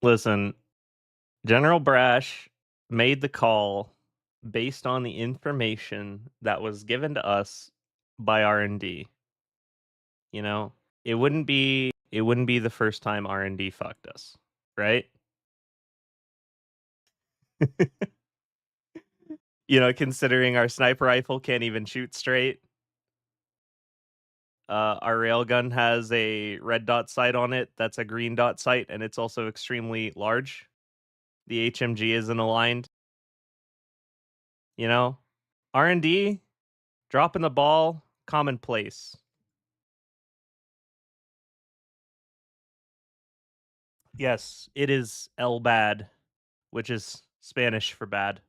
Listen, General Brash made the call based on the information that was given to us by R&D. You know, it wouldn't be the first time R&D fucked us, right? Considering our sniper rifle can't even shoot straight. Our railgun has a red dot sight on it that's a green dot sight, and it's also extremely large. The HMG isn't aligned. You know, R&D dropping the ball, commonplace. Yes, it is el bad, which is Spanish for bad.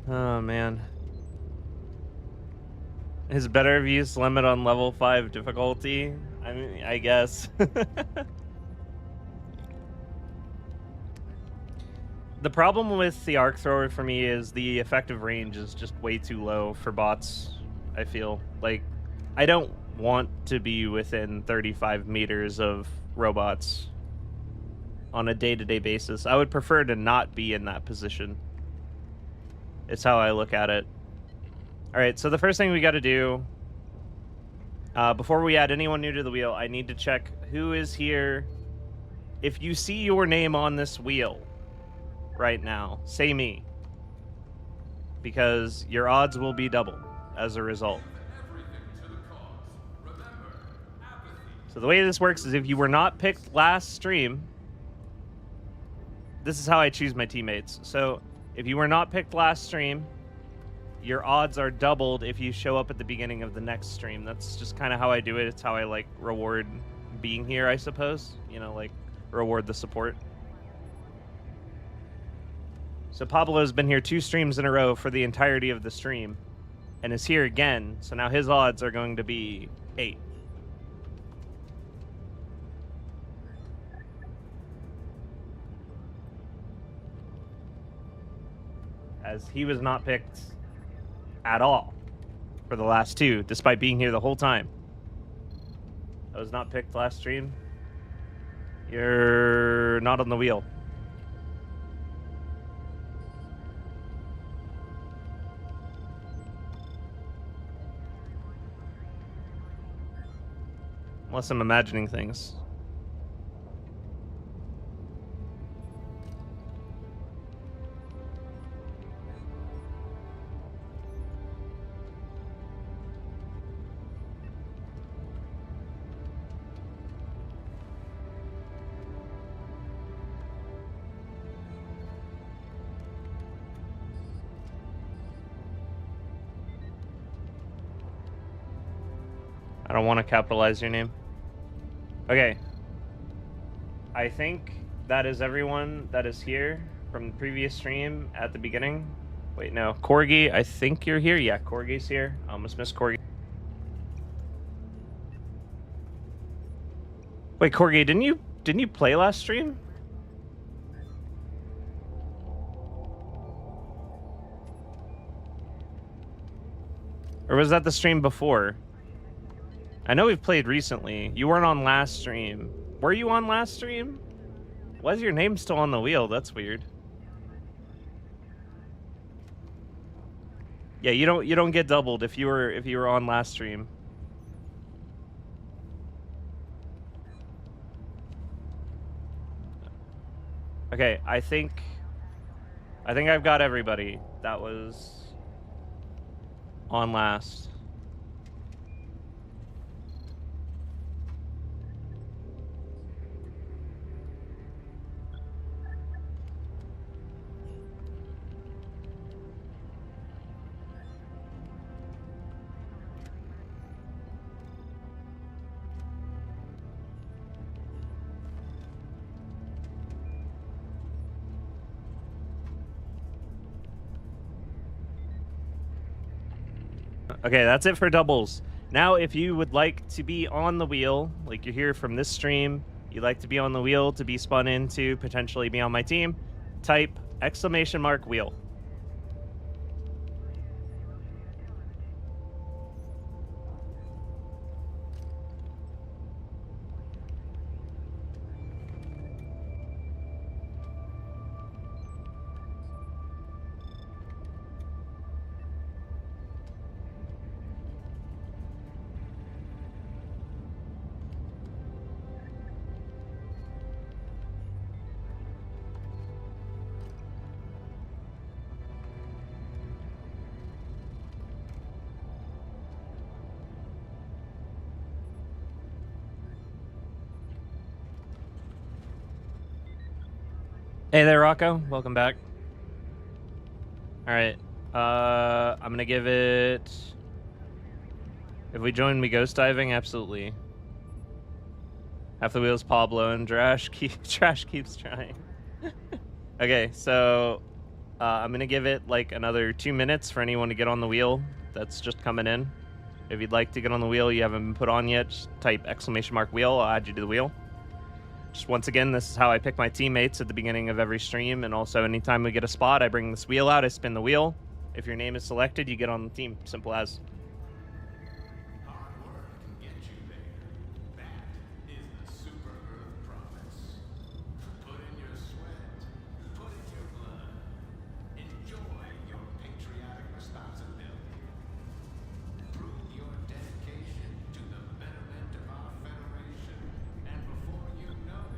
Oh man. Is better views limit on level 5 difficulty? I mean, I guess. The problem with the arc thrower for me is the effective range is just way too low for bots, I feel. Like, I don't want to be within 35 meters of robots on a day-to-day basis. I would prefer to not be in that position. It's how I look at it. Alright, so the first thing we gotta do, before we add anyone new to the wheel, I need to check who is here. If you see your name on this wheel right now, say me. Because your odds will be double as a result. So the way this works is if you were not picked last stream, this is how I choose my teammates. So if you were not picked last stream, your odds are doubled if you show up at the beginning of the next stream. That's just kind of how I do it. It's how I like reward being here, I suppose. Like reward the support. So Pablo's been here 2 streams in a row for the entirety of the stream and is here again. So now his odds are going to be 8. As he was not picked at all for the last 2, despite being here the whole time. I was not picked last stream. You're not on the wheel. Unless I'm imagining things. I don't want to capitalize your name. Okay. I think that is everyone that is here from the previous stream at the beginning. Wait, no. Corgi, I think you're here. Yeah, Corgi's here. I almost missed Corgi. Wait, Corgi, didn't you play last stream? Or was that the stream before? I know we've played recently. You weren't on last stream. Were you on last stream? Why is your name still on the wheel? That's weird. Yeah, you don't get doubled if you were on last stream. Okay, I think I've got everybody that was on last. Okay, that's it for doubles. Now, if you would like to be on the wheel, like you're here from this stream, you'd like to be on the wheel to be spun into potentially be on my team, type !wheel. Hey there, Rocco. Welcome back. All right. I'm gonna give it. If we join me ghost diving, absolutely. Half the wheels, Pablo, and Trash keeps trying. Okay, so I'm gonna give it like another 2 minutes for anyone to get on the wheel that's just coming in. If you'd like to get on the wheel, you haven't been put on yet, just type !wheel. I'll add you to the wheel. Just once again, this is how I pick my teammates at the beginning of every stream, and also anytime we get a spot, I bring this wheel out, I spin the wheel. If your name is selected, you get on the team. Simple as. Hard work can get you there. That is the Super Earth promise. Put in your sweat, put in your blood. Enjoy your patriotic responsibility. Prove your dedication to the betterment of our Federation. And before you know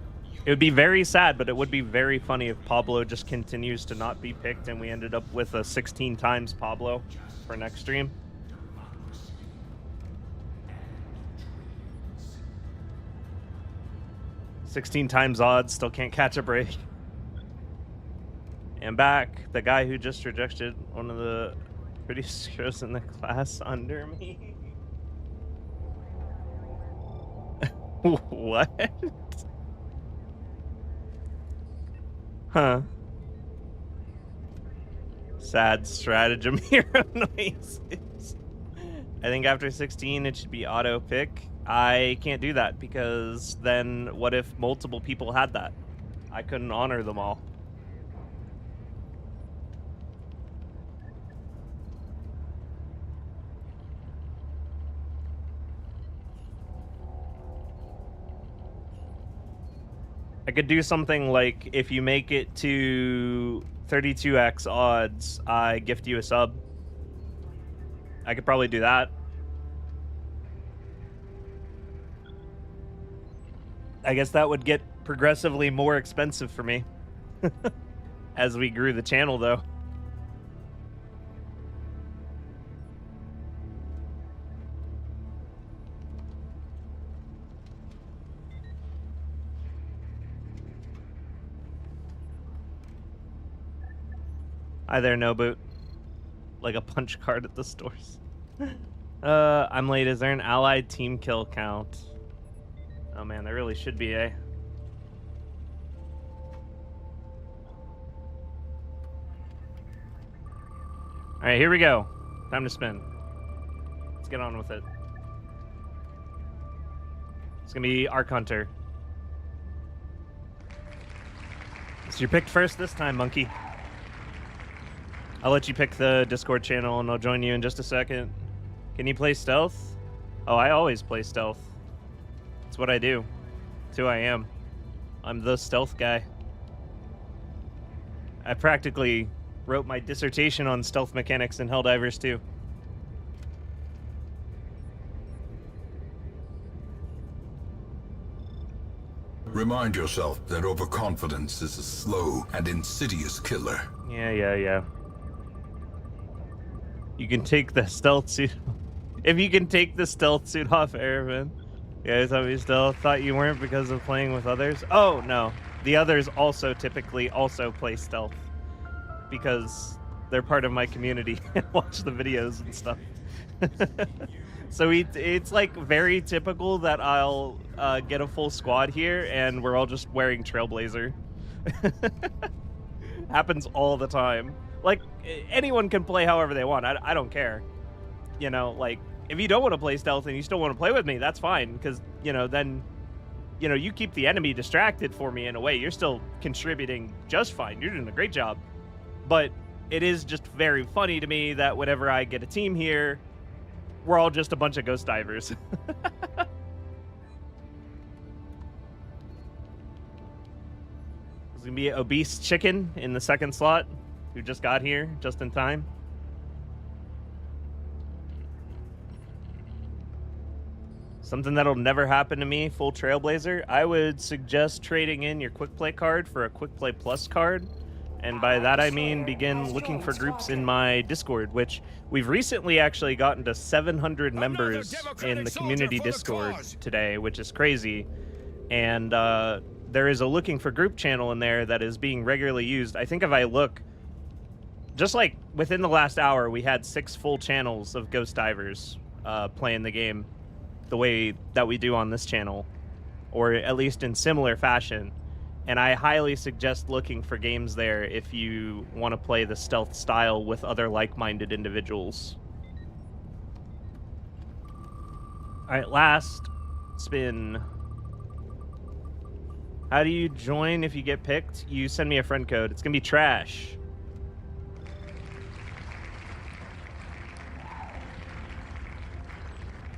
it, It would be very sad, but it would be very funny if Pablo just continues to not be picked and we ended up with a 16 times Pablo for next stream. democracy and dreams. 16 times odds, still can't catch a break. And back, the guy who just rejected one of the prettiest girls in the class under me. What? Huh. Sad stratagem hero noises. I think after 16 it should be auto pick. I can't do that because then what if multiple people had that? I couldn't honor them all. I could do something like if you make it to 32x odds, I gift you a sub. I could probably do that. I guess that would get progressively more expensive for me as we grew the channel, though. Hi there, no boot. Like a punch card at the stores. I'm late. Is there an allied team kill count? Oh man, there really should be, eh? Alright, here we go. Time to spin. Let's get on with it. It's gonna be Arc Hunter. So you picked first this time, monkey. I'll let you pick the Discord channel and I'll join you in just a second. Can you play stealth? Oh, I always play stealth. It's what I do. It's who I am. I'm the stealth guy. I practically wrote my dissertation on stealth mechanics in Helldivers too. Remind yourself that overconfidence is a slow and insidious killer. Yeah. You can take the stealth suit. If you can take the stealth suit off, Airman. You guys thought you weren't because of playing with others? Oh, no. The others also typically also play stealth. Because they're part of my community and watch the videos and stuff. So it's like very typical that I'll get a full squad here and we're all just wearing Trailblazer. Happens all the time. Like, anyone can play however they want. I don't care. you know, like, if you don't want to play stealth and you still want to play with me, that's fine, because, you know, then, you know, you keep the enemy distracted for me in a way. You're still contributing just fine. You're doing a great job. But it is just very funny to me that whenever I get a team here, we're all just a bunch of ghost divers. There's going to be an obese chicken in the second slot who just got here just in time. Something that'll never happen to me, full Trailblazer. I would suggest trading in your Quick Play card for a Quick Play Plus card. And by that I mean begin looking for groups in my Discord, which we've recently actually gotten to 700 members in the community Discord today, which is crazy. And there is a looking for group channel in there that is being regularly used. I think if I look, just like within the last hour, we had 6 full channels of Ghost Divers playing the game the way that we do on this channel, or at least in similar fashion. And I highly suggest looking for games there if you want to play the stealth style with other like-minded individuals. All right, last spin. How do you join if you get picked? You send me a friend code. It's going to be trash.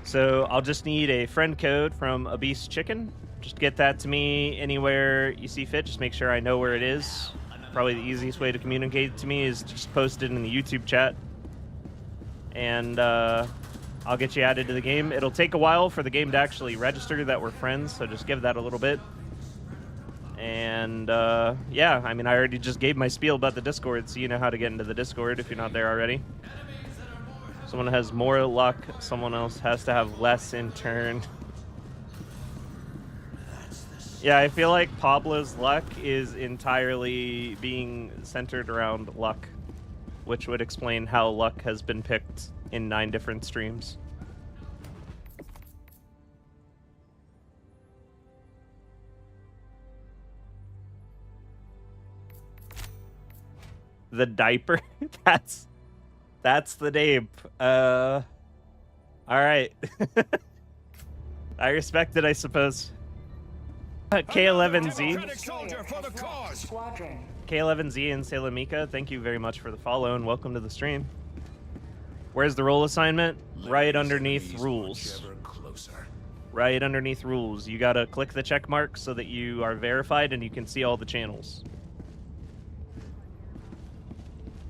So I'll just need a friend code from Obese Chicken. Just get that to me anywhere you see fit. Just make sure I know where it is. Probably the easiest way to communicate to me is just post it in the YouTube chat. And I'll get you added to the game. It'll take a while for the game to actually register that we're friends, so just give that a little bit. And yeah, I mean, I already just gave my spiel about the Discord, so you know how to get into the Discord if you're not there already. Someone has more luck, someone else has to have less in turn. Yeah, I feel like Pablo's luck is entirely being centered around luck, which would explain how luck has been picked in 9 different streams. The diaper? That's the name. All right. I respect it, I suppose. K11Z. K11Z and Salamika, thank you very much for the follow and welcome to the stream. Where's the role assignment? Right underneath rules. Right underneath rules. You gotta click the check mark so that you are verified and you can see all the channels.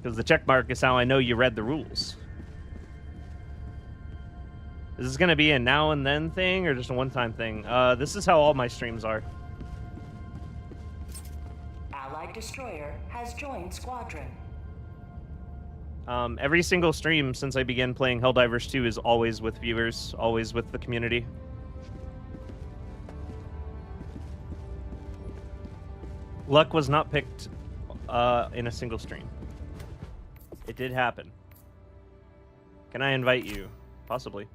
Because the check mark is how I know you read the rules. Is this going to be a now and then thing or just a one-time thing? This is how all my streams are. Allied destroyer has joined squadron. Every single stream since I began playing Helldivers 2 is always with viewers, always with the community. Luck was not picked in a single stream. It did happen. Can I invite you? Possibly.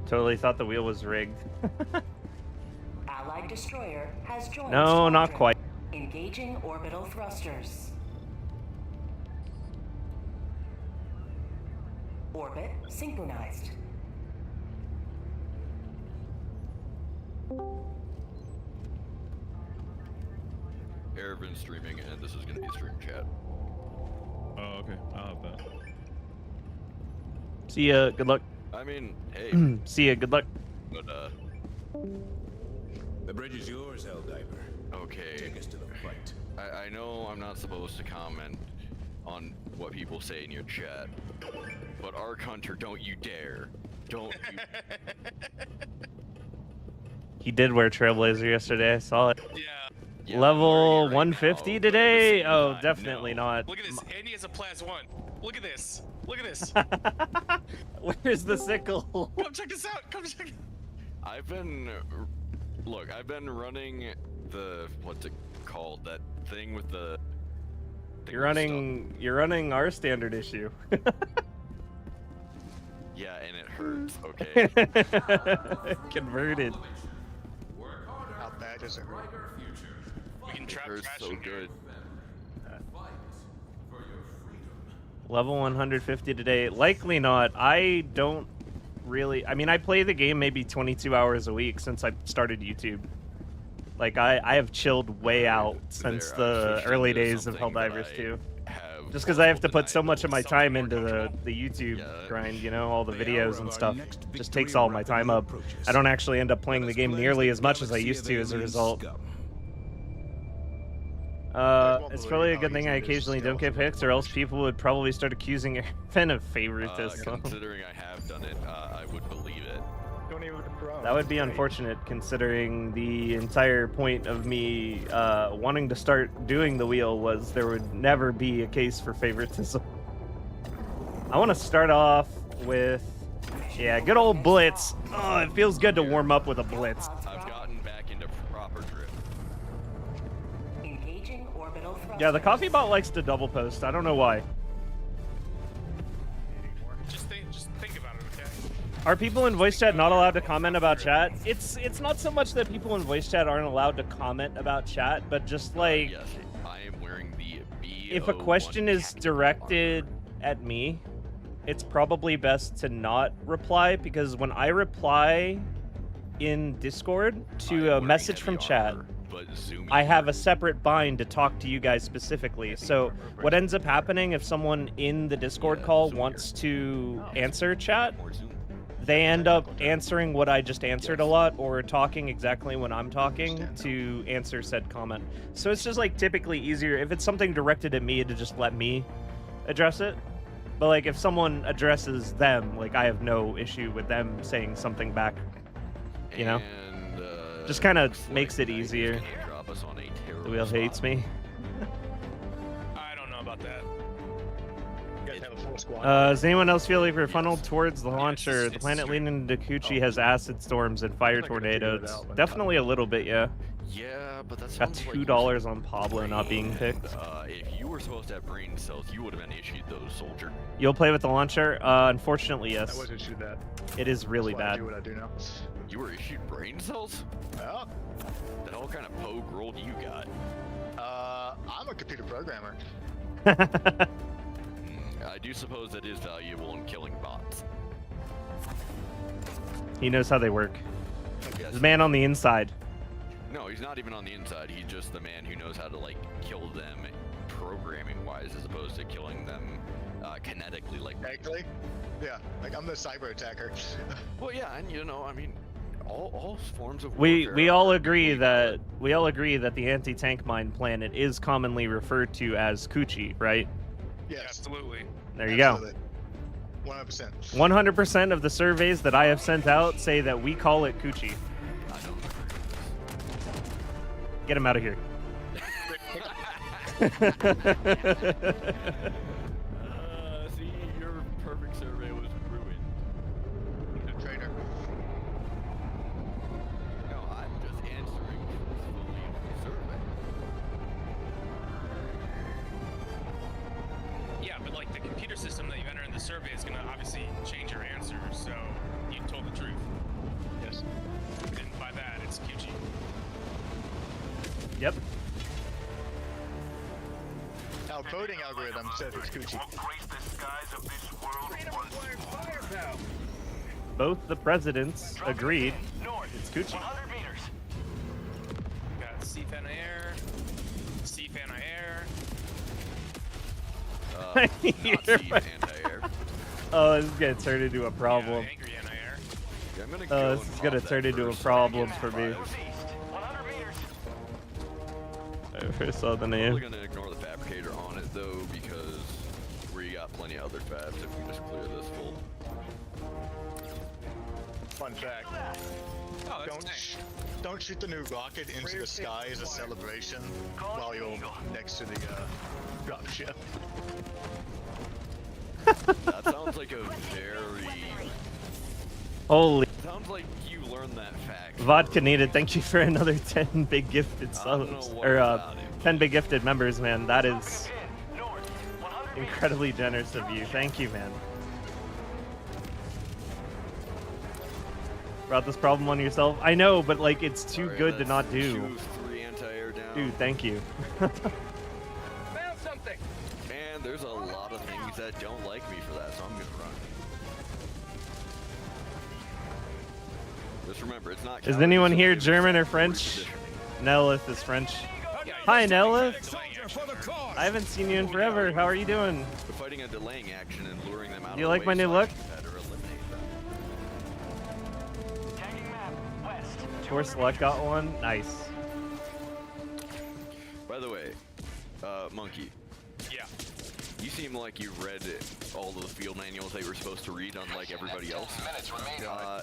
Totally thought the wheel was rigged. Allied destroyer has joined No, squadron. not quite. Engaging orbital thrusters. Orbit synchronized. Airburst streaming, and this is going to be stream chat. Oh, okay. I'll have that. See ya. Good luck. I mean, hey. See ya. Good luck. But, The bridge is yours, Helldiver. okay. Take us to the fight. I know I'm not supposed to comment on what people say in your chat, but Arc Hunter, don't you dare. Don't you... He did wear Trailblazer yesterday. I saw it. Yeah. Level right 150 now, today? but Oh, not, definitely no. not. Look at this. Andy has a +1. Look at this. Look at this. Where's the sickle? Come check this out. Come check it. I've been... Look, I've been running the... What's it called? That thing with the... thing You're with running running our standard issue. Yeah, and it hurts, okay? Converted. How bad does it hurt? We can trap hurts trash so in here. good. Level 150 today. Likely not. I don't really... I mean, I play the game maybe 22 hours a week since I started YouTube. Like, I have chilled way out since There, the switched early into days of something that Helldivers I 2. have Just because I have to horrible put so much of my Something time more into the comfortable. YouTube Yeah. grind, you know, all the The videos hour and of our stuff. next Just victory takes all my time up. rapidly I don't actually end up playing Let the us game cleanse nearly the as much as I galaxy used of to as a alien result. scum. It's probably a good thing I occasionally don't get picked, or else people would probably start accusing Airfin of favoritism. Considering I have done it, I would believe it. Don't even That would be unfortunate, considering the entire point of me wanting to start doing the wheel was there would never be a case for favoritism. I want to start off with, yeah, good old Blitz. Oh, it feels good to warm up with a Blitz. I've gotten back into proper drift. Engaging orbital thrusters. Yeah, the coffee bot likes to double post. I don't know why. Just think about it, okay? Are people in voice chat not allowed to comment about chat? It's not so much that people in voice chat aren't allowed to comment about chat, but just like Yes, I am wearing the B. if a question is directed at me, it's probably best to not reply, because when I reply in Discord to a message from chat, I have a separate bind to talk to you guys specifically. So what ends up happening if someone in the Discord call wants to answer chat, they end up answering what I just answered a lot, or talking exactly when I'm talking to answer said comment. So it's just like typically easier if it's something directed at me to just let me address it. But like if someone addresses them, like I have no issue with them saying something back. You know? And, Just kind of looks makes like it Knight is easier. gonna drop us on a The terrible wheel hates spot. me. I don't know about that. You guys have a full squad. Does anyone else feel like we're funneled towards the Yes, launcher? The it's planet true. leading into Kuchi has acid storms and fire I'm not gonna figure it tornadoes. out when Definitely a little bit, yeah. Yeah, but that's Got $2 on Pablo not being picked. If you were supposed to have brain cells, you would have been issued those, soldier. You'll play with the launcher? Unfortunately, I yes. wasn't shoot that. It is really That's why I bad. do what I do now. You were issued brain cells? Yeah. The hell kind of pogue roll do you got? I'm a computer programmer. I do suppose that is valuable in killing bots. He knows how they work. Yes. The man on the inside. No, he's not even on the inside. He's just the man who knows how to like kill them programming-wise, as opposed to killing them kinetically. Like, Actually, yeah, like I'm the cyber attacker. well, yeah, and you know, I mean, all forms of We warfare all are agree equally that valid. the anti-tank mine planet is commonly referred to as Kuchi, right? Yes, Absolutely. There you go. absolutely. 100%. 100% of the surveys that I have sent out say that we call it Kuchi. I don't agree Get him out of here. see, your perfect survey was ruined. Good trainer. No, I'm just answering truthfully the survey. Yeah, but like the computer system that you enter in the survey is gonna obviously change your answer, so you told the truth. Yes. And by that, it's QG. Yep. Our coding algorithm says it's Gucci. Both the presidents agreed it's Kuchi. Got CFAN air, CFAN air. Not You're Steve right. anti-air. Oh, this is gonna turn into a problem. Yeah, angry anti-air. Yeah, I'm gonna Oh, go this and is gonna pop turn that into a first problem second for me. five. I first saw the I'm name. probably gonna ignore the fabricator on it though, because we got plenty of other fabs if we just clear this full. Fun fact. Oh, that's nice. Don't shoot the new rocket into the sky as a celebration while you're next to the dropship. That sounds like a very. Holy Sounds like you learned that fact. vodka needed. Thank you for another 10 big gifted I don't subs, know what or about it. 10 big gifted members, man. That is incredibly generous of you. Thank you, man. Brought this problem on yourself. I know, but like it's too Alright, good to that's not do. 2 of 3 anti-air down. Dude, thank you. Found something. Man, there's a lot of things that don't like me for that, so I'm gonna run. Just remember, it's not. Is anyone cowardice, here it's German or forward French? positioning. Nelith is French. Hi, Nelith. I haven't seen you in forever. How are you doing? We're fighting a delaying action and luring them out. Do you of the like way my new so I look? can better eliminate them. Tagging map west. Core Select got one. Nice. By the way, Monkey, Yeah. you seem like you read all of the field manuals that you were supposed to read, unlike everybody else.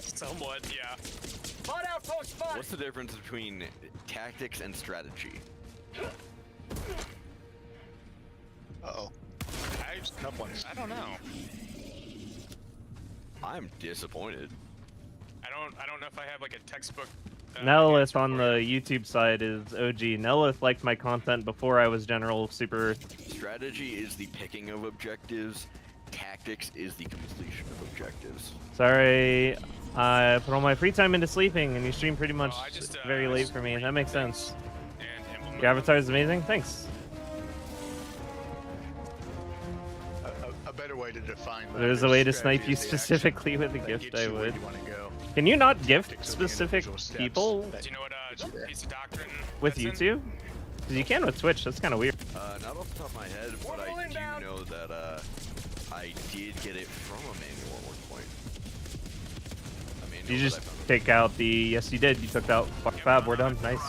Somewhat, yeah. Spot outpost spot. What's the difference between tactics and strategy? Uh-oh. Up one. I don't know. I'm disappointed. I don't know if I have like a textbook. Nelith answer on for the you. YouTube side is OG. Nelith liked my content before I was General Super Earth. Strategy is the picking of objectives. Tactics is the completion of objectives. Sorry, I put all my free time into sleeping, and you stream pretty much I just, very I late just for me. read That makes things sense. And implement Your avatar is amazing. Thanks. A better way to define that There's a is way to strategy snipe you is the action specifically with a that gift. gets I you where would. you wanna go. Can you not gift Tactics are the specific individual steps people that- Do you know what piece of doctrine with that's in? YouTube? Because you can with Twitch. That's kind of weird. Not off the top of my head, but I do know that I did get it from a manual at one point. A manual You that just I found. take out the. Yes, you did. You took out Fab. We're done. Nice.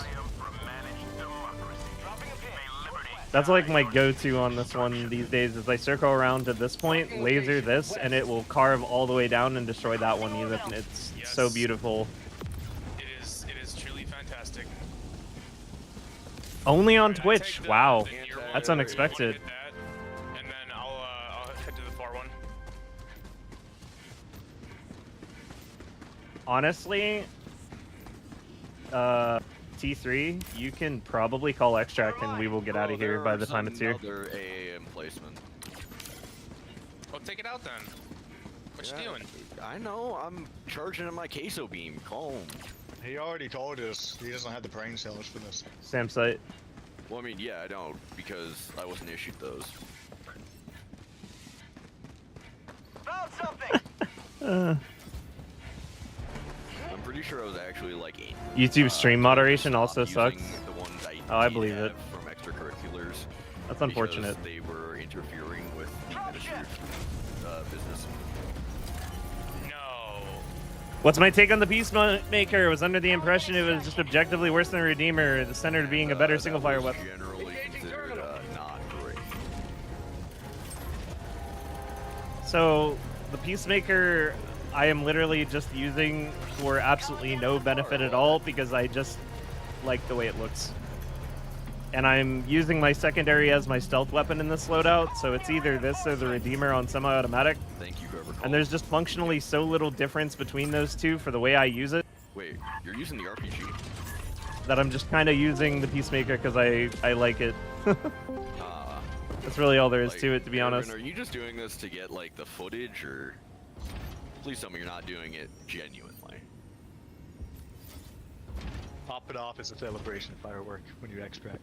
That's like my go-to on this one these days. Is I circle around to this point, laser this, and it will carve all the way down and destroy that one. Even it's so Yes. beautiful. It is truly fantastic. Only on Alright, I Twitch. take the- Wow, the near one, that's the unexpected. one, hit that, and then I'll head to the far one. Honestly, T3, you can probably call extract and we will get out of here by the time it's here. Another AAM placement. Well, take it out then. What you doing? I know. I'm charging in my queso beam. Calm. He already told us he doesn't have the brain cells for this. Sam site. Well, I mean, yeah, I don't because I wasn't issued those. Found something. I'm pretty sure I was actually like YouTube stream moderation also using sucks. The ones Oh, I did believe have it. from extracurriculars. That's unfortunate. Because they were interfering with the minister's business. No. What's my take on the Peacemaker? Was under the impression it was just objectively worse than Redeemer, the center being a better That single fire was weapon. Generally considered not great. So, the Peacemaker, I am literally just using for absolutely no benefit at all because I just like the way it looks. And I'm using my secondary as my stealth weapon in this loadout, so it's either this or the Redeemer on semi-automatic. Thank you, whoever called. And there's just functionally so little difference between those two for the way I use it Wait, you're using the RPG? that I'm just kind of using the Peacemaker because I like it. Ah. That's really all there is Like, to it, to be Aaron, honest. Are you just doing this to get like the footage, or please tell me you're not doing it genuinely? Pop it off as a celebration firework when you extract.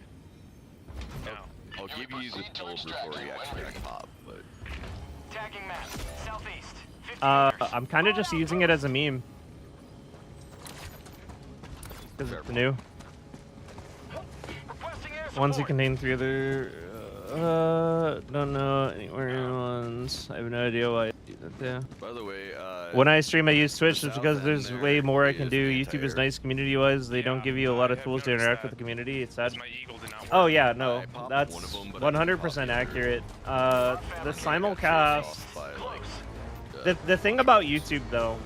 No. I'll give you the pill before you extract pop, but Tagging map southeast. 50 I'm kind of just using it as a meme. Because it's new. Requesting air Ones that support. contain 3 other... don't know anywhere ones. I have no idea why I do that there. by the way, When I stream, I use Twitch the just because south there's end way there more I can is do. the YouTube is entire- nice community-wise. They don't Yeah, give you a lot of I have tools to noticed interact that. with the community. It's sad. My eagle did not work. Oh yeah, no, I popped that's one of 'em, but I didn't pop 100% the other. accurate. The I got pissed simulcast. off by, like, The thing about YouTube though,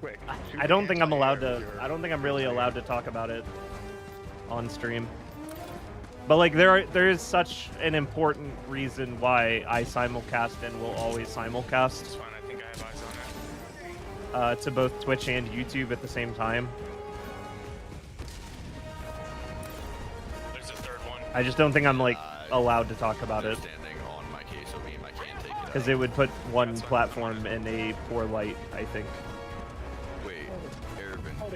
Quick. I don't think I'm allowed to. I don't think I'm really allowed to talk about it on stream. But like there is such an important reason why I simulcast and will always It's simulcast fine. I think I have eyes on it. to both Twitch and YouTube at the same time. There's a third one. I just don't think I'm like allowed to talk about it standing on my queso beam, I can't take it because out. it would put one That's fine. platform in a poor light, I think. Wait, Airburst.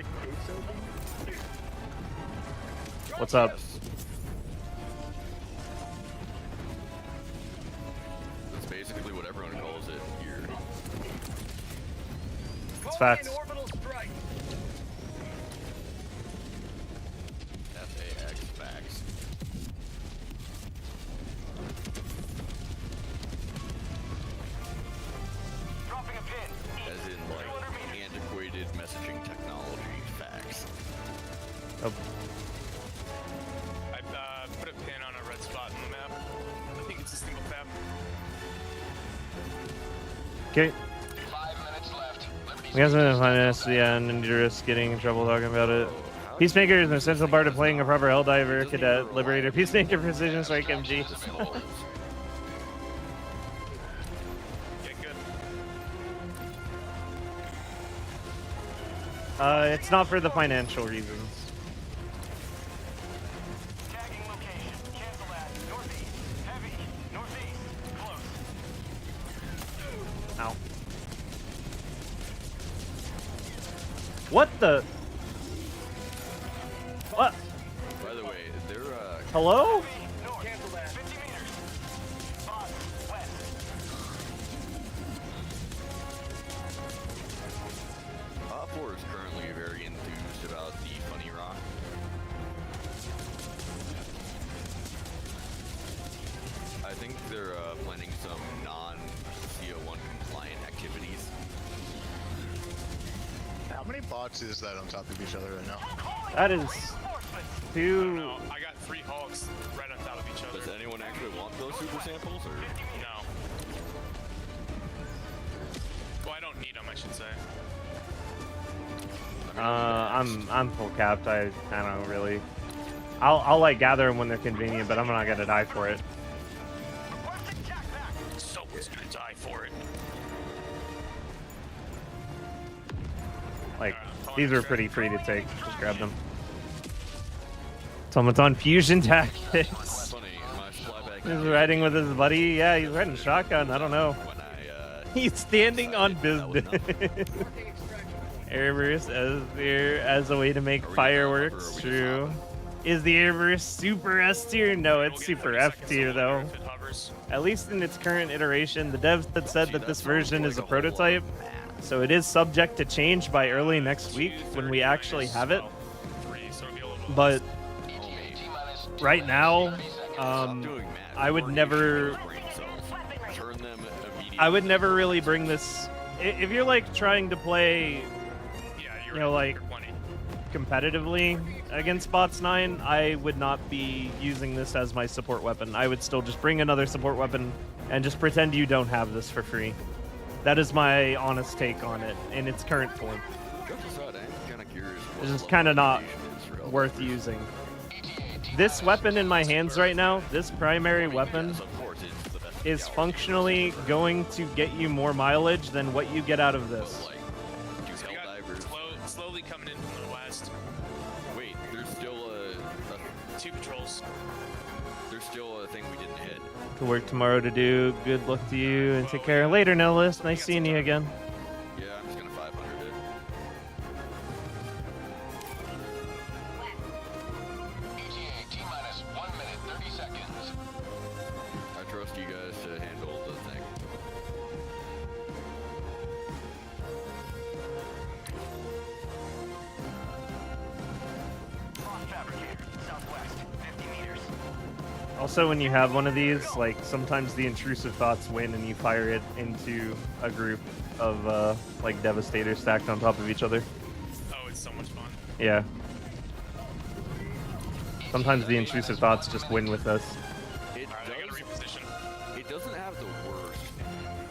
What's up? Yes. That's basically what everyone calls it here. It's facts. FAX facts. Dropping a pin. As in, like, antiquated messaging technology facts. Oh, I put a pin on a red spot in the map. I think it's a single tab. okay. 5 minutes left. We guys been finance, yeah, and just getting in trouble talking about it. Peacemaker is an essential part of playing a proper Helldiver, Cadet, Liberator, Peacemaker, Precision Strike, MG. Yeah, good. It's not for the financial reasons. Tagging location. Cancel that. Northeast. Heavy. Northeast. Close. Ow. What the? What? By the way, they're Hello? North. Cancel that. 50 meters. Boss. West. Op4 is currently very enthused about the Funny Rock. I think they're planning some non-CO1 compliant activities. How many bots is that on top of each other right now? That is I don't too. know. I got 3 Hulks right on top of each other. Does anyone actually want those super samples, or? No. Well, I don't need them, I should say. I'm full capped. I don't really. I'll like gather them when they're convenient, but I'm not gonna die for it. Requesting jack back. Someone's gonna die for it. Like these are pretty free to take. Just grab them. Someone's on fusion tactics. Funny, my flyback. He's riding with his buddy. Yeah, he's riding shotgun. I don't know. When I He's standing on decided that was business. enough. Airburst as a way to make fireworks. True. Is the Airburst super S tier? No, it's super F tier though. If it hovers. At least in its current iteration, the devs had said that this version is a prototype, so it is subject to change by early next week when we actually have it. 3, so it'll be a little bit But right now, Stop doing math. I would Or never. brain cells. Turn them immediately. I would never really bring this. If you're like trying to play, yeah, you're you know, right, like you're plenty. competitively against bots 9, I would not be using this as my support weapon. I would still just bring another support weapon and just pretend you don't have this for free. That is my honest take on it in its current form. Just aside, I'm kinda curious what It's just the kind of not limitation is for worth Helldivers. using. This weapon in my hands right now, this primary weapon, Yes, of course, it's the best is Galaxy functionally ever. going to get you more mileage than what you get out of But, this. like, do So we got Helldivers- slowly coming in from the west. Wait, there's still a 2 patrols. there's still a thing we didn't hit. To work tomorrow to do. Good luck to you and take care. Later, Nellis. Nice seeing you again. Yeah, I'm just gonna 500 it. ETA T-minus 1 minute 30 seconds. I trust you guys to handle the thing. Cross fabricator. Southwest. 50 meters. Also, when you have one of these, like sometimes the intrusive thoughts win, and you fire it into a group of like devastators stacked on top of each other. Oh, it's so much fun. Yeah. Sometimes the intrusive thoughts just win with us. It Alright, I gotta does. reposition. It doesn't have the worst.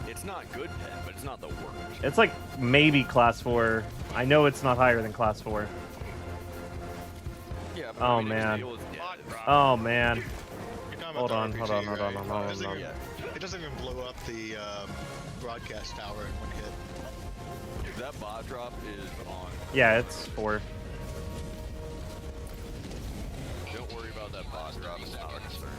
It's not good pet, but it's not the worst. It's like maybe class 4. I know it's not higher than class 4. Yeah. But Oh, I mean, man. Its deal is dead. Oh man. You're talking Hold about on, the hold RPG, on, hold on, right? hold on, It doesn't hold on. even- It doesn't even blow up the broadcast tower in one hit. If that bot drop is on, Yeah, it's 4. don't worry about that bot drop. It's not a concern.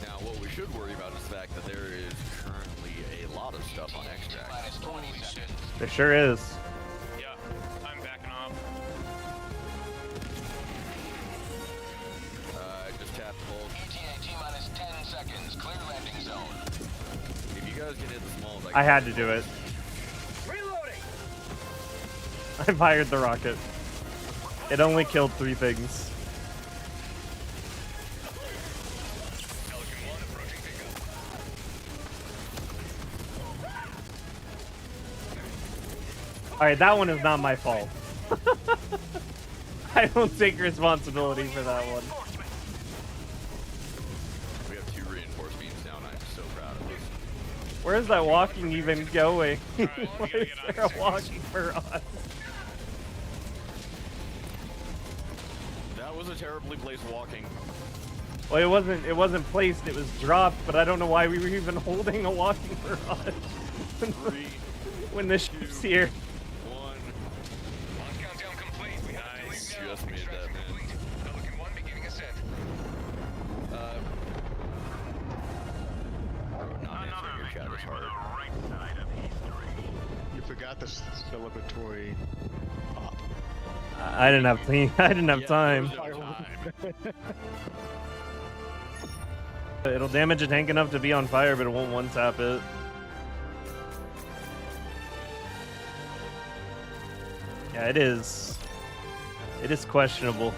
Now, what we should worry about is the fact that there is currently a lot of stuff on extract. Minus 20 seconds. There sure is. Yeah, I'm backing off. guys can hit the smalls. I had to do it. Reloading. I fired the rocket. It only killed 3 things. Pelican 1 approaching pickup. Alright, that one is not my fault. I don't take responsibility for that one. We have 2 reinforced beams now, and I'm so proud of us. Where is that walking even going? Alright, well, Why we is gotta get there a out of walking for us? That was a terribly placed walking. Well, it wasn't placed, it was dropped, but I don't know why we were even holding a walking barrage 3, when the ship's here. 1. Launch countdown complete. We have to Nice. leave now. Just made that, man. Complete. Pelican 1 beginning ascent. Not answering your chat is hard. right side of history. You forgot the celebratory pop. I didn't have I didn't have time. There was no time. It'll damage a tank enough to be on fire, but it won't one-tap it. Yeah, it is. It is questionable.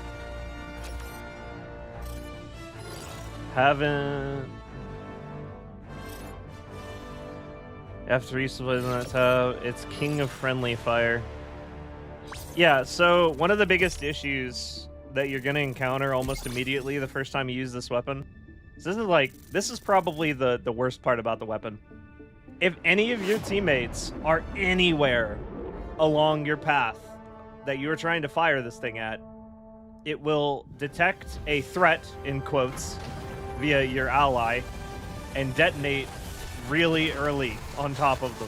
Haven't... After resupply on that tab, it's King of Friendly Fire. Yeah, so one of the biggest issues that you're gonna encounter almost immediately the first time you use this weapon. So this is probably the worst part about the weapon. If any of your teammates are anywhere along your path that you are trying to fire this thing at, it will detect a threat, in quotes, via your ally, and detonate really early on top of them.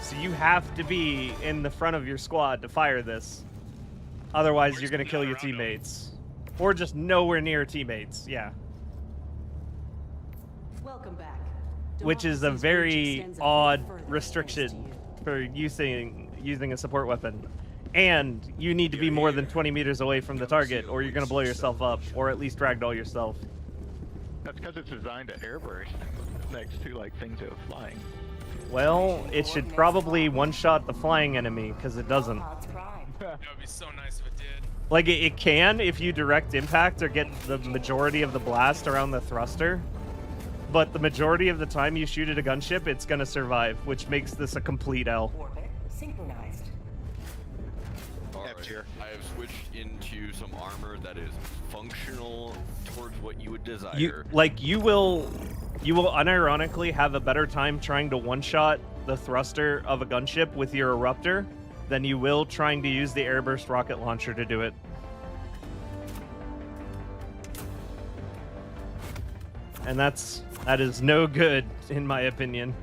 So you have to be in the front of your squad to fire this. Otherwise, you're gonna kill your teammates. Or just nowhere near teammates, yeah. Welcome back. Which is a Democracy's reach very extends a bit odd further thanks to restriction you. for using a support weapon. And you need to be more than 20 meters away from the target, or you're gonna blow yourself up, or at least ragdoll yourself. That's because it's designed to airburst next to like things that are flying. Well, it should probably one-shot the flying enemy, because it doesn't. Pods prime. That would be so nice if it did. Like, it can if you direct impact or get the majority of the blast around the thruster. But the majority of the time you shoot at a gunship, it's gonna survive, which makes this a complete L. Orbit synchronized. Alright, tier. I have switched into some armor that is functional towards what you would desire. You will unironically have a better time trying to one-shot the thruster of a gunship with your eruptor than you will trying to use the Airburst rocket launcher to do it. And that is no good, in my opinion.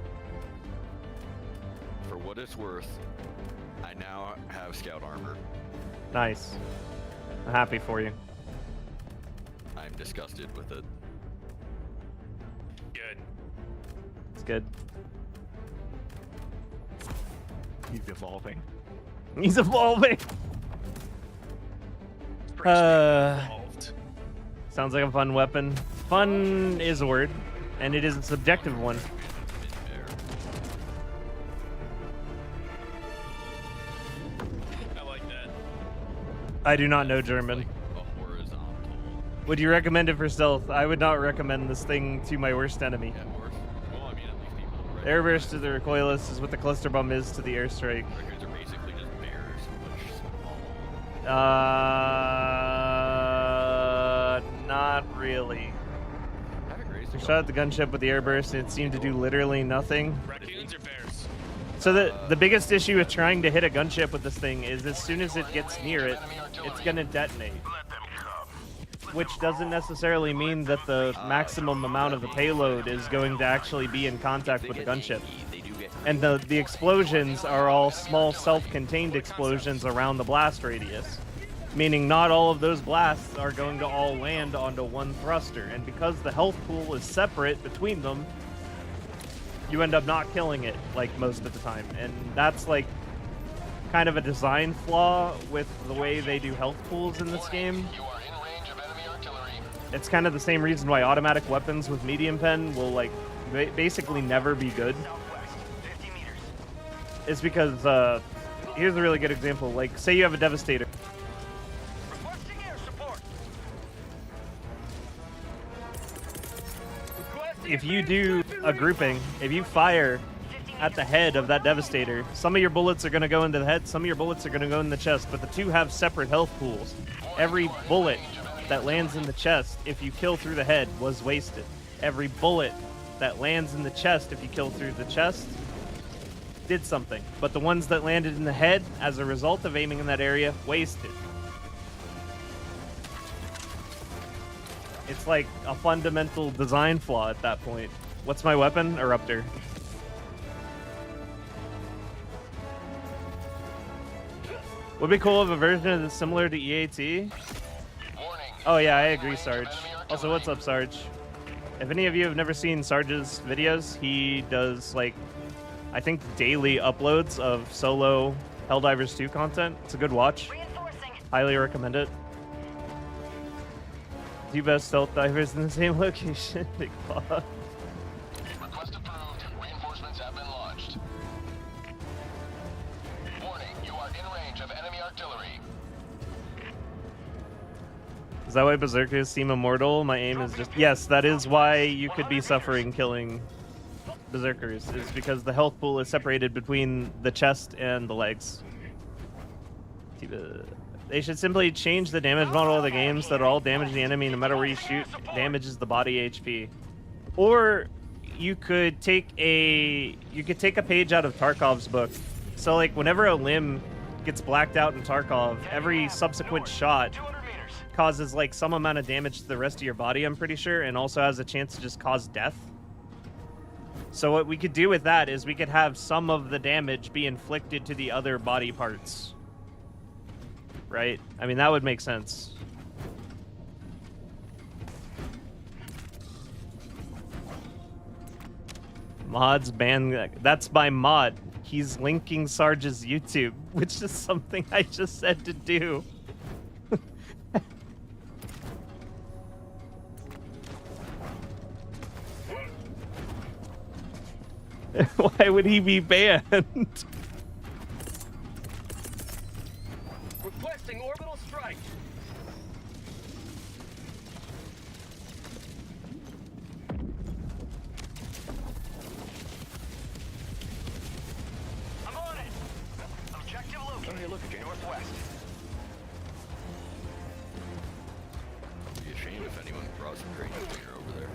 For what it's worth, I now have scout armor. Nice. I'm happy for you. I'm disgusted with it. Good. It's good. He's evolving. He's evolving. Evolved. Sounds like a fun weapon. Fun is a word, and it is a subjective one. Mid-air. I like that. I do not know German. Like a horizontal. Would you recommend it for stealth? I would not recommend this thing to my worst enemy. Yeah, or, well, I mean, at least people. Right? Airburst to the recoilless is what the cluster bomb is to the airstrike. Records are basically just bears, which small. Not really. Having raised I a shot at the gunship with the airburst, and it seemed to do literally nothing. Raccoons or bears? So the biggest issue with trying to hit a gunship with this thing is as soon as it gets near it, it's gonna detonate. Which doesn't necessarily mean that the maximum amount of the payload is going to actually be in contact with the gunship. And the explosions are all small self-contained explosions around the blast radius. Meaning not all of those blasts are going to all land onto one thruster. And because the health pool is separate between them, you end up not killing it, like, most of the time. And that's, like, kind of a design flaw with the way they do health pools in this game. It's kind of the same reason why automatic weapons with medium pen will, like, basically never be good Southwest, 50 meters. is because here's a really good example. Like, say you have a Devastator. Requesting air support. If you do a grouping, if you fire at the head of that Devastator, some of your bullets are going to go into the head, some of your bullets are going to go in the chest, but the two have separate health pools. Every bullet that lands in the chest, if you kill through the head, was wasted. Every bullet that lands in the chest, if you kill through the chest, did something. But the ones that landed in the head, as a result of aiming in that area, wasted. It's like a fundamental design flaw at that point. What's my weapon? Eruptor. Would be cool if a version of this similar to EAT. Oh yeah, I agree, Sarge. Also, what's up, Sarge? If any of you have never seen Sarge's videos, he does like, I think, daily uploads of solo Helldivers 2 content. It's a good watch. Highly recommend it. Two best stealth divers in the same location. Big paw. Request approved. Reinforcements have been launched. Warning, you are in range of enemy artillery. Is that why Berserkers seem immortal? My aim is just... Yes, that is why you could be suffering killing Berserkers, is because the health pool is separated between the chest and the legs. They should simply change the damage model of the game so that all damage the enemy, no matter where you shoot, damages the body HP. Or you could take a page out of Tarkov's book. So like whenever a limb gets blacked out in Tarkov, every subsequent shot causes like some amount of damage to the rest of your body, I'm pretty sure, and also has a chance to just cause death. So what we could do with that is we could have some of the damage be inflicted to the other body parts. Right? I mean, that would make sense. Mods ban... That's by mod. He's linking Sarge's YouTube, which is something I just said to do. Why would he be banned? Requesting orbital strike. I'm on it. Objective located. Hey, look, James. Northwest. It'd be a shame if anyone brought some training gear over there.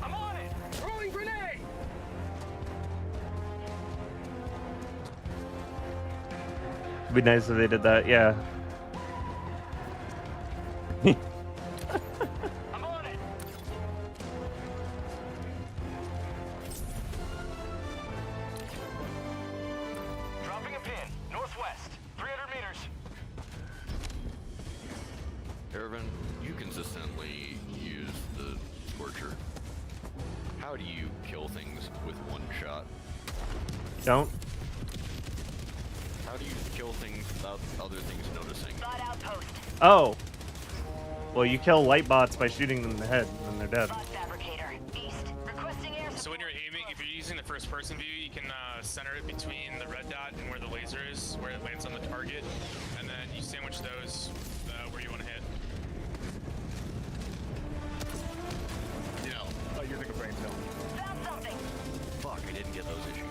I'm on it. Throwing grenade. It'd be nice if they did that, yeah. I'm on it. Dropping a pin. Northwest. 300 meters. Ervin, you consistently use the Scorcher. How do you kill things with one shot? Don't. How do you kill things without other things noticing? Oh. Well, you kill light bots by shooting them in the head, and they're dead. So when you're aiming, if you're using the first-person view, you can center it between the red dot and where the laser is, where it lands on the target, and then you sandwich those where you want to hit. Oh, you're thinking brain cell. Fuck, I didn't get those issues.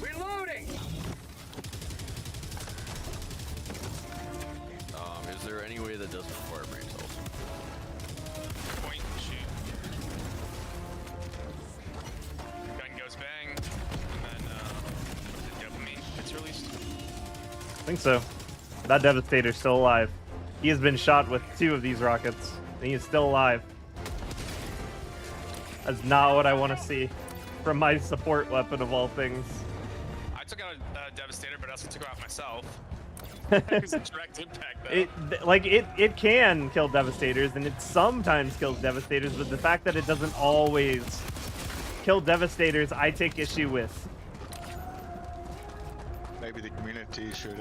Reloading. Is there any way that doesn't require brain cells? Point and shoot. Gun goes bang, and then dopamine gets released. I think so. That Devastator's still alive. He has been shot with 2 of these rockets, and he is still alive. That's not what I want to see from my support weapon of all things. I took out a Devastator, but I also took out myself. It was a direct impact, though. It can kill Devastators, and it sometimes kills Devastators, but the fact that it doesn't always kill Devastators, I take issue with. maybe the community should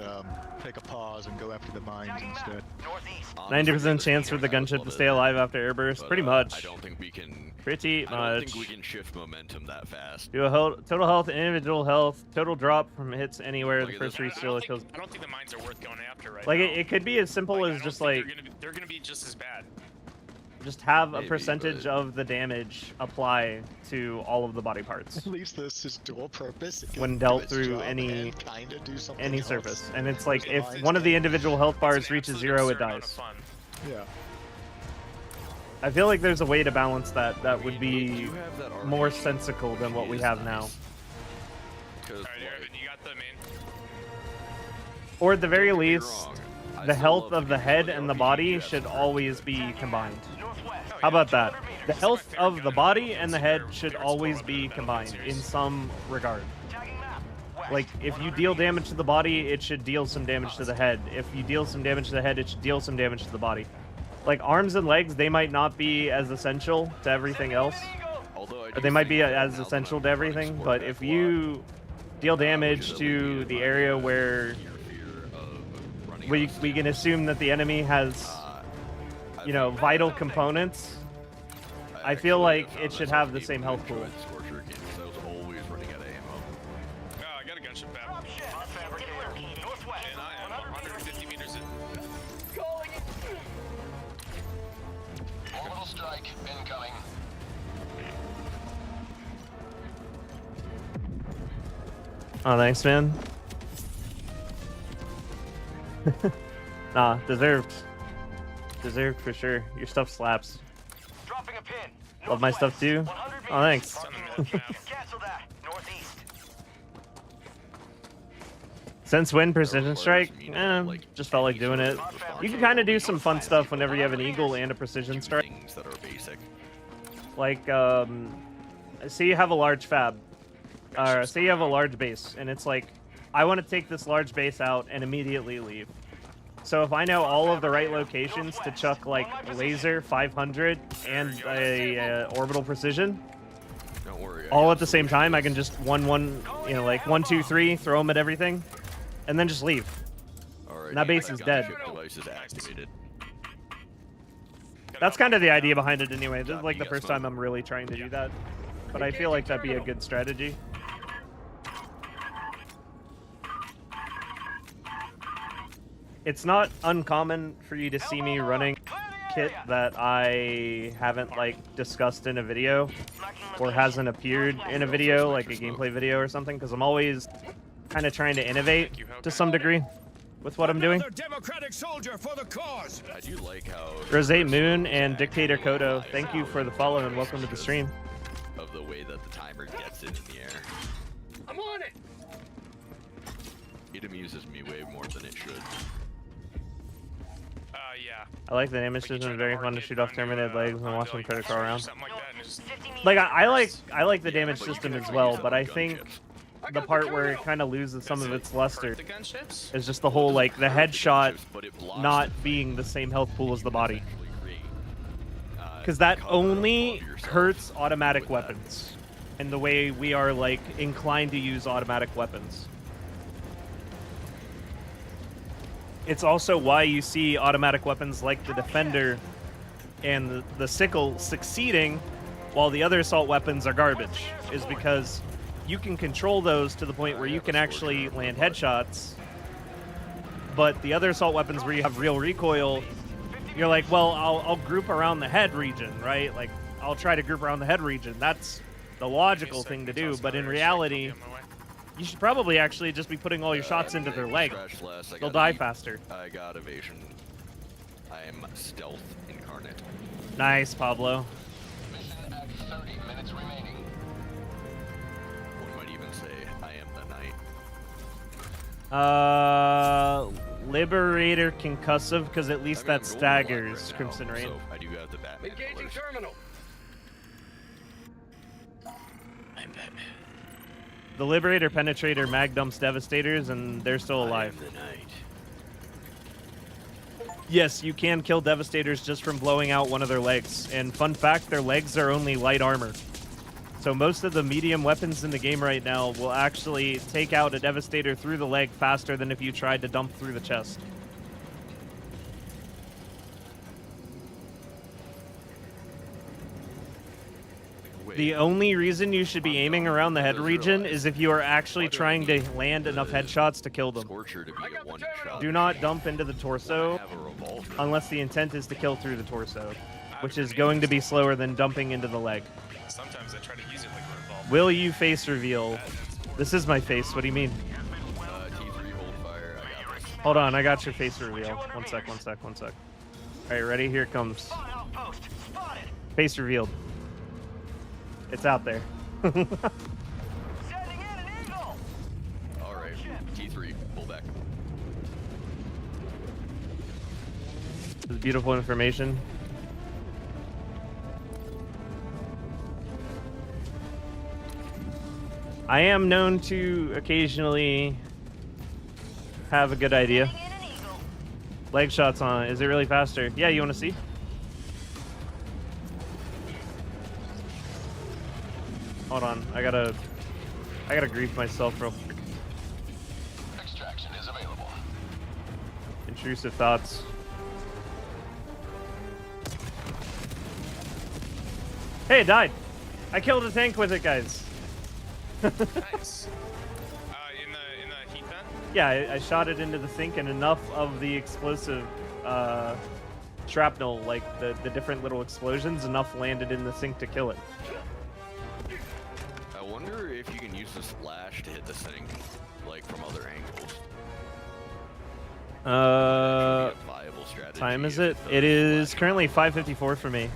take a pause and go after the mines instead. Northeast. 90% chance for the gunship to stay alive after Airburst. But, Pretty much. I don't think we can. Pretty I don't much. think we can shift momentum that fast. Do a total health, individual health, total drop from hits anywhere. The Look at first this. reseal kills. I don't think the mines are worth going after right Like now. it could be as simple I as don't just think like they're gonna be just as bad. just have a Maybe, percentage but- of the damage apply to all of the body parts At least this is dual purpose. It can when do dealt its through job any and kinda do something any else. surface. And it's like if Mines one of the can- individual health bars It's an reaches absolute 0, it absurd amount of dies. fun. Yeah. I feel like there's a way to balance that that would Do be you have that more army? sensical than what we Is have now. nice. 'Cause, Alright, like, Evan, you got the main. Or at the very don't get me least, wrong, I the still health love of the games head like and the RPG body that should have always surface. be combined. Northwest. How about that? 200 meters. The health favorite of the gun body in and the Battlefield head series. should Favorite always support be in Battlefield combined in series. some regard. Tagging map. West. Like, if you 100 deal meters. damage to the body, it should deal some damage to the head. If you deal some damage to the head, it should deal some damage to the body. Like, arms and legs, they might not be as essential to everything else. Although I Or do they might be think that as now that essential I'm to running everything, sport but back if a lot, you deal damage which is to alleviated the by area where your fear of running we out of can assume that the enemy has, I you know, think vital that- components, I actually feel like found it should myself have the same even health pool. enjoying Scorcher games. I was always running out of ammo. Oh, I got a gunship back. Drop ship. Fabricator. Northwest. And I am 100 meters. 150 meters in. Orbital strike incoming. Oh, thanks, man. Nah, deserved. Deserved for sure. Your stuff slaps. Dropping a pin. Love my stuff too. Northwest, 100 Oh, thanks. It's on the middle of the map. Cancel that. Northeast. Since when Precision Strike? You know, like, Just felt like doing it. You can kind of do some fun stuff whenever you have an Eagle and a Precision Strike. Things that are basic. Like, say you have a large fab, or say you have a large base, and it's like, I want to take this large base out and immediately leave. So if I know all of the right locations to chuck like laser 500 and a orbital precision, Don't worry. all at the same time, I can just you know, like 1, 2, 3, throw them at everything, and then just leave. Alright, that base is dead. Device is activated. That's kind of the idea behind it anyway. This is like the You first got time I'm really trying to do that. But I feel like that'd be a good strategy. It's not uncommon for you to see me running kit that I haven't like discussed in a video or hasn't appeared in a video, like a gameplay video or something, because I'm always kind of trying to innovate to some degree with what I'm doing. Democratic soldier for the cause. I do like how Rosate Moon and Dictator Kodo, thank you for the follow and welcome to the stream. of the way that the timer gets it in the air. I'm on it. It amuses me way more than it should. Yeah. I like the damage Like you system, try very to fun to arcade shoot off run terminated to, legs and watch them like, crit crawl or around. something like that, and just 50 meters. Like I like the damage But you system can as also well, use but it I on think gunships. the part where it kind of loses some of its luster The gunships? is just the whole like the headshot But it blocks not the being the same health pool as the body, essentially create, because that cover only above yourself hurts automatic with that. weapons and the way we are like inclined to use automatic weapons. It's also why you see automatic weapons like the Defender and the Sickle succeeding while the other assault weapons are garbage, is because you can control those to the point where you can actually land headshots, but the other assault weapons where you have real recoil, you're like, well, I'll group around the head region, right? Like, I'll try to group around the head region. That's the logical thing to do, but in reality, you should probably actually just be putting all your shots into their leg. Scratch less, I They'll got die eat. faster. I got evasion. I am stealth incarnate. Nice, Pablo. Mission at 30 minutes remaining. One might even say I am the knight. Liberator concussive, because at least I that mean, I'm golden staggers black right Crimson now, Rain. So I do have the Batman colors. terminal. I'm Batman. The Liberator, Penetrator, Mag dumps Devastators, and they're still alive. I am the knight. Yes, you can kill Devastators just from blowing out one of their legs. And fun fact, their legs are only light armor. So most of the medium weapons in the game right now will actually take out a Devastator through the leg faster than if you tried to dump through the chest. The only reason you should be aiming around the head region is if you are actually trying to land enough headshots to kill them. Scorcher to be a one-shot. Do not dump into the torso unless the intent is to kill through the torso, which is going to be slower than dumping into the leg. Sometimes I try to use it like a revolver. Will you face reveal? This is my face. What do you mean? T3 hold fire. I got this. Hold on, I got your face reveal. One sec. All right, ready? Here it comes. Face revealed. It's out there. Sending in an eagle. All right, T3, pull back. This is beautiful information. I am known to occasionally have a good idea. Leg shots on. Is it really faster? Yeah, you want to see? Hold on, I gotta grief myself real quick. Extraction is available. Intrusive thoughts. Hey, it died. I killed a tank with it, guys. Nice. In the heat vent? Yeah, I shot it into the sink, and enough of the explosive shrapnel, like the different little explosions, enough landed in the sink to kill it. I wonder if you can use the splash to hit the sink, like from other angles. A viable strategy Time is it? It is currently 5:54 for me.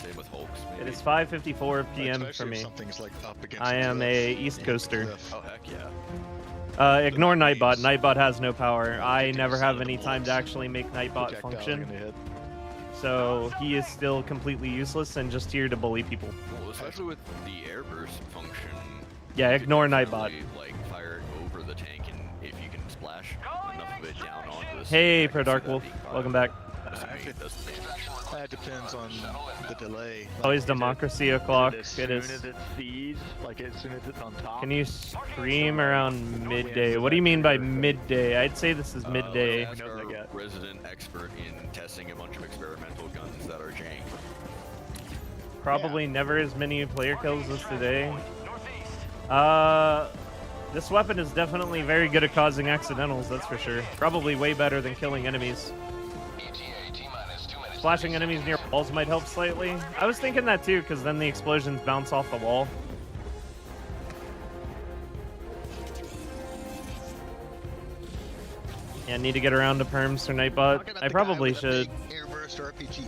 Same with Hulks, It maybe. is 5:54 p.m. for Especially if me. something's like up against I the am cliff. a East Coaster. Cliff. Oh, heck yeah. Ignore Nightbot. Nightbot has no power. I Take never us have out of any the time to bullets. actually make Nightbot Projectile function. in the head. So he is still completely useless and just here to bully people. Well, especially with the Airburst function. Yeah, you could ignore Nightbot. definitely, like, fire it over the tank, and if you can splash enough of it down onto the Hey, sink, I can see Dark that Wolf. being Welcome viable. back. Assuming it doesn't damage. That depends on the delay. Always democracy o'clock. As It soon is. as it sees, like as soon as it's on top. Can you stream around midday? What do you mean by midday? I'd say this is midday. Let's ask knows I our get. resident expert in testing a bunch of experimental guns that are jank. Probably never as many player kills as today. This weapon is definitely very good at causing accidentals, that's for sure. Probably way better than killing enemies. ETA T-minus 2 minutes. Splashing enemies near walls might help slightly. I was thinking that too, because then the explosions bounce off the wall. Yeah, need to get around to perms for Nightbot. Talking about I the guy probably with a should. big Airburst RPG.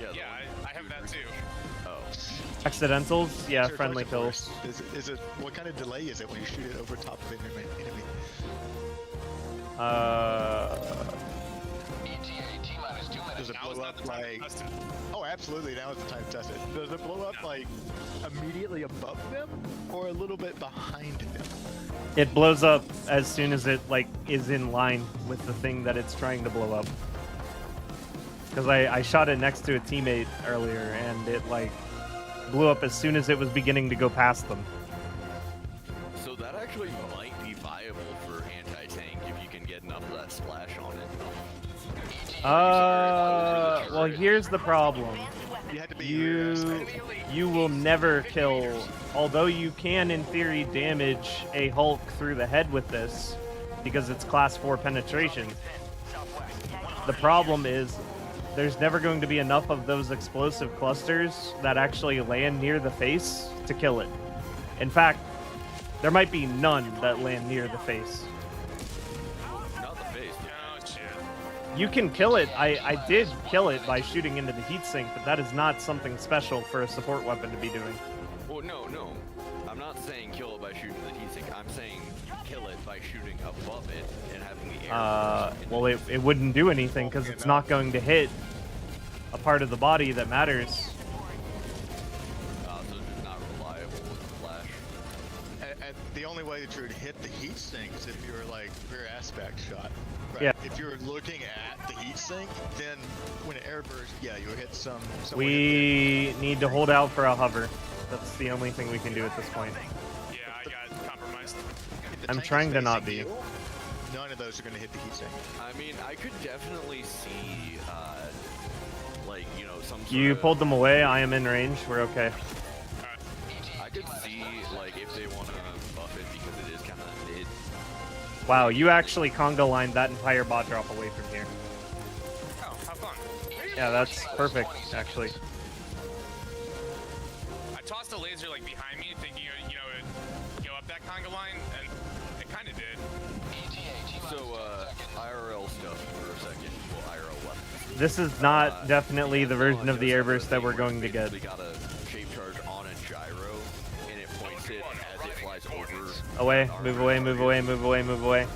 Yeah, Yeah, I have that too. Oh. Accidentals? Yeah, What's your friendly choice kills. of words? Is it what kind of delay is it when you shoot it over top of an enemy? ETA T-minus 2 minutes. Does it Now is blow not up the time to like? test it. Oh, absolutely. Now is the time to test it. Does it blow up like immediately above them or a little bit behind them? It blows up as soon as it like is in line with the thing that it's trying to blow up. Because I shot it next to a teammate earlier, and it like blew up as soon as it was beginning to go past them. So that actually might be viable for anti-tank if you can get enough of that splash on it. Well, here's the problem. You had to be You will never kill, although you can in theory damage a Hulk through the head with this, because it's class 4 penetration. The problem is there's never going to be enough of those explosive clusters that actually land near the face to kill it. In fact, there might be none that land near the face. Not the face. Oh shit. You can kill it. I did kill it by shooting into the heatsink, but that is not something special for a support weapon to be doing. Well, no. I'm not saying kill it by shooting the heatsink. I'm saying you kill it by shooting above it and having the air. Well, it wouldn't do anything because it's not going to hit a part of the body that matters. So it's just not reliable with the flash. And the only way that you would hit the heat sink is if you were like rear aspect shot, Right. Yeah. If you're looking at the heat sink, then when it airburst, yeah, you'll hit some. We need to hold out for a hover. That's the only thing we can do at this point. Yeah, I got compromised. I'm trying to not be. None of those are going to hit the heat sink. I mean, I could definitely see, like, you know, some sort You of... pulled them away. I am in range. We're okay. I could see, like, if they want to buff it because it is kind of mid. Wow, you actually conga lined that entire bot drop away from here. Oh, how fun. Yeah, that's perfect, actually. I tossed a laser like behind me, thinking you know it'd go up that conga line, and it kind of did. So, IRL stuff for a second. Well, IRL weapons. This is not definitely the version of the Airburst that we're going to get. We got a shape charge on a gyro, and it points it as it flies over. Away, move away, move away, move away, move away.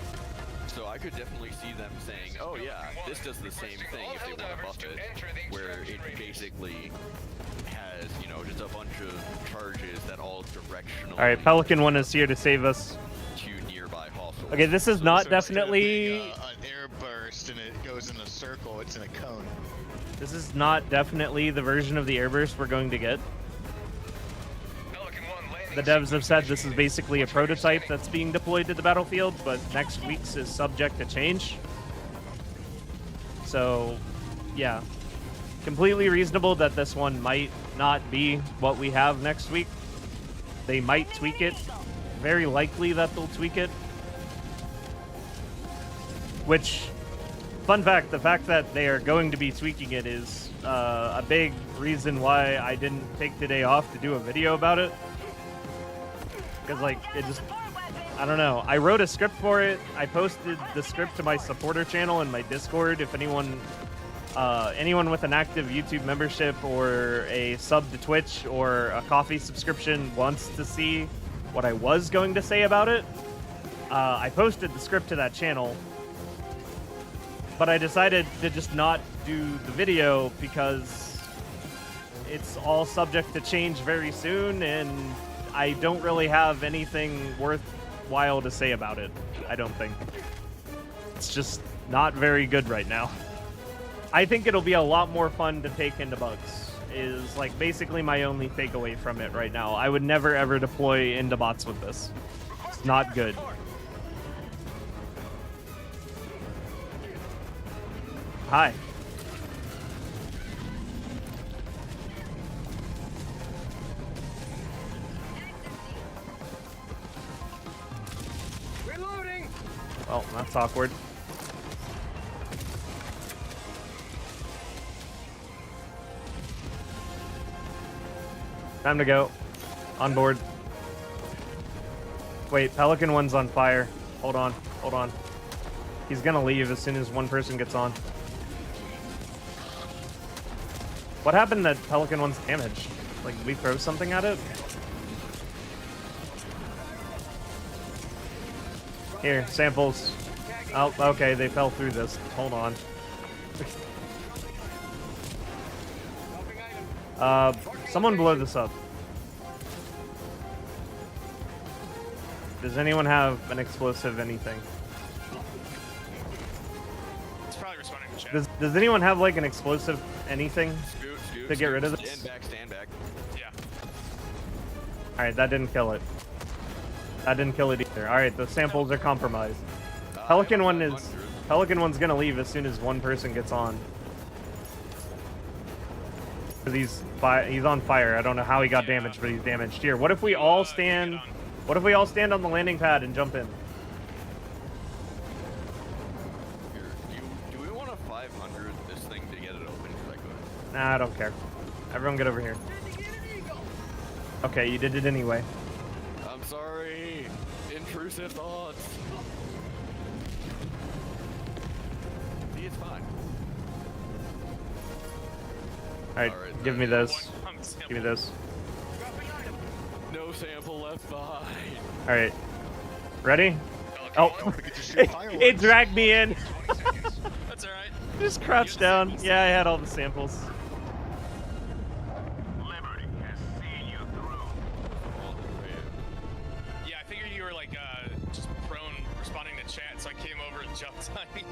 So I could definitely see them saying, oh yeah, this does the same thing if they want to buff it, where it basically has, you know, just a bunch of charges that all directionally... Alright, Pelican 1 is here to save us. To nearby hostiles. Okay, this is not So definitely... instead of being, an airburst and it goes in a circle, it's in a cone. This is not definitely the version of the Airburst we're going to get. The devs have said this is basically a prototype that's being deployed to the battlefield, but next week's is subject to change. So, yeah. Completely reasonable that this one might not be what we have next week. They might tweak it. Very likely that they'll tweak it. Which, fun fact, the fact that they are going to be tweaking it is a big reason why I didn't take today off to do a video about it. Because, like, it just, I don't know. I wrote a script for it. I posted the script to my supporter channel in my Discord. If anyone with an active YouTube membership or a sub to Twitch or a coffee subscription wants to see what I was going to say about it, I posted the script to that channel. But I decided to just not do the video because it's all subject to change very soon, and I don't really have anything worthwhile to say about it, I don't think. It's just not very good right now. I think it'll be a lot more fun to take into bugs, is like basically my only takeaway from it right now. I would never ever deploy into bots with this. It's not good. Hi. Well, that's awkward. Time to go. On board. Wait, Pelican 1's on fire. Hold on, hold on. He's gonna leave as soon as one person gets on. What happened to Pelican 1's damage? Like, did we throw something at it? Here, samples. Oh, okay, they fell through this. Hold on. Someone blow this up. Does anyone have an explosive anything? It's probably responding to chat. Does anyone have like an explosive anything to get rid of this? Stand back. Yeah. Alright, that didn't kill it. That didn't kill it either. Alright, the samples are compromised. Pelican 1's gonna leave as soon as one person gets on. Cause he's on fire. I don't know how he got damaged, but he's damaged. Here, what if we all stand? What if we all stand on the landing pad and jump in? Do we want a 500 this thing to get it open? Cause I could. Nah, I don't care. Everyone get over here. Okay, you did it anyway. I'm sorry. Intrusive thoughts. See, it's fine. Alright, give me this. Give me this. No sample left behind. Alright. Ready? Oh, it dragged me in. That's alright. Just crouch down. Yeah, I had all the samples. Liberty has seen you through. Yeah, I figured you were like just prone responding to chat, so I came over and jumped on you.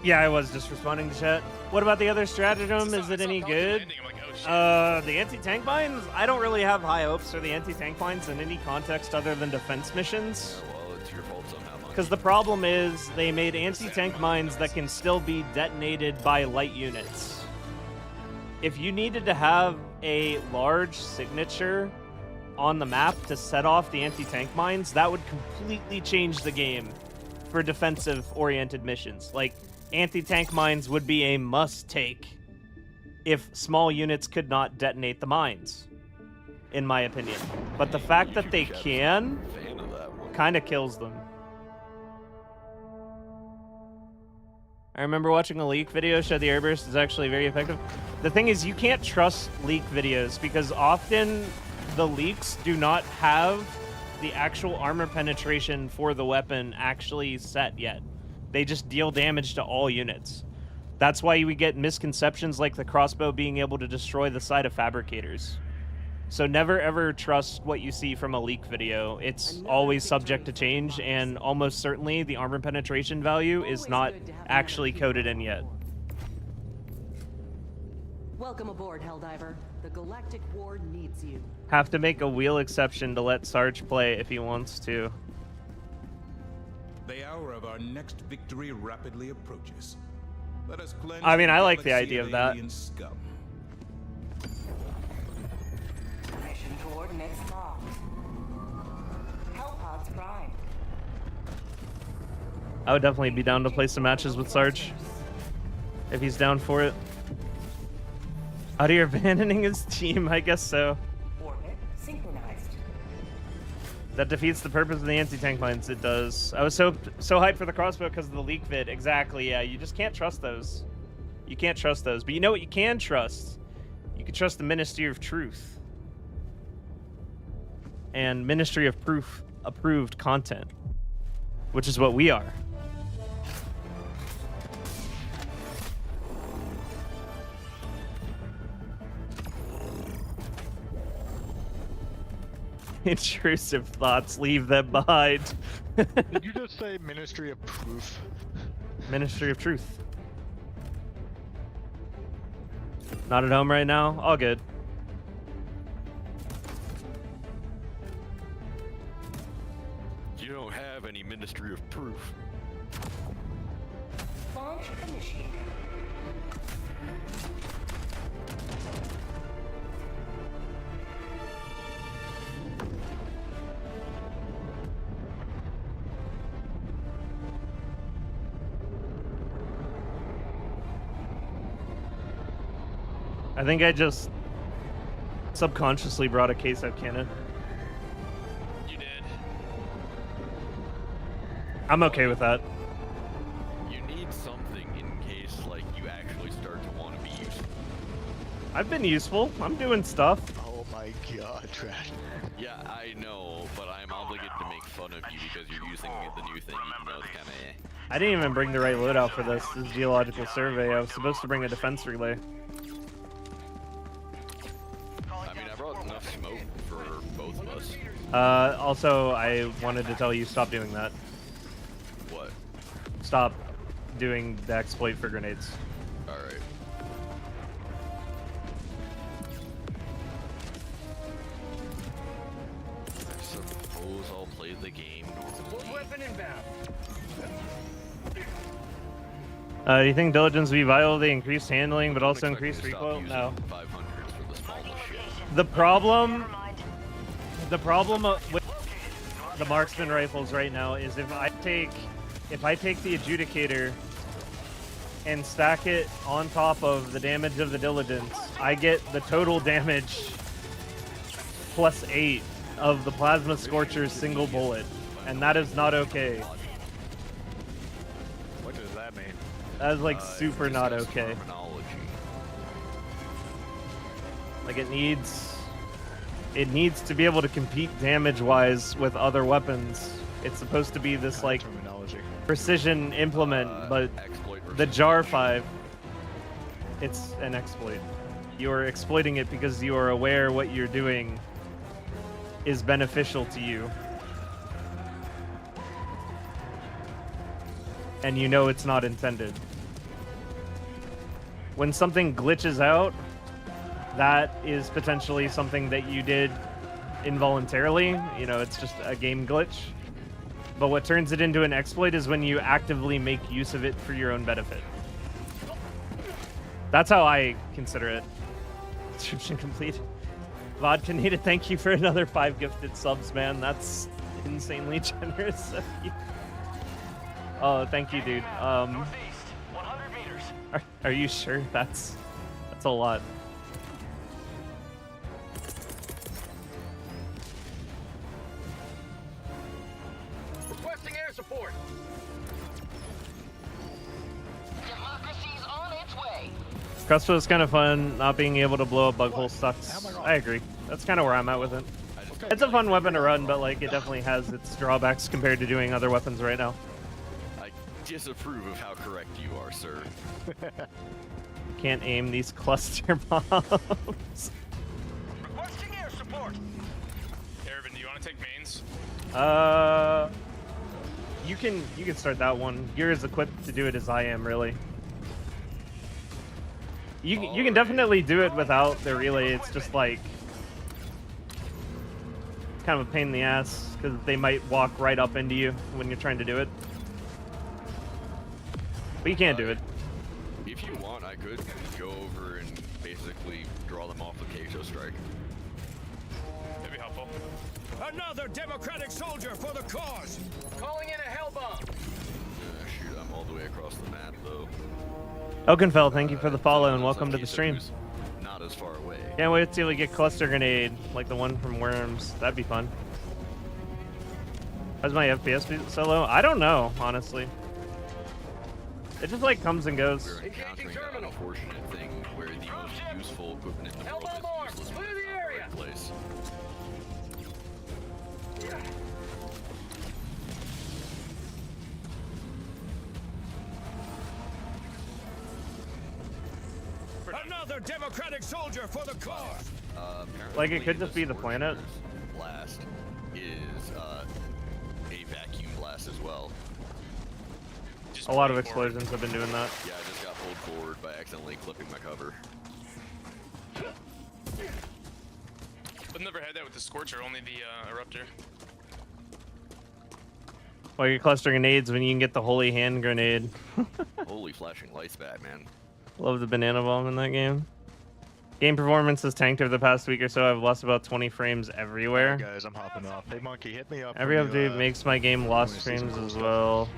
Yeah, I was just responding to chat. What about the other stratagem? Is it any good? Landing, I'm like, oh, shit. The anti-tank mines? I don't really have high hopes for the anti-tank mines in any context other than defense missions. Well, it's your fault somehow. Because the problem is they made anti-tank mines that can still be detonated by light units. If you needed to have a large signature on the map to set off the anti-tank mines, that would completely change the game for defensive-oriented missions. Like, anti-tank mines would be a must-take if small units could not detonate the mines, in my opinion. But the fact that they can kind of kills them. I remember watching a leak video show the Airburst is actually very effective. The thing is, you can't trust leak videos because often the leaks do not have the actual armor penetration for the weapon actually set yet. They just deal damage to all units. That's why we get misconceptions like the crossbow being able to destroy the side of fabricators. So never ever trust what you see from a leak video. It's always subject to change, and almost certainly the armor penetration value is not actually coded in yet. Welcome aboard, Helldiver. The Galactic War needs you. Have to make a wheel exception to let Sarge play if he wants to. The hour of our next victory rapidly approaches. Let us cleanse I mean, I like the galaxy idea of that. alien scum. Mission coordinates locked. Hellpods prime. I would definitely be down to play some matches with Sarge if he's down for it. Out of your abandoning his team, I guess so. Orbit synchronized. That defeats the purpose of the anti-tank mines. It does. I was so hyped for the crossbow because of the leak vid. Exactly, yeah. You just can't trust those. You can't trust those. But you know what you can trust? You can trust the Ministry of Truth. And Ministry of Proof approved content. Which is what we are. Intrusive thoughts, leave them behind. Did you just say Ministry of Proof? Ministry of Truth. Not at home right now? All good. You don't have any Ministry of Proof. Launch initiated. I think I just subconsciously brought a case out cannon. You did. I'm okay with that. You need something in case, like, you actually start to want to be useful. I've been useful. I'm doing stuff. Oh my god, Trash. Yeah, I know, but I'm obligated to make fun of you because you're using the new thing, even though it's kind of eh. I didn't even bring the right loadout for this geological survey. I was supposed to bring a defense relay. I mean, I brought enough smoke for both of us. Also, I wanted to tell you, stop doing that. What? Stop doing the exploit for grenades. Alright. I suppose I'll play the game normally. Weapon inbound. You think diligence will be vital? They increased handling, but Don't also expect me increased to stop recoil? using No. 500s for the smallest shit. The problem with the marksman rifles right now is if I take the adjudicator and stack it on top of the damage of the diligence, I get the total damage plus 8 of the plasma scorcher's single bullet, and that is not okay. What does that mean? That is like super not Discuss okay. terminology. Like it needs to be able to compete damage-wise with other weapons. It's supposed to be this like Terminology. precision implement, but Exploit the versus Jar 5, it's an exploit. You are exploiting it because you are aware what you're doing is beneficial to you. and you know it's not intended. When something glitches out, that is potentially something that you did involuntarily. You know, it's just a game glitch. But what turns it into an exploit is when you actively make use of it for your own benefit. That's how I consider it. Description complete. Vodka needed. Thank you for another 5 gifted subs, man. That's insanely generous of you. Oh, thank you, dude. Northeast, 100 meters. Are you sure? That's a lot. Requesting air support. Democracy's on its way. Crust was kind of fun. Not being able to blow up bug hole sucks. I agree. That's kind of where I'm at with it. It's a fun weapon to run, but like it definitely has its drawbacks compared to doing other weapons right now. I disapprove of how correct you are, sir. Can't aim these cluster bombs. Requesting air support. Ervin, do you want to take mains? You can start that one. You're as equipped to do it as I am, really. You can definitely do it without the relay. It's just like kind of a pain in the ass because they might walk right up into you when you're trying to do it. But you can't do it. If you want, I could go over and basically draw them off with Keisho Strike. That'd be helpful. Another democratic soldier for the cause. Calling in a hell bomb. Shoot, I'm all the way across the map, though. Oakenfell, thank you for the follow and welcome to the stream. Not as far away. Can't wait to see if we get cluster grenade like the one from Worms. That'd be fun. How's my FPS so low? I don't know, honestly. It just like comes and goes. We're encountering that unfortunate thing where the most useful equipment in the world is useless when it's not in the right place. Another democratic soldier for the cause. Like it could just be the planet. Blast is a vacuum blast as well. A lot of explosions have been doing that. Yeah, I just got pulled forward by accidentally clipping my cover. I've never had that with the Scorcher, only the Eruptor. Well, you're clustering grenades when you can get the holy hand grenade. Holy flashing lights, Batman. Love the banana bomb in that game. Game performance has tanked over the past week or so. I've lost about 20 frames everywhere. Hey guys, I'm hopping off. Hey Monkey, hit me up. Every when update you, makes my game lost frames as well.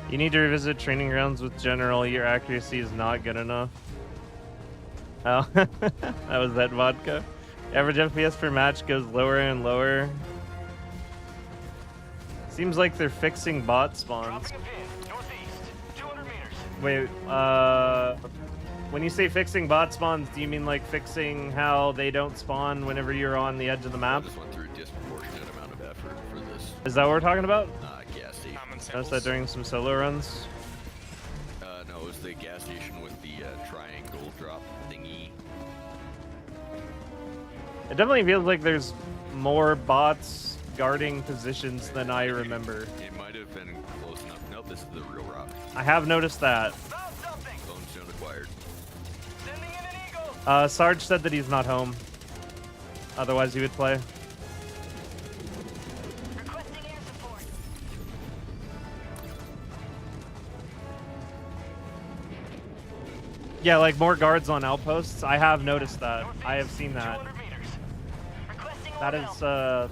You need to revisit training grounds with General. Your accuracy is not good enough. Oh, that was that vodka. Average FPS per match goes lower and lower. Seems like they're fixing bot spawns. Wait, when you say fixing bot spawns, do you mean like fixing how they don't spawn whenever you're on the edge of the map? I just went through a disproportionate amount of effort for this. Is that what we're talking about? Gas station. Noticed that during some solo runs. No, it was the gas station with the triangle drop thingy. It definitely feels like there's more bots guarding positions than I remember. It might have been close enough. Nope, this is the real rock. I have noticed that. Bone stone acquired. Sarge said that he's not home. Otherwise, he would play. Yeah, like more guards on outposts. I have noticed that. I have seen that. That is,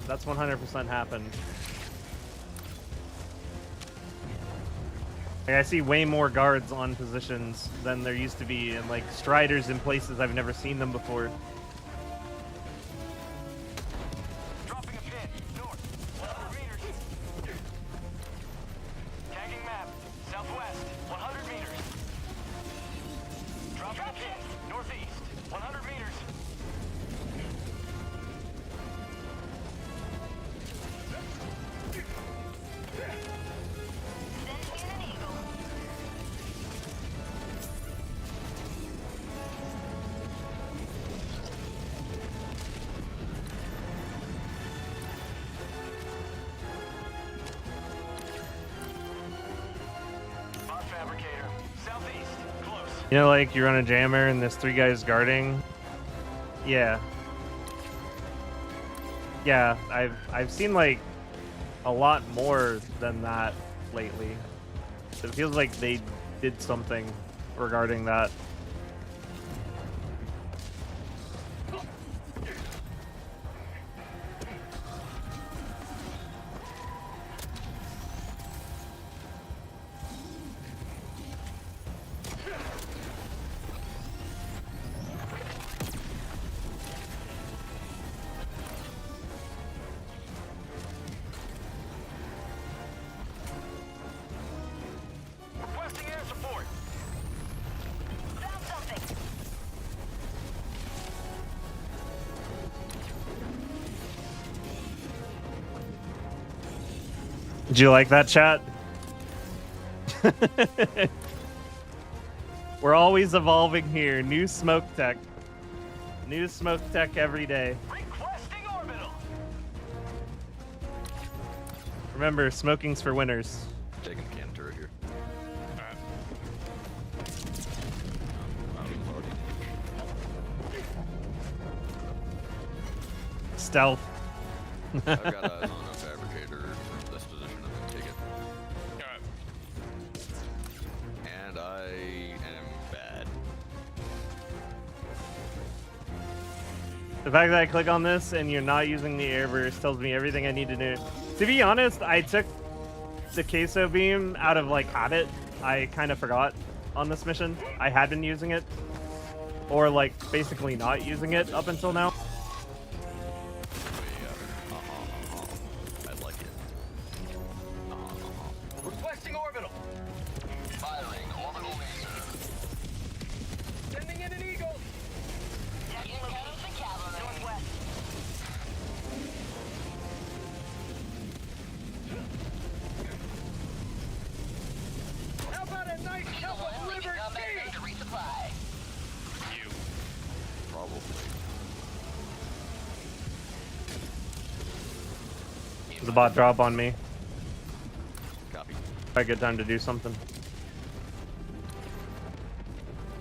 that's 100% happened. Like, I see way more guards on positions than there used to be, and like striders in places I've never seen them before. Tagging map. Southwest, 100 meters. Dropping a pin. Northeast, 100 meters. You know, like you run a jammer and there's 3 guys guarding. Yeah. Yeah, I've seen like a lot more than that lately. It feels like they did something regarding that. Requesting air support. Found something. Did you like that, chat? We're always evolving here. New smoke tech. New smoke tech every day. Requesting orbital. Remember, smoking's for winners. Taking the cannon turret here. Stealth. I've got eyes on a fabricator from this position. I'm gonna take it. And I am bad. The fact that I click on this and you're not using the Airburst tells me everything I need to know. To be honest, I took the queso beam out of like habit. I kind of forgot on this mission. I had been using it, or like basically not using it up until now. I like it. Requesting orbital. Firing orbital laser. Sending in an eagle. Northwest. How about a nice cup of liver tea? To resupply. You. Probably. The bot drop on me. Copy. I get time to do something.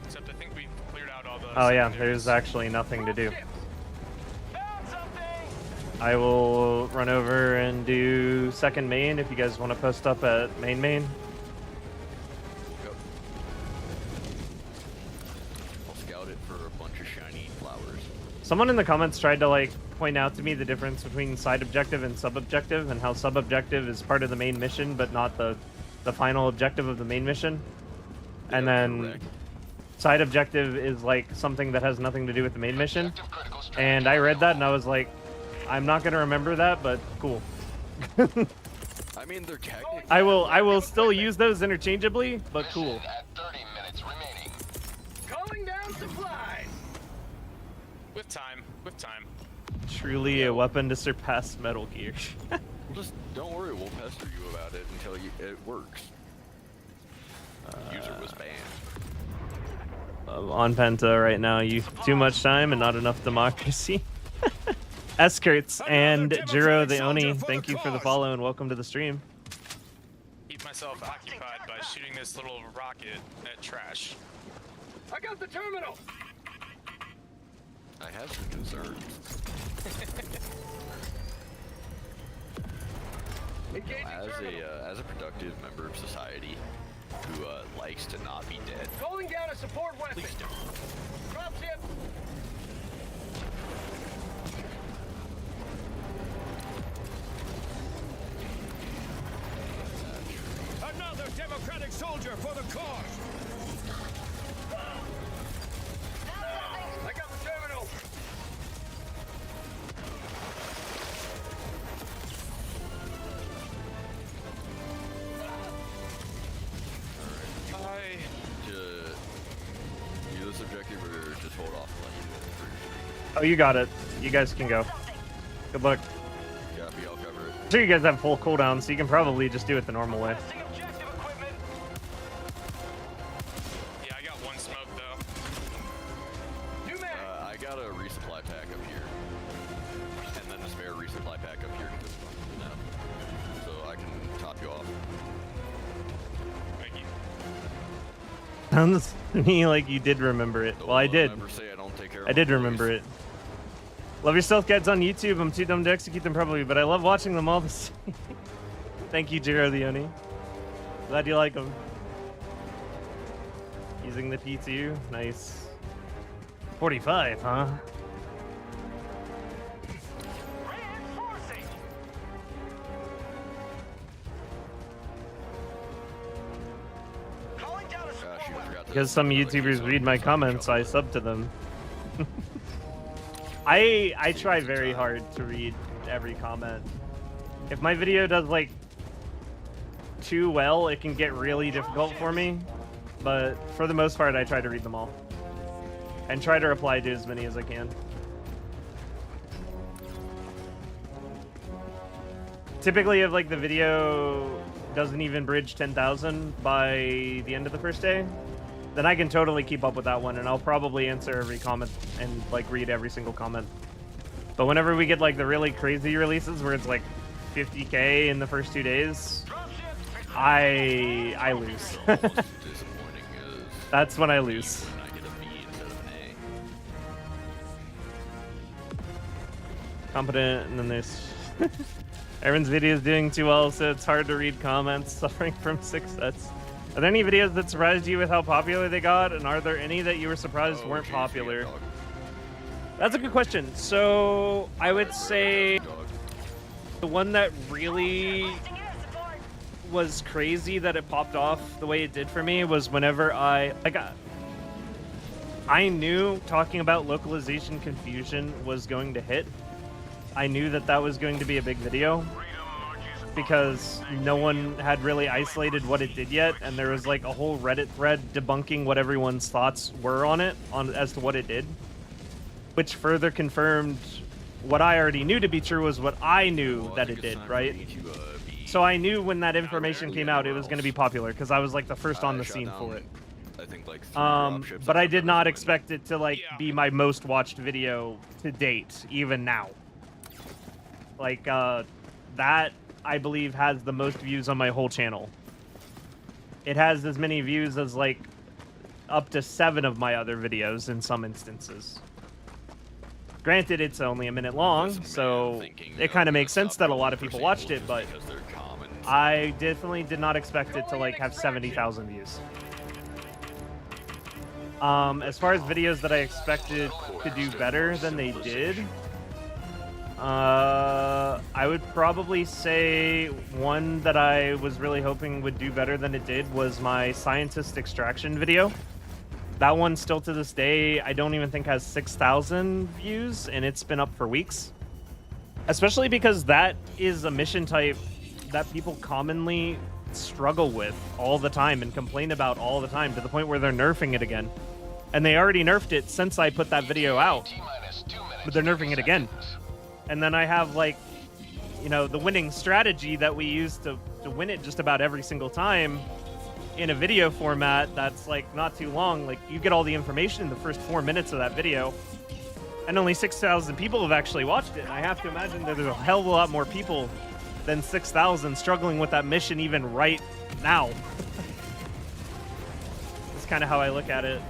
Except I think we've cleared out all the. Oh yeah, secondaries. there's actually nothing to do. Found something. I will run over and do second main if you guys want to post up at main. Go. I'll scout it for a bunch of shiny flowers. Someone in the comments tried to like point out to me the difference between side objective and sub objective, and how sub objective is part of the main mission but not the final objective of the main mission. And Yeah, then correct. side objective is like something that has nothing to do with the main mission. And I read that and I was like, I'm not gonna remember that, but cool. I mean, they're technically. I will still use those interchangeably, but cool. At 30 minutes remaining. Calling down supplies. With time. With time. Truly a weapon to surpass Metal Gear. Just don't worry, we'll pester you about it until it works. User was banned. On Penta right now, you too much time and not enough democracy. Eskerts and Jiro the Oni, thank you for the follow and welcome to the stream. Keep myself occupied by shooting this little rocket at trash. I got the terminal. I have some concerns. As a productive member of society who likes to not be dead, Calling down a support weapon. please don't. Dropship. Another democratic soldier for the cause. I got the terminal. To do this objective or just hold off and let you do it. Oh, you got it. You guys can go. Good luck. Copy, I'll cover it. I'm sure you guys have full cooldown, so you can probably just do it the normal way. Testing objective equipment. Yeah, I got one smoke though. New mag. I got a resupply pack up here. And then a spare resupply pack up here. No. So I can top you off. Thank you. Sounds to me like you did remember it. Well, I did. Never say I don't take care of I did my remember boys. it. Love your stealth guides on YouTube. I'm too dumb to execute them properly, but I love watching them all the same. Thank you, Jiro Leone. Glad you like them. Using the P2. Nice. 45, huh? Because some YouTubers read my comments, I sub to them. I try very hard to read every comment. If my video does like too well, it can get really difficult for me. But for the most part, I try to read them all. And try to reply to as many as I can. Typically, if like the video doesn't even bridge 10,000 by the end of the first day, then I can totally keep up with that one, and I'll probably answer every comment and like read every single comment. But whenever we get like the really crazy releases where it's like 50K in the first 2 days, I lose. That's when I lose. Competent, and then there's Aaron's video is doing too well, so it's hard to read comments. Suffering from 6 sets. Are there any videos that surprised you with how popular they got, and are there any that you were surprised weren't popular? That's a good question. So I would say the one that really was crazy that it popped off the way it did for me was whenever I knew talking about localization confusion was going to hit. I knew that that was going to be a big video because no one had really isolated what it did yet, and there was like a whole Reddit thread debunking what everyone's thoughts were on it, as to what it did, which further confirmed what I already knew to be true was what I knew that it did, right? So I knew when that information came out it was going to be popular because I was like the first on the scene for it. I think like but I did not expect it to like be my most watched video to date, even now. Like that I believe has the most views on my whole channel. It has as many views as like up to 7 of my other videos in some instances. Granted, it's only a minute long, so it kind of makes sense that a lot of people watched it, but I definitely did not expect it to like have 70,000 views. As far as videos that I expected to do better than they did, I would probably say one that I was really hoping would do better than it did was my scientist extraction video. That one still to this day, I don't even think has 6,000 views, and it's been up for weeks. Especially because that is a mission type that people commonly struggle with all the time and complain about all the time, to the point where they're nerfing it again. And they already nerfed it since I put that video out, but they're nerfing it again. And then I have like, you know, the winning strategy that we use to win it just about every single time in a video format that's like not too long. Like you get all the information in the first 4 minutes of that video, and only 6,000 people have actually watched it. And I have to imagine that there's a hell of a lot more people than 6,000 struggling with that mission even right now. That's kind of how I look at it.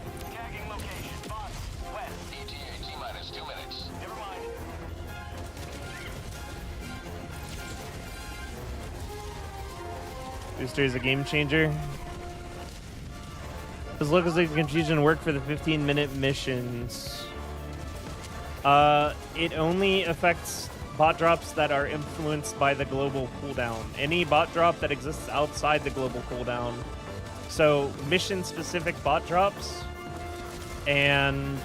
Booster is a game changer. Does localization confusion work for the 15-minute missions? It only affects bot drops that are influenced by the global cooldown. Any bot drop that exists outside the global cooldown. So mission-specific bot drops and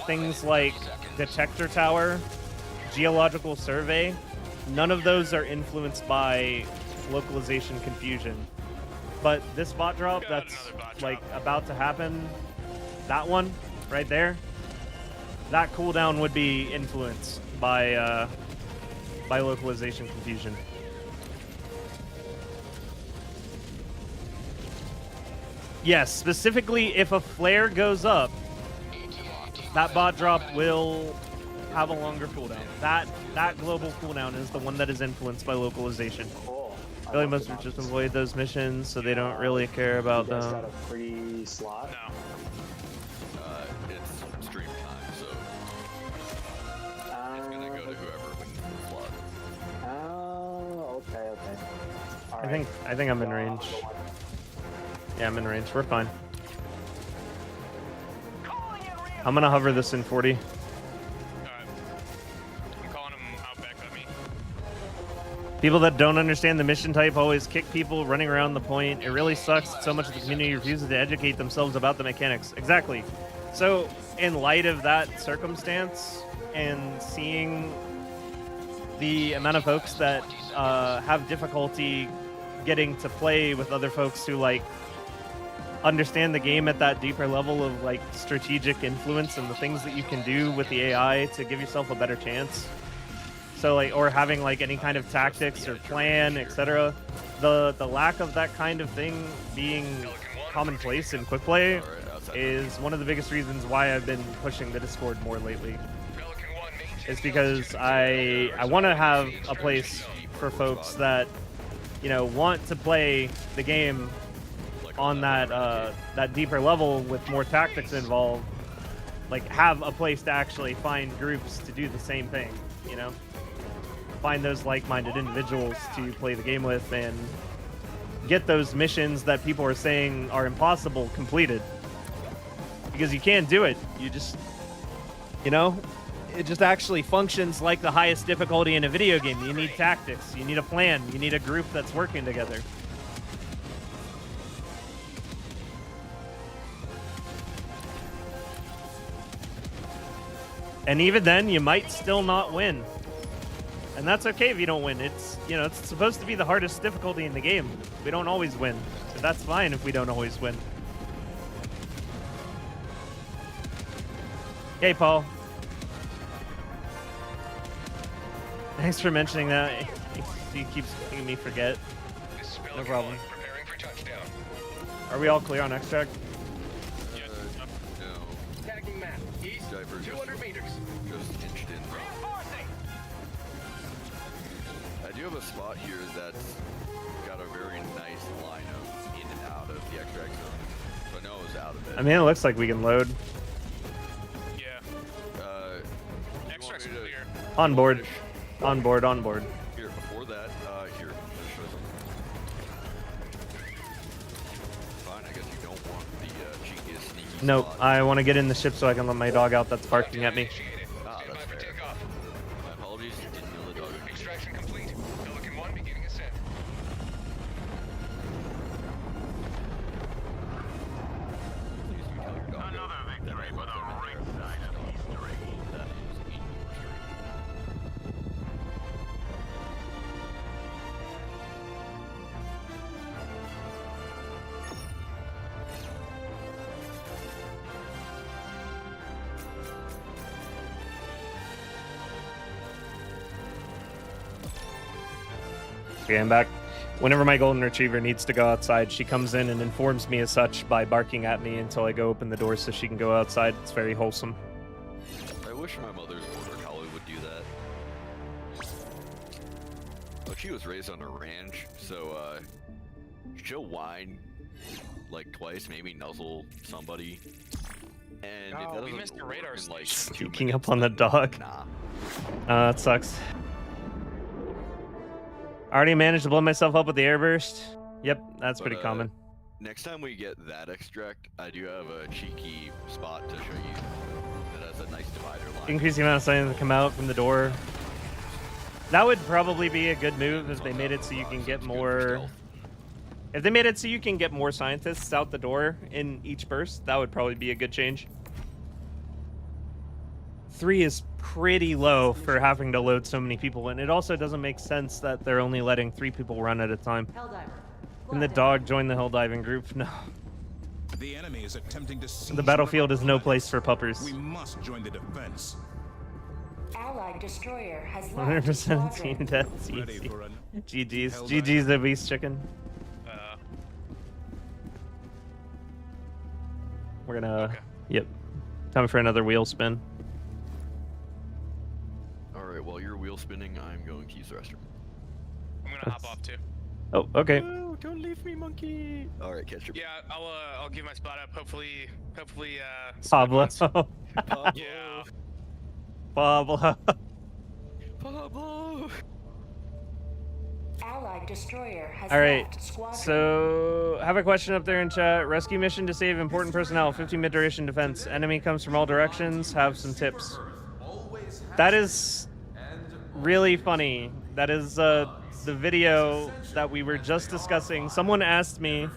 things like detector tower, geological survey, none of those are influenced by localization confusion. But this bot drop that's like about to happen, that one right there, that cooldown would be influenced by localization confusion. Yes, specifically if a flare goes up, that bot drop will have a longer cooldown. That global cooldown is the one that is influenced by localization. Really must just avoid those missions so they don't really care about You guys them. got a free slot? No. It's stream time, so it's gonna go to whoever wins the slot. Oh, okay. All I right. think I'm in range. Yeah, I'm in range. We're fine. I'm gonna hover this in 40. I'm calling him out back at me. People that don't understand the mission type always kick people running around the point. It really sucks that so much of the community refuses to educate themselves about the mechanics. Exactly. So, in light of that circumstance and seeing the amount of folks that have difficulty getting to play with other folks who like understand the game at that deeper level of like strategic influence and the things that you can do with the AI to give yourself a better chance. So like, or having like any kind of tactics or plan, etc. The lack of that kind of thing being commonplace in quick play is one of the biggest reasons why I've been pushing the Discord more lately. It's because I want to have a place for folks that, you know, want to play the game on that deeper level with more tactics involved, like have a place to actually find groups to do the same thing, you know? Find those like-minded individuals to play the game with and get those missions that people are saying are impossible completed. Because you can't do it. You just, you know, it just actually functions like the highest difficulty in a video game. You need tactics, you need a plan, you need a group that's working together. And even then, you might still not win. And that's okay if you don't win. It's, you know, it's supposed to be the hardest difficulty in the game. We don't always win. But that's fine if we don't always win. Hey, Paul. Thanks for mentioning that. He keeps making me forget. No problem. Are we all clear on extract? Yes. No. Tagging map. East, Diver 200 meters. just inched in. Reinforcing. I do have a spot here that's got a very nice line of in and out of the extract zone. But no, it was out of it. I mean, it looks like we can load. Yeah. Extract's me to- clear. On board. On board, on board. Here, before that, here. I'll show you. Fine, I guess you don't want the cheekiest, sneaky Nope, spot. I want to get in the ship so I can let my dog out that's barking at me. Ah, that's fair. My apologies, didn't know the dog. Extraction complete. Pelican 1 beginning ascent. Please do tell your dog. Another victory for the right side of history. That is in your stream. Okay, I'm back. Whenever my golden retriever needs to go outside, she comes in and informs me as such by barking at me until I go open the door so she can go outside. It's very wholesome. I wish my mother's border collie would do that. But she was raised on a ranch, so she'll whine like twice, maybe nuzzle somebody. And if Oh, that we doesn't missed the radar work in, like, station. 2 Sneaking minutes, up on the then dog. Nah. That sucks. I already managed to blow myself up with the airburst. Yep, that's pretty common. Next time we get that extract, I do have a cheeky spot to show you that has a nice divider line. Increase the amount of signs that come out from the door. That would probably be a good move if they made it so you can get more... If they made it so you can get more scientists out the door in each burst, that would probably be a good change. 3 is pretty low for having to load so many people, and it also doesn't make sense that they're only letting 3 people run at a time. Helldiver. And the dog joined the Helldiving group? No. The enemy is attempting to seize The battlefield one is of no our place for planets. puppers. We must join the defense. Allied destroyer has 100% left the squadron. team deaths. Ready Easy. for a GG's. Helldivers. GG's the beast chicken. We're gonna... Okay. Yep. Time for another wheel spin. Alright, while you're wheel spinning, I'm going to use the restroom. I'm gonna hop off too. Oh, okay. No, don't leave me, monkey. All right, catch your. Yeah, I'll give my spot up. Hopefully, Pablo. Pablo. Yeah. Pablo. Pablo. Allied destroyer has All right. left squadron. So, have a question up there in chat. Rescue mission to save important personnel. 15-minute duration defense. Enemy comes from all directions. Have some tips. That is really funny. That is the video that we were just discussing. Someone asked me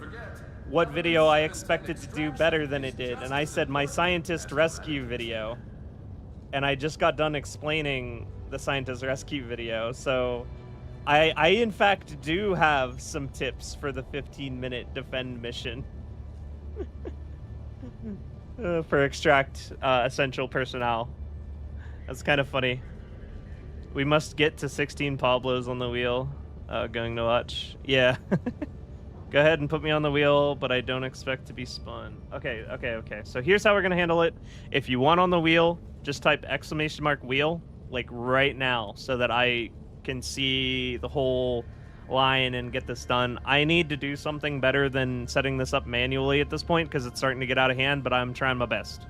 what video I expected to do better than it did, and I said my scientist rescue video. And I just got done explaining the scientist rescue video, so I in fact do have some tips for the 15-minute defend mission. For extract essential personnel. That's kind of funny. We must get to 16 Pablos on the wheel. Going to watch. Yeah. Go ahead and put me on the wheel, but I don't expect to be spun. Okay. So here's how we're gonna handle it. If you want on the wheel, just type !wheel, like right now, so that I can see the whole line and get this done. I need to do something better than setting this up manually at this point, because it's starting to get out of hand, but I'm trying my best.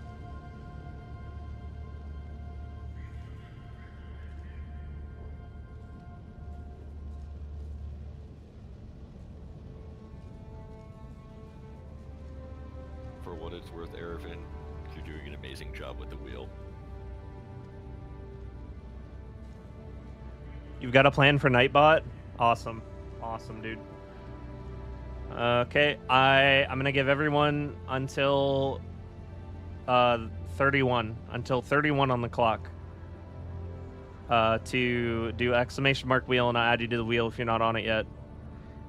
For what it's worth, Erevin, you're doing an amazing job with the wheel. You've got a plan for Nightbot? Awesome, dude. Okay, I'm gonna give everyone until 31 on the clock to do !wheel, and I'll add you to the wheel if you're not on it yet.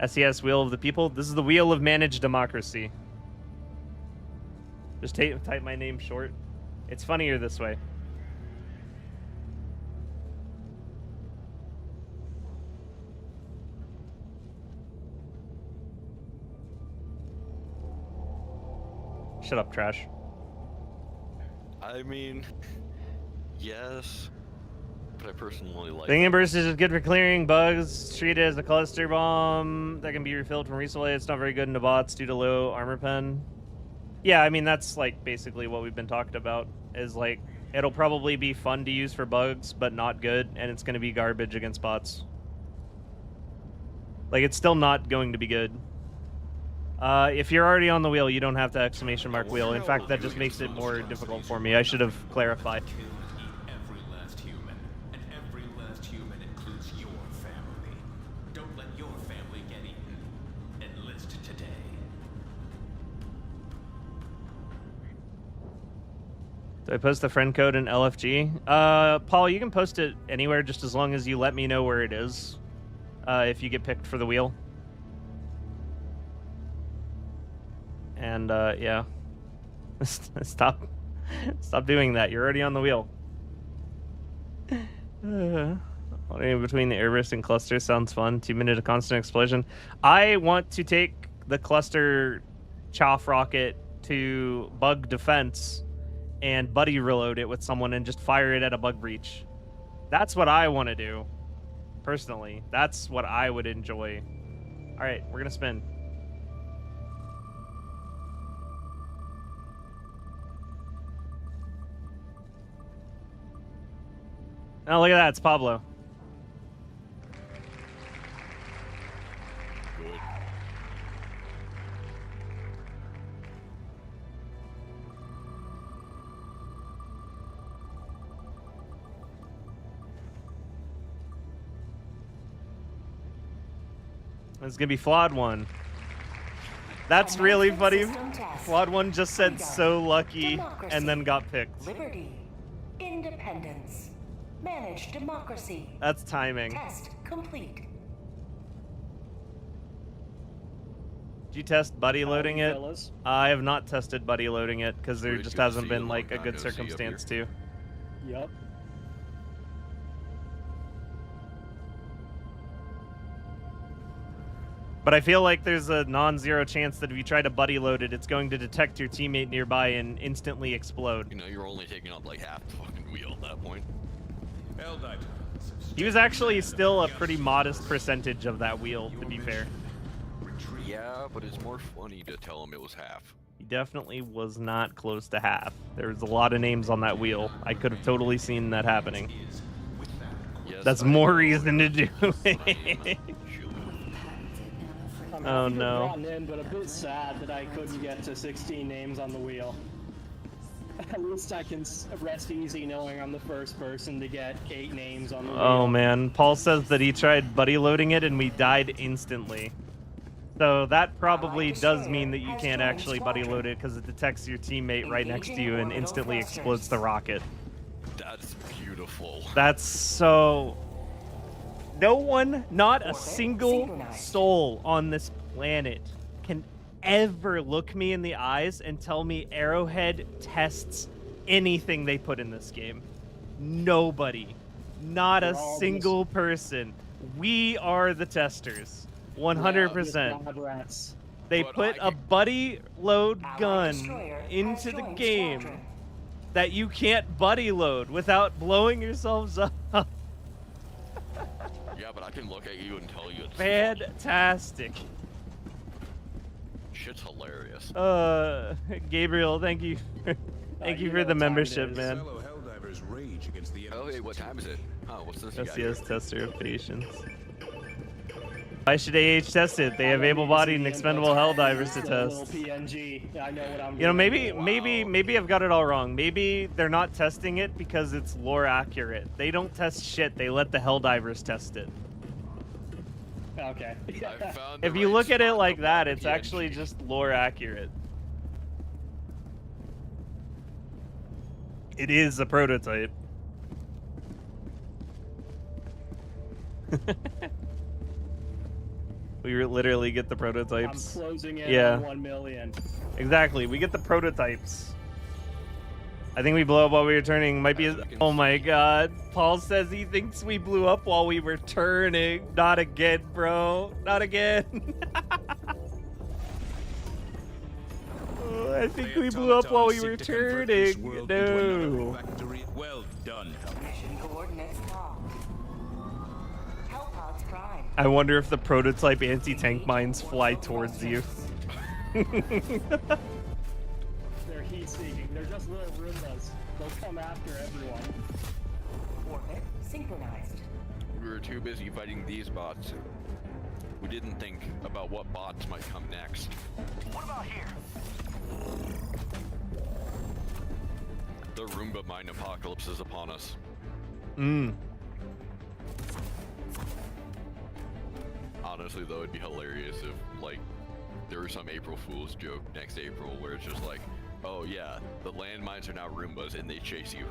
SES Wheel of the People. This is the Wheel of Managed Democracy. Just type my name short. It's funnier this way. Shut up, trash. I mean, yes, but I personally like. The Airburst is good for clearing bugs. Treat it as a cluster bomb that can be refilled from resupply. It's not very good into bots due to low armor pen. Yeah, I mean that's like basically what we've been talking about. Is like it'll probably be fun to use for bugs, but not good, and it's going to be garbage against bots. Like it's still not going to be good. If you're already on the wheel, you don't have to !wheel. In fact, that just makes it more difficult for me. I should have clarified. Every last human, and every last human includes your family. Don't let your family get eaten. Enlist today. Do I post the friend code in LFG? Paul, you can post it anywhere just as long as you let me know where it is. If you get picked for the wheel. And, yeah. Stop doing that. You're already on the wheel. Between the Airburst and cluster sounds fun. 2-minute of constant explosion. I want to take the cluster chaff rocket to bug defense and buddy reload it with someone and just fire it at a bug breach. That's what I want to do. Personally. That's what I would enjoy. Alright, we're gonna spin. Oh, look at that. It's Pablo. Good. It's gonna be Flawed One. That's really funny. Flawed One just said so lucky and then got picked. Liberty. Independence. Manage democracy. That's timing. Test complete. Did you test buddy loading it? I have not tested buddy loading it because there just hasn't been like a good circumstance to. Yup. But I feel like there's a non-zero chance that if you try to buddy load it, it's going to detect your teammate nearby and instantly explode. You know, you're only taking up like half the fucking wheel at that point. He was actually still a pretty modest percentage of that wheel, to be fair. Yeah, but it's more funny to tell him it was half. He definitely was not close to half. There was a lot of names on that wheel. I could have totally seen that happening. Yes, That's I more know. reason to do it. Oh, no. Gotten in, but a bit sad that I couldn't get to 16 names on the wheel. At least I can rest easy knowing I'm the first person to get 8 names on the wheel. Oh man, Paul says that he tried buddy loading it and we died instantly. So that probably does mean that you can't actually buddy load it because it detects your teammate right next to you and instantly explodes the rocket. That's beautiful. That's so... No one, not a single soul on this planet can ever look me in the eyes and tell me Arrowhead tests anything they put in this game. Nobody. Not a single person. We are the testers. 100%. They put a buddy load gun into the game that you can't buddy load without blowing yourselves up. Yeah, but I can look at you and tell you it's Fantastic. shit's hilarious. Gabriel, thank you. Thank you for the membership, man. Oh, hey, what time is it? Oh, what's this? SCS tester of patience. Why should AH test it? They have able-bodied and expendable Helldivers to test. PNG. I know what I'm You know, doing. maybe I've got it all wrong. Maybe they're not testing it because it's lore accurate. They don't test shit. They let the Helldivers test it. Okay. If you look at it like that, it's actually just lore accurate. It is a prototype. We literally get the prototypes. I'm closing in Yeah. on 1 million. Exactly. We get the prototypes. I think we blew up while we were turning. Might be. Oh my god. Paul says he thinks we blew up while we were turning. Not again, bro. Not again. Oh, I think we blew up while we were turning. No. Well done. Mission coordinates locked. Hellpods prime. I wonder if the prototype anti-tank mines fly towards you. They're heat seeking. They're just little Roombas. They'll come after everyone. Orbit synchronized. We were too busy fighting these bots. We didn't think about what bots might come next. What about here? The Roomba mine apocalypse is upon us. Honestly, though, it'd be hilarious if, like, there was some April Fool's joke next April where it's just like, oh yeah, the landmines are now Roombas and they chase you.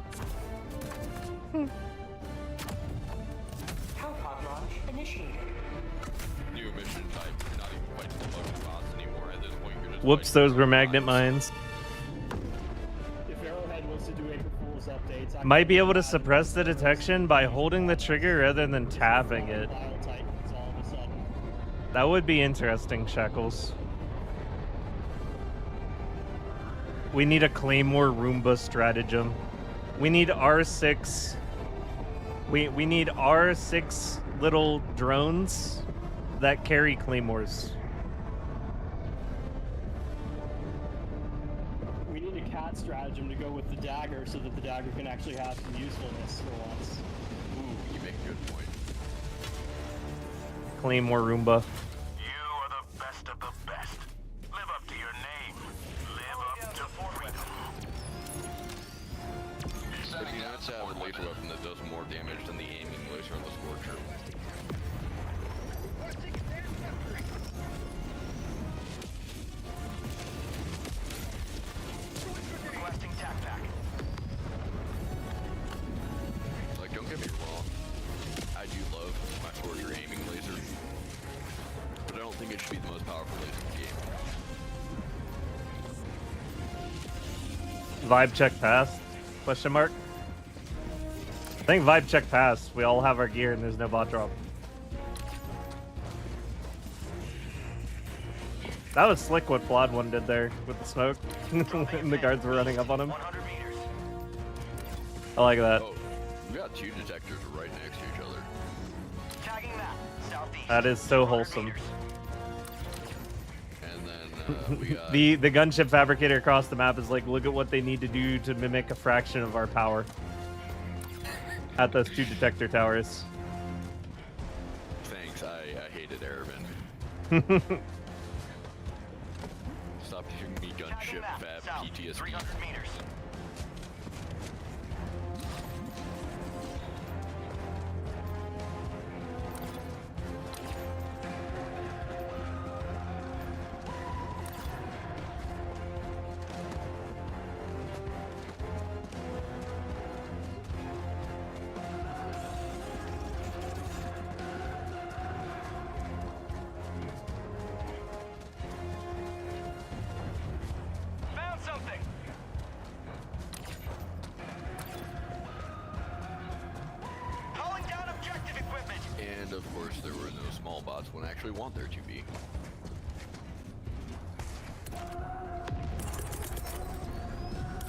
Hellpod launch initiated. New mission type, you're not even fighting the fucking bots anymore at this point. You're just Whoops, those were magnet mines. If Arrowhead was to do April Fool's updates, I Might be able to suppress the detection by holding the trigger rather than tapping it. Titans all of a sudden. That would be interesting, Shekels. We need a Claymore Roomba stratagem. We need R6. We need R6 little drones that carry Claymores. We need a cat stratagem to go with the dagger so that the dagger can actually have some usefulness for once. Ooh, you make a good point. Claymore Roomba. You are the best of the best. Live up to your name. Live up to freedom. It'd be nice to have a laser weapon that does more damage than the aiming laser on the Scorcher. Requesting tac pack. Like, don't get me wrong, I do love my Scorcher aiming laser, but I don't think it should be the most powerful laser in the game. Vibe check passed? Question mark? I think vibe check passed. We all have our gear and there's no bot drop. That was slick what Flawed One did there with the smoke. And the guards were running up on him. 100 meters. I like that. Oh, we got two detectors right next to each other. Tagging map. Southeast. That is so wholesome. we got The gunship fabricator across the map is like, look at what they need to do to mimic a fraction of our power. At those 2 detector towers. thanks. I hated Airman. Stop giving me gunship fab PTSD. 300 meters. Found something. Calling down objective equipment. And of course, there were no small bots when I actually want there to be.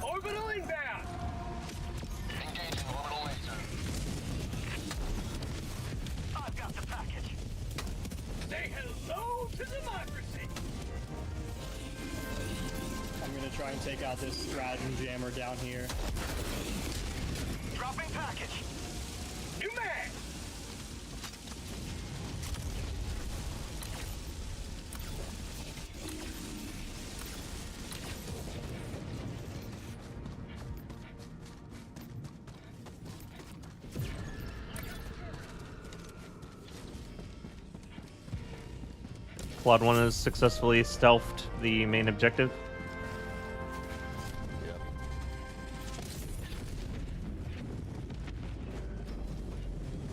Orbital inbound. Engaging orbital laser. I've got the package. Say hello to democracy. I'm gonna try and take out this stratagem jammer down here. Dropping package. New mag. Quad 1 has successfully stealthed the main objective. Yep.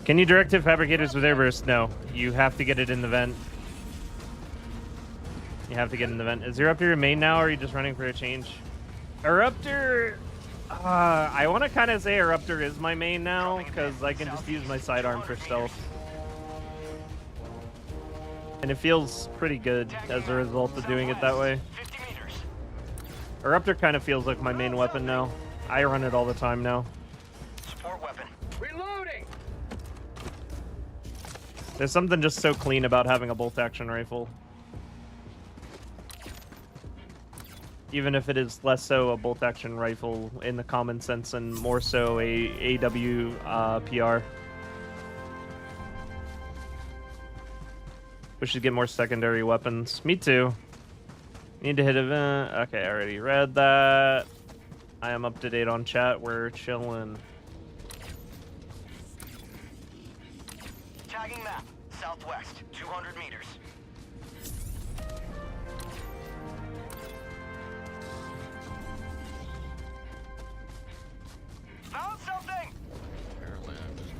Can you direct hit fabricators with Airburst? No. You have to get it in the vent. You have to get in the vent. Is Eruptor your main now, or are you just running for a change? Eruptor... I want to kind of say Eruptor is my main now, because I can just use my sidearm for stealth. And it feels pretty good as a result of doing it that way. 50 meters. Eruptor kind of feels like my main weapon now. I run it all the time now. Support weapon. Reloading. There's something just so clean about having a bolt-action rifle. Even if it is less so a bolt-action rifle in the common sense and more so a AW PR. We should get more secondary weapons. Me too. Need to hit event. Okay, I already read that. I am up to date on chat. We're chilling. Tagging map. Southwest. 200 meters. Found something! Apparently, I'm just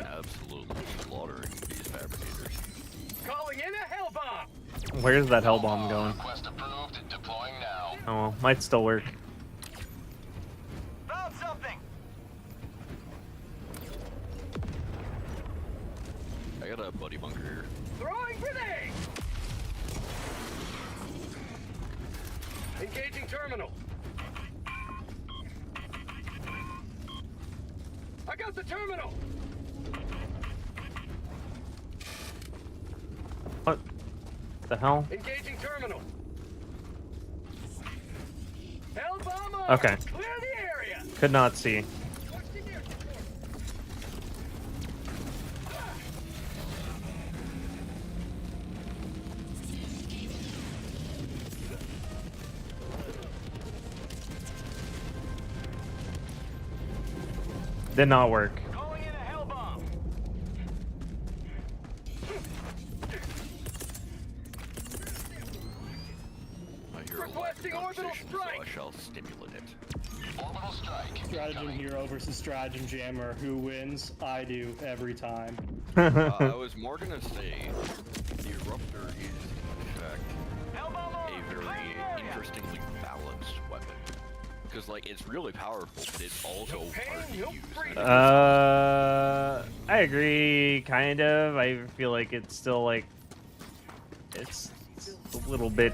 absolutely slaughtering these fabricators. Calling in a hell bomb! Where's that hell bomb going? Request approved. Deploying now. Oh, well, might still work. Found something! I got a buddy bunker here. Throwing grenade! Engaging terminal. I got the terminal! What the hell? Engaging terminal. Hell bomb on! Okay. Clear the area! Could not see. Did not work. Calling in a hell bomb. I hear a lot of Requesting orbital conversation, so strike. I shall stimulate it. Orbital strike. Stratagem hero versus stratagem jammer. Who wins? I do every time. I was more gonna say the Eruptor is in fact Hell bomb on! a very interestingly balanced weapon. Because like it's really powerful, but it's also hard to use. I agree, kind of. I feel like it's still like it's a little bit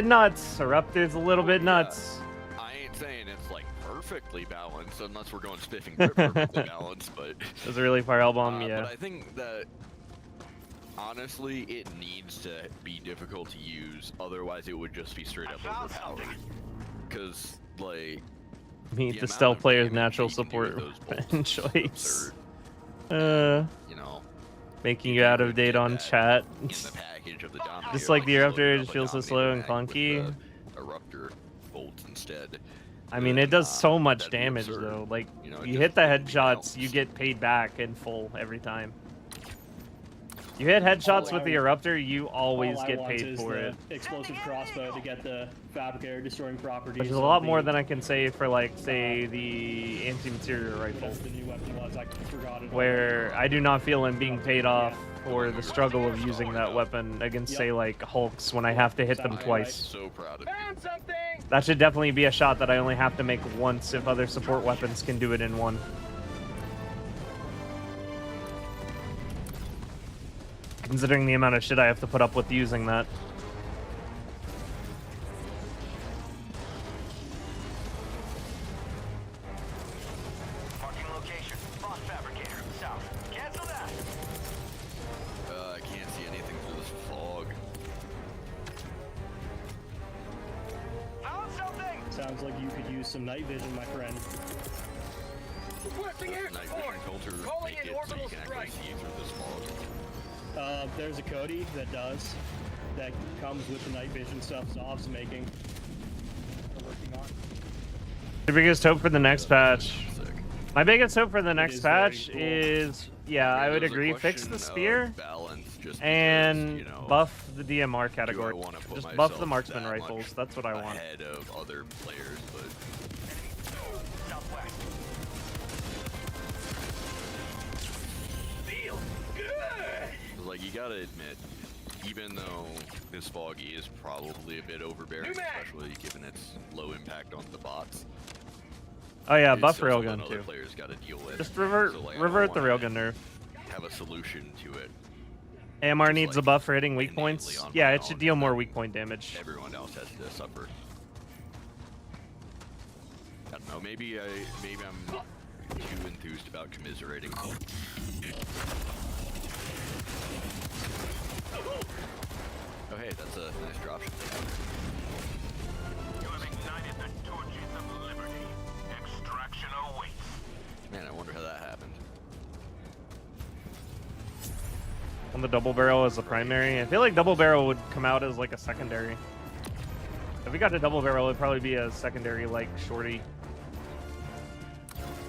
nuts. Eruptor's a little bit nuts. I ain't saying it's like perfectly balanced unless we're going spiffing perfectly balanced, but Does it really fire hell bomb? Yeah. But I think that Honestly, it needs to be difficult to use, otherwise it would just be straight up overpowered. Because, like... Meet the stealth player's natural support choice. You know... Making you out of date on chat. In the package of the Dominator, Just like the Eruptor, it just feels so slow and clunky. Eruptor bolts instead. I mean, it does so much damage, though. Like, you hit the headshots, you get paid back in full every time. You hit headshots with the Eruptor, you always get paid for it. Explosive crossbow to get the fabricator destroying properties. Which is a lot more than I can say for, like, say, the anti-material rifle. The new weapon was, I forgot it. Where I do not feel I'm being paid off for the struggle of using that weapon against, say, like, Hulks when I have to hit them twice. So proud of That should definitely be a shot that I only have to make once if other support weapons can do it in one. Considering the amount of shit I have to put up with using that. Marking location. Boss fabricator. South. Cancel that. I can't see anything through this fog. Found something. Sounds like you could use some night vision, my friend. Requesting air Night support. vision filter Calling make in it so orbital you can actually strike. see through this fog. There's a Cody that does. That comes with the night vision stuff Zov's making. We're working on. The biggest hope for the next patch. My biggest hope for the next is patch very cool. is, yeah, I would There's a agree, fix question the of spear balance, just and because, you know, buff the DMR do I category. wanna put Just buff myself the marksman that rifles. much That's what I want. ahead of other players, but Southwest. Feels good. like you gotta admit, even though this foggy is probably a bit overbearing, especially given its low impact on the bots. Oh yeah, it's buff still something railgun other too. players gotta deal with. Just revert So, like, I revert don't the wanna railgun nerf. Have a solution to it. AMR Just, needs a like, buff for hitting weak innately points. on Yeah, my it should own, deal and more then weak point damage. Everyone else has to suffer. I don't know. Maybe I'm too enthused about commiserating. Oh hey, that's a nice dropship. You have ignited the torches of liberty. Extraction awaits. Man, I wonder how that happened. On the double barrel as a primary. I feel like double barrel would come out as like a secondary. If we got a double barrel, it'd probably be a secondary like shorty.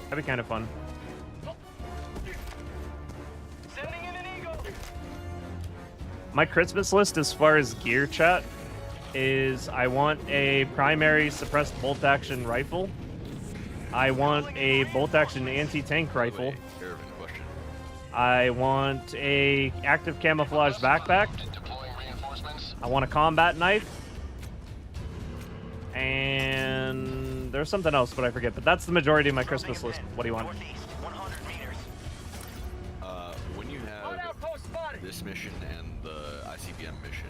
That'd be kind of fun. Sending in an eagle. My Christmas list as far as gear, chat, is I want a primary suppressed bolt action rifle. I want a bolt action anti-tank rifle. Wait, Irvin, question. I want a active camouflage backpack. I want a combat knife. And there's something else, but I forget. But that's the majority of my Christmas list. What do you want? Northeast, 100 meters. When you have Outpost spotted. this mission and the ICBM mission,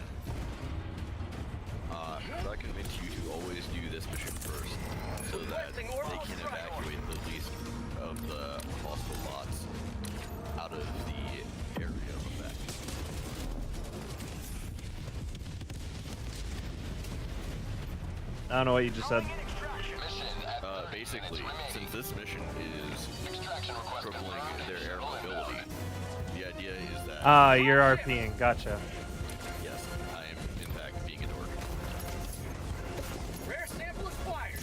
try to convince you to always do this mission first, so that they can evacuate the least of the hostile bots out of the area of effect. I don't know what you just said. Basically, since this mission is crippling their air mobility, the idea is that Ah, you're RPing. Gotcha. yes, I am in fact being a dork. Rare sample acquired.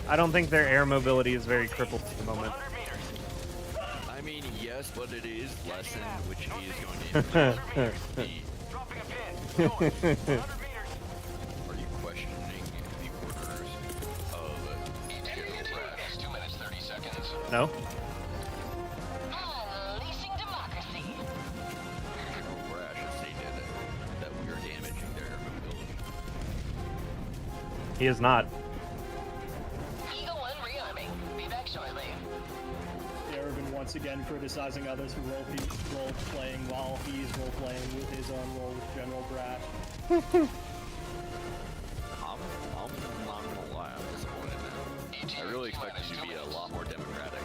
I don't think their air mobility is very crippled at the moment. 100 meters. I mean, yes, but it is lessened, which is going to impact the. Dropping a pin. Going. 100 meters. Are you questioning the orders of General Brash? 2 minutes 30 seconds. No? Unleashing democracy. General Brash has stated that we are damaging their air mobility. He is not. Eagle 1 rearming. Be back shortly. Ervin once again criticizing others for role playing while he's role playing with his own role with General Brash. I'm not gonna lie, I'm disappointed now. I really expected you to be a lot more democratic.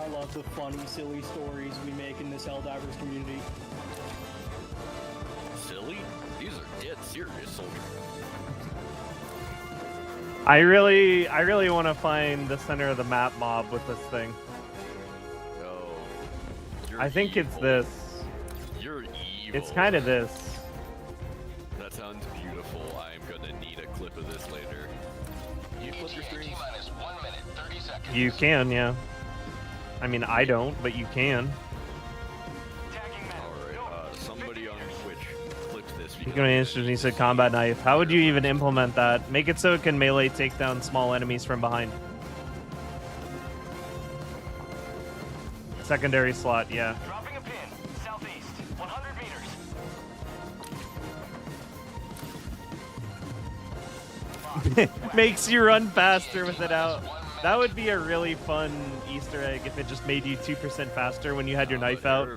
I love the funny, silly stories we make in this Helldivers community. Silly? These are dead serious soldiers. I really want to find the center of the map mob with this thing. Oh. You're I think it's evil. this. You're evil. It's kind of this. That sounds beautiful. I'm gonna need a clip of this later. You flip your screen? T-minus 1 minute, 30 seconds. You can, yeah. I mean, I don't, but you can. Alright, somebody on Twitch clipped this. You're gonna be interested when you said combat knife. How would you even implement that? Make it so it can melee take down small enemies from behind. Secondary slot, yeah. Dropping a pin. Southeast. 100 meters. Makes you run faster with it out. That would be a really fun Easter egg if it just made you 2% faster when you had your knife out.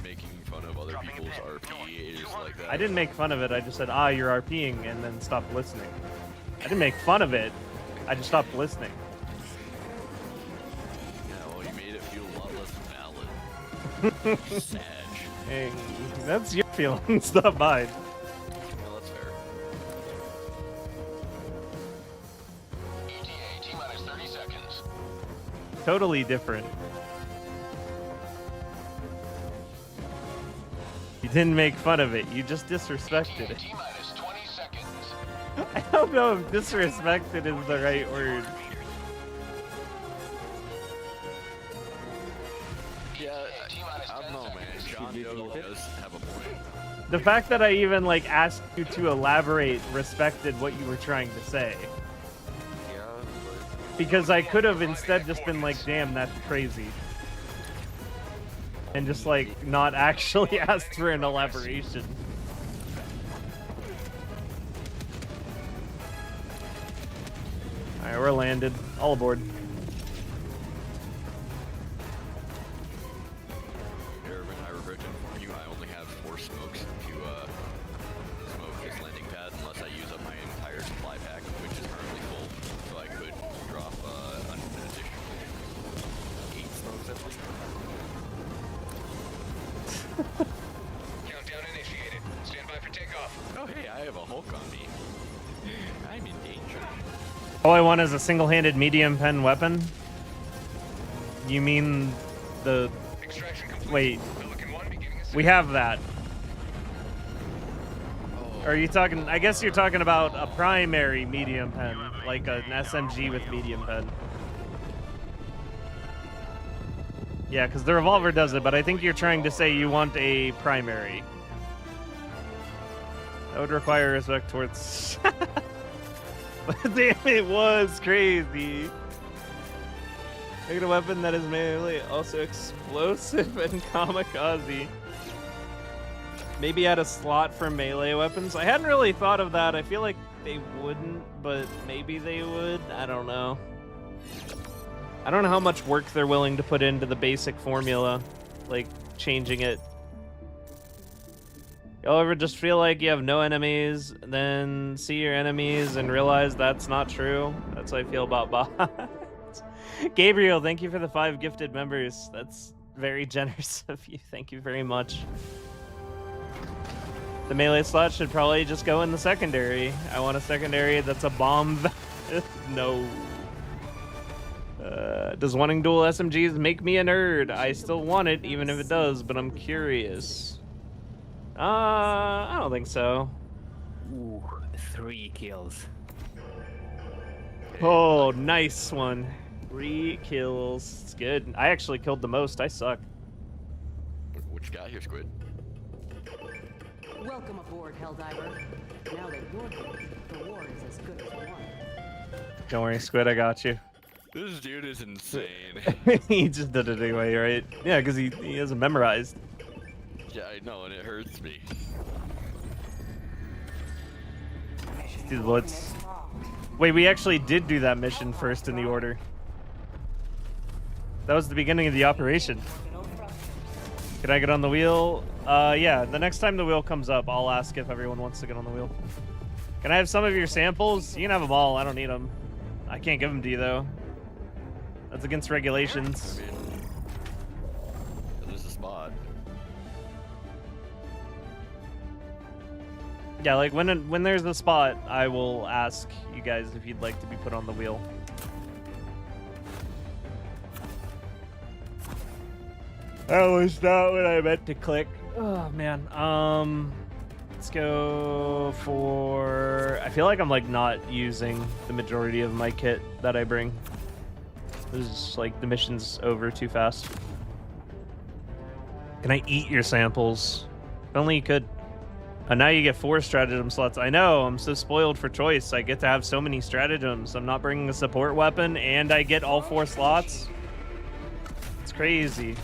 Making fun of other people's RP is like that. I didn't make fun of it. I just said, ah, you're RPing, and then stopped listening. I didn't make fun of it. I just stopped listening. Yeah, well, you made it feel a lot less valid. Sag. Hey, that's your feelings, not mine. Well, that's fair. ETA, T-minus 30 seconds. Totally different. You didn't make fun of it. You just disrespected it. T-minus 20 seconds. I don't know if disrespected is the right word. Yeah, I don't know, man. John Doe does have a point. The fact that I even like asked you to elaborate respected what you were trying to say. Yeah, but Because I could have instead just been like, damn, that's crazy. And just like not actually asked for an elaboration. Alright, we're landed. All aboard. Airman, I regret to inform you, I only have 4 smokes to smoke this landing pad unless I use up my entire supply pack, which is currently full. So I could drop an additional 8 smokes at least. Countdown initiated. Stand by for takeoff. Oh hey, I have a Hulk on me. I'm in danger. All I want is a single-handed medium pen weapon? You mean the... Extraction complete. Wait, Pelican 1 beginning we have that. Or are you talking... I guess you're talking about a primary medium pen, like an SMG with medium pen. Yeah, because the revolver does it, but I think you're trying to say you want a primary. That would require respect towards... Damn, it was crazy. Make it a weapon that is melee, also explosive and kamikaze. Maybe add a slot for melee weapons. I hadn't really thought of that. I feel like they wouldn't, but maybe they would. I don't know. I don't know how much work they're willing to put into the basic formula, like changing it. Y'all ever just feel like you have no enemies, then see your enemies and realize that's not true? That's how I feel about bots. Gabriel, thank you for the 5 gifted members. That's very generous of you. Thank you very much. The melee slot should probably just go in the secondary. I want a secondary that's a bomb. No. Does wanting dual SMGs make me a nerd? I still want it, even if it does, but I'm curious. I don't think so. Ooh, 3 kills. Oh, nice one. 3 kills. It's good. I actually killed the most. I suck. What you got here, Squid? Welcome aboard, Helldiver. Now that you're here, the war is as good as won. Don't worry, Squid. I got you. This dude is insane. He just did it anyway, right? Yeah, because he hasn't memorized. Yeah, I know, and it hurts me. Dude, let's... Wait, we actually did do that mission first in the order. That was the beginning of the operation. Can I get on the wheel? Yeah, the next time the wheel comes up, I'll ask if everyone wants to get on the wheel. Can I have some of your samples? You can have them all. I don't need them. I can't give them to you, though. That's against regulations. Yeah, like when there's a spot, I will ask you guys if you'd like to be put on the wheel. That was not what I meant to click. Oh man. Let's go for. I feel like I'm like not using the majority of my kit that I bring. This is like the mission's over too fast. Can I eat your samples? If only you could. And now you get 4 stratagem slots. I know, I'm so spoiled for choice. I get to have so many stratagems. I'm not bringing a support weapon, and I get all 4 slots. It's crazy.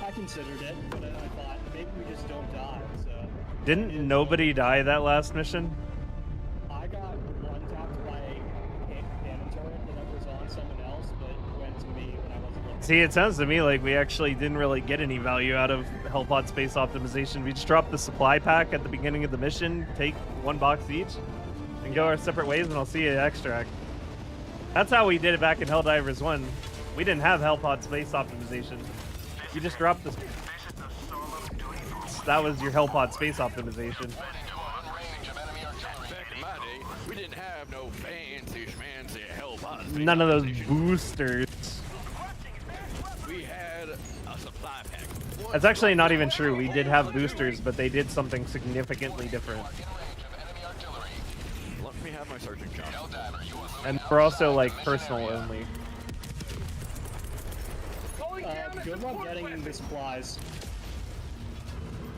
I considered it, but then I thought maybe we just don't die. So Didn't nobody die that last mission? I got one tapped by a cannon turret that was on someone else, but it went to me when I wasn't looking. See, it sounds to me like we actually didn't really get any value out of Hellpod space optimization. We just dropped the supply pack at the beginning of the mission, take 1 box each, and go our separate ways, and I'll see you at extract. That's how we did it back in Helldivers 1. We didn't have Hellpod space optimization. You just dropped this. That was your Hellpod space optimization. Back in my day, we didn't have no fancy schmancy Hellpod. None of those boosters. We had a supply pack. That's actually not even true. We did have boosters, but they did something significantly different. Let me have my sergeant job. And we're also like personal only. Good luck getting the supplies.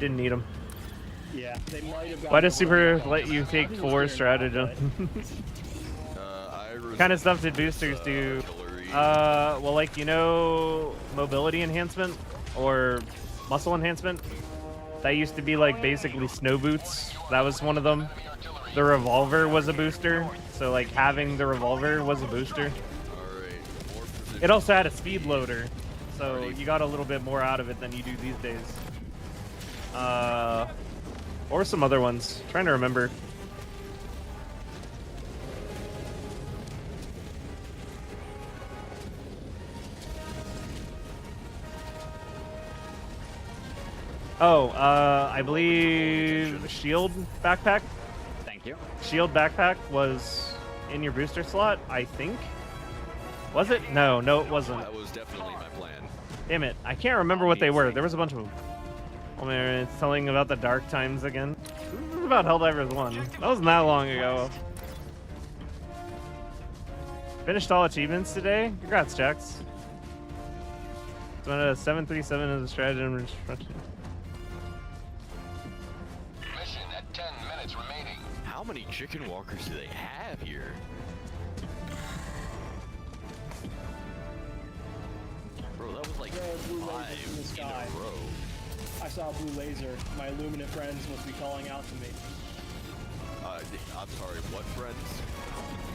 Didn't need them. Yeah, they might have. Why does Super let you take 4 stratagem? What kind of stuff did boosters do? Well, like, you know, mobility enhancement or muscle enhancement? That used to be like basically snow boots. That was one of them. The revolver was a booster. So like having the revolver was a booster. It also had a speed loader. So you got a little bit more out of it than you do these days. Or some other ones. Trying to remember. Oh, I believe shield backpack. Thank you. Shield backpack was in your booster slot, I think. Was it? No, it wasn't. That was definitely my plan. Damn it, I can't remember what they were. There was a bunch of them. Oh man, it's telling about the dark times again. This is about Helldivers 1. That wasn't that long ago. Finished all achievements today? Congrats, Jax. So 737 is a stratagem. Mission at 10 minutes remaining. How many chicken walkers do they have here? Bro, that was like 5 in the sky. in a row. I saw a blue laser. My Illuminate friends must be calling out to me. I'm sorry, what friends?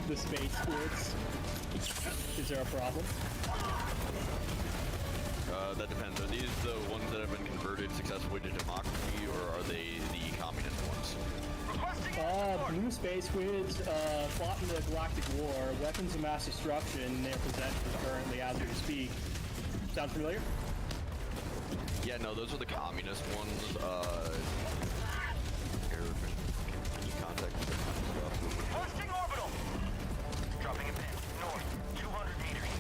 The space squids. Is there a problem? That depends. Are these the ones that have been converted successfully to democracy, or are they the communist ones? Blue space squids fought in the Galactic War. Weapons of mass destruction in their possession currently as we speak. Sound familiar? Yeah, no, those are the communist ones. Contact Posting orbital. Dropping a pin. North, 200 meters.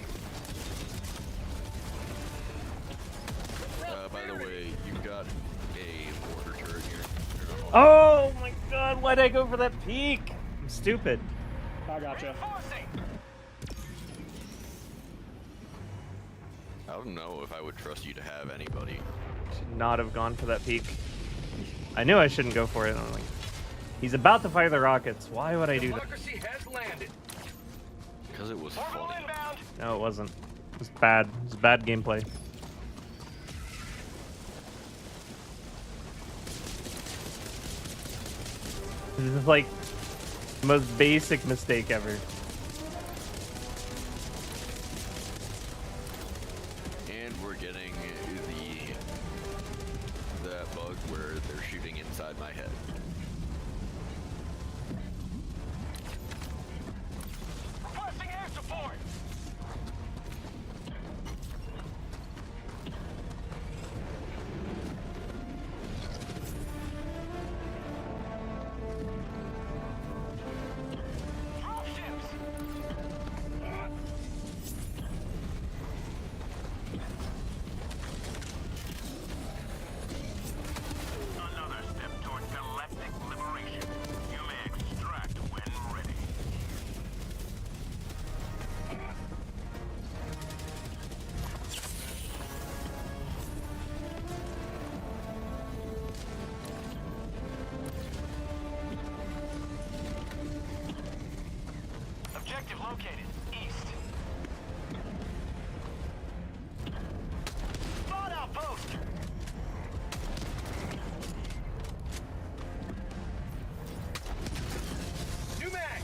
By the way, you've got a mortar turret here. Oh my god, why'd I go for that peak? I'm stupid. I gotcha. I don't know if I would trust you to have anybody. Should not have gone for that peak. I knew I shouldn't go for it. I'm like, he's about to fire the rockets. Why would I do that? Has landed. Because it was funny. No, it wasn't. It was bad. It was bad gameplay. This is like the most basic mistake ever. And we're getting that bug where they're shooting inside my head. Requesting air support. Objective located. East. Spot outpost. New mag.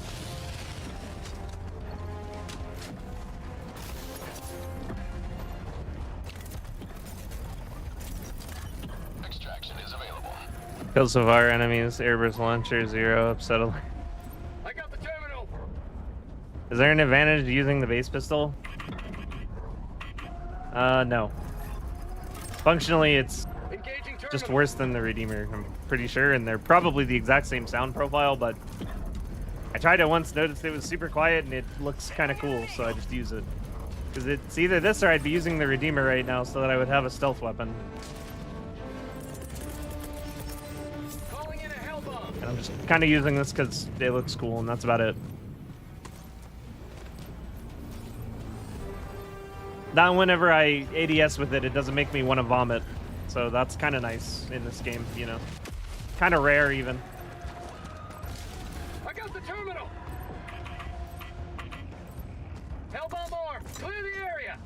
Extraction is available. Kills of our enemies. Airburst launcher 0. Upset alert. I got the terminal. Is there an advantage to using the base pistol? No. Functionally, it's Engaging terminal. just worse than the Redeemer, I'm pretty sure, and they're probably the exact same sound profile, but I tried it once, noticed it was super quiet, and it looks kind of cool, so I just use it. Because it's either this or I'd be using the Redeemer right now so that I would have a stealth weapon. Calling in a hell bomb. And I'm just kind of using this because it looks cool, and that's about it. Not whenever I ADS with it, it doesn't make me want to vomit. So that's kind of nice in this game, you know. Kind of rare, even. I got the terminal. Hell bomb arm. Clear the area.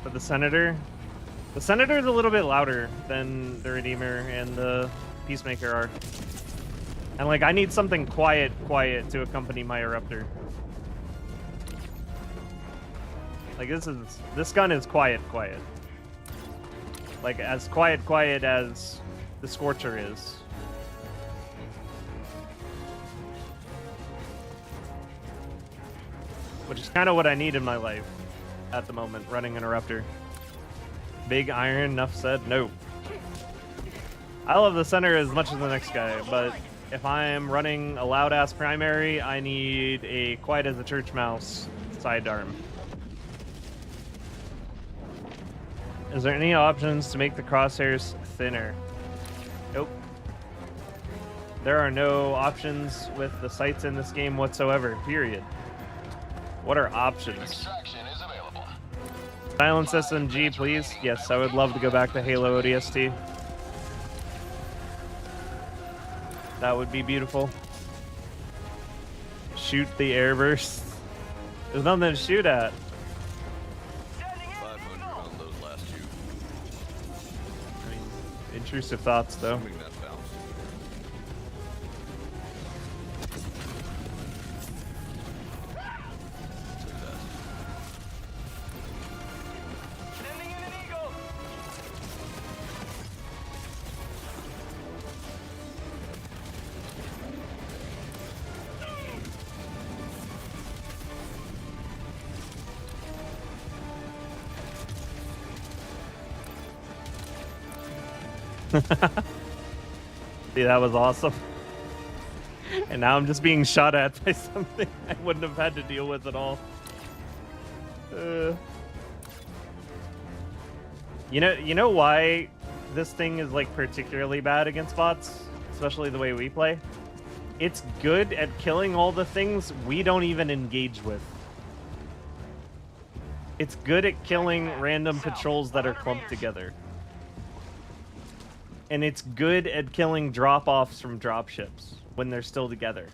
But the Senator's a little bit louder than the Redeemer and the Peacemaker are. And like, I need something quiet to accompany my Eruptor. Like this gun is quiet. Like as quiet as the Scorcher is. Which is kind of what I need in my life at the moment, running an Eruptor. Big iron, enough said, no. I love the center as much as the next guy, but if I'm running a loud-ass primary, I need a quiet as a church mouse sidearm. Is there any options to make the crosshairs thinner? Nope. There are no options with the sights in this game whatsoever, period. What are options? Extraction is available. Silence SMG, please. Yes, I would love to go back to Halo ODST. That would be beautiful. Shoot the Airburst. There's nothing to shoot at. 500 on those last two. I mean, intrusive thoughts, though. Assuming that bounced. Sending in an eagle. See, that was awesome. And now I'm just being shot at by something I wouldn't have had to deal with at all. You know why this thing is like particularly bad against bots, especially the way we play? It's good at killing all the things we don't even engage with. It's good at killing random patrols that are clumped together. And it's good at killing drop-offs from dropships when they're still together.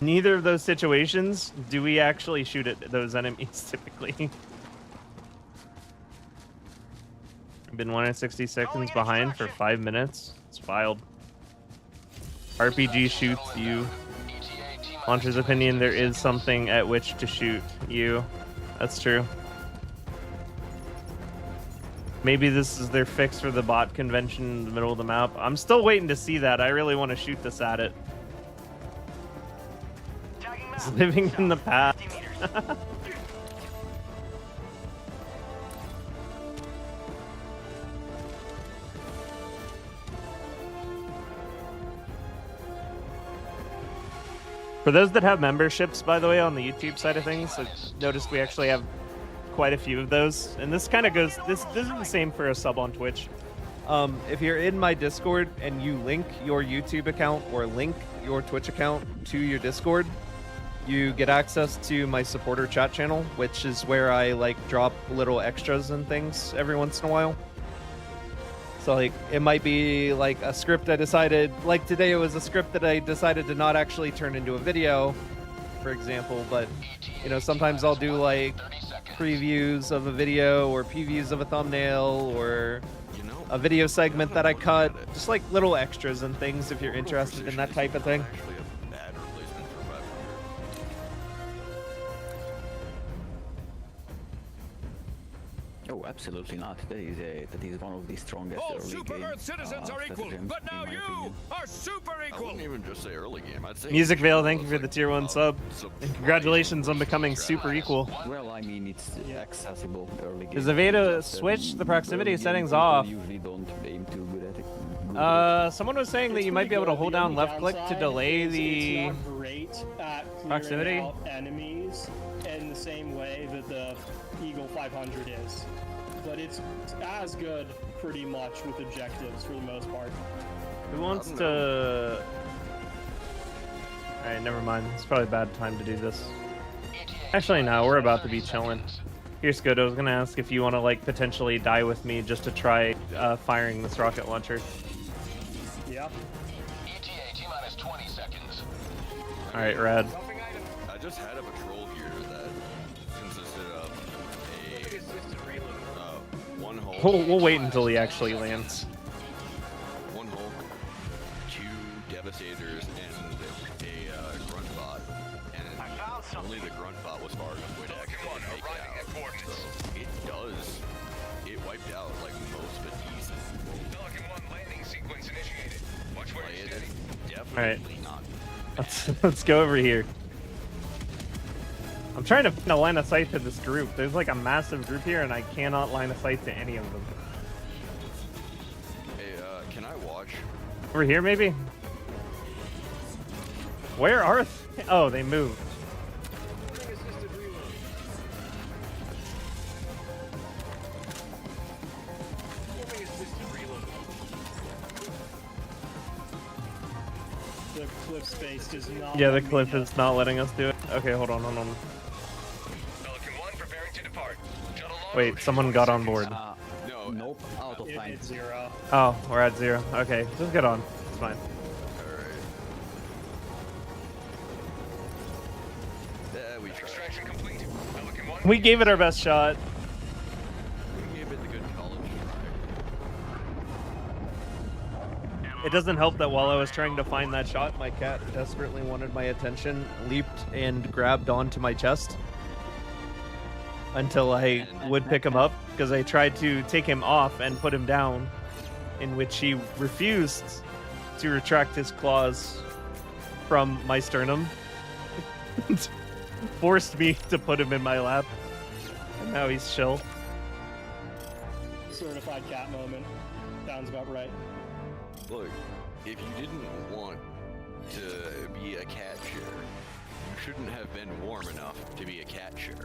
Neither of those situations do we actually shoot at those enemies typically. I've been 160 seconds behind for 5 minutes. It's wild. RPG shoots you. Launcher's opinion, there is something at which to shoot you. That's true. Maybe this is their fix for the bot convention in the middle of the map. I'm still waiting to see that. I really want to shoot this at it. It's living in the past. For those that have memberships, by the way, on the YouTube side of things, I noticed we actually have quite a few of those, and this kind of goes, this is the same for a sub on Twitch. If you're in my Discord and you link your YouTube account or link your Twitch account to your Discord, you get access to my supporter chat channel, which is where I like drop little extras and things every once in a while. So like it might be like a script I decided, like today it was a script that I decided to not actually turn into a video, for example, but you know, sometimes I'll do like previews of a video or previews of a thumbnail or a video segment that I cut, just like little extras and things if you're interested in that type of thing. Oh, absolutely not. That is one of the strongest All early Super game, Earth citizens are equal, stratagems, but now in my you opinion. are super I equal. wouldn't even just say early game. I'd say Music Veil, thank you for the tier 1 sub. And congratulations on becoming super equal. Well, I mean, it's accessible early game. Is the way to Just, switch the proximity early game settings people off? Usually don't aim too good at it. Someone was saying that you might be able to hold down left click to delay the It's not great at clearing proximity. out enemies in the same way that the Eagle 500 is, but it's as good pretty much with objectives for the most part. Who wants to... Alright, never mind. It's probably a bad time to do this. Actually, no, we're about to be chilling. Here's good. I was gonna ask if you want to like potentially die with me just to try firing this rocket launcher. Yeah. ETA T-minus 20 seconds. Alright, rad. I just had a patrol here that consisted of a one hull. We'll wait until he actually lands. One hull, 2 devastators, and a grunt bot. And only the grunt bot was far enough away to actually make it out. So it wiped out like most of it easy. Falcon 1 landing sequence initiated. Watch where you're steady. Definitely not. Let's go over here. I'm trying to find a line of sight to this group. There's like a massive group here, and I cannot line of sight to any of them. Hey, can I watch? Over here, maybe? Where are they? Oh, they moved. The cliff space does not. Yeah, the let me cliff get- is not letting us do it. Okay, hold on. Falcon 1 preparing to depart. Shuttle launch. Wait, someone got on board. No. Nope, out of time. It's 0. Oh, we're at 0. Okay, just get on. It's fine. Alright. Yeah, we tried. Extraction complete. Falcon 1. We gave it our best shot. We gave it the good college try. It doesn't help that while I was trying to find that shot, my cat desperately wanted my attention, leaped and grabbed onto my chest until I would pick him up, because I tried to take him off and put him down, in which he refused to retract his claws from my sternum. Forced me to put him in my lap, and now he's chill. Certified cat moment. Sounds about right. Look, if you didn't want to be a cat share, you shouldn't have been warm enough to be a cat share.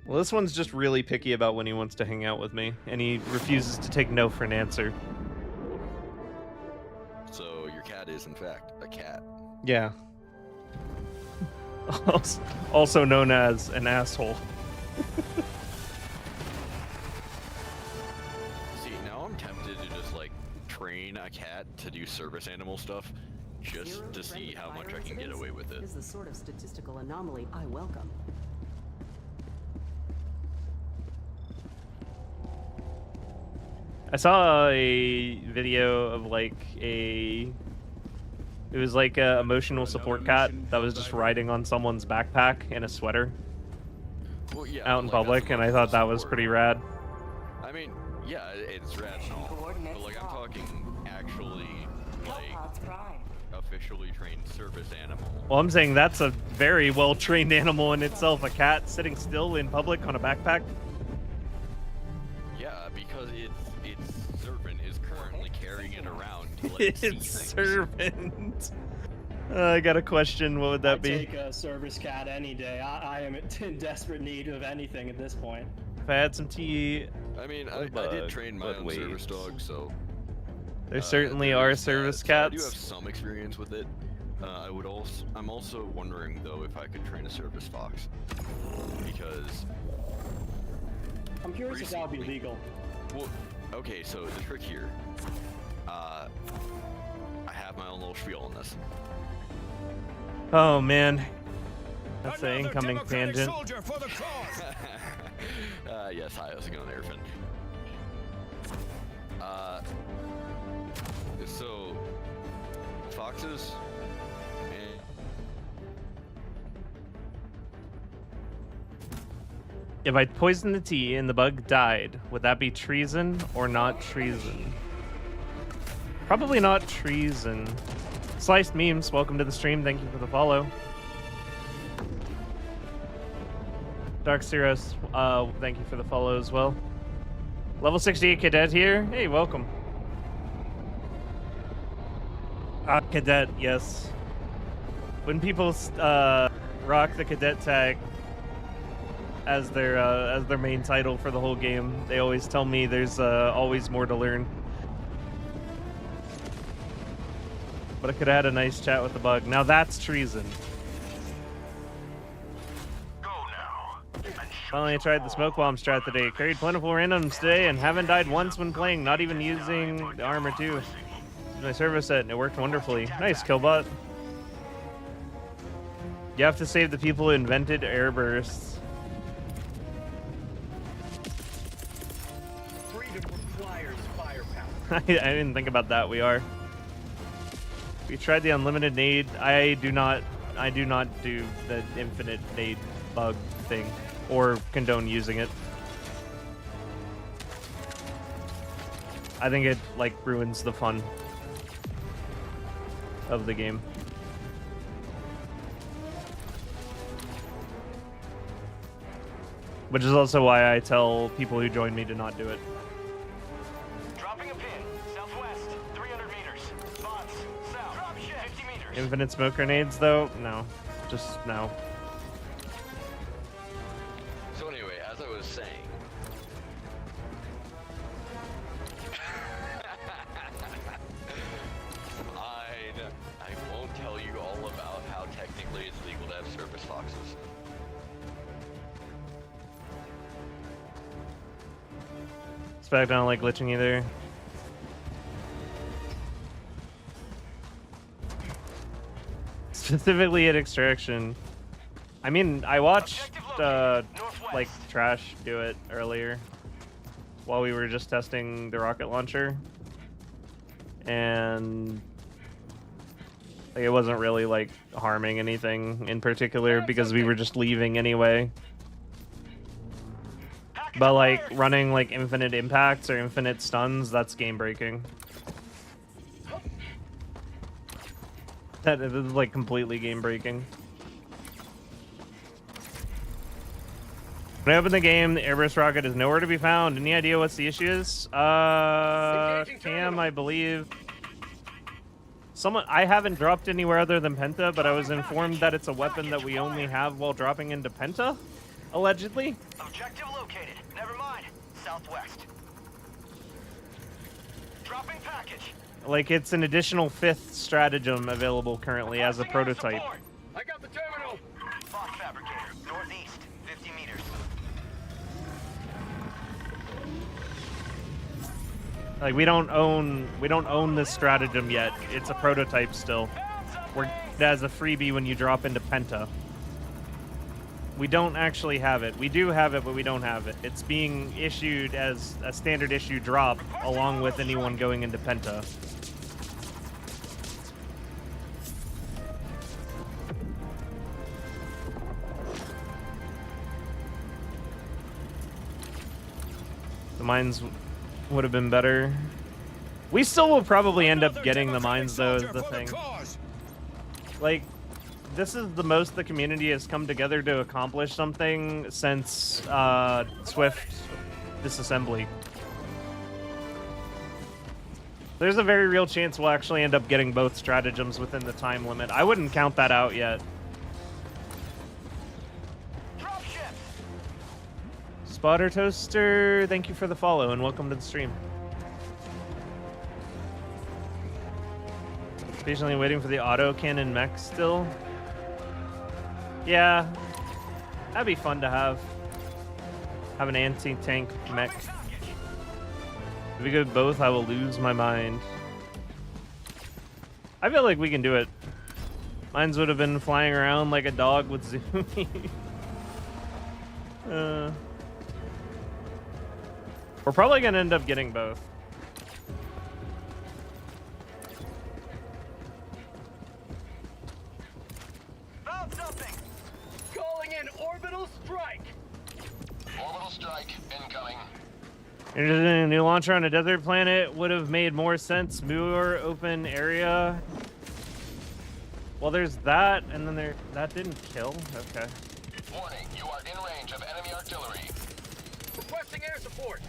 Well, this one's just really picky about when he wants to hang out with me, and he refuses to take no for an answer. So your cat is, in fact, a cat. Yeah. Also known as an asshole. See, now I'm tempted to just, like, train a cat to do service animal stuff, just to see how much I can get away with it. Is the sort of statistical anomaly I welcome. I saw a video of like it was like a emotional support cat that was just riding on someone's backpack in a sweater Well, yeah, out in like, public, that's and I thought that was support. pretty rad. I mean, yeah, it's rad and all, but, like, I'm talking actually, like, officially trained service animal. Well, I'm saying that's a very well trained animal in itself. A cat sitting still in public on a backpack. Yeah, because its servant is currently carrying it around to let it see It's things. servant. I got a question. What would that I'd be? take a service cat any day. I am in desperate need of anything at this point. If I had some tea. I mean, I did train my own service dog, so... There certainly there are is that. service So I do cats. have some experience with it. I'm also wondering though if I could train a service fox, because I'm curious if that would be legal. Well, okay, so the trick here, I have my own little spiel on this. Oh man, that's an incoming tangent. Yes, hi, how's it going, Airfin? So foxes. If I poisoned the tea and the bug died, would that be treason or not treason? Probably not treason. Sliced Memes, welcome to the stream. Thank you for the follow. Dark Ceros, thank you for the follow as well. Level 68 Cadet here. Hey, welcome. Cadet, yes. When people rock the Cadet tag as their main title for the whole game, they always tell me there's always more to learn. But I could have had a nice chat with the bug. Now that's treason. Finally, I tried the smoke bomb strat today. Carried plentiful randoms today and haven't died once when playing, not even using the armor too. My service set and it worked wonderfully. Nice, Killbot. You have to save the people who invented Airbursts. Freedom requires firepower. I didn't think about that. We tried the unlimited nade. I do not do the infinite nade bug thing or condone using it. I think it like ruins the fun of the game. Which is also why I tell people who join me to not do it. Dropping a pin. Southwest. 300 meters. Bots. South. Drop ship. 50 meters. Infinite smoke grenades, though? No. Just no. So anyway, as I was saying, I won't tell you all about how technically it's legal to have service foxes. Spec don't like glitching either. Specifically at Extraction. I mean, I watched like Trash do it earlier while we were just testing the rocket launcher, and like, it wasn't really like harming anything in particular because we were just leaving anyway. But like running like infinite impacts or infinite stuns, that's game breaking. That is like completely game breaking. When I open the game, the Airburst rocket is nowhere to be found. Any idea what the issue is? Cam, I believe. I haven't dropped anywhere other than Penta, but I was informed that it's a weapon that we only have while dropping into Penta, allegedly. Objective located. Never mind. Southwest. Dropping package. Like, it's an additional 5th stratagem available currently as a prototype. I got the terminal. Box fabricator. Northeast. 50 meters. Like, we don't own this stratagem yet. It's a prototype still. We're as a freebie when you drop into Penta. We don't actually have it. We do have it, but we don't have it. It's being issued as a standard issue drop along with anyone going into Penta. The mines would have been better. We still will probably end up getting the mines, though, is the thing. Like, this is the most the community has come together to accomplish something since Swift disassembly. There's a very real chance we'll actually end up getting both stratagems within the time limit. I wouldn't count that out yet. Spotter Toaster, thank you for the follow and welcome to the stream. Patiently waiting for the autocannon mech still. Yeah, that'd be fun to have. Have an anti-tank mech. If we go both, I will lose my mind. I feel like we can do it. Mines would have been flying around like a dog with Zoomy. We're probably gonna end up getting both. Found something! Calling in orbital strike! Orbital strike incoming. Interested in a new launcher on a desert planet would have made more sense. More open area. Well, there's that, and then that didn't kill. Okay. Warning, you are in range of enemy artillery. Requesting air support.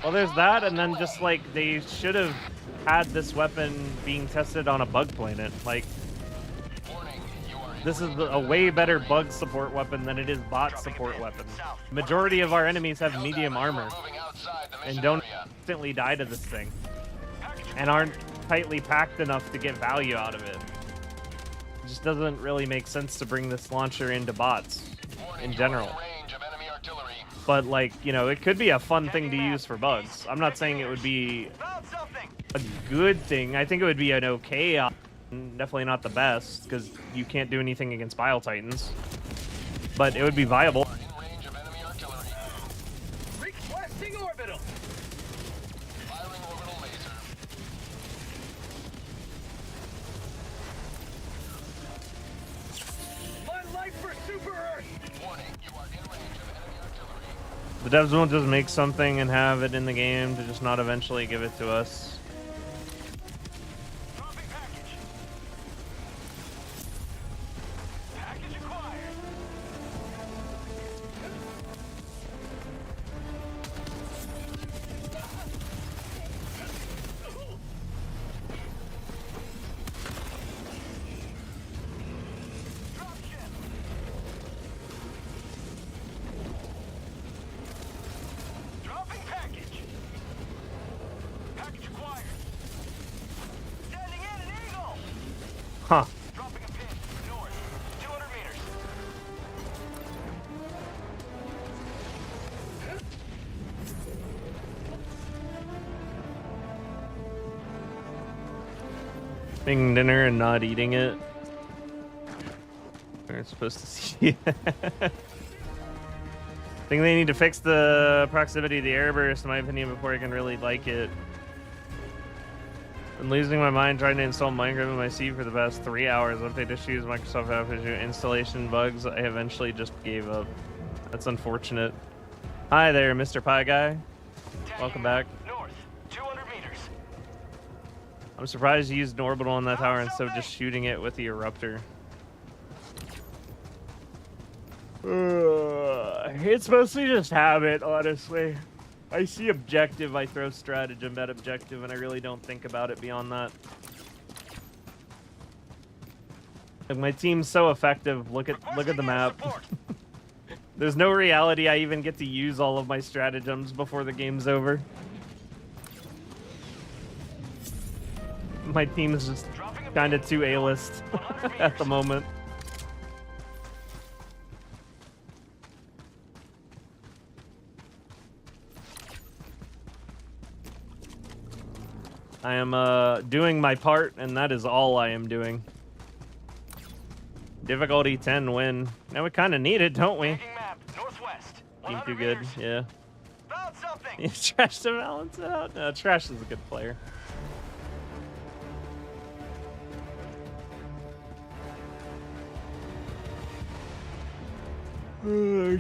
Well, there's that, and then just like they should have had this weapon being tested on a bug planet. Like, this is a way better bug support weapon than it is bot support weapon. Majority of our enemies have medium armor and don't instantly die to this thing, and aren't tightly packed enough to get value out of it. It just doesn't really make sense to bring this launcher into bots in general. But like, you know, it could be a fun thing to use for bugs. I'm not saying it would be a good thing. I think it would be an okay option. Definitely not the best, because you can't do anything against Bile Titans. But it would be viable. Requesting orbital. Firing orbital laser. My life for Super Earth. Warning, you are in range of enemy artillery. The devs won't just make something and have it in the game to just not eventually give it to us. Huh. Dropping a pin north, 200 meters. Making dinner and not eating it. We're supposed to see. I think they need to fix the proximity of the Airburst, in my opinion, before I can really like it. I'm losing my mind trying to install Minecraft on my C for the past 3 hours. Update issues, Microsoft have issue, installation bugs. I eventually just gave up. That's unfortunate. Hi there, Mr. Pie Guy. Welcome back. North, 200 meters. I'm surprised you used an orbital on that tower instead of just shooting it with the eruptor. It's mostly just habit, honestly. I see objective, I throw stratagem at objective, and I really don't think about it beyond that. Like, my team's so effective. Look at the map. There's no reality I even get to use all of my stratagems before the game's over. My team is just kind of too A-list at the moment. I am doing my part, and that is all I am doing. Difficulty 10 win. Now we kind of need it, don't we? Team too good, yeah. Trash to balance it out? No, Trash is a good player.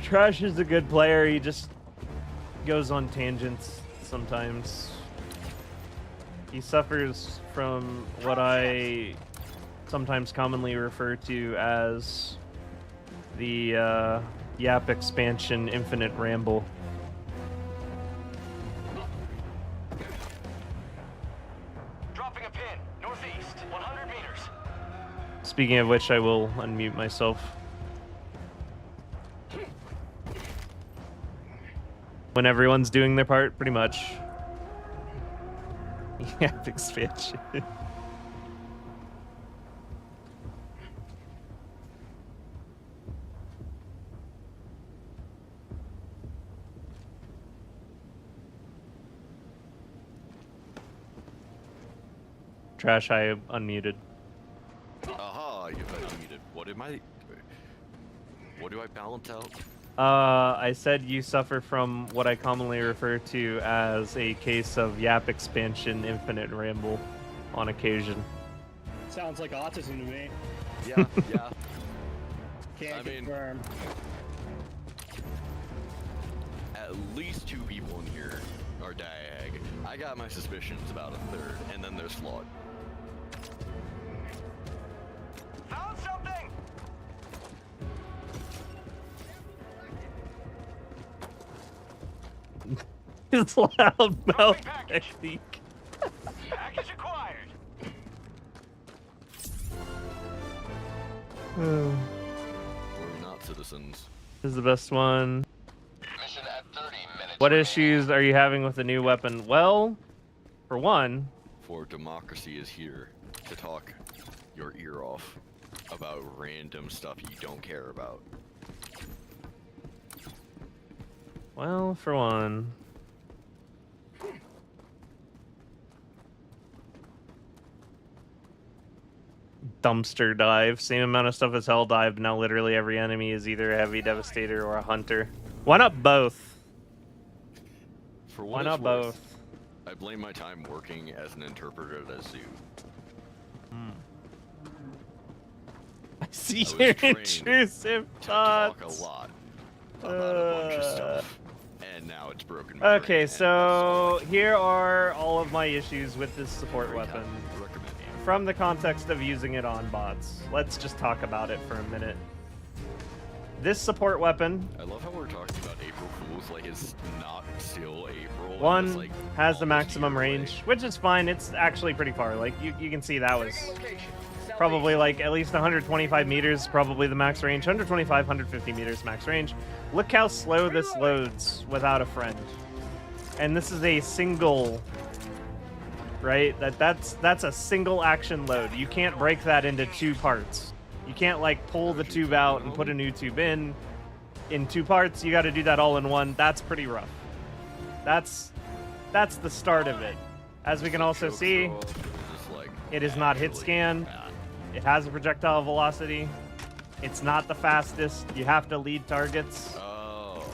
Trash is a good player. He just goes on tangents sometimes. He suffers from what I sometimes commonly refer to as the Yap expansion infinite ramble. Dropping a pin, northeast, 100 meters. Speaking of which, I will unmute myself. When everyone's doing their part, pretty much. Yeah, expansion. Trash, I unmuted. Aha, you've been unmuted. What do I balance out? I said you suffer from what I commonly refer to as a case of yap expansion infinite ramble on occasion. Sounds like autism to me. Yeah, yeah. Can't confirm. At least 2 people in here are diag. I got my suspicions about a third, and then there's Flawed. Found something! It's loud mouth technique. Package acquired. We're not citizens. This is the best one. Mission at 30 minutes. What issues are you having with the new weapon? Well, for one, For democracy is here to talk your ear off about random stuff you don't care about. Dumpster dive. Same amount of stuff as hell dive, but now literally every enemy is either a heavy devastator or a hunter. Why not both? For Why what not it's worth, both? I blame my time working as an interpreter at a zoo. I see I was your trained intrusive to thoughts. talk a lot about a bunch of stuff, and now it's broken. my brain, Okay, and so here are all of my issues with this support weapon. recommend it. From the context of using it on bots, let's just talk about it for a minute. This support weapon, I love how we're talking about April Fools like it's not still April. and one, it's, like, has the almost a maximum year away. range, which is fine. It's actually pretty far. Like, you can see that was probably like at least 125 meters, probably the max range. 125, 150 meters max range. Look how slow this loads without a friend. And this is a single, right? That's a single action load. You can't break that into 2 parts. You can't like pull the tube out and put a new tube in 2 parts. You got to do that all in one. That's pretty rough. That's the start of it. As we can also see, it is not hit scan. It has a projectile velocity. It's not the fastest. You have to lead targets. Oh,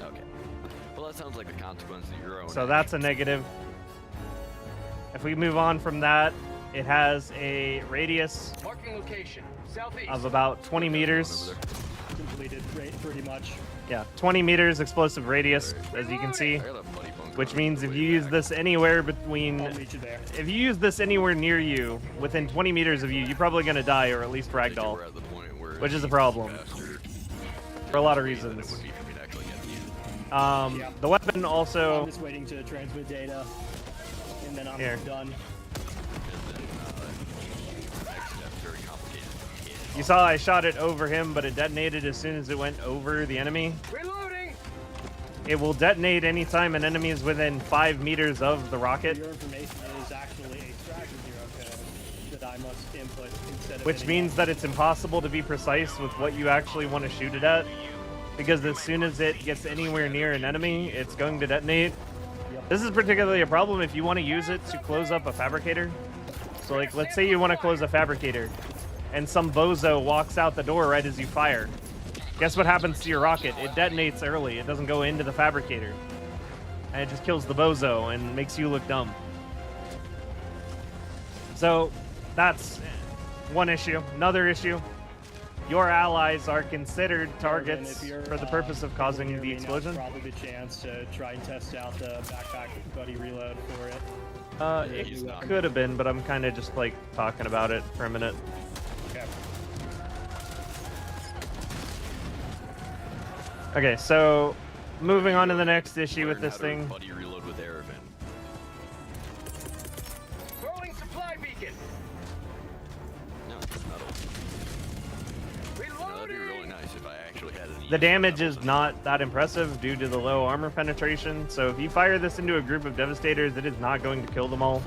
okay. Well, that sounds like the consequence of your own. So that's a negative. If we move on from that, it has a radius Marking location. Southeast. of about 20 meters. Completed pretty much. Yeah, 20 meters explosive radius, as you can see. Which means if you use this anywhere between... I'll meet you there. If you use this anywhere near you, within 20 meters of you, you're probably going to die or at least ragdoll. Which is a problem. For a lot of reasons. The weapon also... I'm just waiting to transmit data, and then I'm Here. done. You saw I shot it over him, but it detonated as soon as it went over the enemy. Reloading. It will detonate anytime an enemy is within 5 meters of the rocket. Your information is actually a stratagem code that I must input instead of Which hitting means that it's impossible to be precise with what you actually want to shoot it at. Because as soon as it gets anywhere near an enemy, it's going to detonate. This is particularly a problem if you want to use it to close up a fabricator. So like, let's say you want to close a fabricator, and some bozo walks out the door right as you fire. Guess what happens to your rocket? It detonates early. It doesn't go into the fabricator. And it just kills the bozo and makes you look dumb. So, that's one issue. Another issue. Your allies are considered targets for the purpose of causing the explosion. Probably the chance to try and test out the backpack buddy reload for it. It could have been, but I'm kind of just like talking about it for a minute. Okay. Okay, so moving on to the next issue with this thing. Buddy reload with Airburst. Rolling supply beacon. No, not all. That'd be really nice if I actually had an the damage is not that impressive due to the low armor penetration. So if you fire this into a group of Devastators, it is not going to kill them all.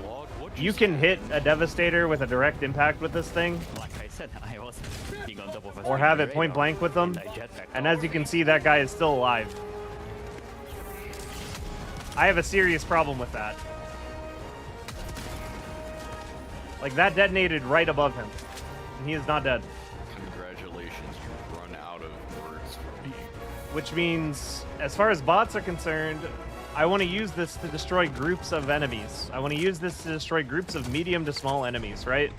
You can hit a Devastator with a direct impact with this thing, Like I said, I was being on top of a or have it point blank with them. And as you can see, that guy is still alive. I have a serious problem with that. Like, that detonated right above him, and he is not dead. Congratulations, you run out of words for me. Which means, as far as bots are concerned, I want to use this to destroy groups of enemies. I want to use this to destroy groups of medium to small enemies, right?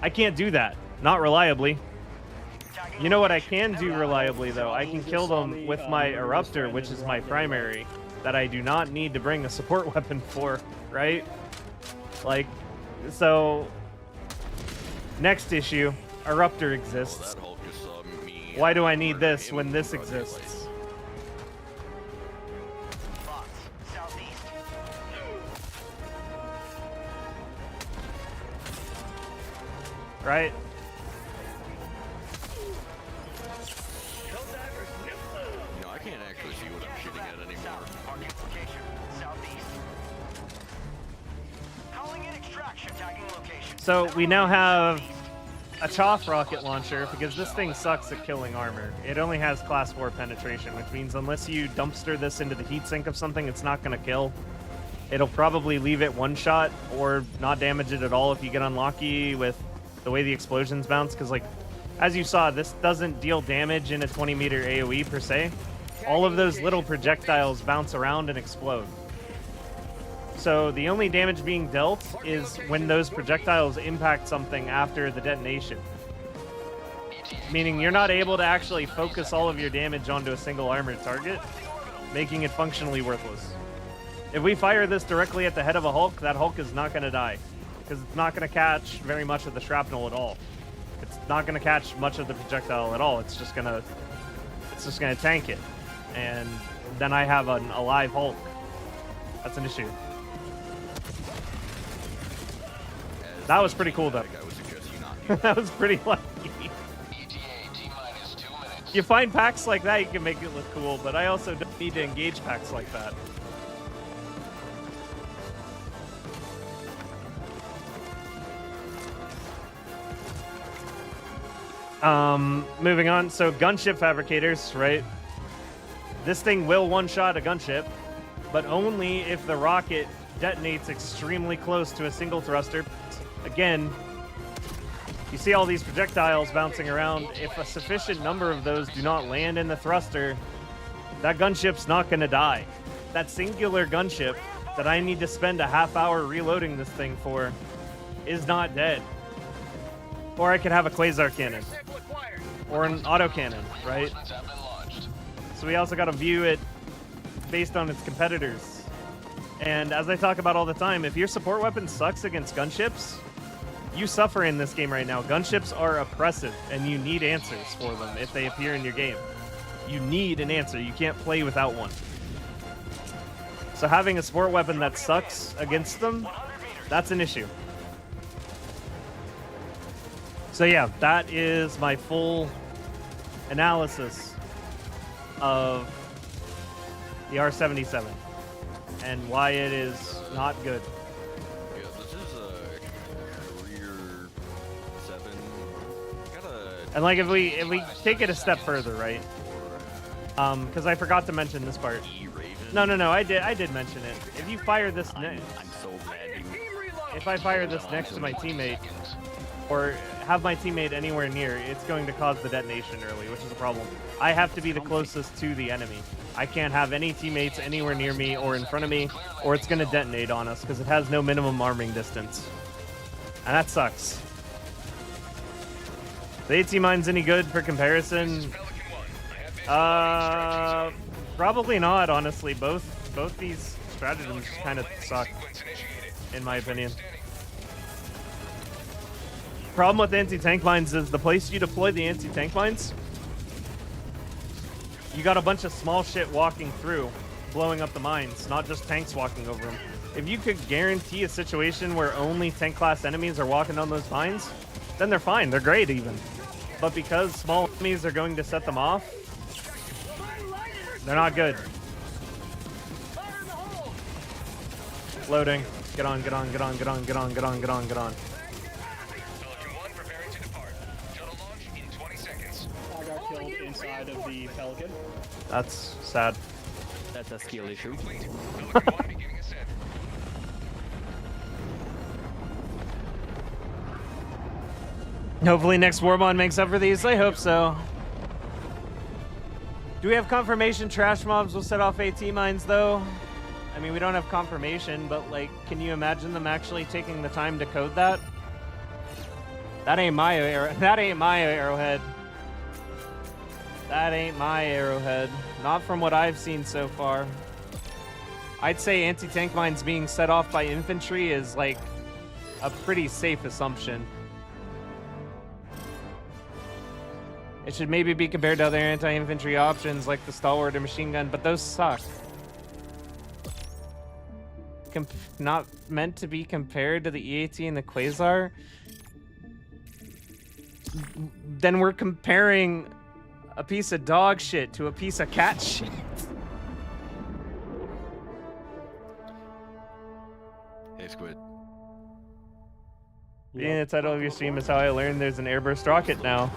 I can't do that. Not reliably. You know what I can do reliably, though? I can kill them with my Eruptor, which is my primary, that I do not need to bring a support weapon for, right? Like, so... Next issue, Eruptor exists. Why do I need this when this exists? Right? You know, I can't actually see what I'm shooting at anymore. So we now have a Choff rocket launcher because this thing sucks at killing armor. It only has class 4 penetration, which means unless you dumpster this into the heatsink of something, it's not going to kill. It'll probably leave it one shot or not damage it at all if you get unlucky with the way the explosions bounce, because, like, as you saw, this doesn't deal damage in a 20-meter AoE per se. All of those little projectiles bounce around and explode. So the only damage being dealt is when those projectiles impact something after the detonation. Meaning you're not able to actually focus all of your damage onto a single armored target, making it functionally worthless. If we fire this directly at the head of a Hulk, that Hulk is not going to die, because it's not going to catch very much of the shrapnel at all. It's not going to catch much of the projectile at all. It's just going to tank it, and then I have an alive Hulk. That's an issue. That was pretty cool, though. That was pretty lucky. You find packs like that, you can make it look cool, but I also don't need to engage packs like that. Moving on. So gunship fabricators, right? This thing will one-shot a gunship, but only if the rocket detonates extremely close to a single thruster. Again, you see all these projectiles bouncing around. If a sufficient number of those do not land in the thruster, that gunship's not going to die. That singular gunship that I need to spend a half hour reloading this thing for is not dead. Or I could have a quasar cannon. Or an autocannon, right? So we also got to view it based on its competitors. And as I talk about all the time, if your support weapon sucks against gunships, you suffer in this game right now. Gunships are oppressive, and you need answers for them if they appear in your game. You need an answer. You can't play without one. So having a support weapon that sucks against them, that's an issue. So yeah, that is my full analysis of the R77 and why it is not good. Yeah, this is a career 7. And like if we take it a step further, right? Because I forgot to mention this part. No, I did mention it. If you fire this next, I'm so glad you. If I fire this next to my teammate, or have my teammate anywhere near, it's going to cause the detonation early, which is a problem. I have to be the closest to the enemy. I can't have any teammates anywhere near me or in front of me, or it's going to detonate on us because it has no minimum arming distance. And that sucks. The AT mine's any good for comparison? Probably not, honestly. Both these stratagems kind of suck, in my opinion. Problem with anti-tank mines is the place you deploy the anti-tank mines, you got a bunch of small shit walking through, blowing up the mines, not just tanks walking over them. If you could guarantee a situation where only tank class enemies are walking on those mines, then they're fine, they're great even. But because small enemies are going to set them off, They're not good. Loading. Get on, get on, get on, get on, get on, get on, get on, get on. Pelican 1 preparing to depart. Shuttle launch in 20 seconds. I got killed inside of the Pelican. That's sad. That's a skill issue. Pelican 1 beginning ascent. Hopefully next Warbond makes up for these. I hope so. Do we have confirmation trash mobs will set off AT mines though? I mean, we don't have confirmation, but like, can you imagine them actually taking the time to code that? That ain't my arrowhead. That ain't my arrowhead. Not from what I've seen so far. I'd say anti-tank mines being set off by infantry is like a pretty safe assumption. It should maybe be compared to other anti-infantry options like the stalwart or machine gun, but those suck. Not meant to be compared to the EAT and the Quasar? Then we're comparing a piece of dog shit to a piece of cat shit. Hey, Squid. Being the title of your stream is how I learned there's an Airburst rocket now.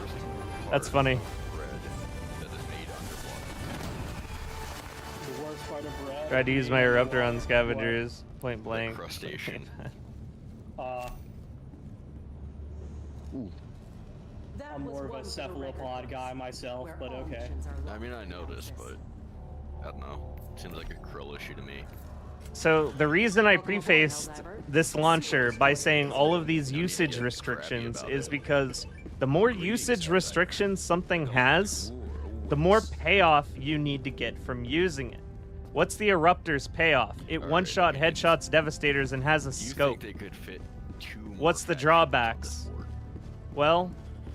That's funny. The worst part of bread. Tried to use my eruptor on scavengers, point blank. Crustacean. I'm more of a cephalopod guy myself, but okay. I mean, I noticed, but I don't know. Seems like a krill issue to me. So the reason I prefaced this launcher by saying all of these usage restrictions is because the more usage restrictions something has, the more payoff you need to get from using it. What's the Eruptor's payoff? It one-shot headshots Devastators and has a scope. What's the drawbacks? Well,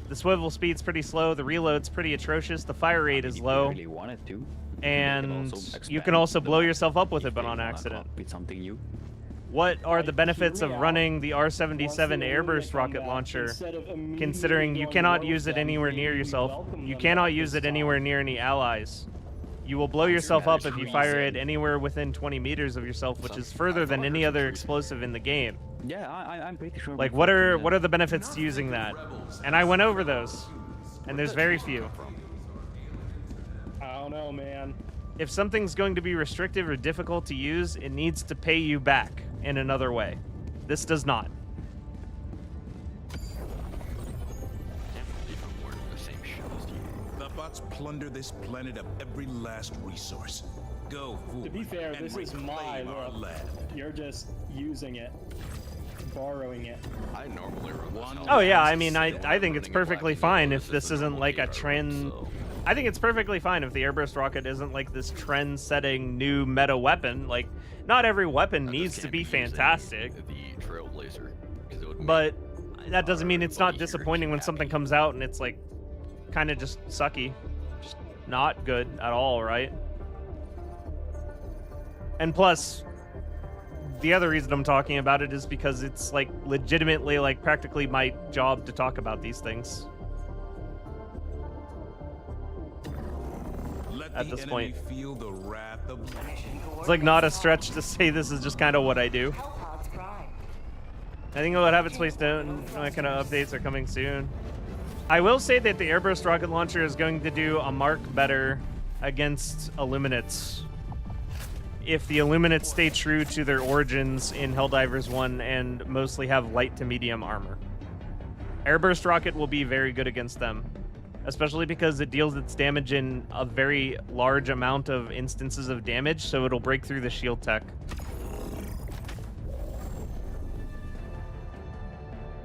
the swivel speed's pretty slow, the reload's pretty atrocious, the fire rate is low, and you can also blow yourself up with it, but on accident. Something new. What are the benefits of running the R-77 Airburst rocket launcher, considering you cannot use it anywhere near yourself, you cannot use it anywhere near any allies. You will blow yourself up if you fire it anywhere within 20 meters of yourself, which is further than any other explosive in the game. Yeah, I'm pretty sure. Like, what are the benefits to using that? And I went over those, and there's very few. I don't know, man. If something's going to be restrictive or difficult to use, it needs to pay you back in another way. This does not. The bots plunder this planet of every last resource. Go, fool. To be fair, and this is my reclaim our look. land. You're just using it, borrowing it. I normally run this. Oh yeah, I mean, I think it's perfectly fine if this isn't like a trend. I think it's perfectly fine if the Airburst rocket isn't like this trend-setting new meta weapon. Like, not every weapon needs to be fantastic. The Trailblazer. But that doesn't mean it's not disappointing when something comes out and it's like kind of just sucky. Just not good at all, right? And plus, the other reason I'm talking about it is because it's like legitimately like practically my job to talk about these things. At this point, feel the wrath of it's like not a stretch to say this is just kind of what I do. I think what happens placed down, what kind of updates are coming soon. I will say that the Airburst rocket launcher is going to do a mark better against Illuminates if the Illuminates stay true to their origins in Helldivers 1 and mostly have light to medium armor. Airburst rocket will be very good against them, especially because it deals its damage in a very large amount of instances of damage, so it'll break through the shield tech.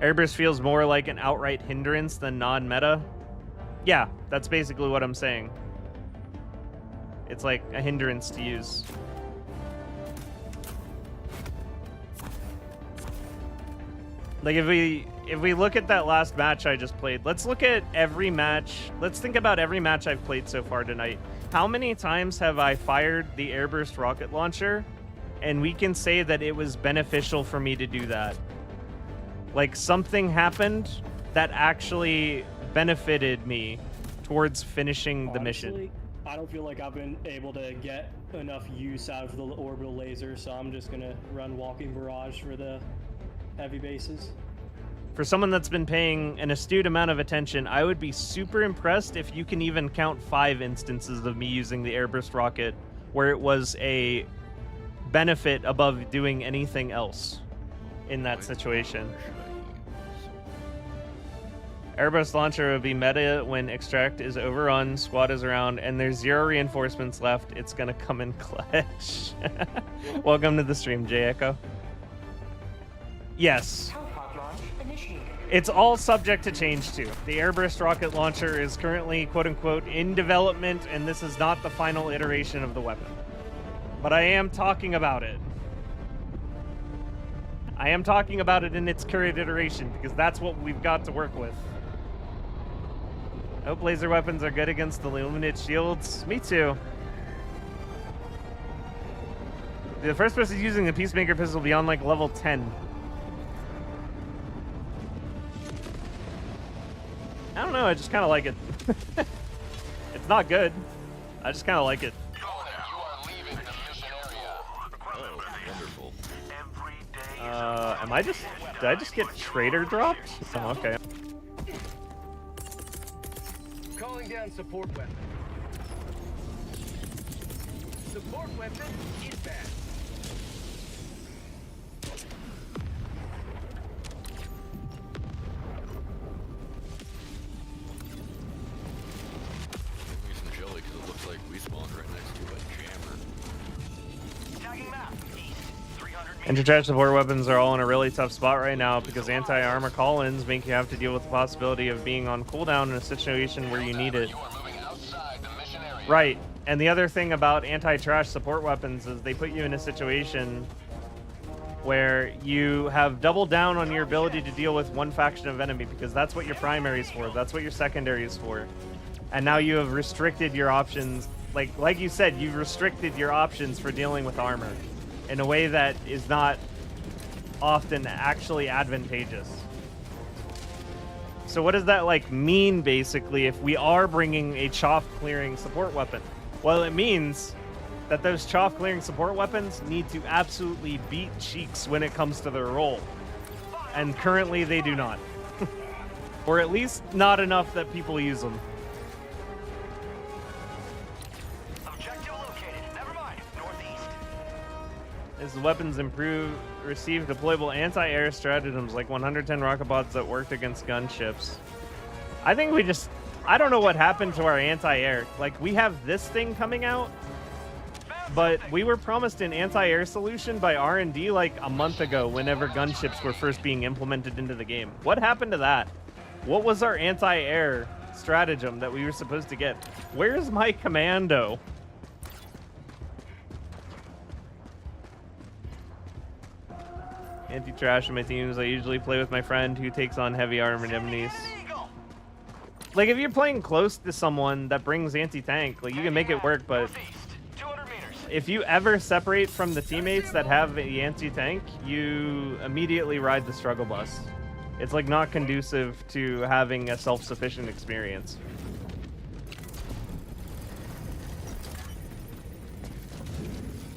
Airburst feels more like an outright hindrance than non-meta. Yeah, that's basically what I'm saying. It's like a hindrance to use. Like if we look at that last match I just played, let's look at every match. Let's think about every match I've played so far tonight. How many times have I fired the Airburst rocket launcher and we can say that it was beneficial for me to do that? Like something happened that actually benefited me towards finishing the mission. I don't feel like I've been able to get enough use out of the orbital laser, so I'm just gonna run Walking Barrage for the heavy bases. For someone that's been paying an astute amount of attention, I would be super impressed if you can even count 5 instances of me using the Airburst rocket where it was a benefit above doing anything else in that situation. Airburst launcher would be meta when extract is overrun, squad is around, and there's 0 reinforcements left. It's gonna come in clutch. Welcome to the stream, J Echo. Yes. It's all subject to change too. The Airburst rocket launcher is currently quote-unquote in development, and this is not the final iteration of the weapon. But I am talking about it. I am talking about it in its current iteration, because that's what we've got to work with. I hope laser weapons are good against the Luminate shields. Me too. The first person using the Peacemaker pistol will be on like level 10. I don't know, I just kind of like it. It's not good. I just kind of like it. Did I just get trader dropped? Oh, okay. Calling down support weapon. Support weapon inbound. Use some jelly because it looks like we spawned right next to a jammer. Tagging map. East. 300 meters. Intercharge support weapons are all in a really tough spot right now because anti-armor call-ins make you have to deal with the possibility of being on cooldown in a situation where you need it. Right, and the other thing about anti-trash support weapons is they put you in a situation where you have doubled down on your ability to deal with one faction of enemy because that's what your primary is for, that's what your secondary is for. And now you have restricted your options, like you said, you've restricted your options for dealing with armor in a way that is not often actually advantageous. So what does that like mean basically if we are bringing a chaff clearing support weapon? Well, it means that those chaff clearing support weapons need to absolutely beat cheeks when it comes to their role. And currently they do not. Or at least not enough that people use them. Objective located. Never mind. Northeast. As the weapons improve, receive deployable anti-air stratagems like 110 rocket pods that worked against gunships. I think we just... I don't know what happened to our anti-air. Like, we have this thing coming out, but we were promised an anti-air solution by R&D like a month ago whenever gunships were first being implemented into the game. What happened to that? What was our anti-air stratagem that we were supposed to get? Where's my commando? Anti-trash in my teams. I usually play with my friend who takes on heavy armored enemies. Like, if you're playing close to someone that brings anti-tank, like, you can make it work, but if you ever separate from the teammates that have the anti-tank, you immediately ride the struggle bus. It's, like, not conducive to having a self-sufficient experience.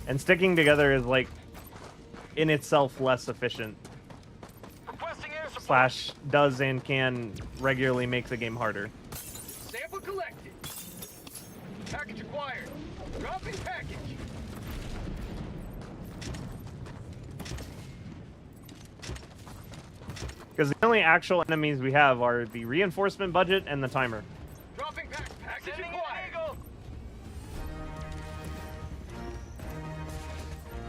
And sticking together is, like, in itself less efficient. Slash does and can regularly make the game harder. Sample collected. Package acquired. Dropping package. Because the only actual enemies we have are the reinforcement budget and the timer. Dropping package acquired.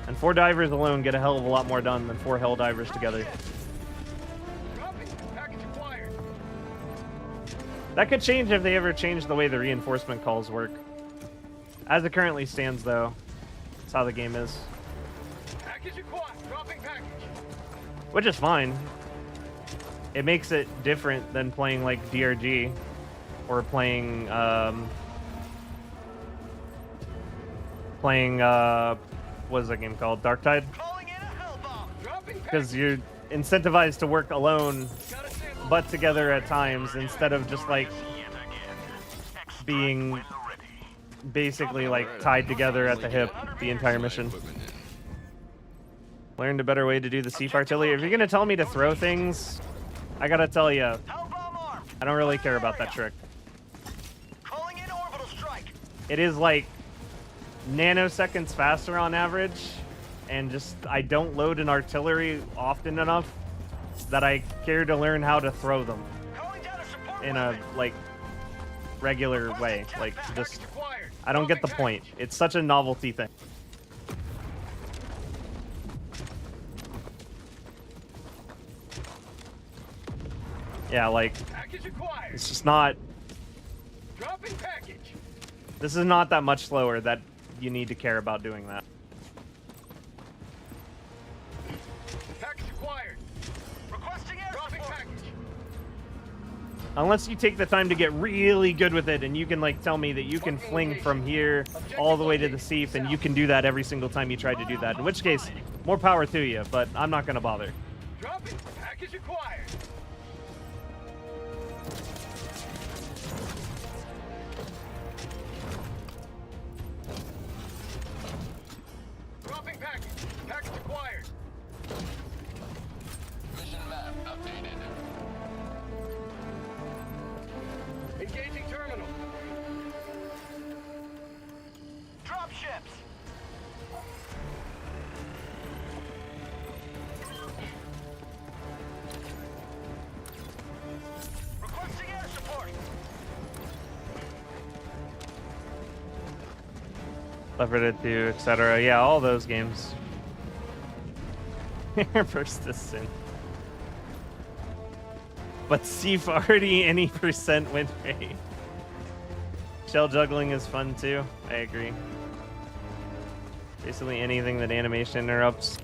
And 4 divers alone get a hell of a lot more done than 4 Helldivers together. That could change if they ever change the way the reinforcement calls work. As it currently stands, though, that's how the game is. Package acquired. Dropping package. Which is fine. It makes it different than playing like DRG or playing what is that game called? Darktide? Because you're incentivized to work alone but together at times instead of just like being basically like tied together at the hip the entire mission. Learned a better way to do the Siege artillery. If you're gonna tell me to throw things, I gotta tell you, I don't really care about that trick. It is like nanoseconds faster on average, and just I don't load an artillery often enough that I care to learn how to throw them in a like regular way. Like just I don't get the point. It's such a novelty thing. Yeah, like it's just not. This is not that much slower that you need to care about doing that. Unless you take the time to get really good with it and you can like tell me that you can fling from here all the way to the Seaf and you can do that every single time you try to do that. In which case, more power to you, but I'm not gonna bother. Package acquired. Dropping package. Package acquired. Mission map updated. Engaging terminal. Drop ships. Requesting air support. Left 4 Dead 2, etc. Yeah, all those games. Airburst is sin. But Seaf already any percent win rate. Shell juggling is fun too. I agree. Basically anything that animation interrupts.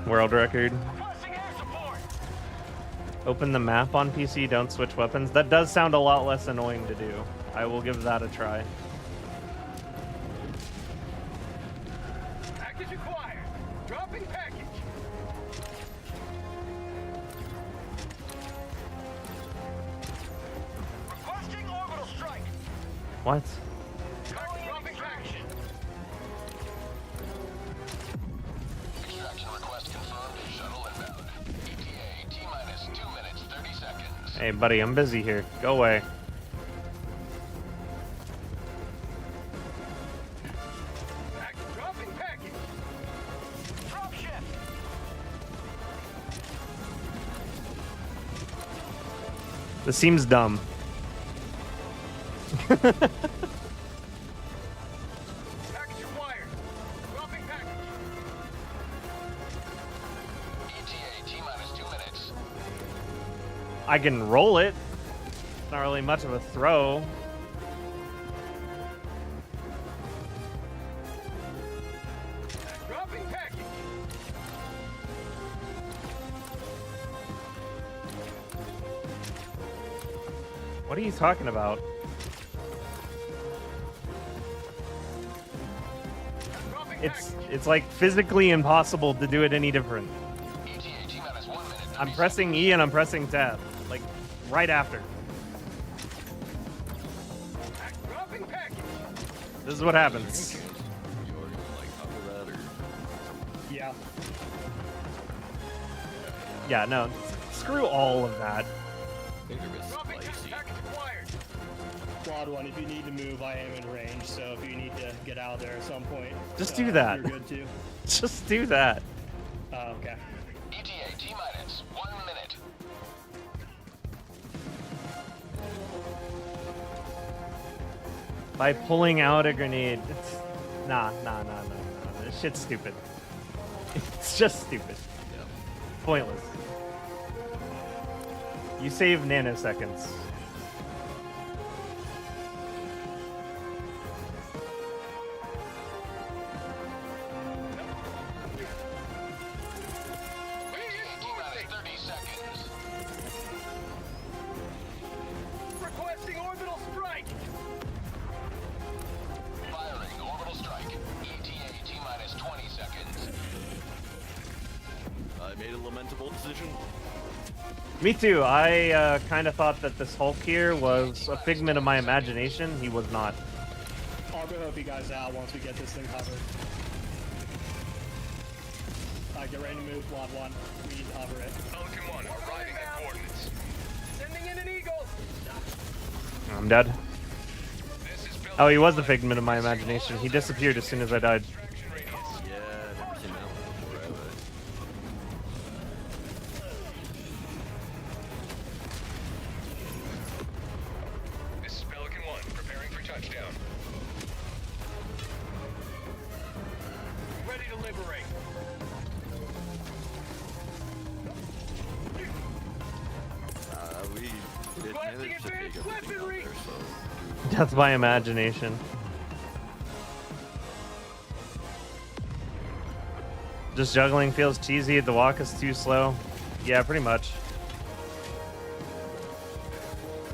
World record. Open the map on PC, don't switch weapons. That does sound a lot less annoying to do. I will give that a try. Package acquired. Dropping package. Requesting orbital strike. What? Dropping package. Extraction request confirmed. Shuttle inbound. ETA T-minus 2 minutes 30 seconds. Hey buddy, I'm busy here. Go away. Dropping package. Drop ship. This seems dumb. Package acquired. Dropping package. ETA T-minus 2 minutes. I can roll it. It's not really much of a throw. Dropping package. What are you talking about? It's like physically impossible to do it any different. I'm pressing E and I'm pressing tab, like right after. Dropping package. This is what happens. Yeah. Yeah, no, screw all of that. Dropping package acquired. Squad 1, if you need to move, I am in range, so if you need to get out of there at some point, Just do that. You're good too. Just do that. Okay. ETA T-minus 1 minute. By pulling out a grenade. Nah. This shit's stupid. It's just stupid. Pointless. You save nanoseconds. bold decision. Me too. I kind of thought that this Hulk here was a figment of my imagination. He was not. I'll go help you guys out once we get this thing covered. Get ready to move, Quad 1. We need to hover it. Pelican 1, arriving at coordinates. Sending in an eagle. I'm dead. Oh, he was a figment of my imagination. He disappeared as soon as I died. Yeah, I've never seen that one before, have I? This is Pelican 1, preparing for touchdown. Ready to liberate. We did manage to take everything out there, so... That's my imagination. Just juggling feels cheesy. The walk is too slow. Yeah, pretty much.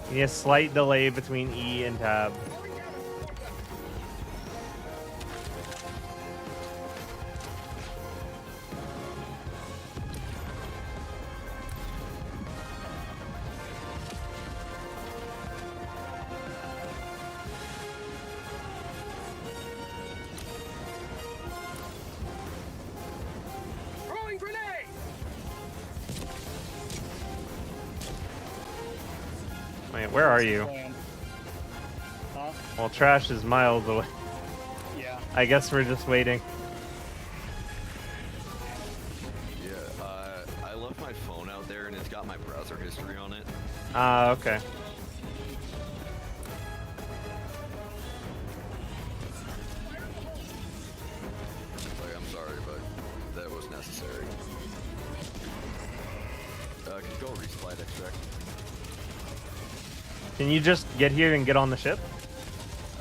You need a slight delay between E and tab. Throwing grenade! Wait, where are you? Huh? Well, trash is miles away. Yeah. I guess we're just waiting. Yeah, I left my phone out there and it's got my browser history on it. Ah, okay. Like, I'm sorry, but that was necessary. Can you go resupply extract? Can you just get here and get on the ship?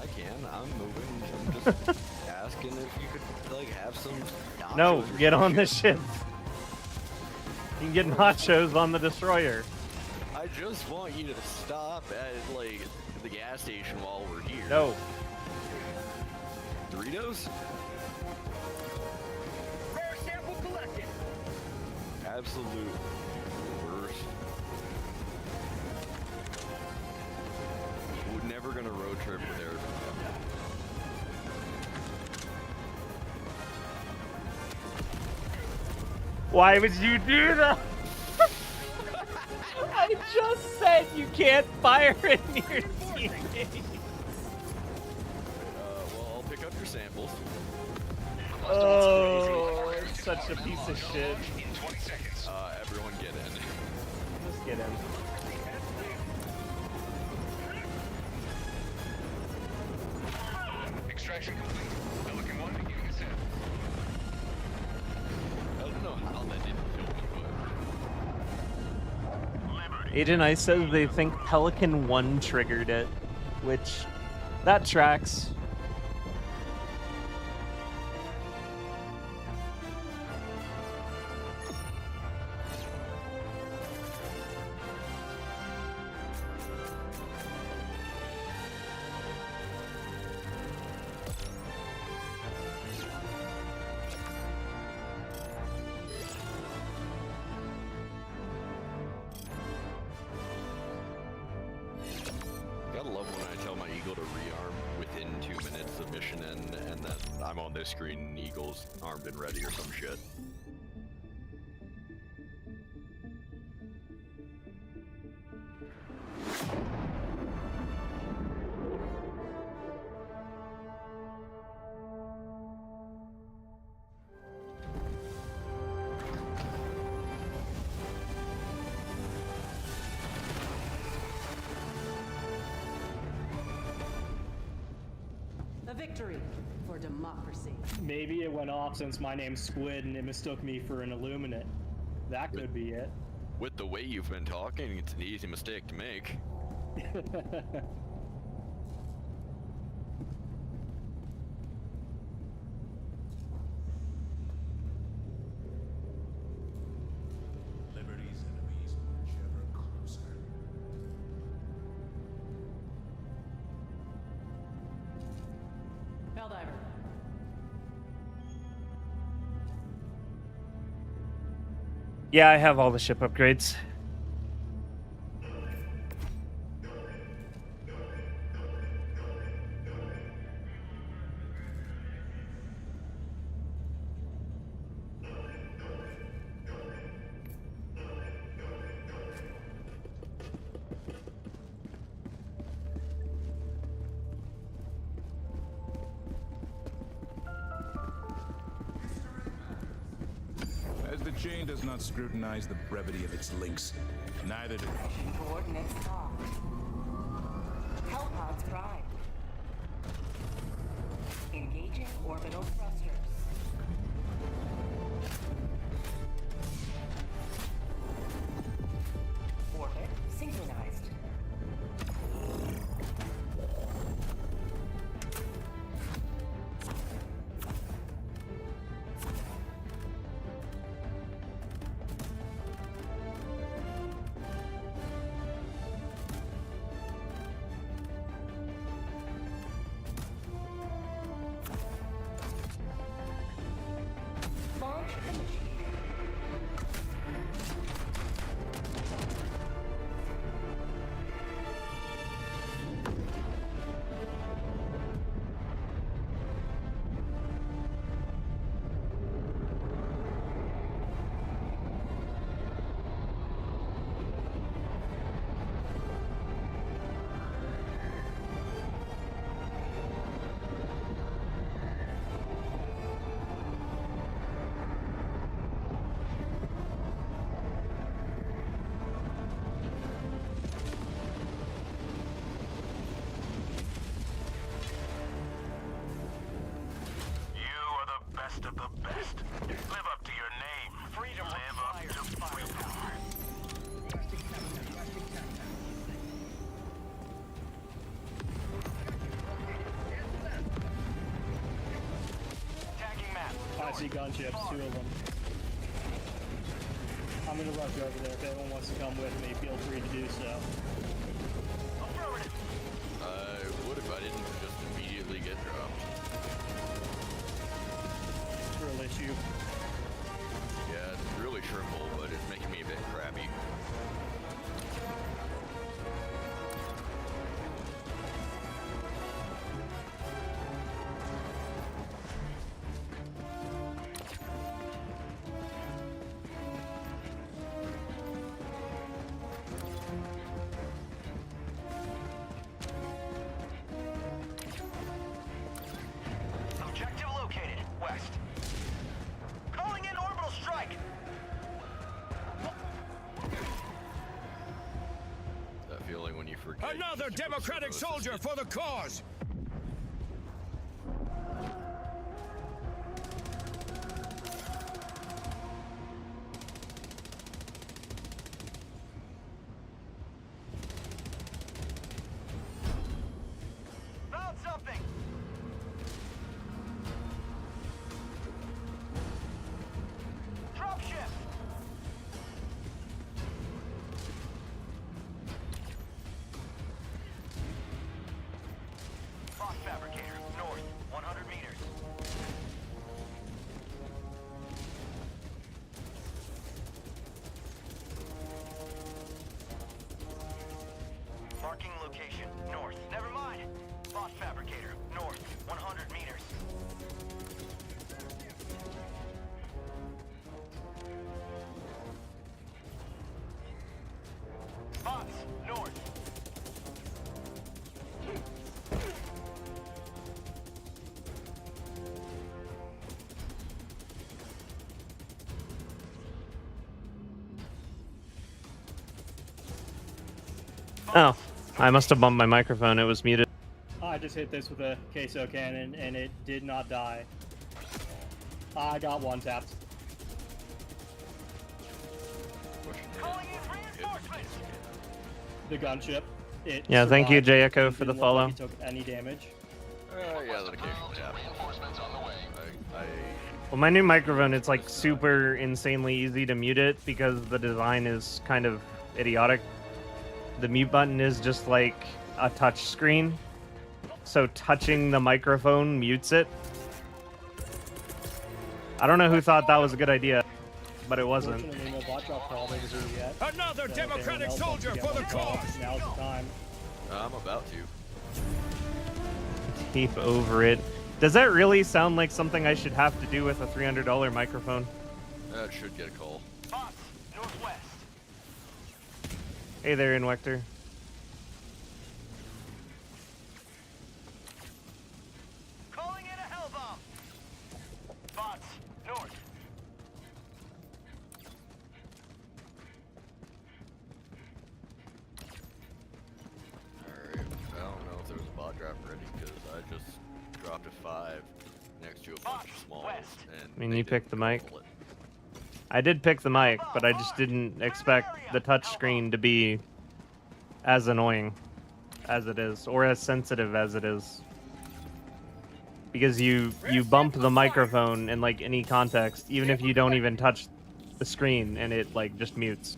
I can. I'm moving. I'm just asking if you could, like, have some nachos No, or get some on the shit. ship. You can get nachos on the destroyer. I just want you to stop at, like, the gas station while we're here. No. Doritos? Rare sample collected. Absolute worst. We're never gonna road trip with Airburst. Why would you do that? I just said you can't fire in your teammate. Well, I'll pick up your samples. Oh, it's such a piece of shit. In 20 seconds. Everyone get in. Just get in. Extraction complete. Pelican 1 beginning ascent. I don't know how that didn't kill me, but... Agent Ice says they think Pelican 1 triggered it, which that tracks. Gotta love when I tell my Eagle to rearm within 2 minutes of mission end, and then I'm on this screen and Eagle's armed and ready or some shit. A victory for democracy. Maybe it went off since my name's Squid and it mistook me for an Illuminate. That could be it. With the way you've been talking, it's an easy mistake to make. Liberty's enemies march ever closer. Helldiver. Yeah, I have all the ship upgrades. As the chain does not scrutinize the brevity of its links, neither do Coordinates locked. Hellpods prime. Engaging orbital thrusters. Orbit synchronized. Launch initiated. Best of the best. Live up to your name. Freedom. Live up to firepower. Tagging map. I see gunships, 2 of them. I'm gonna rush over there. If anyone wants to come with me, feel free to do so. Affirmative. I would if I didn't just immediately get dropped. Real issue. Yeah, it's really triple, but it's making me a bit crappy. Objective located. West. Calling in orbital strike. That feeling when you forget. Another democratic soldier for the cause! Found something. Drop ship. Box fabricator, north, 100 meters. Marking location, north. Never mind. Boss fabricator, north, 100 meters. Box, north. Oh, I must have bumped my microphone. It was muted. I just hit this with a queso cannon and it did not die. I got one tapped. Calling in reinforcements. The gunship. It Yeah, thank you, survived. J Echo, It for the didn't look like follow. it took any damage. Yeah, that occasionally happens. Well, my new microphone, it's like super insanely easy to mute it because the design is kind of idiotic. The mute button is just like a touch screen, so touching the microphone mutes it. I don't know who thought that was a good idea, but it wasn't. Fortunately, no bot not dropped Helldivers yet. Another So if democratic anyone else wants to soldier get for the one going, cause! Now's the time. I'm about to. Tape over it. Does that really sound like something I should have to do with a $300 microphone? That should get a call. Bots, northwest. Hey there, Invector. Calling in a hell bomb. Bots, north. Alright, I don't know if there was a bot drop ready because I just dropped a 5 next to a bunch of smalls. And I mean, they you picked the didn't mic. pull it. I did pick the mic, but I just didn't expect the touchscreen to be as annoying as it is, or as sensitive as it is. Because you bump the microphone in like any context, even if you don't even touch the screen, and it like just mutes.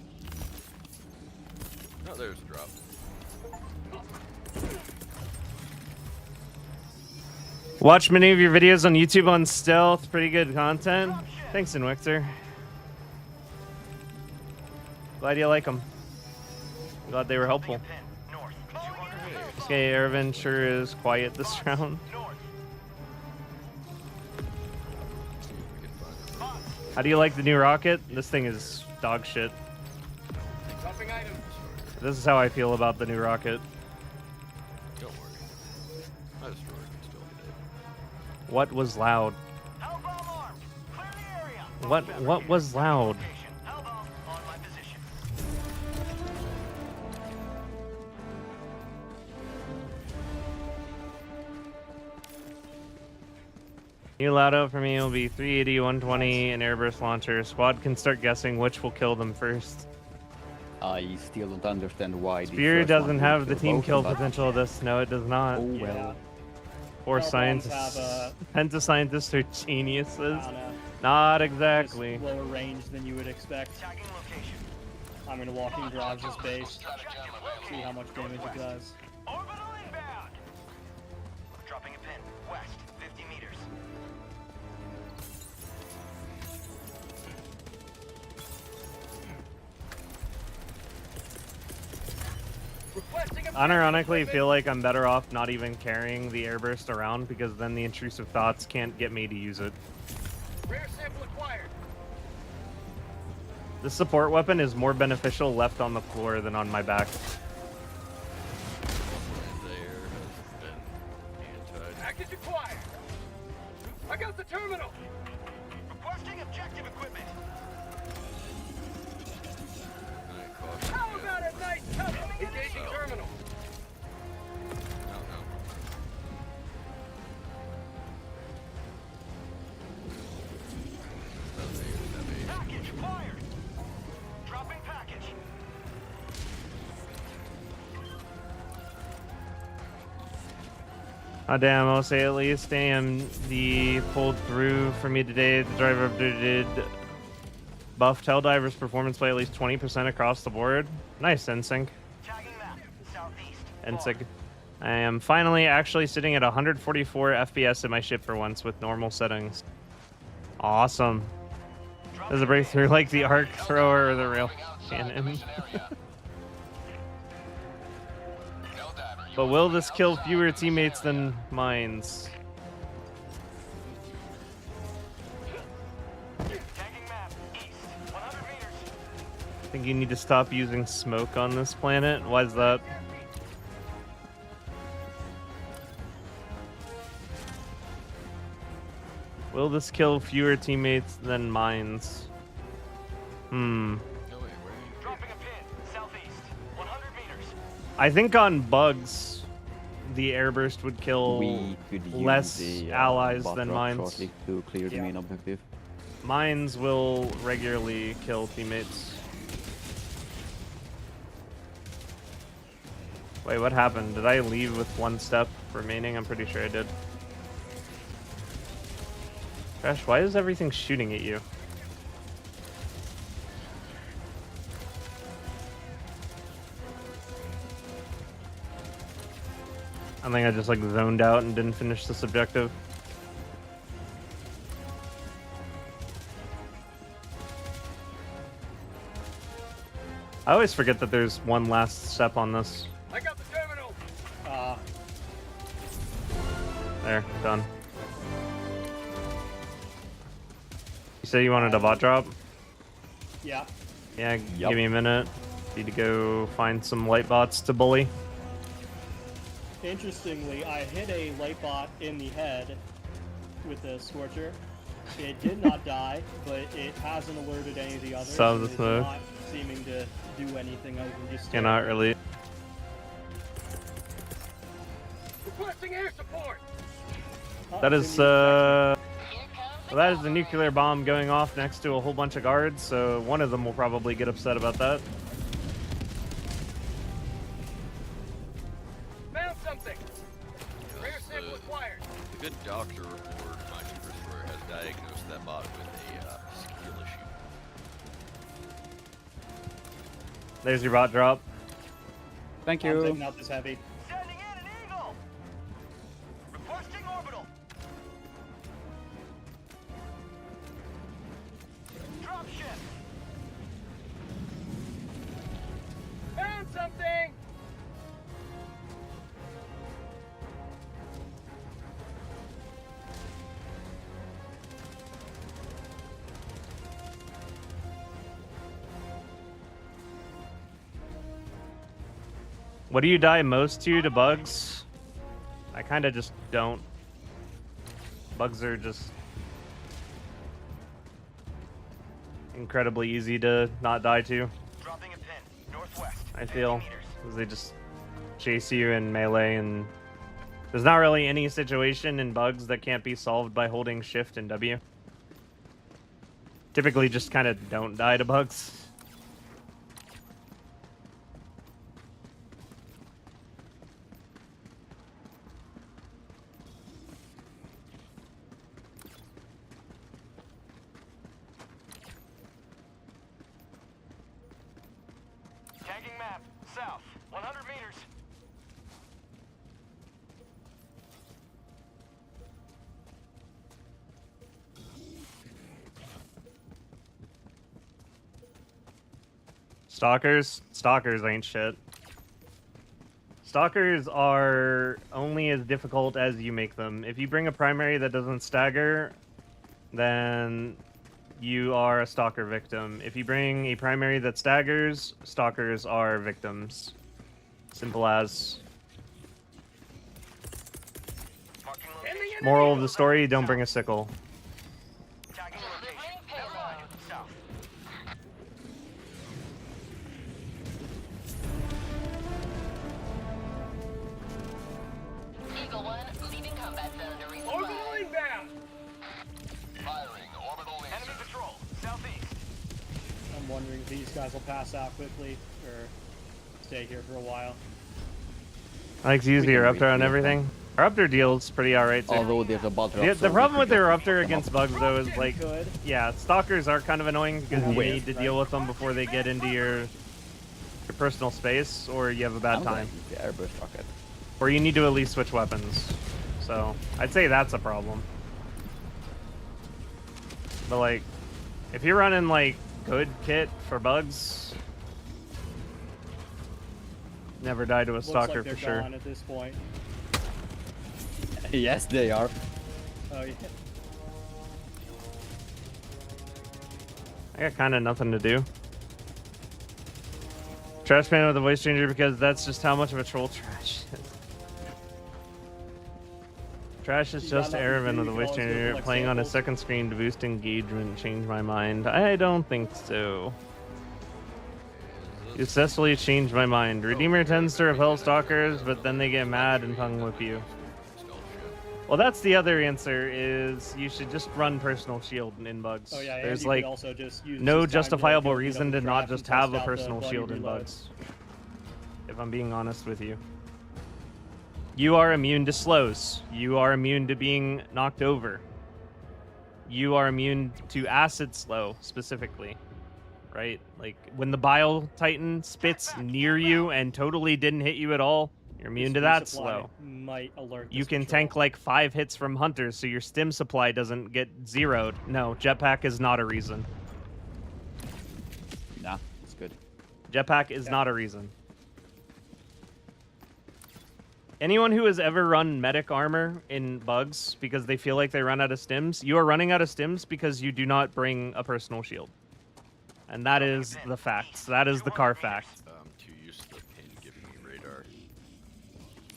Oh, there's a drop. Watch many of your videos on YouTube on stealth. Pretty good content. Thanks, Invector. Glad you like them. Glad they were helpful. Okay, Ervin sure is quiet this round. How do you like the new rocket? This thing is dog shit. This is how I feel about the new rocket. Don't worry. My destroyer can still hit it. What was loud? What was loud? New loadout for me will be 380, 120, and Airburst launcher. Squad can start guessing which will kill them first. I still don't understand why. Spear doesn't have the team kill potential of this. No, it does not. Oh well. Or Hellbombs scientists. have, Pentascientists are geniuses. Not exactly. Just lower range than you would expect. I'm gonna walk in Garage's base. See how much damage it does. Dropping a pin, west, 50 meters. Unironically, I feel like I'm better off not even carrying the Airburst around, because then the intrusive thoughts can't get me to use it. Rare sample acquired. The support weapon is more beneficial left on the floor than on my back. Package acquired. I got the terminal. Requesting objective equipment. How about a nice cover? Engaging terminal. Package acquired. Dropping package. Oh damn, I'll say at least AMD pulled through for me today. The driver updated buffed Helldivers performance by at least 20% across the board. Nice, NSYNC. NSYNC. I am finally actually sitting at 144 FPS in my ship for once with normal settings. Awesome. There's a breakthrough like the arc thrower or the rail cannon. But will this kill fewer teammates than mines? I think you need to stop using smoke on this planet. Why is that? Will this kill fewer teammates than mines? I think on bugs, the Airburst would kill We could use less the, allies bot than drop mines. shortly to clear the main objective. Mines will regularly kill teammates. Wait, what happened? Did I leave with 1 step remaining? I'm pretty sure I did. Gosh, why is everything shooting at you? I think I just like zoned out and didn't finish this objective. I always forget that there's one last step on this. I got the terminal. There, done. You said you wanted a bot drop? Yeah. Yeah, give me a minute. Need to go find some light bots to bully. Interestingly, I hit a light bot in the head with the Scorcher. It did not die, but it hasn't alerted any of the others. Saw and the it's smoke. not seeming to do anything other than just... Cannot really. Requesting air support. That is well, that is the nuclear bomb going off next to a whole bunch of guards, so one of them will probably get upset about that. Found something. Rare sample acquired. The good doctor report my Super Destroyer has diagnosed that bot with a skill issue. There's your bot drop. Thank I'm you. taking out this heavy. Sending in an eagle. Requesting orbital. Drop ship. Found something. What do you die most to bugs? I kind of just don't. Bugs are just incredibly easy to not die to. Dropping a pin. Northwest. I feel, because they just chase you in melee, and there's not really any situation in bugs that can't be solved by holding shift and W. Typically just kind of don't die to bugs. Tagging map. South. 100 meters. Stalkers ain't shit. Stalkers are only as difficult as you make them. If you bring a primary that doesn't stagger, then you are a stalker victim. If you bring a primary that staggers, stalkers are victims. Simple as. Moral of the story, don't bring a sickle. Tagging location. Never mind. South. Eagle 1, leaving combat zone to resupply. Orbital inbound. Firing orbital laser. Enemy patrol. Southeast. I'm wondering if these guys will pass out quickly or stay here for a while. I like to use the Eruptor on everything. Eruptor deals pretty alright too. Although there's a bot drop. The so problem we with the could Eruptor just against bugs though is like, Good. yeah, stalkers are kind of annoying because you Wait. need to deal with them before they get into your personal space, or you have a bad I'm time. going to use the Airburst rocket. Or you need to at least switch weapons. So, I'd say that's a problem. But like, if you're running like good kit for bugs, never die to a Looks stalker like they're for sure. gone at this point. Yes, they are. Oh yeah. I got kind of nothing to do. Trash man with a voice changer because that's just how much of a troll Trash is. Trash is You just got nothing to Airman do, with a you voice can always go changer collect playing on a samples. second screen to boost engagement. Change my mind. I don't think so. You successfully changed my mind. Redeemer tends to repel stalkers, but then they get mad and tongue whip you. Well, that's the other answer, is you should just run personal shield in bugs. Oh yeah. and There's you like could also just use no this time to justifiable go beat up reason the to not trap just and have test a out the personal bloody shield in reload. bugs. If I'm being honest with you. You are immune to slows. You are immune to being knocked over. You are immune to acid slow, specifically. Right? Like, when the Bile Titan spits near you and totally didn't hit you at all, you're immune to This that resupply slow. Might alert You this can patrol. tank like 5 hits from hunters, so your stim supply doesn't get zeroed. No, jetpack is not a reason. Nah, it's good. Jetpack is not a reason. Anyone who has ever run medic armor in bugs because they feel like they run out of stims, you are running out of stims because you do not bring a personal shield. And that is the facts. That is the car fact. Too used to the pin giving me radar.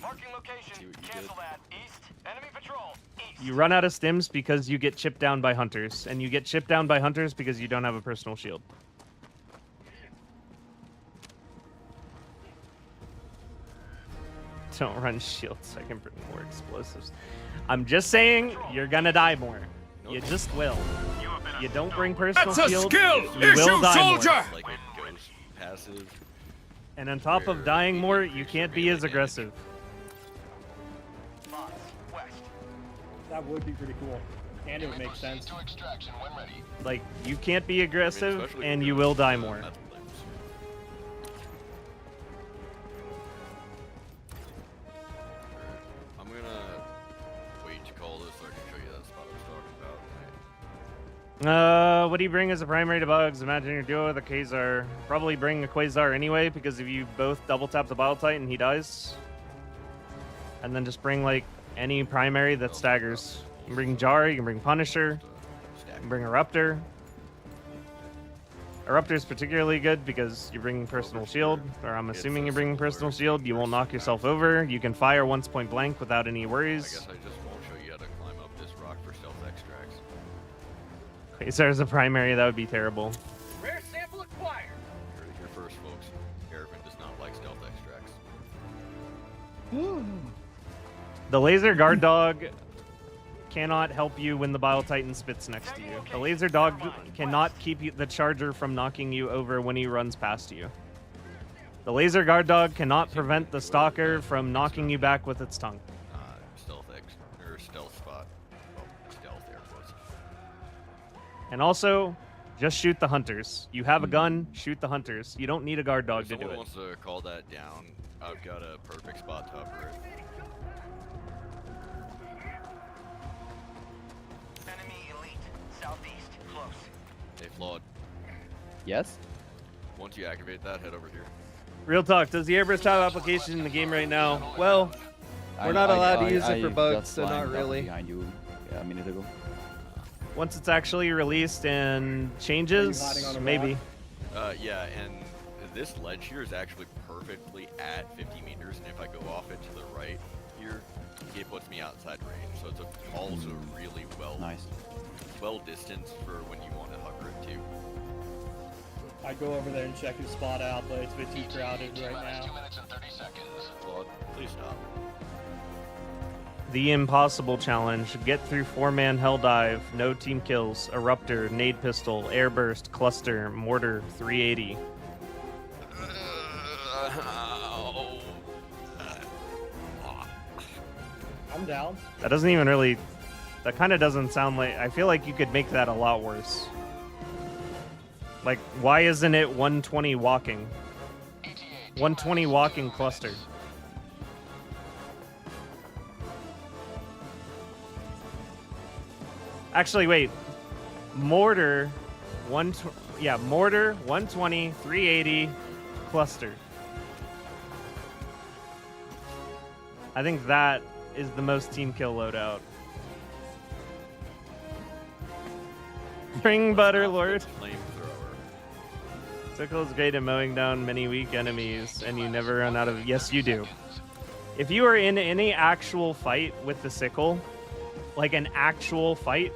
Marking location. Cancel that. East. Enemy patrol. East. You run out of stims because you get chipped down by hunters, and you get chipped down by hunters because you don't have a personal shield. Don't run shields. I can bring more explosives. I'm just saying, you're gonna die more. You just will. You don't bring personal shield. You will die more. Like it goes passive. And on top of dying more, you can't be as aggressive. That would be pretty cool. And it would make sense. Like, you can't be aggressive, and you will die more. I'm gonna wait to call this so I can show you that spot I was talking about. What do you bring as a primary to bugs? Imagine your duo with a Quasar. Probably bring a Quasar anyway, because if you both double tap the Bile Titan, he dies. And then just bring, like, any primary that staggers. You can bring Jar, you can bring Punisher, you can bring Eruptor. Eruptor is particularly good because you're bringing personal shield, or I'm assuming you're bringing personal shield. You won't knock yourself over. You can fire once point blank without any worries. I guess I just won't show you how to climb up this rock for stealth extracts. Quasar as a primary, that would be terrible. Rare sample acquired. Here first, folks. Airburst does not like stealth extracts. The laser guard dog cannot help you when the Bile Titan spits next to you. The laser dog cannot keep the charger from knocking you over when he runs past you. The laser guard dog cannot prevent the stalker from knocking you back with its tongue. Stealth spot. Oh, stealth air quotes. And also, just shoot the hunters. You have a gun, shoot the hunters. You don't need a guard dog If to do someone it. wants to call that down, I've got a perfect spot to hover it. Enemy elite. Southeast. Close. Hey, Flawed. Yes? Once you activate that, head over here. Real talk, does the Airburst have application in the game right now? Well, we're not allowed to use it for bugs, so not really. Behind you a minute ago. Once it's actually released and changes, maybe. Yeah, and this ledge here is actually perfectly at 50 meters, and if I go off it to the right here, it puts me outside range. So it's also really well distanced for when you want to hover it too. I'd go over there and check his spot out, but it's a bit too crowded right now. 2 minutes and 30 seconds. Claude, please stop. The impossible challenge. Get through 4-man Helldive, no team kills, Eruptor, Nade Pistol, Airburst, Cluster, Mortar, 380. I'm down. That doesn't even really... That kind of doesn't sound like... I feel like you could make that a lot worse. Like, why isn't it 120 walking? 120 walking cluster. Actually, wait. Mortar, Mortar, 120, 380, cluster. I think that is the most team kill loadout. Bring Butter Lord. Sickle is great at mowing down many weak enemies, and you never run out of... Yes, you do. If you are in any actual fight with the sickle, like an actual fight,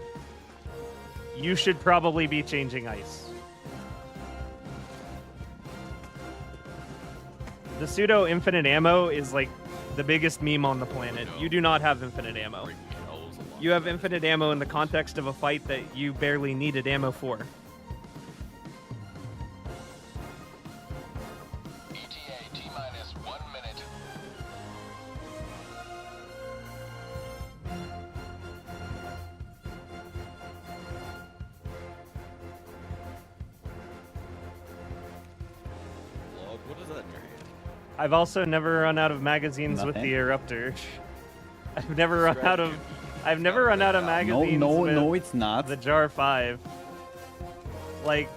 you should probably be changing ice. The pseudo infinite ammo is like the biggest meme on the planet. You do not have infinite ammo. You have infinite ammo in the context of a fight that you barely needed ammo for. ETA T-minus 1 minute. Log, what is that in your hand? I've also never run out of magazines with the Eruptor. I've never run out of magazines No, with no, it's not. the Jar 5. Like,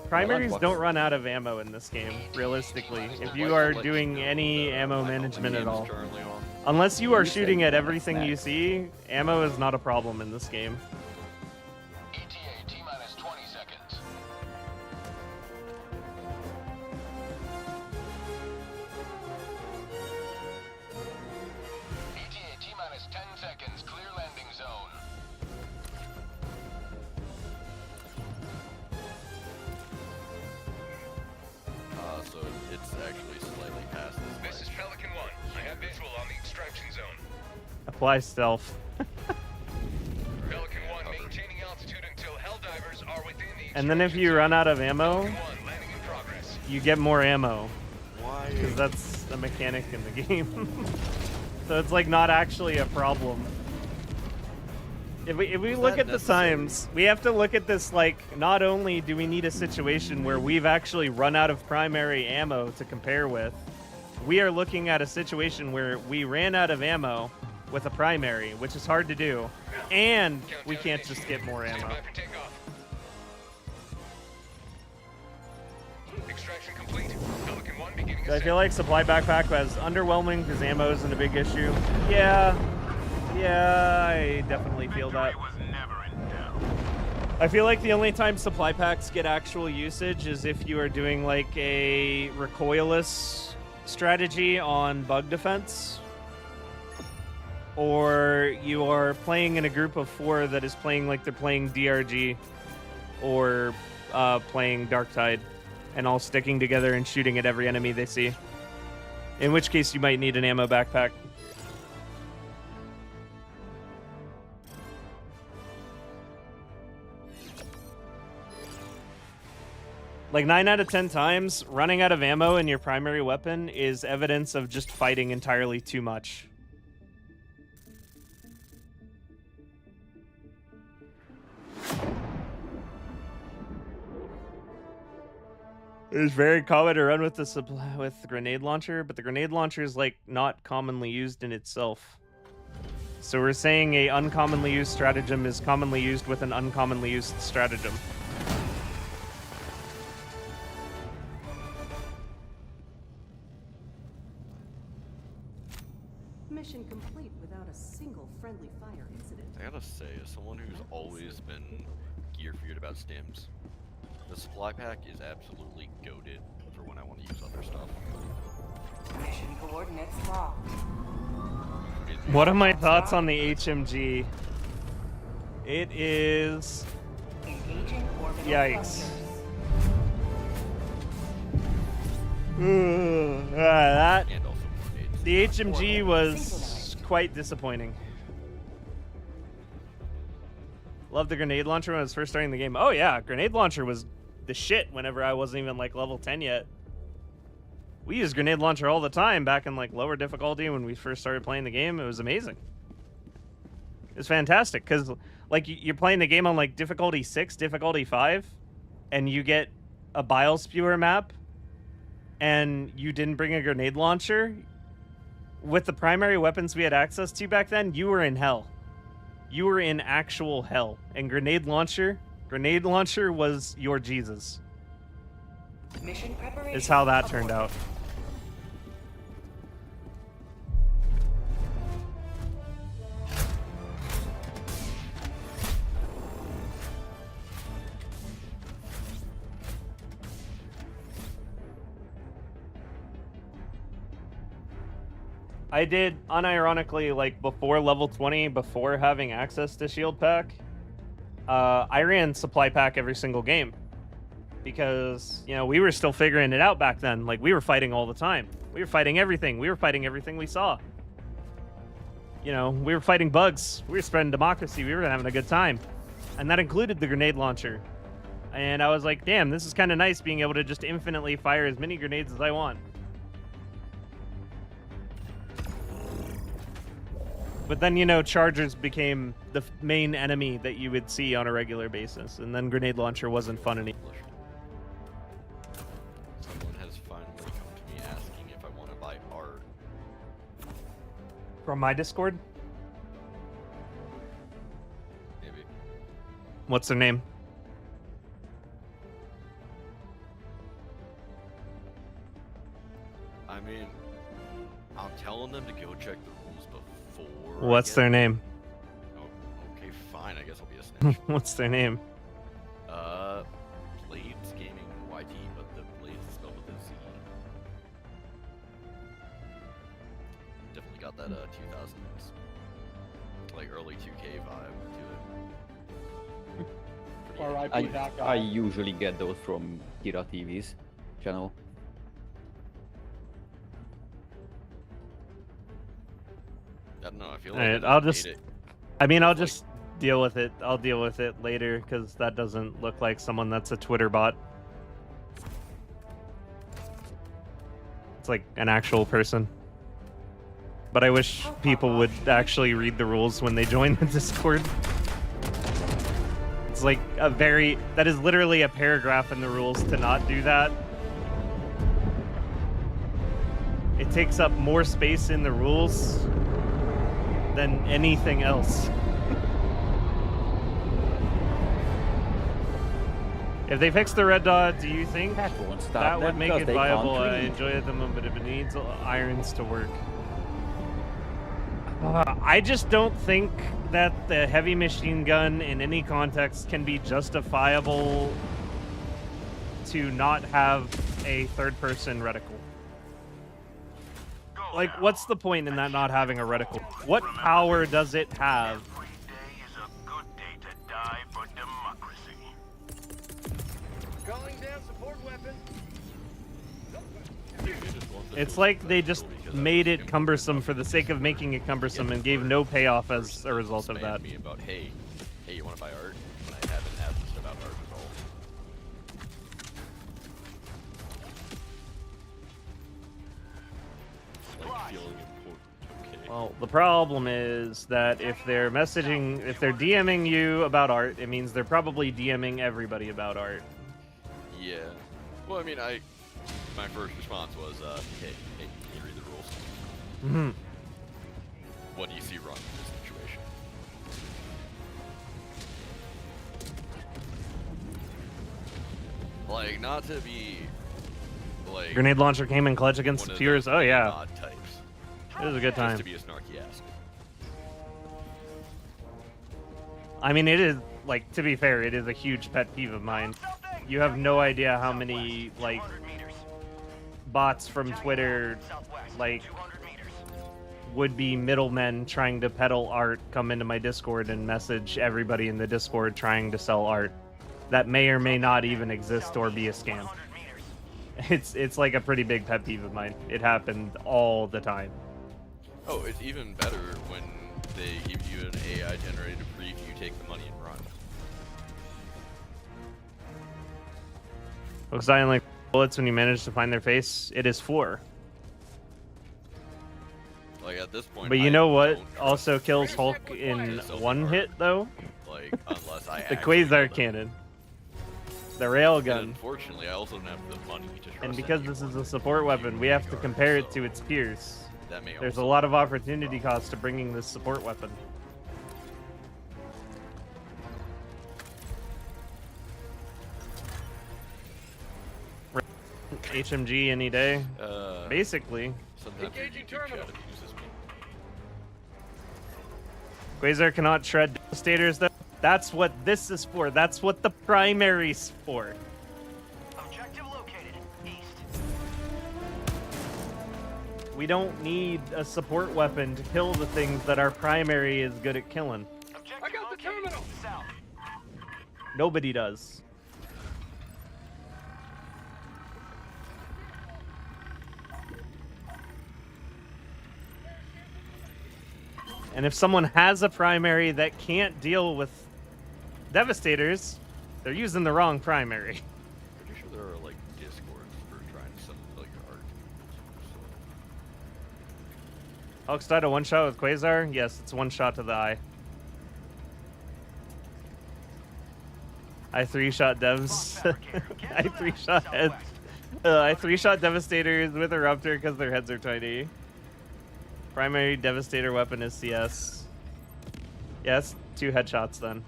Primaries don't run out of ammo in this game, realistically, if you are doing any ammo management at all. Unless you are shooting at everything you see, ammo is not a problem in this game. ETA T-minus 20 seconds. ETA T-minus 10 seconds. Clear landing zone. So it's actually slightly past this. This is Pelican 1. I have visual on the extraction zone. Apply stealth. Pelican 1 maintaining altitude until Helldivers are within the And then if you run out of ammo, landing in progress. you get more ammo. Why? Because that's the mechanic in the game. So it's like not actually a problem. If we look at the times, we have to look at this like, not only do we need a situation where we've actually run out of primary ammo to compare with, we are looking at a situation where we ran out of ammo with a primary, which is hard to do, and we can't just get more ammo. Extraction complete. Pelican 1 beginning So I feel like supply backpack was underwhelming because ammo isn't a big issue. Yeah, I definitely feel that. I feel like the only time supply packs get actual usage is if you are doing like a recoilless strategy on bug defense, or you are playing in a group of 4 that is playing like they're playing DRG or playing Dark Tide, and all sticking together and shooting at every enemy they see. In which case you might need an ammo backpack. Like 9 out of 10 times, running out of ammo in your primary weapon is evidence of just fighting entirely too much. It's very common to run with the grenade launcher, but the grenade launcher is like not commonly used in itself. So we're saying a uncommonly used stratagem is commonly used with an uncommonly used stratagem. Mission complete without a single friendly fire incident. I gotta say, as someone who's always been gear-feared about stims, the supply pack is absolutely goated for when I want to use other stuff. Mission coordinates locked. What are my thoughts on the HMG? It is... Yikes. That... The HMG was quite disappointing. Loved the grenade launcher when I was first starting the game. Oh yeah, grenade launcher was the shit whenever I wasn't even like level 10 yet. We used grenade launcher all the time back in like lower difficulty when we first started playing the game. It was amazing. It was fantastic because like you're playing the game on like difficulty 6, difficulty 5, and you get a bile spewer map and you didn't bring a grenade launcher. With the primary weapons we had access to back then, you were in hell. You were in actual hell. And grenade launcher was your Jesus. Mission preparation. Is how that turned out. I did, unironically, like, before level 20, before having access to Shield Pack, I ran Supply Pack every single game. Because, you know, we were still figuring it out back then. Like, we were fighting all the time. We were fighting everything. We were fighting everything we saw. You know, we were fighting bugs. We were spreading democracy. We were having a good time. And that included the grenade launcher. And I was like, damn, this is kind of nice being able to just infinitely fire as many grenades as I want. But then, you know, chargers became the main enemy that you would see on a regular basis. And then grenade launcher wasn't fun anymore. Someone has finally come to me asking if I want to buy art. From my Discord? Maybe. What's their name? What's their name? Oh, okay, fine. I guess I'll be a snitch. What's their name? Blades Gaming YT, but the Blades is spelled with a Z. Definitely got that 2000s, like early 2K vibe to it. R.I.P. that guy. I usually get those from Kira TV's channel. I don't know. I feel All like right, I'll just. I mean, I'll just deal with it. I'll deal with it later because that doesn't look like someone that's a Twitter bot. It's like an actual person. But I wish people would actually read the rules when they join the Discord. It's like a that is literally a paragraph in the rules to not do that. It takes up more space in the rules than anything else. If they fix the red dot, do you think that would make it viable? I enjoy them, but if it needs irons to work. I just don't think that the heavy machine gun in any context can be justifiable to not have a third-person reticle. Like, what's the point in that not having a reticle? What power does it have? It's like they just made it cumbersome for the sake of making it cumbersome and gave no payoff as a result of that. Me about, hey, you want to buy art? When I haven't asked about art at all. Like feeling important. Okay. Well, the problem is that if they're DMing you about art, it means they're probably DMing everybody about art. Yeah. Well, I mean, my first response was, hey, can you read the rules? Mm-hmm. What do you see wrong with this situation? Like, not to be, like... Grenade launcher came in clutch against the Pures. Oh, yeah. Odd types. It was a good time. Just to be a snarky ass. I mean, it is, like, to be fair, it is a huge pet peeve of mine. You have no idea how many, like, bots from Twitter, like, would-be middlemen trying to peddle art come into my Discord and message everybody in the Discord trying to sell art that may or may not even exist or be a scam. It's like a pretty big pet peeve of mine. It happened all the time. Oh, it's even better when they give you an AI-generated brief, you take the money and run. Looks dying like bullets when you manage to find their face. It is 4. Like at this point, but you know what also kills Hulk in one hit though? Like unless I the Quasar cannon. The railgun. Unfortunately, I also don't have the money to trust. And because this is a support weapon, we have to compare it to its peers. That may There's a lot of opportunity cost to bringing this support weapon. HMG any day. Basically. Quasar cannot shred Devastators though. That's what this is for. That's what the primary's for. Objective located. East. We don't need a support weapon to kill the things that our primary is good at killing. I got the terminal. South. Nobody does. And if someone has a primary that can't deal with Devastators, they're using the wrong primary. Pretty sure there are like Discords for trying to sell like art. Hulk's died a one-shot with Quasar? Yes, it's one shot to the eye. I 3-shot devs. I 3-shot heads. I 3-shot Devastators with a Rupture because their heads are tiny. Primary Devastator weapon is CS. Yes, 2 headshots then.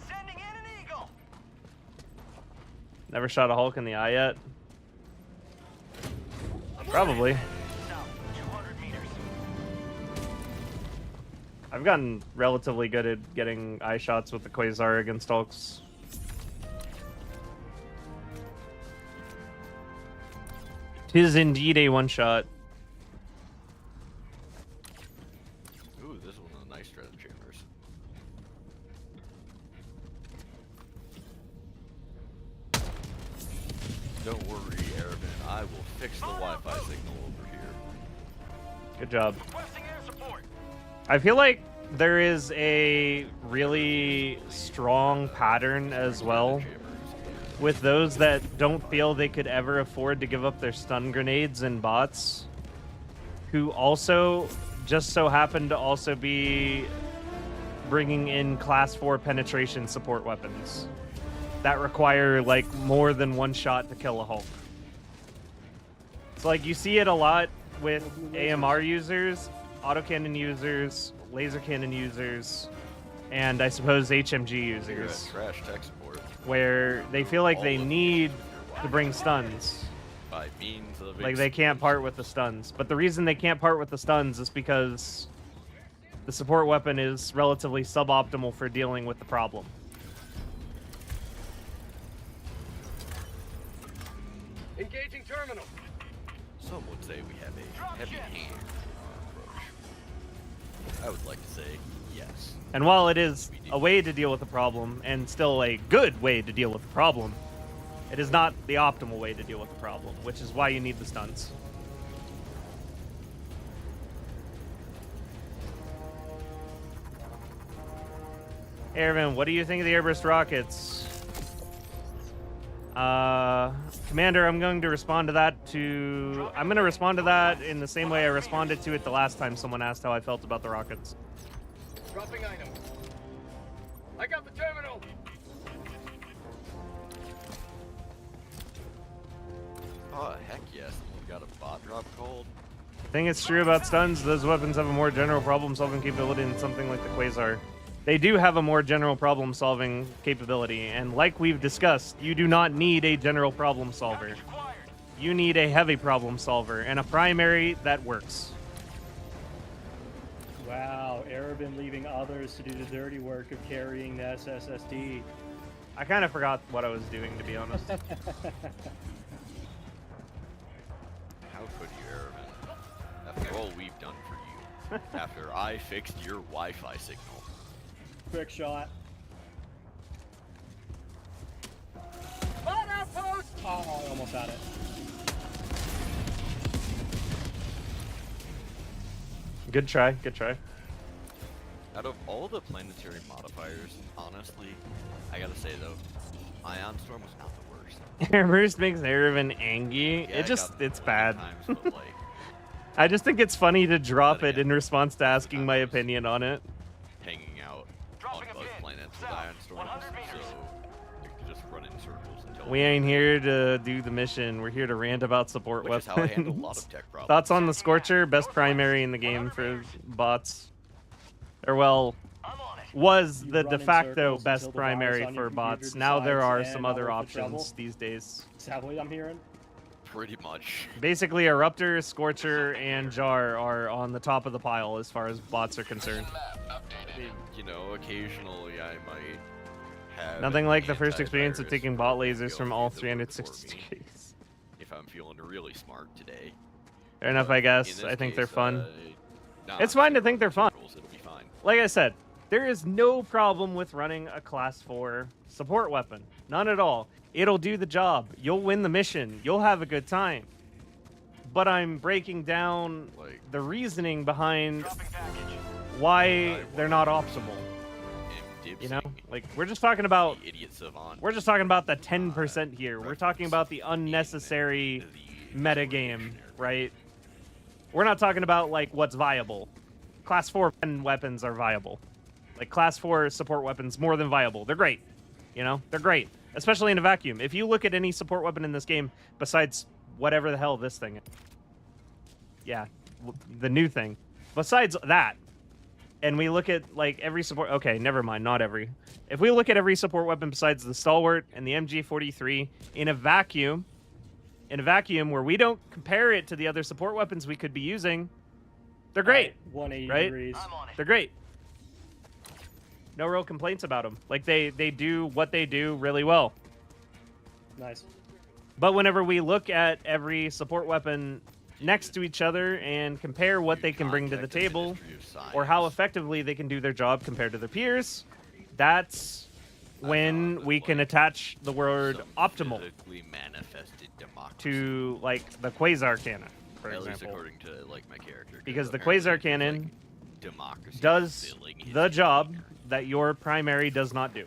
Sending in an eagle. Never shot a Hulk in the eye yet? Probably. South, 200 meters. I've gotten relatively good at getting eye shots with the Quasar against Hulks. Tis indeed a one-shot. Ooh, this one a nice stratagems. Don't worry, Airman. I will fix the Wi-Fi signal over here. Good job. I feel like there is a really strong pattern as well with those that don't feel they could ever afford to give up their stun grenades and bots, who also just so happen to also be bringing in class 4 penetration support weapons that require like more than one shot to kill a Hulk. So like you see it a lot with AMR users, autocannon users, laser cannon users, and I suppose HMG users, Trash tech support. where they feel like they need to bring stuns. By means of Like they can't part with the stuns. But the reason they can't part with the stuns is because the support weapon is relatively suboptimal for dealing with the problem. Engaging terminal. Some would say we have a heavy hand in our approach. I would like to say yes. And while it is a way to deal with the problem, and still a good way to deal with the problem, it is not the optimal way to deal with the problem, which is why you need the stuns. Airman, what do you think of the Airburst rockets? Commander, I'm going to respond to that I'm going to respond to that in the same way I responded to it the last time someone asked how I felt about the rockets. Dropping item. I got the terminal. Oh, heck yes. We got a bot drop cold. I think it's true about stuns. Those weapons have a more general problem-solving capability than something like the Quasar. They do have a more general problem-solving capability, and like we've discussed, you do not need a general problem solver. You need a heavy problem solver, and a primary that works. Wow, Arabin leaving others to do the dirty work of carrying the SSSD. I kind of forgot what I was doing, to be honest. How could you, Airman? After all we've done for you. After I fixed your Wi-Fi signal. Quick shot. Bot outpost. Oh, I almost had it. Good try, good try. Out of all the planetary modifiers, honestly, I gotta say though, Ion Storm was not the worst. Airburst makes Aravan angry. Yeah, it's bad. Times, but, like, I just think it's funny to drop it in response to asking my opinion on it. hanging out on both planets with Ion Storm, so you can just run in circles until We ain't here to do the mission. We're here to rant about support Which is weapons. how I handle a lot of tech problems. Thoughts on the Scorcher? Best primary in the game for bots. Or well, was the de facto best primary for bots. Now there are some other options these days. Is that what I'm hearing? Pretty much. Basically, Eruptor, Scorcher, and Jar are on the top of the pile as far as bots are concerned. I mean, you know, occasionally I might have Nothing like the first antivirus experience of taking bot lasers from all 360 degrees. If I'm feeling really smart today. Fair enough, I guess. I think they're fun. Nah, It's fine to think they're fun. it'll be fine. Like I said, there is no problem with running a class 4 support weapon. None at all. It'll do the job. You'll win the mission. You'll have a good time. But I'm breaking down the reasoning behind why they're not optimal. You know, like we're just talking about we're just talking about the 10% here. We're talking about the unnecessary meta game, right? We're not talking about like what's viable. Class 4 weapons are viable. Like class 4 support weapons more than viable. They're great. You know, they're great, especially in a vacuum. If you look at any support weapon in this game besides whatever the hell this thing is. Yeah, the new thing. Besides that, and we look at like every support, okay, never mind, not every. If we look at every support weapon besides the Stalwart and the MG43 in a vacuum where we don't compare it to the other support weapons we could be using, they're great, 180 right? degrees. They're great. No real complaints about them. Like, they do what they do really well. Nice. But whenever we look at every support weapon next to each other and compare what they can bring to the table or how effectively they can do their job compared to their peers, that's when we can attach the word optimal to, like, the Quasar Cannon, for At least example. according to like my character. Because the apparently Quasar Cannon democracy does filling his the job that your primary does not do.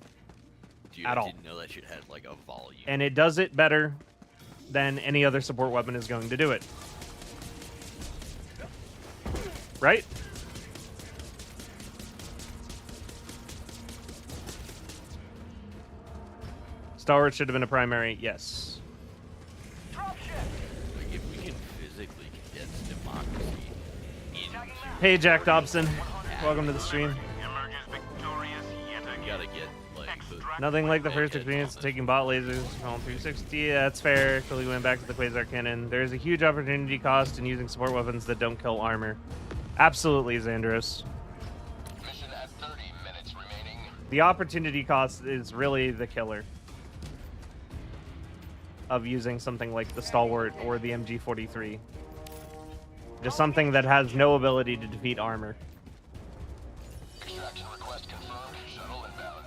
Dude, at I all. didn't know that shit had like a volume. And it does it better than any other support weapon is going to do it. Right? Stalwart should have been a primary, yes. Like if we can physically condense democracy into Hey, Jack Dobson. Welcome to the stream. you gotta get like Nothing like the first experience of taking bot lasers on 360. Yeah, that's fair. Until we went back to the Quasar Cannon. There's a huge opportunity cost in using support weapons that don't kill armor. Absolutely, Xandros. Mission at 30 minutes remaining. The opportunity cost is really the killer of using something like the Stalwart or the MG43. Just something that has no ability to defeat armor. Extraction request confirmed. Shuttle inbound.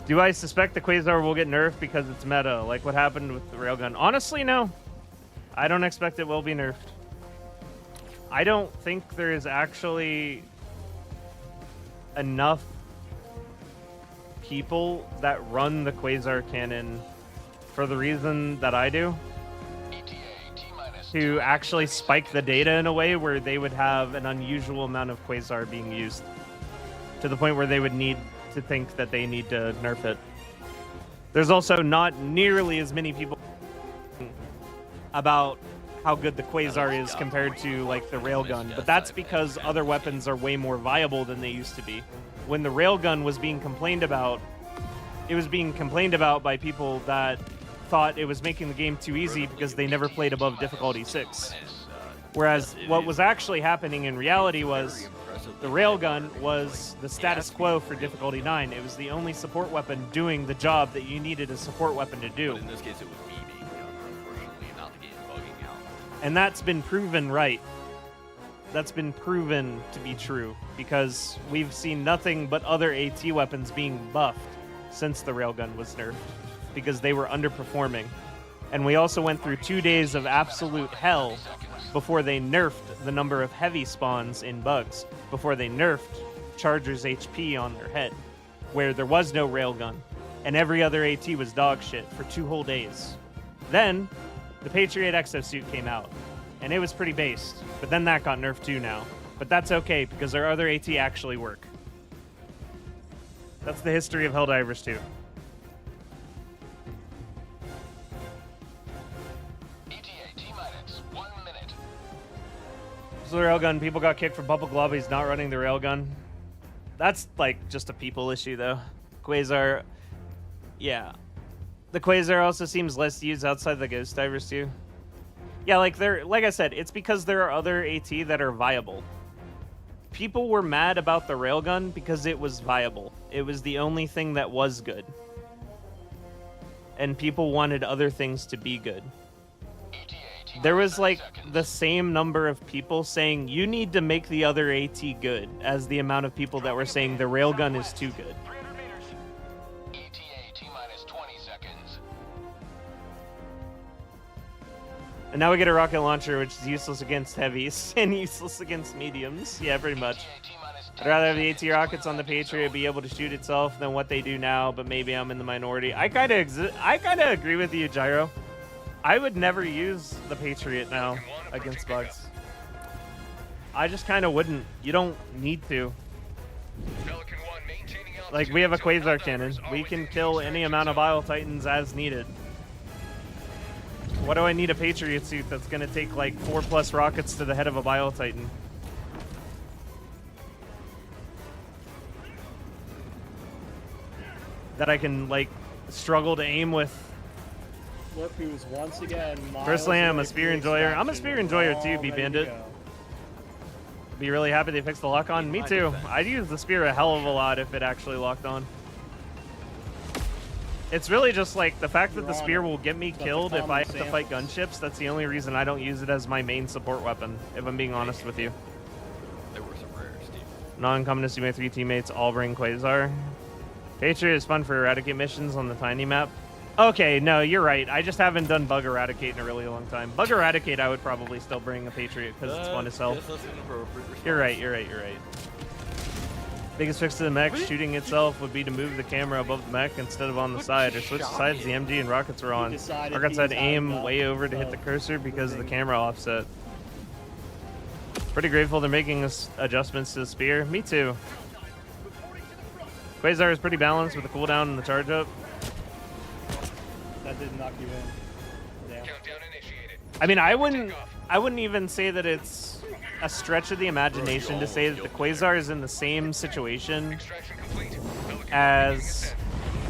Do I suspect the Quasar will get nerfed because it's meta, like what happened with the railgun? Honestly, no. I don't expect it will be nerfed. I don't think there is actually enough people that run the Quasar Cannon for the reason that I do to actually spike the data in a way where they would have an unusual amount of Quasar being used to the point where they would need to think that they need to nerf it. There's also not nearly as many people about how good the Quasar is compared to like the railgun, but that's because other weapons are way more viable than they used to be. When the railgun was being complained about, it was being complained about by people that thought it was making the game too easy because they never played above difficulty 6. Whereas what was actually happening in reality was the railgun was the status quo for difficulty 9. It was the only support weapon doing the job that you needed a support weapon to do. But in this case, it was me being done, unfortunately, not the game bugging out. And that's been proven right. That's been proven to be true because we've seen nothing but other AT weapons being buffed since the railgun was nerfed because they were underperforming. And we also went through 2 days of absolute hell before they nerfed the number of heavy spawns in bugs, before they nerfed Charger's HP on their head, where there was no railgun, and every other AT was dog shit for 2 whole days. Then, the Patriot exosuit came out, and it was pretty based, but then that got nerfed too now. But that's okay, because our other AT actually work. That's the history of Helldivers 2. So the railgun, people got kicked for Bubble Globbies not running the railgun. That's like just a people issue though. Quasar, yeah. The Quasar also seems less used outside the Ghost Divers too. Yeah, like I said, it's because there are other AT that are viable. People were mad about the railgun because it was viable. It was the only thing that was good. And people wanted other things to be good. There was like the same number of people saying you need to make the other AT good as the amount of people that were saying the railgun is too good. And now we get a rocket launcher, which is useless against heavies and useless against mediums. Yeah, pretty much. I'd rather have the AT rockets on the Patriot be able to shoot itself than what they do now, but maybe I'm in the minority. I kind of agree with you, Gyro. I would never use the Patriot now against bugs. I just kind of wouldn't. You don't need to. Like, we have a Quasar Cannon. We can kill any amount of Bile Titans as needed. What do I need a Patriot suit that's going to take like 4+ rockets to the head of a Bile Titan? That I can like struggle to aim with Look who's once again. Personally, I'm a miles spear away from enjoyer. I'm a extraction. spear enjoyer We're too, all B ready to Bandit. go. Be really happy they fixed the lock on. Me too. I'd use the spear a hell of a lot if it actually locked on. It's really just like the fact that the spear will get me killed if I have to fight gunships. That's the only reason I don't use it as my main support weapon, if I'm being honest with you. There were some rares, Steve. Non-common to see my 3 teammates all bring Quasar. Patriot is fun for eradicate missions on the tiny map. Okay, no, you're right. I just haven't done Bug Eradicate in a really long time. Bug Eradicate I would probably still bring a Patriot because it's fun as hell. You're right. Biggest fix to the mech shooting itself would be to move the camera above the mech instead of on the side, or switch sides the MG and rockets are on. Rockets had aim way over to hit the cursor because of the camera offset. Pretty grateful they're making adjustments to the spear. Me too. Quasar is pretty balanced with the cooldown and the charge up. That did knock you in. Damn. I mean, I wouldn't even say that it's a stretch of the imagination to say that the Quasar is in the same situation as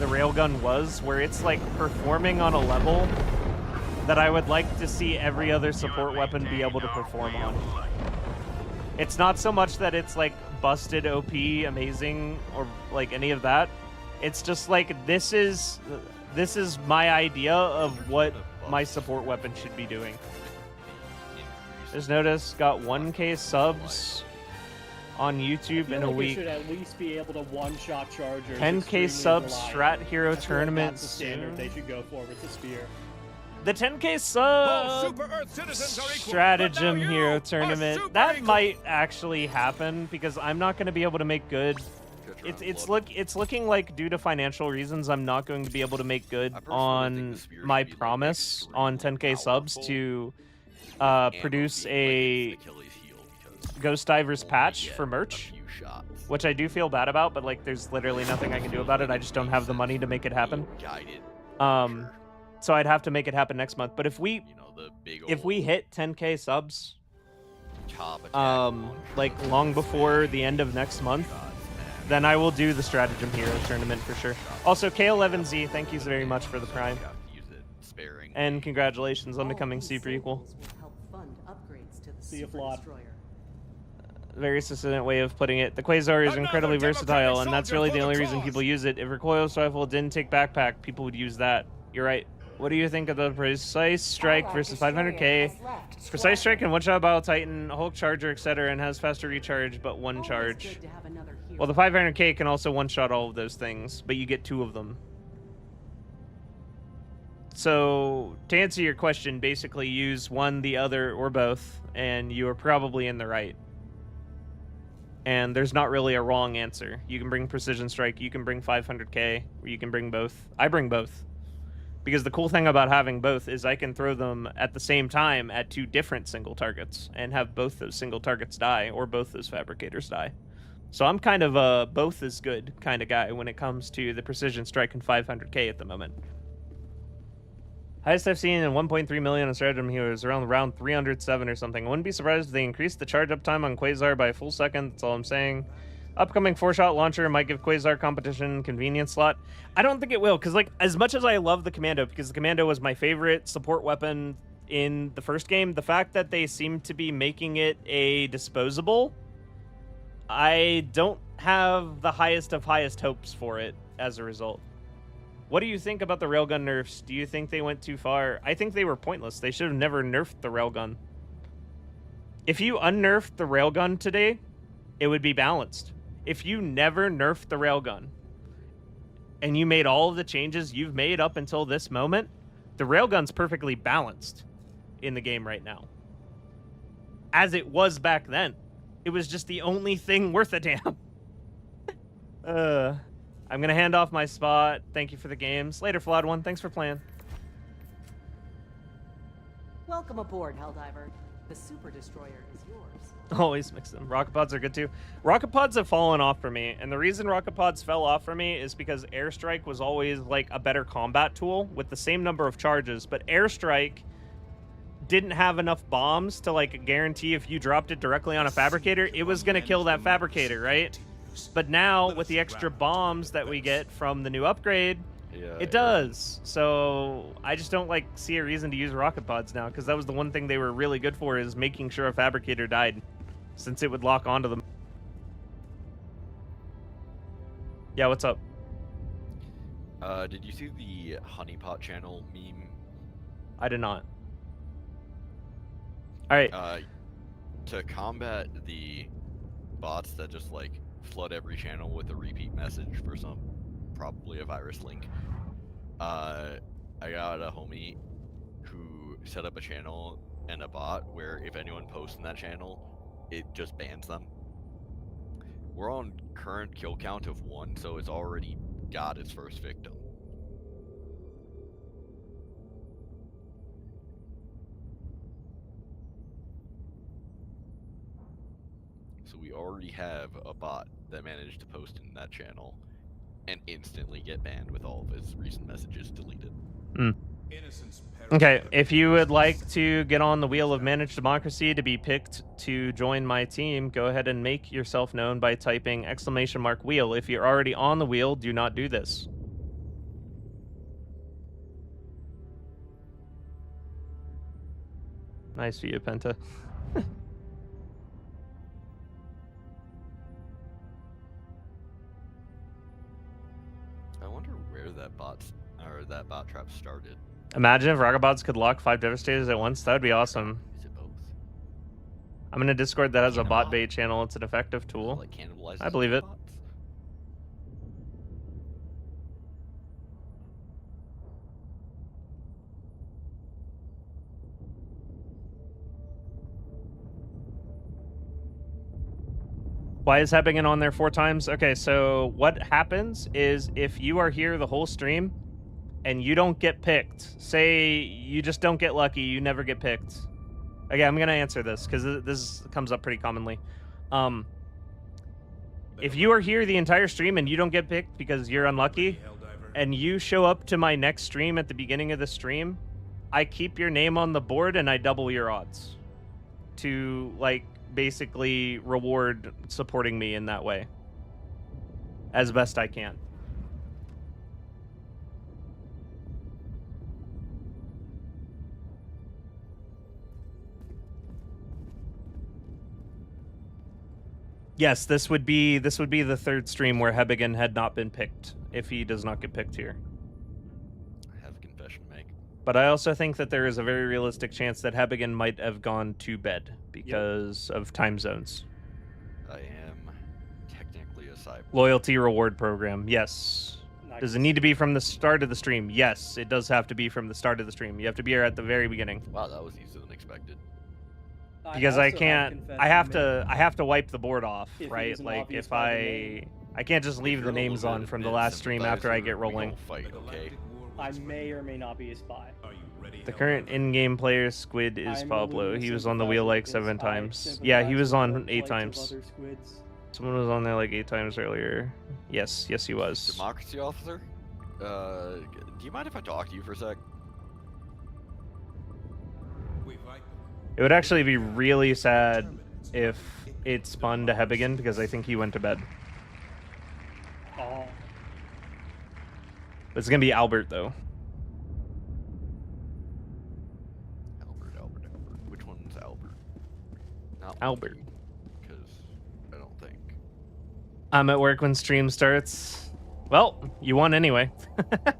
the railgun was, where it's like performing on a level that I would like to see every other support weapon be able to perform on. It's not so much that it's like busted OP amazing or like any of that. It's just like this is my idea of what my support weapon should be doing. Just noticed, got 1K subs on YouTube in a week. Should at least be able to one-shot chargers. 10K subs strat hero tournament That's the standard they should go for with the spear. The 10K sub stratagem hero tournament, that might actually happen because I'm not going to be able to make good. It's looking like due to financial reasons I'm not going to be able to make good on my promise on 10K subs to produce a Ghost Divers patch for merch, which I do feel bad about, but like there's literally nothing I can do about it. I just don't have the money to make it happen. So I'd have to make it happen next month. But if we hit 10K subs, like long before the end of next month, then I will do the Stratagem Hero tournament for sure. Also, K11Z, thank you very much for the Prime. And congratulations on becoming Super Equal. See you, Flawed. Very succinct way of putting it. The Quasar is incredibly versatile, and that's really the only reason people use it. If Recoil Rifle didn't take backpack, people would use that. You're right. What do you think of the Precise Strike versus 500K? Precise Strike can one-shot Battle Titan, Hulk Charger, etc., and has faster recharge, but one charge. Well, the 500K can also one-shot all of those things, but you get 2 of them. So, to answer your question, basically use one, the other, or both, and you are probably in the right. And there's not really a wrong answer. You can bring Precision Strike, you can bring 500K, or you can bring both. I bring both. Because the cool thing about having both is I can throw them at the same time at 2 different single targets and have both those single targets die, or both those fabricators die. So I'm kind of a both is good kind of guy when it comes to the Precision Strike and 500K at the moment. Highest I've seen in 1.3 million on Stratagem here is around 307 or something. I wouldn't be surprised if they increased the charge up time on Quasar by a full second, that's all I'm saying. Upcoming 4-shot launcher might give Quasar competition convenience slot. I don't think it will, because like as much as I love the Commando, because the Commando was my favorite support weapon in the first game, the fact that they seem to be making it a disposable, I don't have the highest of highest hopes for it as a result. What do you think about the railgun nerfs? Do you think they went too far? I think they were pointless. They should have never nerfed the railgun. If you unnerfed the railgun today, it would be balanced. If you never nerfed the railgun and you made all of the changes you've made up until this moment, the railgun's perfectly balanced in the game right now. As it was back then. It was just the only thing worth a damn. I'm gonna hand off my spot. Thank you for the games. Later, Flawed One. Thanks for playing. Welcome aboard, Helldiver. The Super Destroyer is yours. Always mix them. Rocket pods are good too. Rocket pods have fallen off for me, and the reason rocket pods fell off for me is because airstrike was always like a better combat tool with the same number of charges, but airstrike didn't have enough bombs to like guarantee if you dropped it directly on a fabricator, it was gonna kill that fabricator, right? But now with the extra bombs that we get from the new upgrade, Yeah. It does. So I just don't see a reason to use rocket pods now, because that was the one thing they were really good for, is making sure a fabricator died, since it would lock onto them. Yeah, what's up? Did you see the honeypot channel meme? I did not. All right. To combat the bots that just flood every channel with a repeat message for probably a virus link, I got a homie who set up a channel and a bot where if anyone posts in that channel, it just bans them. We're on current kill count of 1, so it's already got its first victim. So we already have a bot that managed to post in that channel and instantly get banned with all of his recent messages deleted. Okay, if you would like to get on the wheel of Managed Democracy to be picked to join my team, go ahead and make yourself known by typing !wheel. If you're already on the wheel, do not do this. Nice for you, Penta. I wonder where that bot trap started. Imagine if Rocketbots could lock 5 Devastators at once. That would be awesome. Is it both? I'm in a Discord that has a bot bait channel. It's an effective tool. Like cannibalizes I believe it. bots? Why is Hebbigan on there 4 times? Okay, so what happens is if you are here the whole stream and you don't get picked, say you just don't get lucky, you never get picked. Okay, I'm going to answer this because this comes up pretty commonly. If you are here the entire stream and you don't get picked because you're unlucky, and you show up to my next stream at the beginning of the stream, I keep your name on the board and I double your odds to, basically reward supporting me in that way as best I can. Yes, this would be the 3rd stream where Hebbigan had not been picked, if he does not get picked here. I have a confession to make. But I also think that there is a very realistic chance that Hebbigan might have gone to bed because of time zones. I am technically a cyber. Loyalty reward program, yes. Nice. Does it need to be from the start of the stream? Yes, it does have to be from the start of the stream. You have to be here at the very beginning. Wow, that was easier than expected. Because I can't, I have to wipe the board off, right? If I can't just leave the names on from the last stream after I get rolling. Fight, okay? I may or may not be a spy. The current in-game player squid is Pablo. He was on the wheel 7 times. Yeah, he was on 8 times. Someone was on there 8 times earlier. Yes, he was. Democracy officer? Do you mind if I talk to you for a sec? It would actually be really sad if it spun to Hebbigan, because I think he went to bed. Oh. But it's gonna be Albert, though. Albert. Which one's Albert? Not Albert. Because I don't think. I'm at work when stream starts. Well, you won anyway.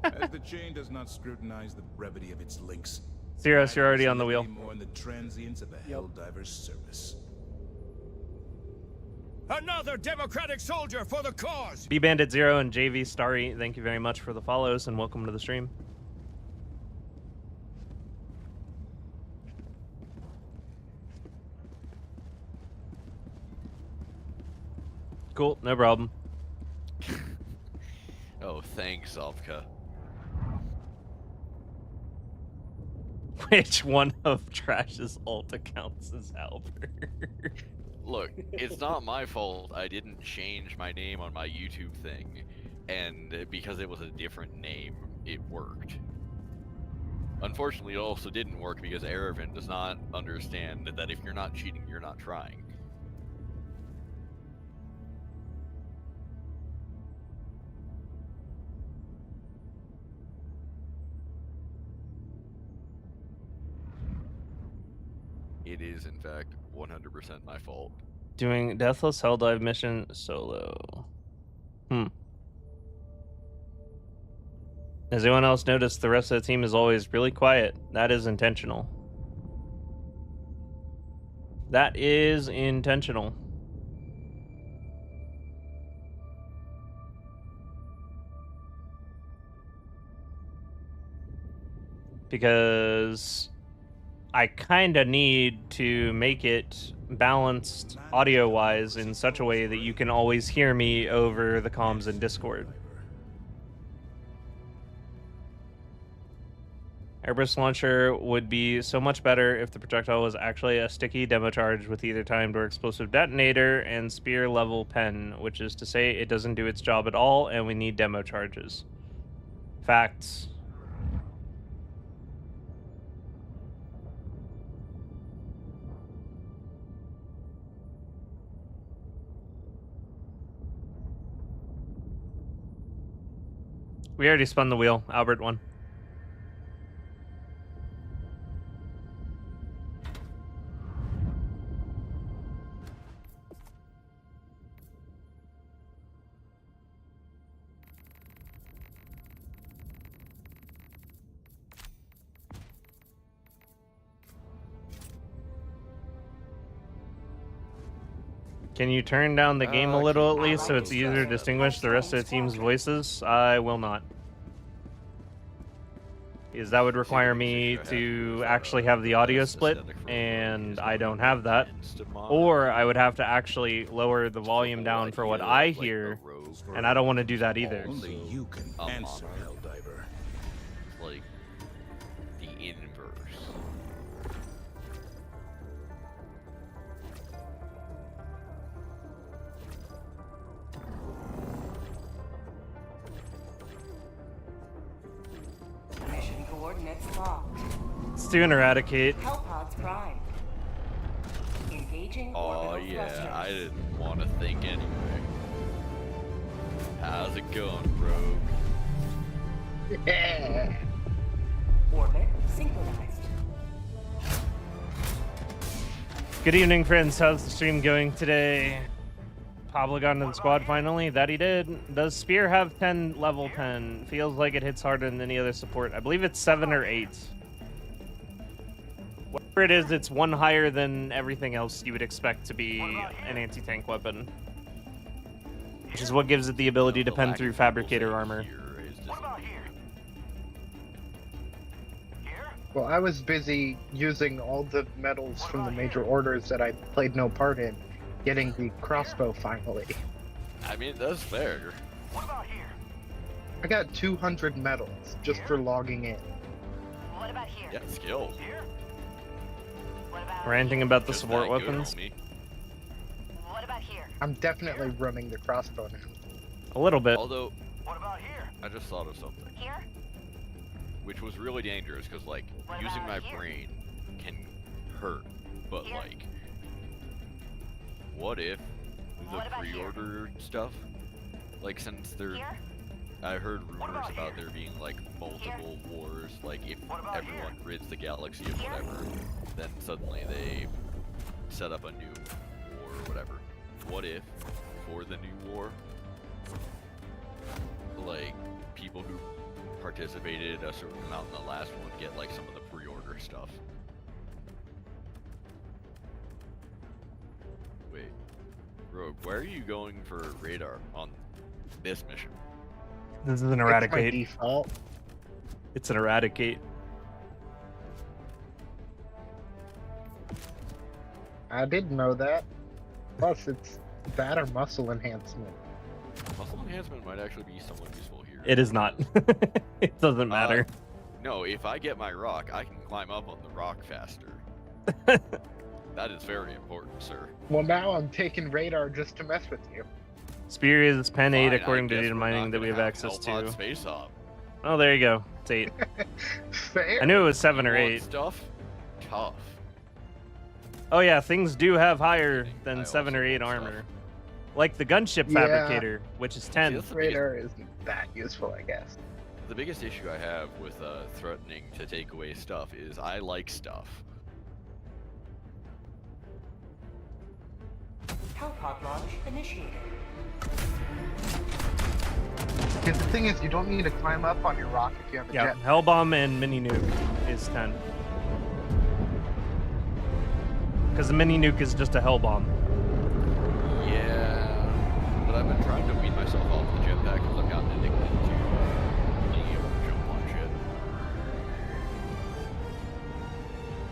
As the chain does not scrutinize the brevity of its links. Zeros, you're already on the wheel. More in the transience of a Helldivers service. Another democratic soldier for the cause. B-Bandit 0 and JV Starry, thank you very much for the follows and welcome to the stream. Cool, no problem. Oh, thanks, Opka. Which one of Trash's alt accounts is Albert? Look, it's not my fault I didn't change my name on my YouTube thing, and because it was a different name, it worked. Unfortunately, it also didn't work because Erevan does not understand that if you're not cheating, you're not trying. It is, in fact, 100% my fault. Doing Deathless Helldive mission solo. Has anyone else noticed the rest of the team is always really quiet? That is intentional. That is intentional. Because I kind of need to make it balanced audio-wise in such a way that you can always hear me over the comms in Discord. Airburst launcher would be so much better if the projectile was actually a sticky demo charge with either timed or explosive detonator and spear level pen, which is to say it doesn't do its job at all and we need demo charges. Facts. We already spun the wheel. Albert won. Can you turn down the game a little at least so it's easier to distinguish the rest of the team's voices? I will not. Because that would require me to actually have the audio split, and I don't have that. Or I would have to actually lower the volume down for what I hear, and I don't want to do that either. Only you can answer, Helldiver. Like, the inverse. Mission coordinates locked. Let's do an eradicate. Hellpods prime. Engaging orbital Yeah, thrusters. I didn't want to think anyway. How's it going, bro? Yeah. Orbit synchronized. Good evening, friends. How's the stream going today? Pablo got into the squad finally. That he did. Does Spear have 10 level 10? Feels like it hits harder than any other support. I believe it's 7 or 8. Whatever it is, it's one higher than everything else you would expect to be an anti-tank weapon. Which is what gives it the ability to pen through fabricator armor. Well, I was busy using all the medals from the major orders that I played no part in, getting the crossbow finally. I mean, that's fair. I got 200 medals just for logging in. What about here? Yeah, skill. Ranting about the Just support that good, weapons. homie. What about here? I'm definitely running the crossbow now. A little bit. Although, What about here? I just thought of something. Here? Which was really dangerous, because, like, What using my about here? brain can hurt. But, Here? like, what if the What about here? pre-order stuff? Like, since they're... Here? I heard rumors about about here? there being, like, multiple wars, like, if What about everyone rids the galaxy or Here? whatever, then suddenly they set up a new war or whatever. What if, for the new war, like, people who participated a certain amount in the last one get, like, some of the pre-order stuff? Wait, Rogue, where are you going for radar on this mission? This is an It's my eradicate. default. It's an eradicate. I didn't know that. Plus, it's that or muscle enhancement. Muscle enhancement might actually be somewhat useful here. It is not. It doesn't matter. No, if I get my rock, I can climb up on the rock faster. That is very important, sir. Well, now I'm taking radar just to mess with you. Spear is pen 8 Fine, I according to guess data we're mining not that we gonna have access Hellpod to. Space Hop. Oh, there you go. It's 8. Fair. I knew it was 7 or You want 8. Stuff tough. Oh yeah, things do have higher I than also 7 or 8 want armor. stuff. Like the gunship Yeah. fabricator, which is 10. that's the biggest, Radar isn't that useful, I guess. the biggest issue I have with threatening to take away stuff is I like stuff. Hellpod launch initiated. The thing is, you don't need to climb up on your rock if you have a Yeah, jet. Hellbomb and Mini Nuke is 10. Because the Mini Nuke is just a Hellbomb. Yeah, but I've been trying to wean myself off the jetpack because I've gotten addicted to being able to jump on shit.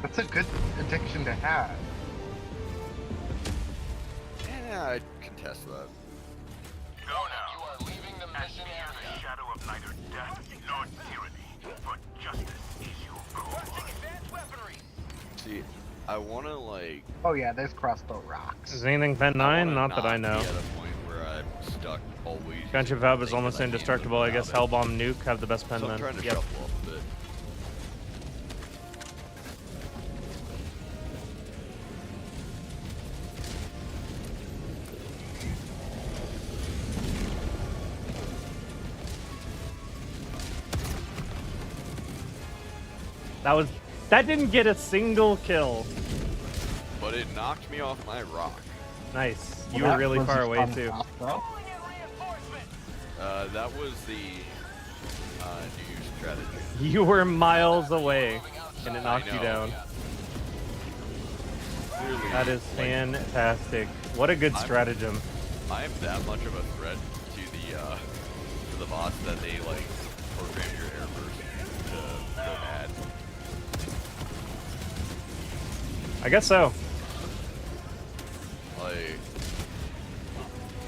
That's a good addiction to have. Yeah, I contest that. Go now. You are leaving the mission area. The shadow of neither death nor tyranny, but justice is your core. See, I want to like. Oh yeah, there's crossbow rocks. Is anything Pen 9? Not that I know. Be at a point where I'm stuck always. Gunship Hub is almost indestructible. I guess Hellbomb Nuke have the best pen So I'm then. trying to Yep. shuffle off a bit. That didn't get a single kill. But it knocked me off my rock. Nice. You were really far away too. That was the new strategy. You were miles away, and it knocked you know, down. Clearly, That is fantastic. What a good stratagem. I am that much of a threat to the boss that they like program your Airburst to go bad. I guess so. Like,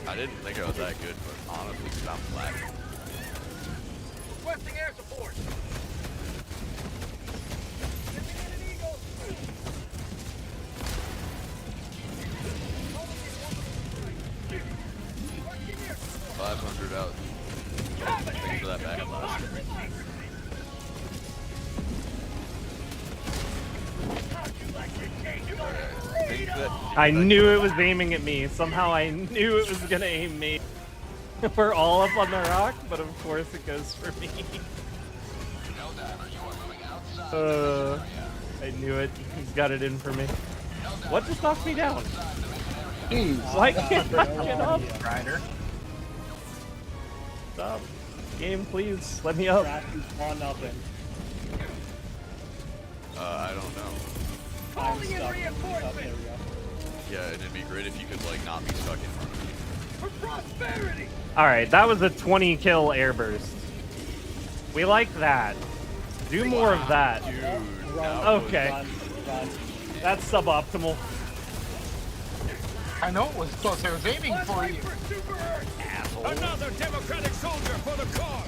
I didn't think I was that good, but honestly, stop flagging. Requesting air support. 500 out. Thanks for that back blast. I knew it was aiming at me. Somehow I knew it was gonna aim me. We're all up on the rock, but of course it goes for me. I knew it. He's got it in for me. What just knocked me down? Jeez. Why can't I get up? Ryder. Stop. Game, please. Let me up. Nothing. I don't know. I'm stuck. Oh, there we go. Yeah, and it'd be great if you could like not be stuck in front of me. For prosperity. Alright, that was a 20 kill airburst. We like that. Do more of that. Dude, Okay. That's suboptimal. I know it was close. I was aiming for you. Another democratic soldier for the cause.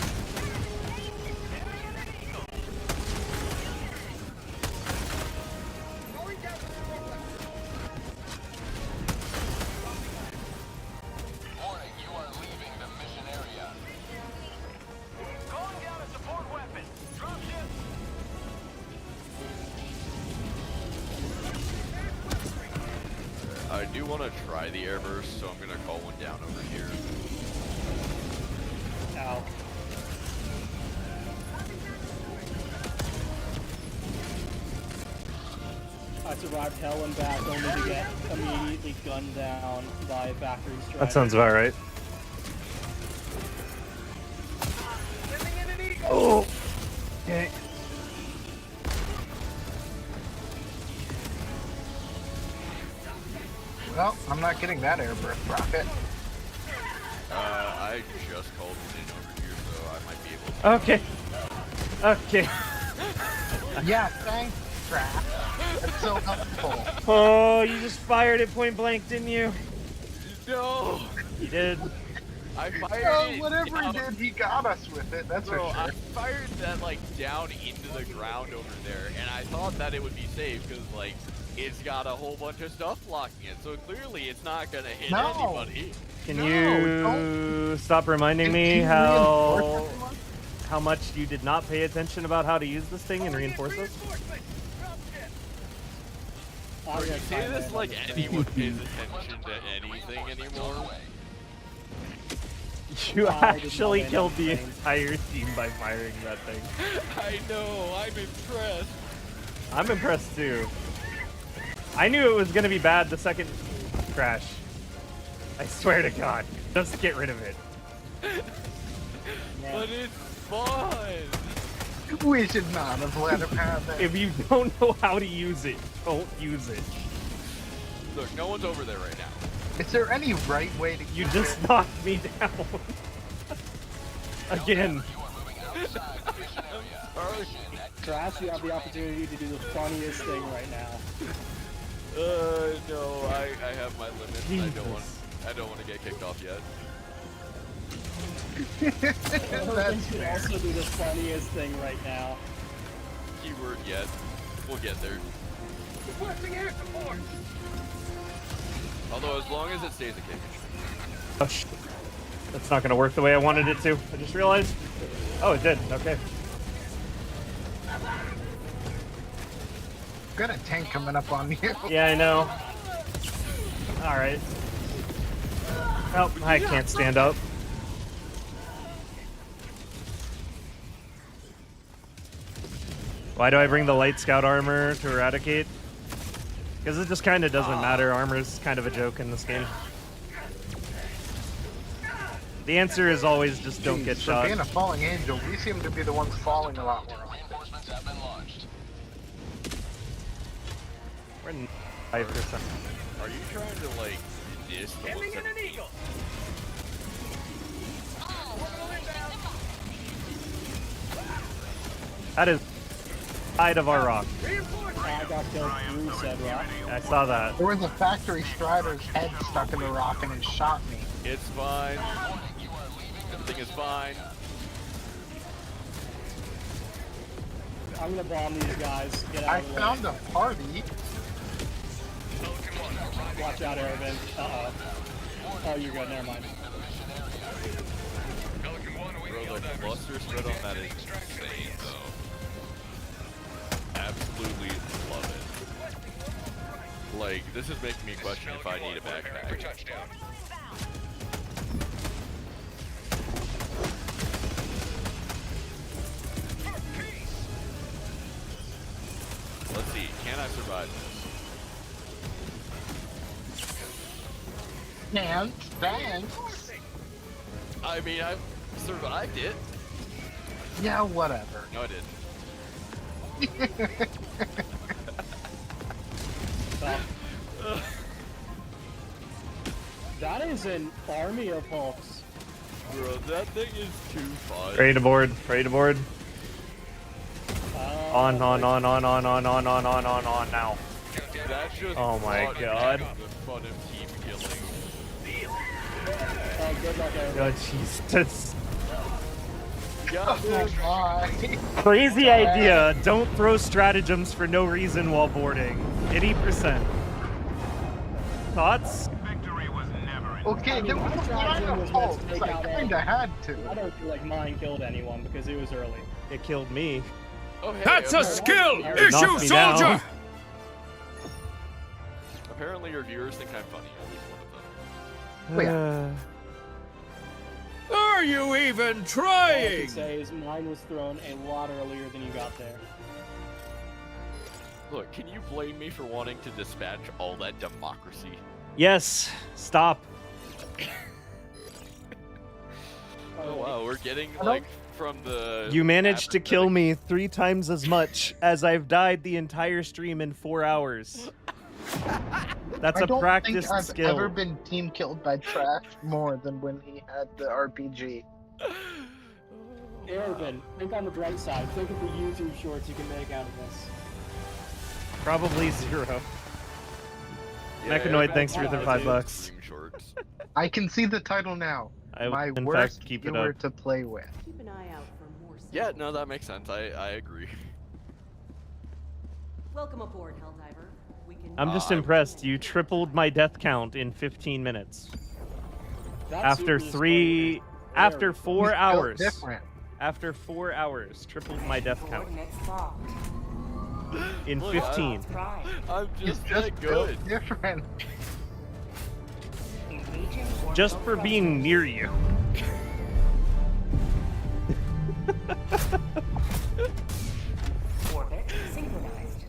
Warning, you are leaving the mission area. Calling down a support weapon. Dropship. I do want to try the airburst, so I'm gonna call one down over here. Ow. I survived hell and back only to get immediately gunned down by a factory strike. That sounds about right. Oh. Okay. Well, I'm not getting that airburst rocket. I just called one in over here, so I might be able to. Okay. Okay. Yeah, thanks, Trap. That's so helpful. Oh, you just fired it point blank, didn't you? No! You did. I fired Oh, it whatever down. he did, he got us with it. That's Bro, for sure. I fired that like down into the ground over there, and I thought that it would be safe because like it's got a whole bunch of stuff blocking it, so clearly it's not gonna hit anybody. Can No, you stop reminding Can me you how reinforce everyone? much you did not pay attention about how to use this thing and reinforce it? I'm You gonna say time this it. like anyone pays attention to anything anymore? You I did not actually land killed on the plane. entire team by firing that thing. I know, I'm impressed. I'm impressed too. I knew it was gonna be bad the second crash. I swear to God, just get rid of it. But it's fun. We should not have let him have it. If you don't know how to use it, don't use it. Look, no one's over there right now. Is there any right way to You use just it? knocked me down. Again. Trash, you have the opportunity to do the funniest thing right now. No, I have my limits. I don't want to get kicked off yet. That's should also do the funniest thing right now. Keyword yet. We'll get there. Requesting air support. Although as long as it stays a kick. Oh, shit. That's not gonna work the way I wanted it to. I just realized. Oh, it did. Okay. Got a tank coming up on you. Yeah, I know. Alright. Oh, I can't stand up. Why do I bring the light scout armor to eradicate? Because it just kind of doesn't matter. Armor's kind of a joke in this game. The answer is always just don't get shot. For being a falling angel, we seem to be the ones falling a lot more. We're in 5%. Are you trying to like diss the 117? That is side of our rock. I got killed through said rock. I saw that. There was a factory strider's head stuck in the rock and it shot me. It's fine. Everything is fine. I'm gonna bomb these guys. Get out I of the way. found a party. Watch out, Airburst. Uh-oh. Oh, you're good. Never mind. Bro, the cluster spread on that is insane, though. Absolutely love it. Like, this is making me question if I need a backpack. Let's see, can I survive this? Thanks. I mean, I survived it. Yeah, whatever. No, I didn't. That is an army of Hulks. Bro, that thing is too fun. Ready to board. Ready to board. On now. That's just Oh my god. The fun of team killing. Oh, good luck, Oh, Jesus. Oh my. Crazy idea. Don't throw stratagems for no reason while boarding. 80%. Thoughts? Okay, there was a lot of Hulks. I kinda had to. I don't feel like mine killed anyone because it was early. It killed me. Oh, hey, That's a skill issue, Knocked me soldier! down. Apparently your viewers think I'm funny, at least one of them. Are you even All I trying? can say is mine was thrown a lot earlier than you got there. Look, can you blame me for wanting to dispatch all that democracy? Yes. Stop. Oh wow, we're getting like from the... You managed to kill me 3 times as much as I've died the entire stream in 4 hours. That's a practiced I don't think I've skill. ever been team killed by Trash more than when he had the RPG. Airburst, think on the bright side. Think of the YouTube shorts you can make out of this. Probably 0. Yeah, Mechanoid, thanks for the yeah, $5. stream shorts. I can see the title now. I My would, in worst fact, keep it viewer up. to play with. Keep an eye out for more. Yeah, no, that makes sense. I agree. Welcome aboard, Helldiver. We can. I'm just impressed. You tripled my death count in 15 minutes. That's After super 3... After 4 Felt hours. different. After 4 hours. Tripled my death count. Coordinates locked. In Look, 15. Prime. I'm It's just just that built good. different. Engaging Just orbital for being thrusters. near you. Orbit synchronized.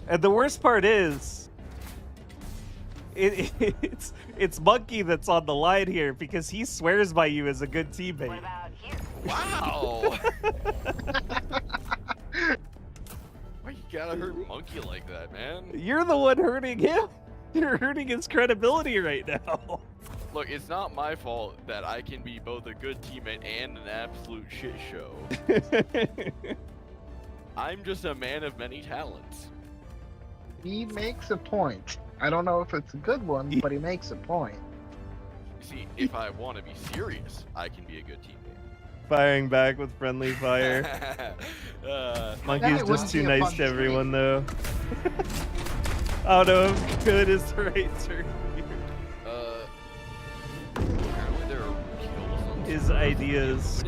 And the worst part is, it's Monkey that's on the line here because he swears by you as a good teammate. Wow. Why you gotta hurt Monkey like that, man? You're the one hurting him. You're hurting his credibility right now. Look, it's not my fault that I can be both a good teammate and an absolute shit show. I'm just a man of many talents. He makes a point. I don't know if it's a good one, but he makes a point. You see, if I want to be serious, I can be a good teammate. Firing back with friendly fire. Monkey's just too nice to everyone, though. I don't know if good is the right term here. Apparently there are kills. His ideas.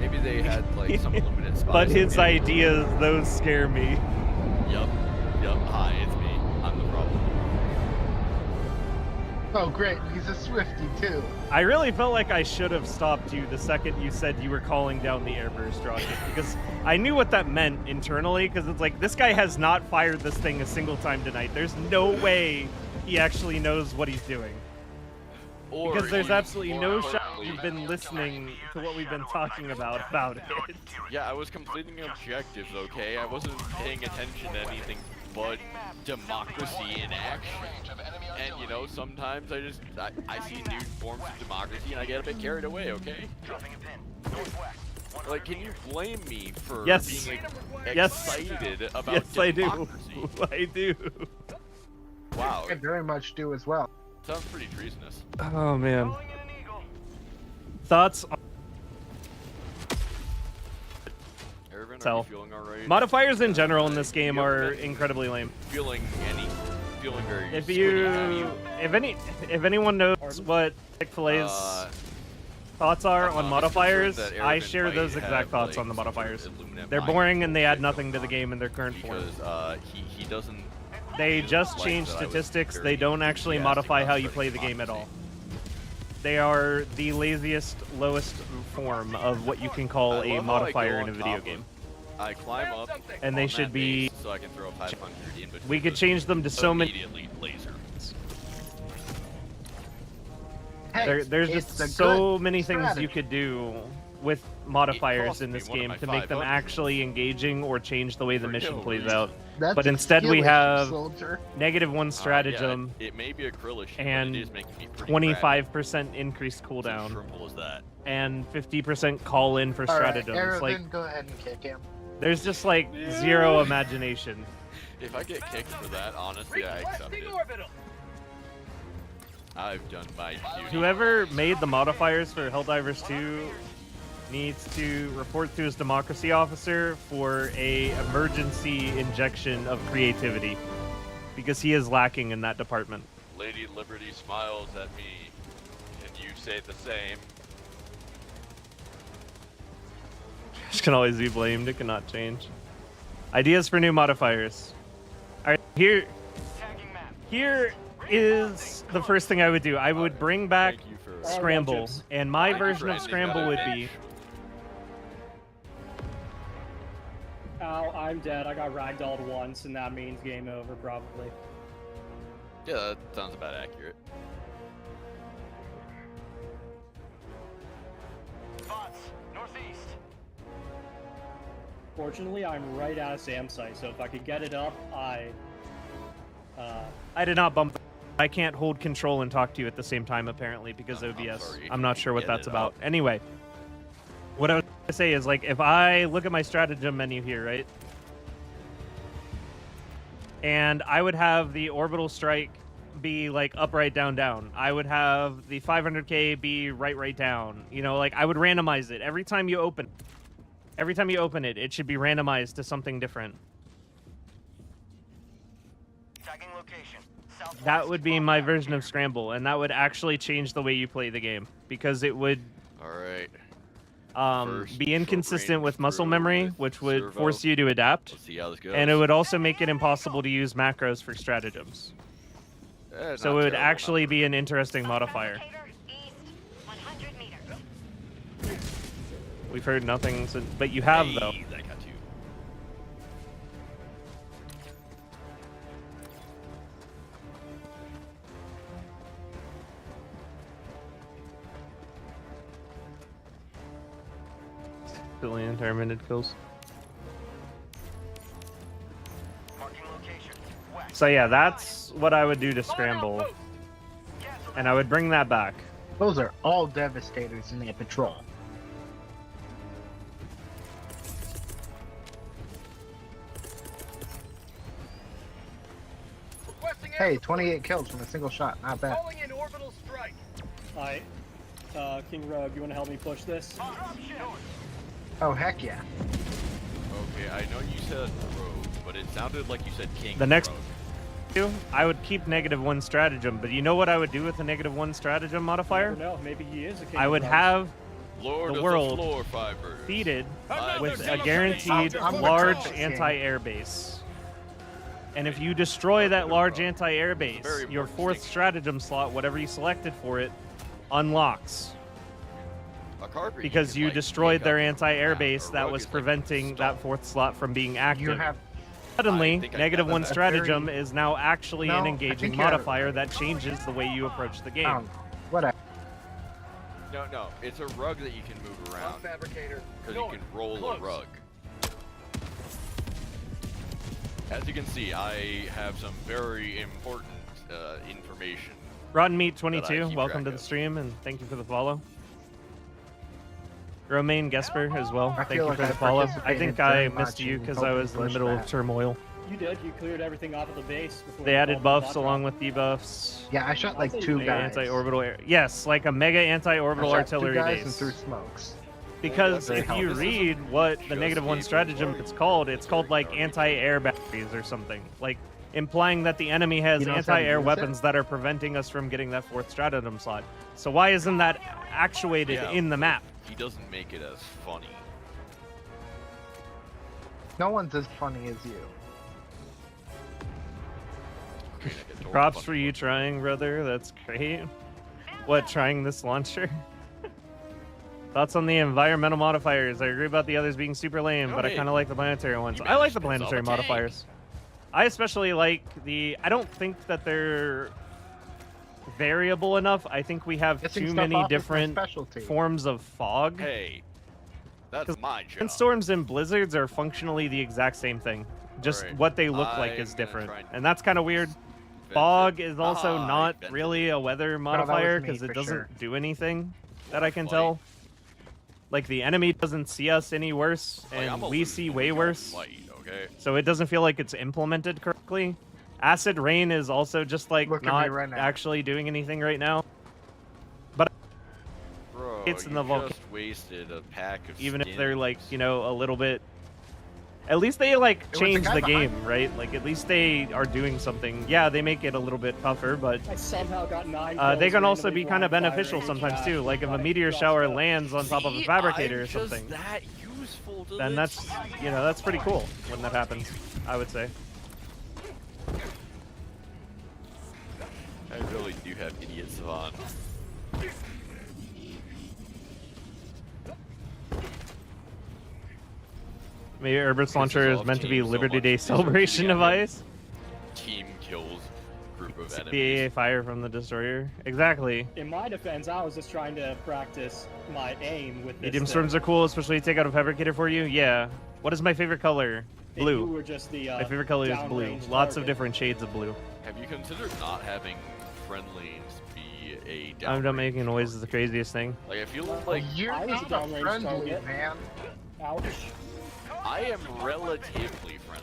Maybe they had like some limited spots. But his ideas, those scare me. Yup. Hi, it's me. I'm the problem. Oh, great. He's a Swiftie, too. I really felt like I should have stopped you the second you said you were calling down the Airburst rocket, because I knew what that meant internally, because it's like, this guy has not fired this thing a single time tonight. There's no way he actually knows what he's doing. Because there's absolutely no shot you've been listening to what we've been talking about it. Yeah, I was completing objectives, okay? I wasn't paying attention to anything but democracy in action. And you know, sometimes I see new forms of democracy and I get a bit carried away, okay? Like, can you blame me for being excited about democracy? I do. Wow. I very much do as well. Sounds pretty treasonous. Oh man. Thoughts on Self. Feeling all right? Modifiers in general in this game are incredibly lame. Feeling very if anyone knows what Chick-fil-A's thoughts are on modifiers, I share those exact thoughts on the modifiers. They're boring and they add nothing to the game in their current form. He doesn't. They just change statistics. They don't actually modify how you play the game at all. They are the laziest, lowest form of what you can call a modifier in a video game. I climb up, and they should be. So I can throw 500 in between. We could change them to so many. Immediately laser. There's just so many things you could do with modifiers in this game to make them actually engaging or change the way the mission plays out. But instead we have -1 stratagem it may be acrylic, and 25% increased cooldown and 50% call in for stratagems. Right, like, go ahead and kick him. There's just like zero imagination. If I get kicked for that, honestly, I accept it. I've done my duty. Whoever made the modifiers for Helldivers 2 needs to report to his democracy officer for a emergency injection of creativity, because he is lacking in that department. Lady Liberty smiles at me. Can you say the same? This can always be blamed. It cannot change. Ideas for new modifiers. All right, here is the first thing I would do. I would bring back Scramble, and my version of Scramble would be... Ow, I'm dead. I got ragdolled once, and that means game over, probably. Yeah, that sounds about accurate. Spots, northeast. Fortunately, I'm right out of SAM site, so if I could get it up, I did not bump. I can't hold control and talk to you at the same time, apparently, because OBS. I'm not sure what that's about. Anyway, what I was going to say is, like, if I look at my stratagem menu here, right? And I would have the orbital strike be, like, up, right, down, down. I would have the 500k be right, right, down. You know, like, I would randomize it. Every time you open it, it should be randomized to something different. Tagging location. That would be my version of Scramble, and that would actually change the way you play the game, because it would be inconsistent with muscle memory, which would force you to adapt. Let's see how this goes. And it would also make it impossible to use macros for stratagems. So it would actually be an interesting modifier. We've heard nothing, but you have, though. That got you. Billion intermittent kills. So yeah, that's what I would do to scramble. And I would bring that back. Those are all Devastators in that patrol. Hey, 28 kills from a single shot. Not bad. Alright. King Rogue, you want to help me push this? Oh, heck yeah. Okay, I know you said rogue, but it sounded like you said king. The next rogue. I would keep -1 stratagem, but you know what I would do with the -1 stratagem modifier? No, maybe he is a king. I would have Lord the of world the floor fibers. feeded Another with a celebration. guaranteed I'm large the anti-air base. And if you destroy that large anti-air base, Very your important 4th distinction. stratagem slot, whatever you selected for it, unlocks. A carpet Because can, you like, destroyed make their up anti-air around. base A that rug was is like preventing that stone. 4th slot from being active. You have Suddenly, I think I got -1 that. stratagem is now actually No, an I engaging think you have- modifier that changes the way you approach the game. Whatever. No, it's a rug that you can move around. Fabricator. Because you can roll a rug. As you can see, I have some very important information. Rotten Meat that I 22, keep welcome track to the of. stream and thank you for the follow. Romaine Gesper as well, I thank feel you like for I the follow. I participated think I very missed much you in because I helping was in the push middle of that. turmoil. You did. You cleared everything off of the base before They you added called buffs the along with debuffs. Yeah, I shot like I'll say 2 mega guys. Anti-orbital air. Yes, like a mega anti-orbital I shot artillery 2 guys and base. threw smokes. Because Very if you helpful. read what the Just -1 a stratagem warrior. it's called like anti-air batteries or something. Like implying that the enemy has You know how to anti-air use weapons it? that are preventing us from getting that 4th stratagem slot. So why isn't that actuated Yeah. in the map? He doesn't make it as funny. No one's as funny as you. Props for you trying, brother. That's great. What, trying this launcher? Thoughts on the environmental modifiers? I agree about the others being super lame, but I hey, kind of like the planetary ones. you I like the managed to planetary solve a tank. modifiers. I especially like the... I don't think that they're variable enough. I think we have Missing too stuff many off is my different specialty. forms of fog. Hey, that's my job. Sandstorms and blizzards are functionally the exact same thing. Just Alright, what they look like I'm is gonna different. try and And that's kind of weird. invent Fog it. is also Ah, not invented really a weather that was modifier me because it for doesn't sure. do anything that I can Like- tell. Like the enemy doesn't see us any worse, Like, and I'm a we loose see when way we go worse. Light, okay? So it doesn't feel like it's implemented correctly. Acid rain is also just like Look at me not right now. actually doing anything right now. But Bro, It's in you the volcano. just wasted a pack of even if they're skins. like, you know, a little bit, at least they like the change guy the behind game, right? Like at least they are doing something. Yeah, they make it a little bit tougher, but I somehow got 9 they kills can also randomly be kind of blind beneficial firing sometimes chat too. Like if a by meteor crossbow. shower lands on top of a See, fabricator or I'm just something, that useful to then this. that's, you know, that's pretty cool when that happens, I would say. I really do have idiot Savant. Maybe Airburst Pisses launcher is off meant to be teams so Liberty much, Day they start celebration shooting at him. device. Team kills group of The enemies. fire from the destroyer. Exactly. In my defense, I was just trying to practice my aim with this Medium thing. storms are cool, especially take out a fabricator for you. Yeah. What is my favorite color? And Blue. You were just the, My favorite color is blue. downrange Lots of target. different shades of blue. Have you considered not having friendlies be a I'm done downrange making noise is target? the craziest thing. Like I feel like You're I was not a a downrange friendly, target. man. Ouch. I am relatively friendly.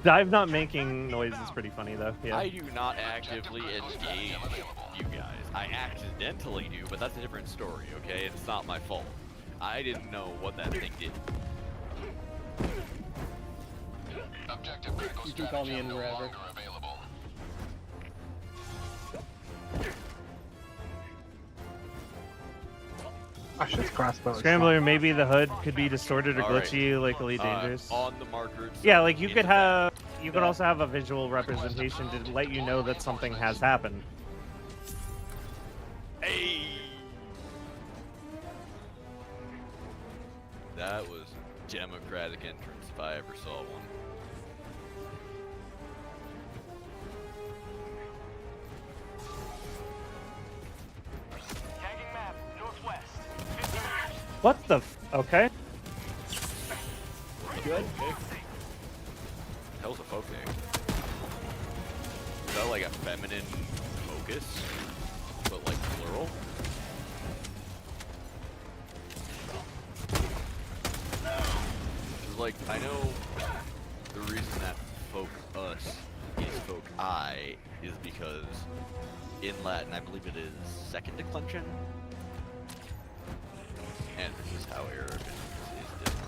Dive not making noise is pretty funny though. Yeah. I do not actively engage you guys. I accidentally do, but that's a different story, okay? It's not my fault. I didn't know what that thing did. You can call me in wherever. Gosh, this crossbow is Scrambler, maybe the HUD could be distorted or All right. glitchy like Elite Dangerous. On the marker. Yeah, like you in could the back. have, you could also have a visual representation to let you know that something has happened. Hey! That was democratic entrance if I ever saw one. Tagging map, northwest. 50 meters. What the? Okay. good. Hell's a focus. Is that like a feminine focus? But like plural? Like, I know the reason that folk us is folk I is because in Latin, I believe it is second declension. And this is how Arabic is different.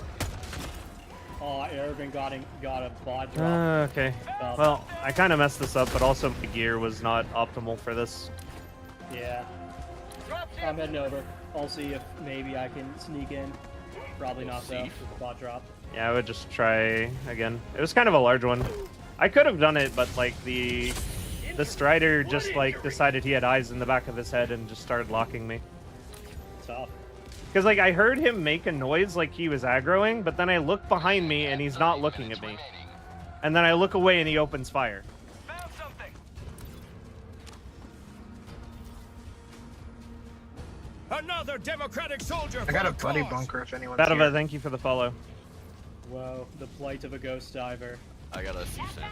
Oh, Arabic got a bot drop. Okay. Well, I kind of messed this up, but also my gear was not optimal for this. Yeah. I'm heading over. I'll see if maybe I can sneak in. Probably not though, with the bot drop. Yeah, I would just try again. It was kind of a large one. I could have done it, but like the Strider just like decided he had eyes in the back of his head and just started locking me. Tough. Because like I heard him make a noise like he was aggroing, but then I look behind me and he's not looking at me. And then I look away and he opens fire. Found something. Another democratic soldier. I got a buddy bunker if anyone's Badova, here. thank you for the follow. Whoa, the plight of a ghost diver. I got a CSAM.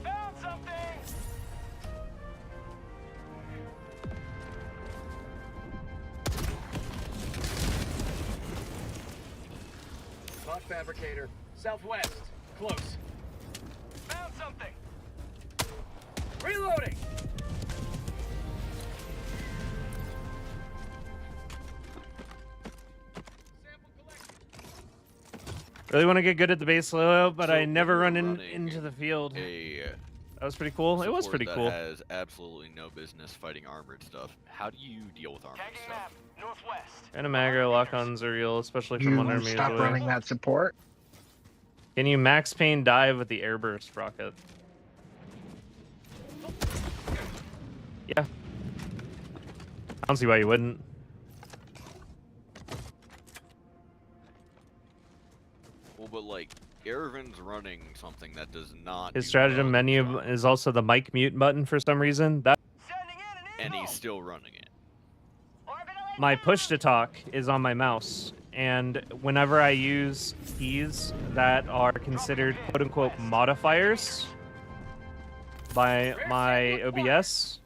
Found something. Bot fabricator. Southwest. Close. Found something. Reloading. Really want to get good at the base layout, but So I never when run you're into the field. A That was pretty cool. It was support pretty that cool. has absolutely no business fighting armored stuff. How do you deal with armored stuff? Northwest. And a aggro lock-ons are real, especially from You 100 meters stop away. running that support. Can you max pain dive with the Airburst rocket? Yeah. I don't see why you wouldn't. Well, but like, Ervin's running something that does not. His do stratagem well, menu is also the mic mute button for some reason. That and he's still running it. my push to talk is on my mouse, and whenever I use keys that are considered quote unquote modifiers by my OBS,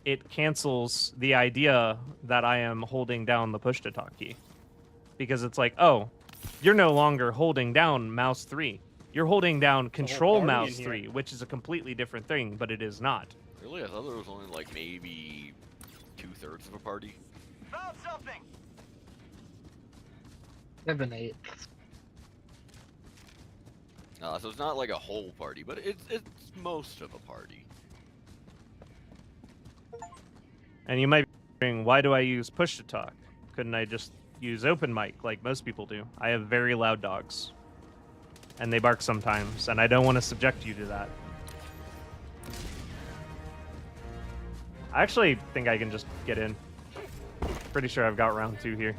it cancels the idea that I am holding down the push to talk key. Because it's like, oh, you're no longer holding down mouse 3. You're holding down control party mouse in here. 3, which is a completely different thing, but it is not. Really, I thought there was only like maybe 2/3 of a party. Found something. 7/8. So it's not like a whole party, but it's most of a party. And you might be wondering, why do I use push to talk? Couldn't I just use open mic like most people do? I have very loud dogs. And they bark sometimes, and I don't want to subject you to that. I actually think I can just get in. Pretty sure I've got round 2 here.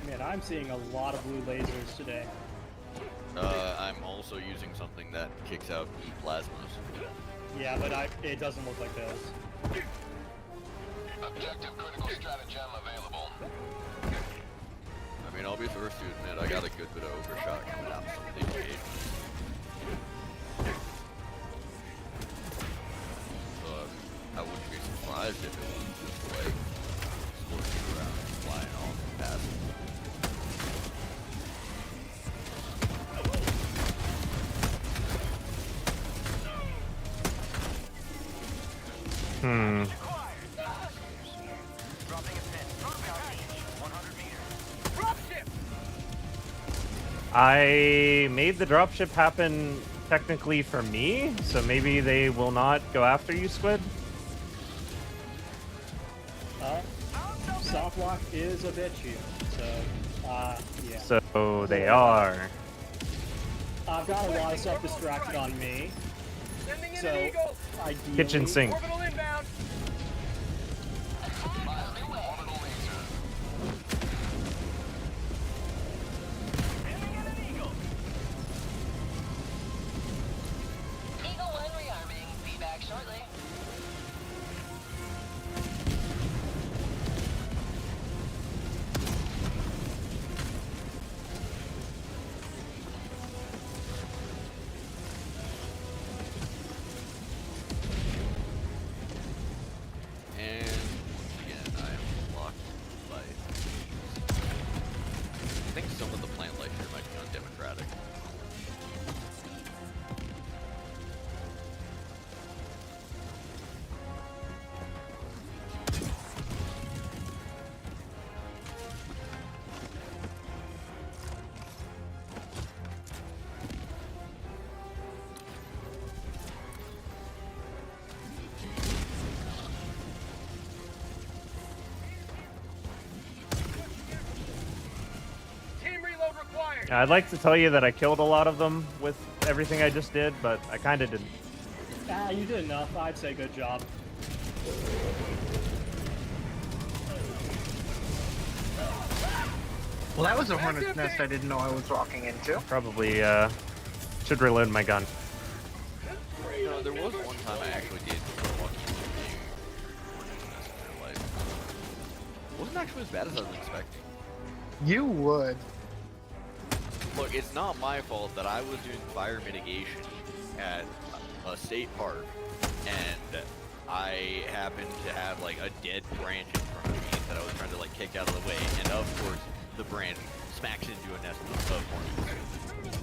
Man, I'm seeing a lot of blue lasers today. I'm also using something that kicks out E-plasmas. Yeah, but it doesn't look like those. Objective critical stratagem available. I mean, I'll be the first to admit I got a good bit of overshot coming out from these games. I wouldn't be surprised if it was just like scorching around and flying off past. Hmm. I made the dropship happen technically for me, so maybe they will not go after you, Squid. Soft lock is a bit you, so yeah. So they are. I've got a lot of stuff distracted on me. So ideally, Kitchen sink. I'd like to tell you that I killed a lot of them with everything I just did, but I kind of didn't. You did enough. I'd say good job. Well, that was a hornet's nest I didn't know I was walking into. Probably should reload my gun. No, there was one time I actually did walk into a hornet's nest in my life. Wasn't actually as bad as I was expecting. You would. Look, it's not my fault that I was doing fire mitigation at a state park, and I happened to have like a dead branch in front of me that I was trying to like kick out of the way, and of course the branch smacks into a nest of hornets.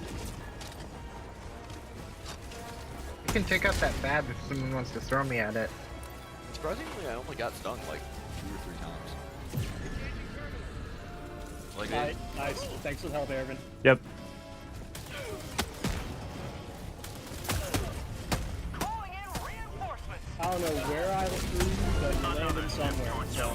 You can take out that bat if someone wants to throw me at it. Surprisingly, I only got stung like 2 or 3 times. Like nice. Thanks for the help, Airburst. Yep. I don't know where I flew, but you landed somewhere. So.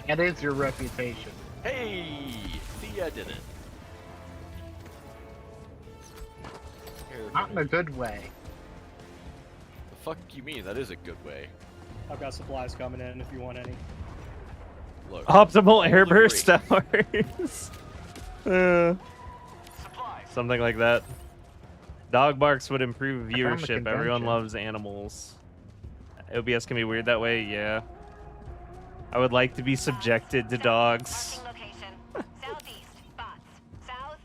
That is your reputation. Hey! See, I did it. Not in a good way. The fuck you mean? That is a good way. I've got supplies coming in if you want any. Look. Optimal airburst hours. Something like that. Dog barks would improve viewership. Everyone loves animals. OBS can be weird that way, yeah. I would like to be subjected to dogs.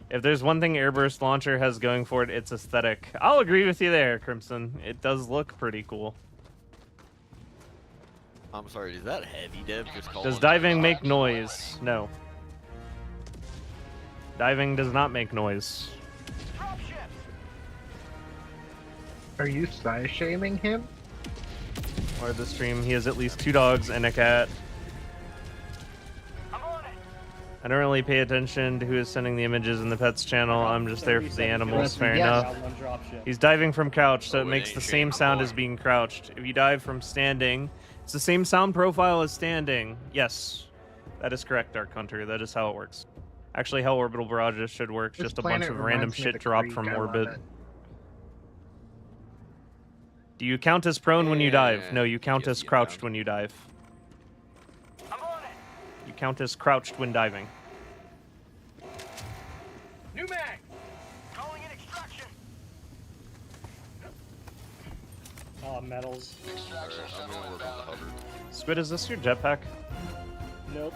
If there's one thing Airburst Launcher has going for it, it's aesthetic. I'll agree with you there, Crimson. It does look pretty cool. I'm sorry, is that heavy, Dev? Just call Does diving make noise? No. Diving does not make noise. Are you size shaming him? Or the stream, he has at least 2 dogs and a cat. I don't really pay attention to who is sending the images in the pets channel. I'm just there for the animals. Fair enough. He's diving from couch, so it makes the same sound as being crouched. If you dive from standing, it's the same sound profile as standing. Yes, that is correct, Dark Hunter. That is how it works. Actually, how orbital barrages should work. Just a bunch of random shit dropped from orbit. Do you count as prone when you dive? No, you count as crouched when you dive. You count as crouched when diving. New mag! Calling in extraction! Oh, metals. Squid, is this your jetpack? Nope.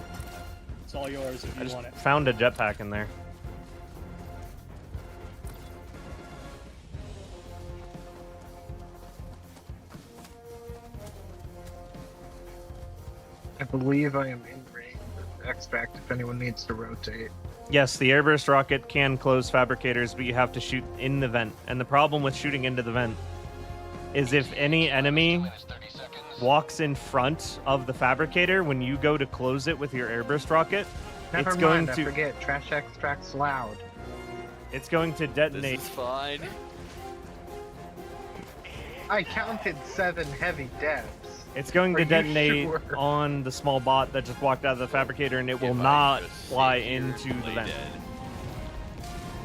It's all yours if you want it. Found a jetpack in there. I believe I am in range of extract if anyone needs to rotate. Yes, the airburst rocket can close fabricators, but you have to shoot in the vent. And the problem with shooting into the vent is if any enemy walks in front of the fabricator when you go to close it with your airburst rocket, Never it's mind, going I to forget. Trash extracts loud. It's going to detonate. This is fine. I counted 7 heavy deaths. It's going to detonate on the small bot that just walked out of the fabricator, and it will not fly into the vent.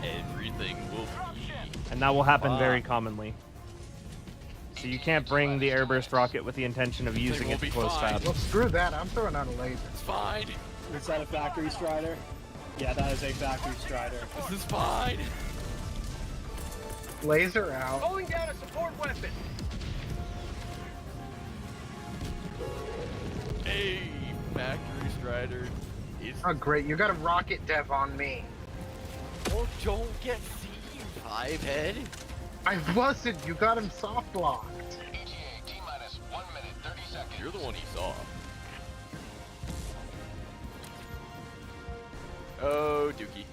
Everything will be. And that will happen very commonly. So you can't bring the airburst rocket with the intention of using it to close fab. Well, screw that. I'm throwing out a laser. It's fine. Is that a factory strider? Yeah, that is a factory strider. This is fine. Laser out. Calling down a support weapon! Hey, factory strider. Oh, great. You got a rocket dev on me. Well, don't get seen, 5-head. I wasn't. You got him soft locked. T-minus 1 minute, 30 seconds. You're the one he saw. Oh, Dookie.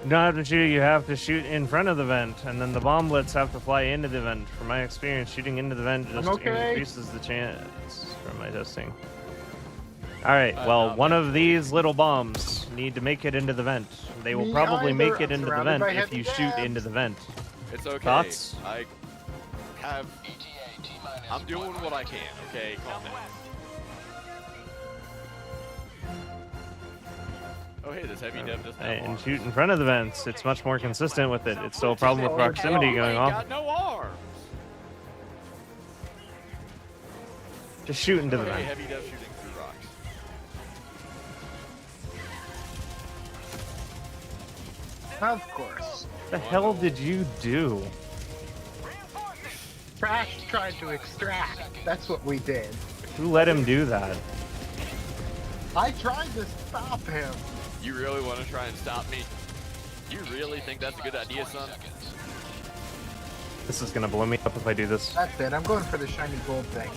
You don't have to shoot, you have to shoot in front of the vent, and then the bomblets have to fly into the vent. From my experience, shooting into the vent just increases the chance from my testing. Alright, well, one of these little bombs need to make it into the vent. They will probably make it into the vent if you shoot into the vent. It's okay. Thoughts? I'm doing what I can, okay? Calm down. Oh, hey, this heavy dev doesn't have And shoot in front of the vents. It's much more consistent with it. It's still a problem with proximity going off. Got no arms. Just shoot into the Okay, vent. heavy dev shooting through rocks. Of course. What the hell did you do? Trash tried to extract. That's what we did. Who let him do that? I tried to stop him. You really want to try and stop me? You really think that's a good idea, son? This is gonna blow me up if I do this. That's it. I'm going for the shiny gold thing.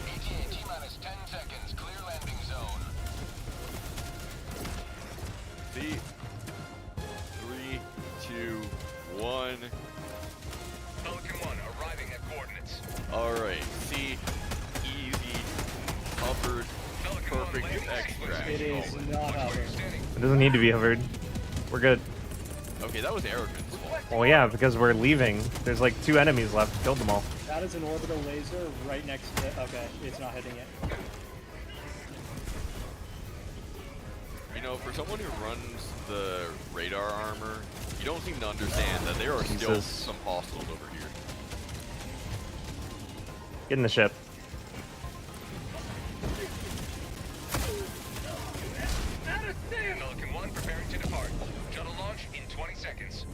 ETA T-minus 10 seconds. Clear landing zone. See? 3, 2, 1. Pelican 1 arriving at coordinates. Alright, see? Easy. Hovered. Perfect extract. It is not hovered. It doesn't need to be hovered. We're good. Okay, that was arrogance. Well, yeah, because we're leaving. There's like 2 enemies left. Killed them all. That is an orbital laser right next to it. Okay, it's not hitting it. You know, for someone who runs the radar armor, you don't seem to understand that there are still some hostiles over here. Get in the ship. Pelican 1 preparing to depart. Shuttle launch in 20 seconds.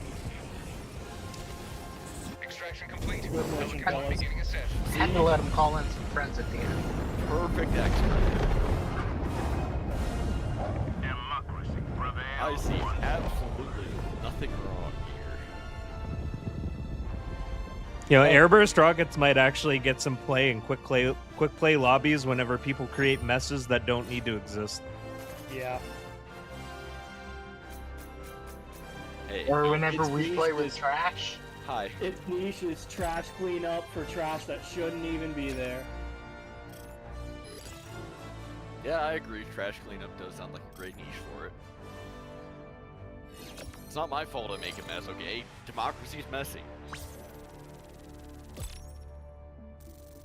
Extraction complete. Pelican 1 beginning ascent. Had to let him call in some friends at the end. Perfect extract. Democracy prevails. I see absolutely nothing wrong here. You know, Airburst rockets might actually get some play in quick play lobbies whenever people create messes that don't need to exist. Yeah. Hey, Or whenever It's we niche play with is- trash. hi. Its niche is trash cleanup for trash that shouldn't even be there. Yeah, I agree. Trash cleanup does sound like a great niche for it. It's not my fault to make a mess, okay? Democracy's messy.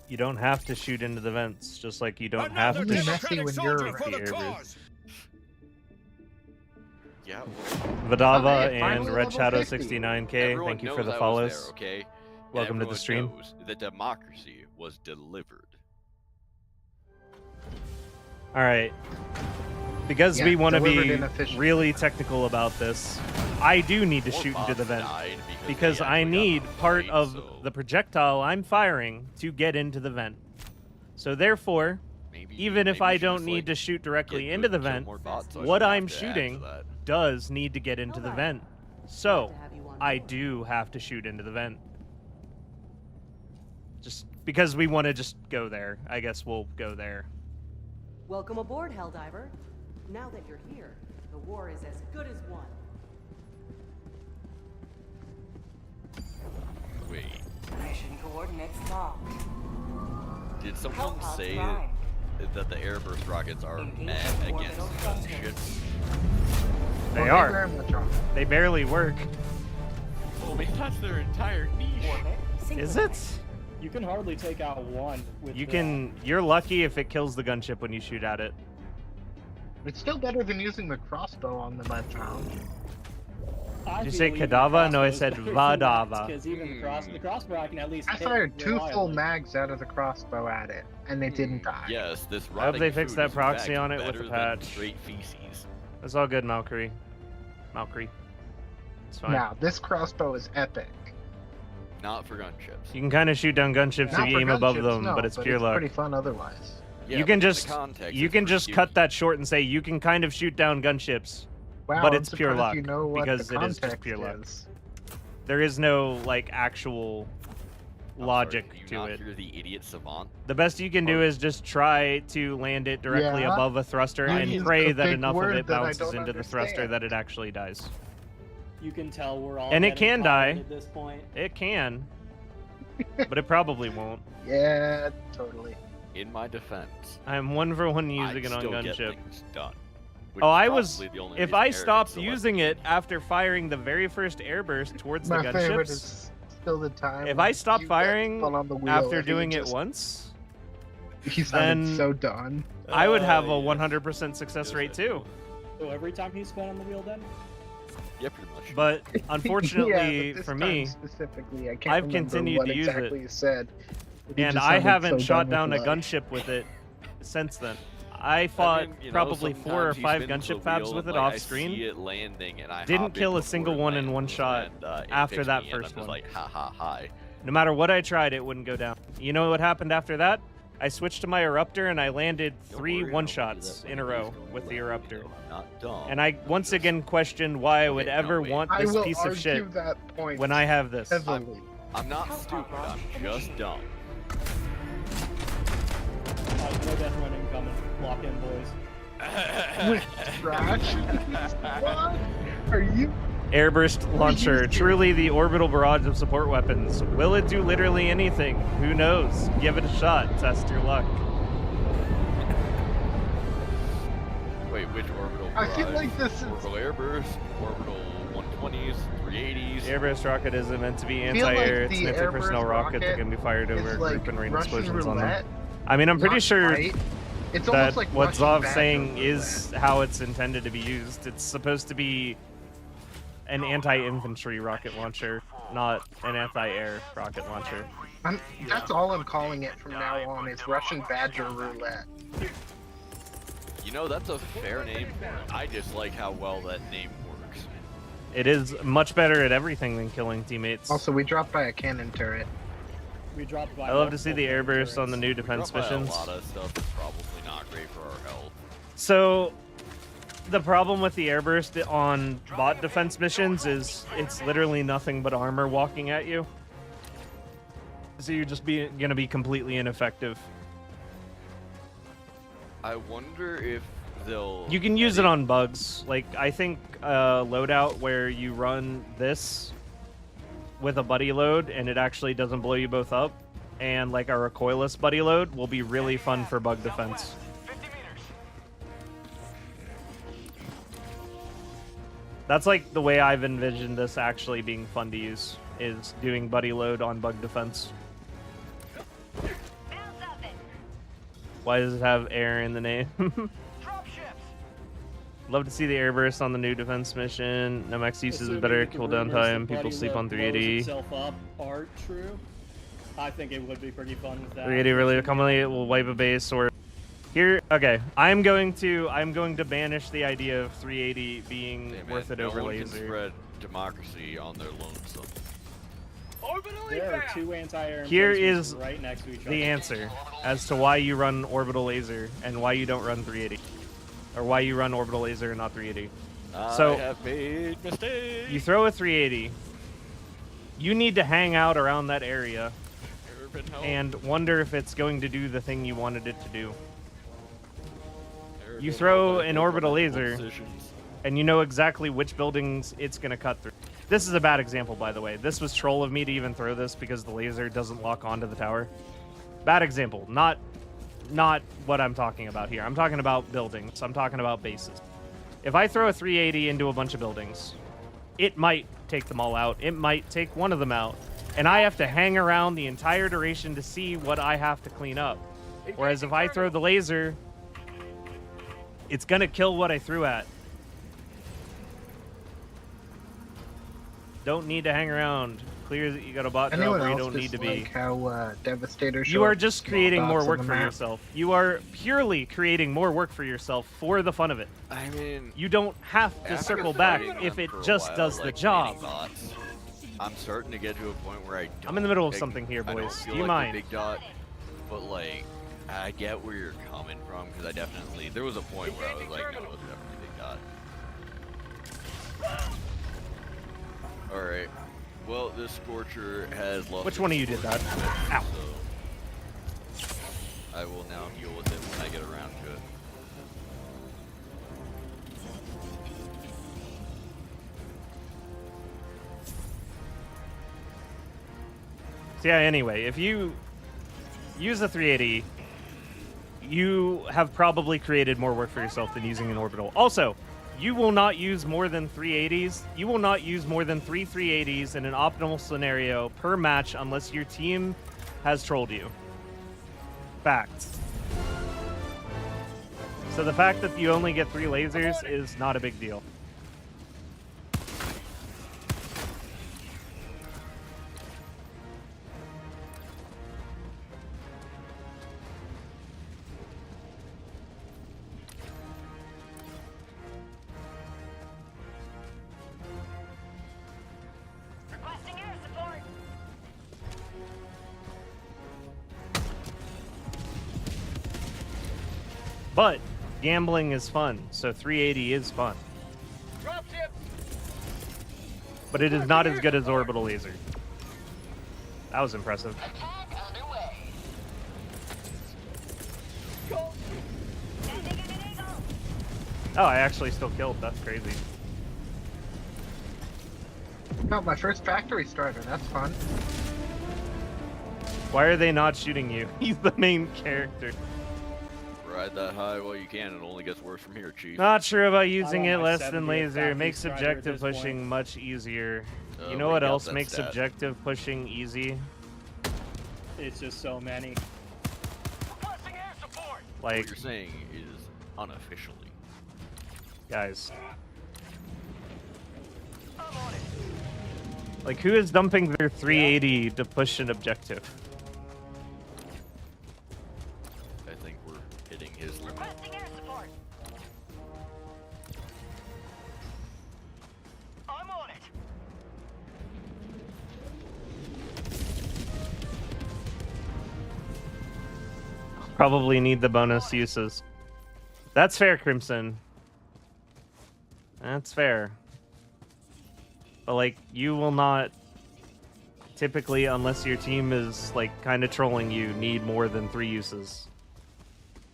You don't have to shoot into the vents, just like you don't have to Another shoot messy when you're into the Airburst. Yeah. Vidava Okay, and finally Red level Shadow 50. 69K, Everyone thank you for knows the I was follows. there, okay? And Welcome to the everyone stream. knows that democracy was delivered. Alright. Because Yeah, we want to delivered be inefficiently. really technical about this, I do need to More shoot into the bots vent. died Because they I actually got need part right, of so the projectile I'm firing to get into the vent. So therefore, even if maybe I you should don't just, need like, to shoot directly get into good the and kill vent, more bots, so I what shouldn't I'm have to add to shooting that. does need to get into the vent. So, I do have to shoot into the vent. Just because we want to just go there. I guess we'll go there. Welcome aboard, Helldiver. Now that you're here, the war is as good as won. Wait, Mission coordinates locked. did someone Hellpod say prime. that the Airburst rockets are Engage mad against orbital thrusters. gunships? They Well, are. very much are. They barely work. Well, maybe that's their entire niche. Orbit Is synchronized. it? You can hardly take out one with You the- can. You're lucky if it kills the gunship when you shoot at it. It's still better than using the crossbow on them, I found. I Did you feel say even the Kadava? No, I crossbow's said better than that, Vadava. 'cause even the crossbow I can at least I hit fired 2 full reliably. mags out of the crossbow at it, and they didn't die. Yes, this I hope they rotting fix food that is in proxy fact on it with better the than patch. straight feces. It's all good, Malkry. It's fine. Now, this crossbow is epic. Not for gunships. You can kind of shoot down gunships Not if you for aim above gunships, them, no, but it's pure luck. pretty fun otherwise. Yeah, you can but in the just context, you it's can pretty just cute. cut that short and say you can kind of shoot down gunships, Wow, but I'm it's pure surprised luck you know what because the it is just context pure luck. is. There is no like actual logic Sorry, do you to not it. hear the idiot savant? The best you can do is just try to land it directly Yeah. above a thruster You and used pray a that big enough of word it that I bounces don't into the thruster understand. that it actually dies. You can tell we're all And it getting can die. tired at this point. It can, but it probably won't. Yeah, totally. In my defense, I'm 1 for 1 I'd using it on still get gunship. things done. Oh, which I is was. probably the only If reason I Eric stopped selected using it after firing the very first airburst towards My the favorite gunships, is still the time. if when I stopped you guys firing spun on the wheel after and he doing it just- once, he sounded then so done. I would have a yes. 100% success rate too. So every time he spun on the wheel, then. Yeah, pretty much. But unfortunately yeah, but this for time me, specifically, I can't I've remember continued what to use exactly it. you said. but he and just I sounded haven't so shot done down a with life. gunship with it since then. I fought mean, you know, probably 4 or sometimes he 5 spins the gunship fabs wheel with and, it like, off I screen. see it landing and I Didn't hop in kill a before single it one in lands, one shot and, it after picks that me, and first I'm just one. like, ha ha hi. No matter what I tried, it wouldn't go down. You know what happened after that? I switched to my eruptor and I landed Don't 3 worry, I one-shots will do that in a when it row is going with the well, eruptor. you know, I'm not dumb. And I once again questioned why I would Okay, no, ever wait. want I this will piece of shit argue that point when I have this. heavily. I'm not stupid, I'm just dumb. No death run incoming. Lock in, boys. With trash? What? Are you? Airburst launcher, truly the orbital barrage of support weapons. Will it do literally anything? Who knows? Give it a shot. Test your luck. Wait, which orbital? I feel barrage? like this is- Orbital airburst, orbital 120s, 380s. The Airburst rocket isn't meant to be I feel like anti-air. It's the an anti-personnel Airburst rocket that rocket can be fired over is a like group and rain Russian explosions on roulette, them. I mean, I'm pretty not sure right. It's that almost like what Russian Zov's badger saying roulette. is how it's intended to be used. It's supposed to be an anti-infantry rocket launcher, not an anti-air rocket launcher. That's all I'm calling it from now on is Russian badger roulette. You know, that's a fair name for it. I just like how well that name works. It is much better at everything than killing teammates. Also, we dropped by a cannon turret. We dropped by I love to see the multiple airburst on the new We defense drop by missions. A lot of stuff that's probably not great for our health. So, the problem with the airburst on bot defense missions is it's literally nothing but armor walking at you. So you're just gonna be completely ineffective. I wonder if they'll... You can use it on bugs. Like, I think loadout where you run this with a buddy load and it actually doesn't blow you both up, and like a recoilless buddy load will be really fun for bug defense. That's like the way I've envisioned this actually being fun to use, is doing buddy load on bug defense. Why does it have air in the name? Love to see the airburst on the new defense mission. Nemex uses Assuming better the cooldown rumors time. that People Buddy sleep Load on blows 380. itself up are true. I think it would be pretty fun with that. 380 really commonly it will wipe a base or here. Okay, I'm going to banish the idea of 380 being Hey, man, worth it no over one can laser. spread democracy on their lonesome. There are two anti-air Here emplacements is right next to each other. the answer as to why you run orbital laser and why you don't run 380, or why you run orbital laser and not 380. So I have made mistakes. you throw a 380. You need to hang out around that area and wonder if it's going to do the thing you wanted it to do. You throw an orbital laser, and you know exactly which buildings it's going to cut through. This is a bad example, by the way. This was troll of me to even throw this because the laser doesn't lock onto the tower. Bad example. Not what I'm talking about here. I'm talking about buildings. I'm talking about bases. If I throw a 380 into a bunch of buildings, it might take them all out. It might take one of them out. And I have to hang around the entire duration to see what I have to clean up. Whereas if I throw the laser, it's going to kill what I threw at. Don't need to hang around. Clear that you got a bot drop Anyone where you else don't need just to be. like how Devastator You are showed just small creating more dots on work the for map? yourself. You are purely creating more work for yourself for the fun of it. I mean, You don't have to after circle back fighting if them it for a just while, does the like job. mini bots, I'm starting to get to a point where I'm in the middle of something here, I don't boys. feel Do you like mind? the big dot, but like, I get where you're coming from because I definitely there was a point where I was like, no, it's definitely big dot. All right. Well, this Scorcher has lost. Which one of you did that? Ow. So I will now deal with it when I get around to it. So yeah, anyway, if you use a 380, you have probably created more work for yourself than using an orbital. Also, you will not use more than 380s. You will not use more than 3 380s in an optimal scenario per match unless your team has trolled you. Facts. So the fact that you only get 3 lasers is not a big deal. Requesting air support. But gambling is fun, so 380 is fun. Dropship. But it is not as good as orbital laser. That was impressive. Attack underway. Oh, I actually still killed. That's crazy. Got my first factory starter. That's fun. Why are they not shooting you? He's the main character. Ride that high while you can. It only gets worse from here, Chief. Not sure about using I it want less my than 70th laser. It factory makes strider at objective this point. pushing much easier. You Oh, know we what got else that makes stat. objective pushing easy? It's just so many. Requesting air support. Like, What you're saying is unofficially. guys, I'm on it. like who is dumping their 380 to push an objective? I think we're hitting his limit. Requesting air support. I'm on it. Probably need the bonus uses. That's fair, Crimson. That's fair. But like, you will not typically, unless your team is like kind of trolling you, need more than 3 uses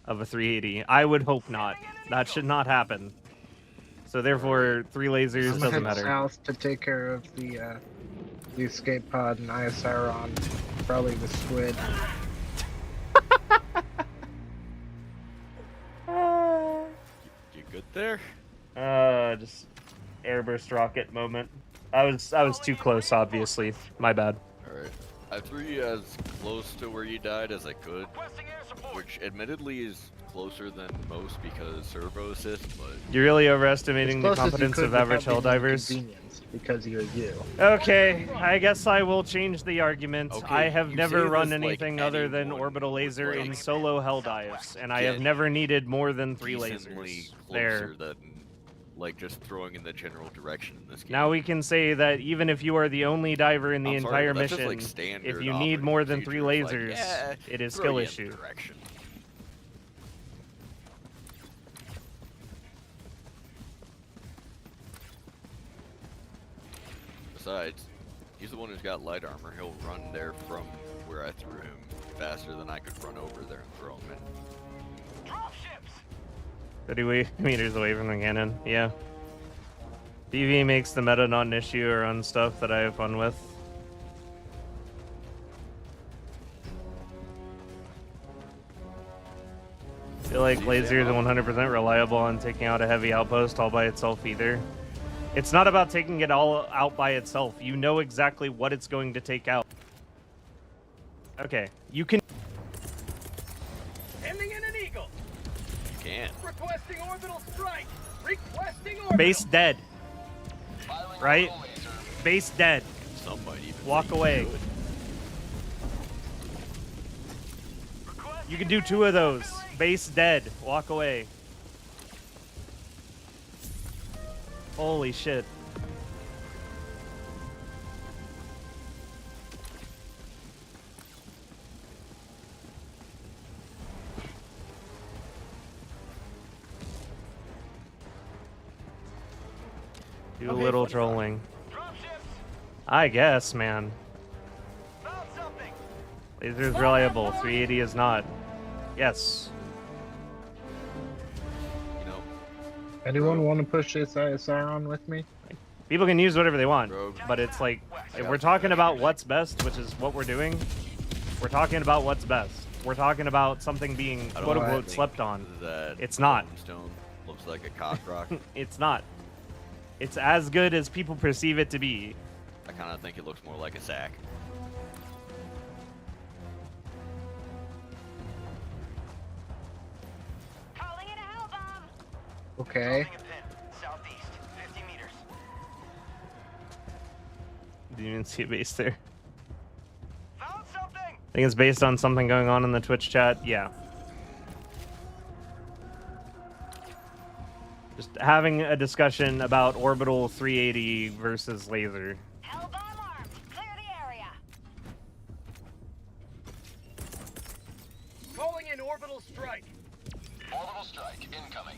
of a 380. I would hope not. That should not happen. So therefore, 3 lasers I'm doesn't head matter. south to take care of the escape pod and ISR on probably the squid. You good there? Just airburst rocket moment. I was too close, obviously. My bad. Alright. I threw you as close to where you died as I could, Requesting air support. which admittedly is closer than most because servo assist, but You're really overestimating the As close as you competence could of average without being Helldivers. inconvenienced because you're you. Okay, I guess I will change the argument. Okay, I have you never say run this like anything other than anyone orbital would laser in like solo Helldives, and I have get never needed more than 3 decently lasers. closer There. than like just throwing in the general direction in this game. Now we can say that even if you are the only diver in the I'm sorry, entire but that's just, mission, like, standard if you need more than 3 operating procedure. lasers, It's like, yeah, it is throw skill you in issue. the direction. Besides, he's the one who's got light armor. He'll run there from where I threw him faster than I could run over there and throw him in. Dropships. 30 meters away from the cannon, yeah. PV makes the meta not an issue or on stuff that I have fun with. I feel like laser is 100% reliable on taking out a heavy outpost all by itself either. It's not about taking it all out by itself. You know exactly what it's going to take out. Okay, you can... Ending in an eagle. You can. Requesting orbital strike. Requesting orbital. Base dead. Right? Base dead. Some might even Walk say you away. should. You can do 2 of those. Base dead. Walk away. Holy shit. Do a little trolling. Dropships. I guess, man. Laser is reliable. 380 is not. Yes. You know, Anyone want to push this ISR on with me? People can use whatever they want, but it's like, if we're talking about what's best, which is what we're doing, we're talking about what's best. We're talking about something being quote-unquote slept on. It's not. Stone looks like a cock rock. It's not. It's as good as people perceive it to be. I kind of think it looks more like a sack. Okay. Southeast, 50 meters. Didn't even see a base there. Found something. I think it's based on something going on in the Twitch chat. Yeah. Just having a discussion about orbital 380 versus laser. Hell bomb armed. Clear the area. Calling in orbital strike. Orbital strike incoming.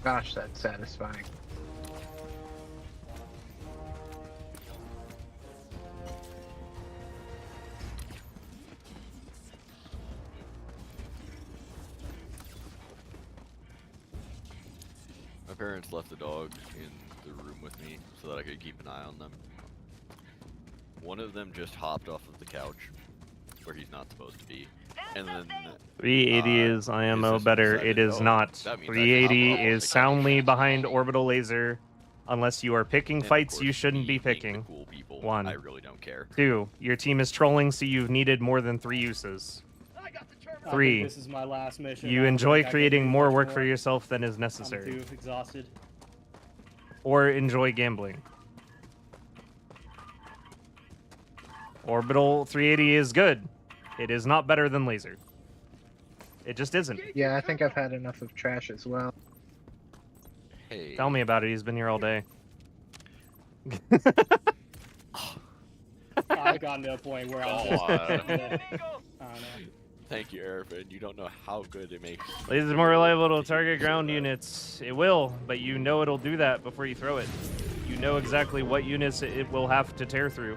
Gosh, that's satisfying. My parents left the dogs in the room with me so that I could keep an eye on them. One of them just hopped off of the couch where he's not supposed to be. And then 380 is IMO better. It is not. 380 is soundly behind orbital laser. Unless you are picking fights you shouldn't be picking. One. I really don't care. 2. Your team is trolling, so you've needed more than 3 uses. 3. This is my last mission. You enjoy creating more work for yourself than is necessary. I'm too exhausted. Or enjoy gambling. Orbital 380 is good. It is not better than laser. It just isn't. Yeah, I think I've had enough of trash as well. Hey. Tell me about it. He's been here all day. I've gotten to a point where I'm just... I don't know. Thank you, Airburst. You don't know how good it makes. Laser is more reliable to target ground units. It will, but you know it'll do that before you throw it. You know exactly what units it will have to tear through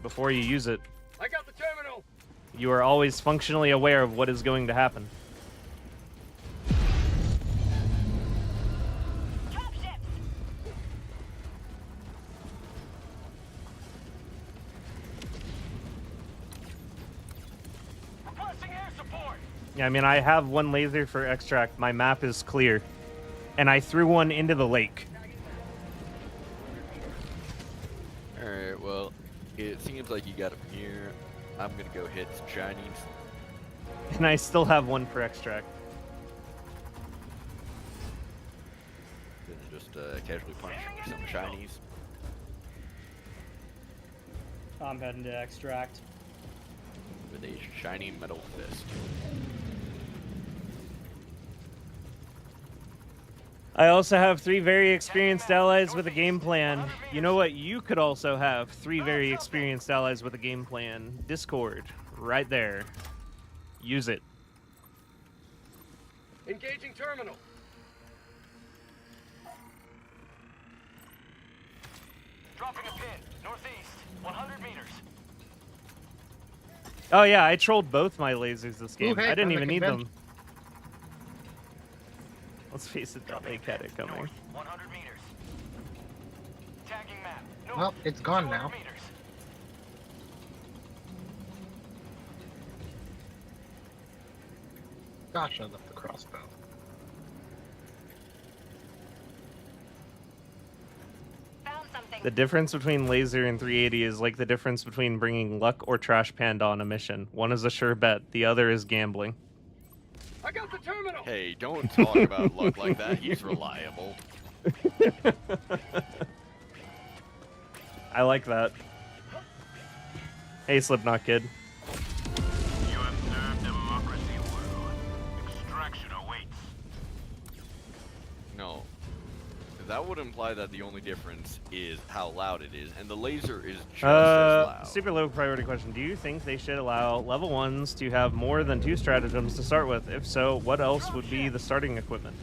before you use it. I got the terminal. You are always functionally aware of what is going to happen. Yeah, I mean, I have one laser for extract. My map is clear. And I threw one into the lake. Alright, well, it seems like you got him here. I'm gonna go hit some shinies. And I still have one for extract. Gonna just casually punch some shinies. I'm heading to extract. With a shiny metal fist. I also have 3 very experienced allies with a game plan. You know what? You could also have 3 very experienced allies with a game plan. Discord. Right there. Use it. Engaging terminal. Dropping a pin. Northeast. 100 meters. Oh yeah, I trolled both my lasers this game. Ooh, hey, I didn't found even the need them. convention. Let's face it, they had it coming. 100 meters. Tagging map. Well, it's gone now. Meters. Gosh, I love the crossbow. Found something. The difference between laser and 380 is like the difference between bringing Luck or Trash Panda on a mission. One is a sure bet, the other is gambling. I got the terminal. Hey, don't talk about Luck like that. He's reliable. I like that. Hey, Slipknot Kid. You have served democracy well. Extraction awaits. No. that would imply that the only difference is how loud it is, and the laser is just as loud. Super low priority question. Do you think they should allow level 1s to have more than 2 stratagems to start with? If so, what else would be the starting equipment?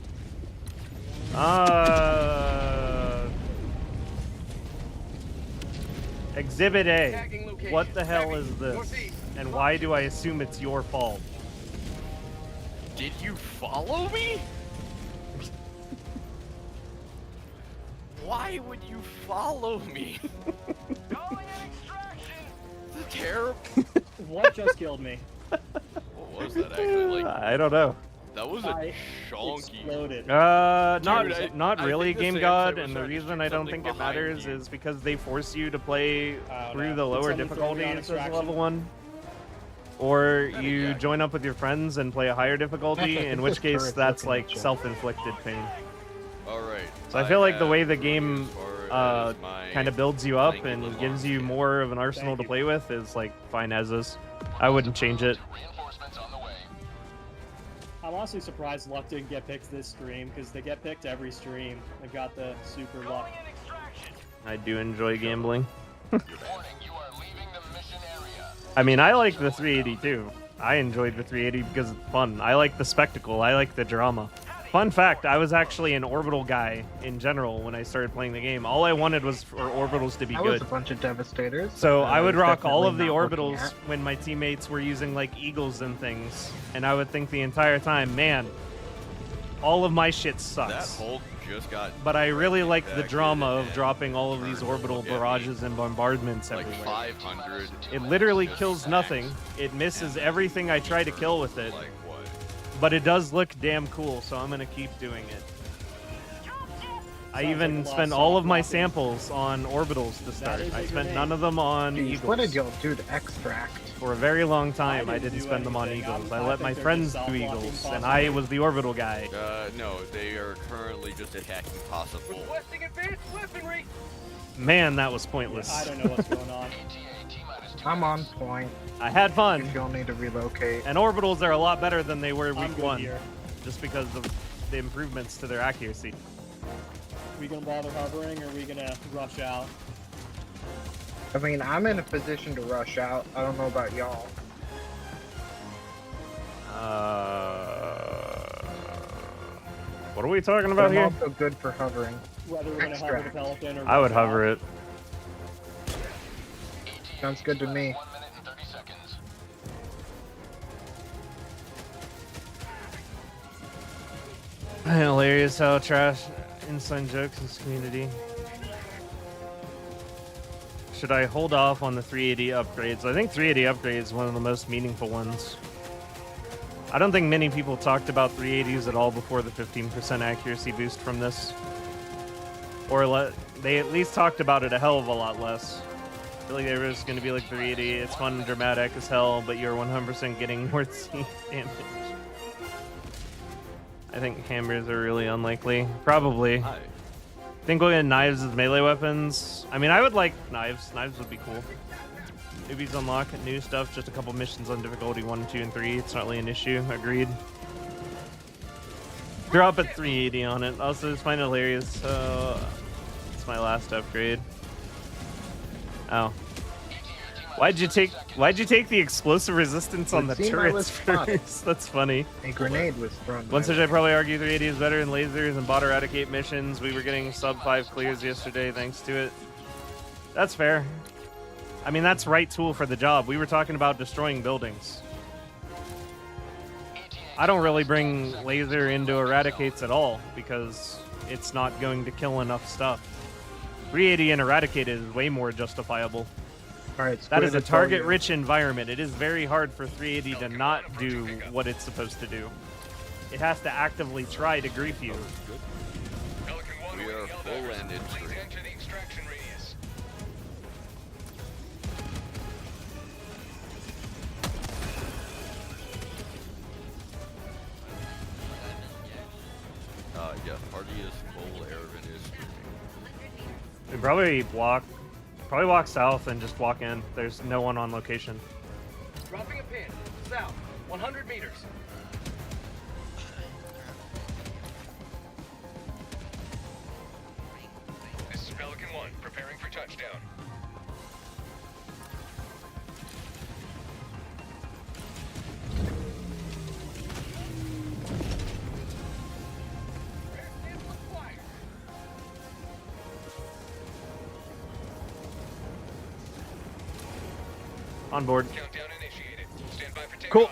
Exhibit A. What the hell is this? And why do I assume it's your fault? Did you follow me? Why would you follow me? It's terrible. What just killed me? What was that actually? Like, I don't know. that was a chonky. Exploded. Not I really, think the Game Sam God, said was and the trying to reason shoot I don't something think it behind matters you. is because they force you to play through the Did lower someone throw me on difficulty as extraction? level 1. Or you join up with your friends and play a higher difficulty, in which case that's like self-inflicted pain. Alright. So I feel like the way the game as far as my kind of builds you up playing and with gives you Lawrence, more of an arsenal to play with is like fine as is. I wouldn't change it. I'm honestly surprised luck didn't get picked this stream, because they get picked every stream. They've got the super luck. I do enjoy gambling. I mean, I like the 380 too. I enjoyed the 380 because it's fun. I like the spectacle. I like the drama. Fun fact, I was actually an orbital guy in general when I started playing the game. All I wanted was for orbitals to be I good. was a bunch of Devastators. So I would was rock all of the definitely not looking orbitals at. when my teammates were using like eagles and things. And I would think the entire time, man, all of my shit That sucks. Hulk just got. But I really like the back drama in of and dropping all of these turned orbital to look at me. barrages and bombardments Like everywhere. 500. It literally just kills sacked. nothing. It misses everything I try to kill with it. Like what? But it does look damn cool, so I'm gonna keep doing it. I Sounds even like a lot spent of all of my soft blocking. samples on orbitals to start. is I a spent grenade. none of them on Jeez, eagles. what did y'all do to extract? For a very long time, I didn't didn't do spend them on anything. eagles. I I let think my they're friends just do soft-blocking eagles, and possibly. I was the orbital guy. No, they are currently just attacking possible. Requesting advanced weaponry. Man, that was pointless. I don't know what's going on. I'm on point. I had fun. If y'all need to relocate. And orbitals are a lot better than they were I'm week good 1, here. just because of the improvements to their accuracy. We gonna bother hovering, or are we gonna rush out? I mean, I'm in a position to rush out. I don't know about y'all. What are we talking But about I'm here? also good for hovering. Whether we're gonna hover the Extract. Pelican or I would rush out. hover it. Sounds good to me. Hilarious how trash inside jokes in this community. Should I hold off on the 380 upgrades? I think 380 upgrades is one of the most meaningful ones. I don't think many people talked about 380s at all before the 15% accuracy boost from this. Or they at least talked about it a hell of a lot less. I feel like they were just going to be like 380, it's fun and dramatic as hell, but you're 100% getting more damage. I think hammers are really unlikely. Probably. I think we'll get knives as melee weapons. I mean, I would like knives. Knives would be cool. Newbies unlock new stuff, just a couple missions on difficulty 1, 2, and 3. It's not really an issue. Agreed. Drop at 380 on it. Also, just find it hilarious. So, it's my last upgrade. Oh. Why'd you take the explosive resistance on the It seemed I was turrets spotted. first? That's funny. A grenade was thrown. Once my I'd probably argue 380 is better in lasers and bot eradicate missions. We were getting sub 5 clears yesterday thanks to it. That's fair. I mean, that's right tool for the job. We were talking about destroying buildings. I don't really bring laser into eradicates at all because it's not going to kill enough stuff. 380 and eradicate is way more justifiable. Alright, That is a target-rich environment. It is very hard for 380 to not do what it's supposed to do. It has to actively try to grief you. We are full-ended. Enter the extraction radius. Yeah, party is full. Ervin is streaming. We probably walk south and just walk in. There's no one on location. Dropping a pin. South. 100 meters. 1, preparing for touchdown. On board. Countdown initiated. Stand by for takeoff. Cool.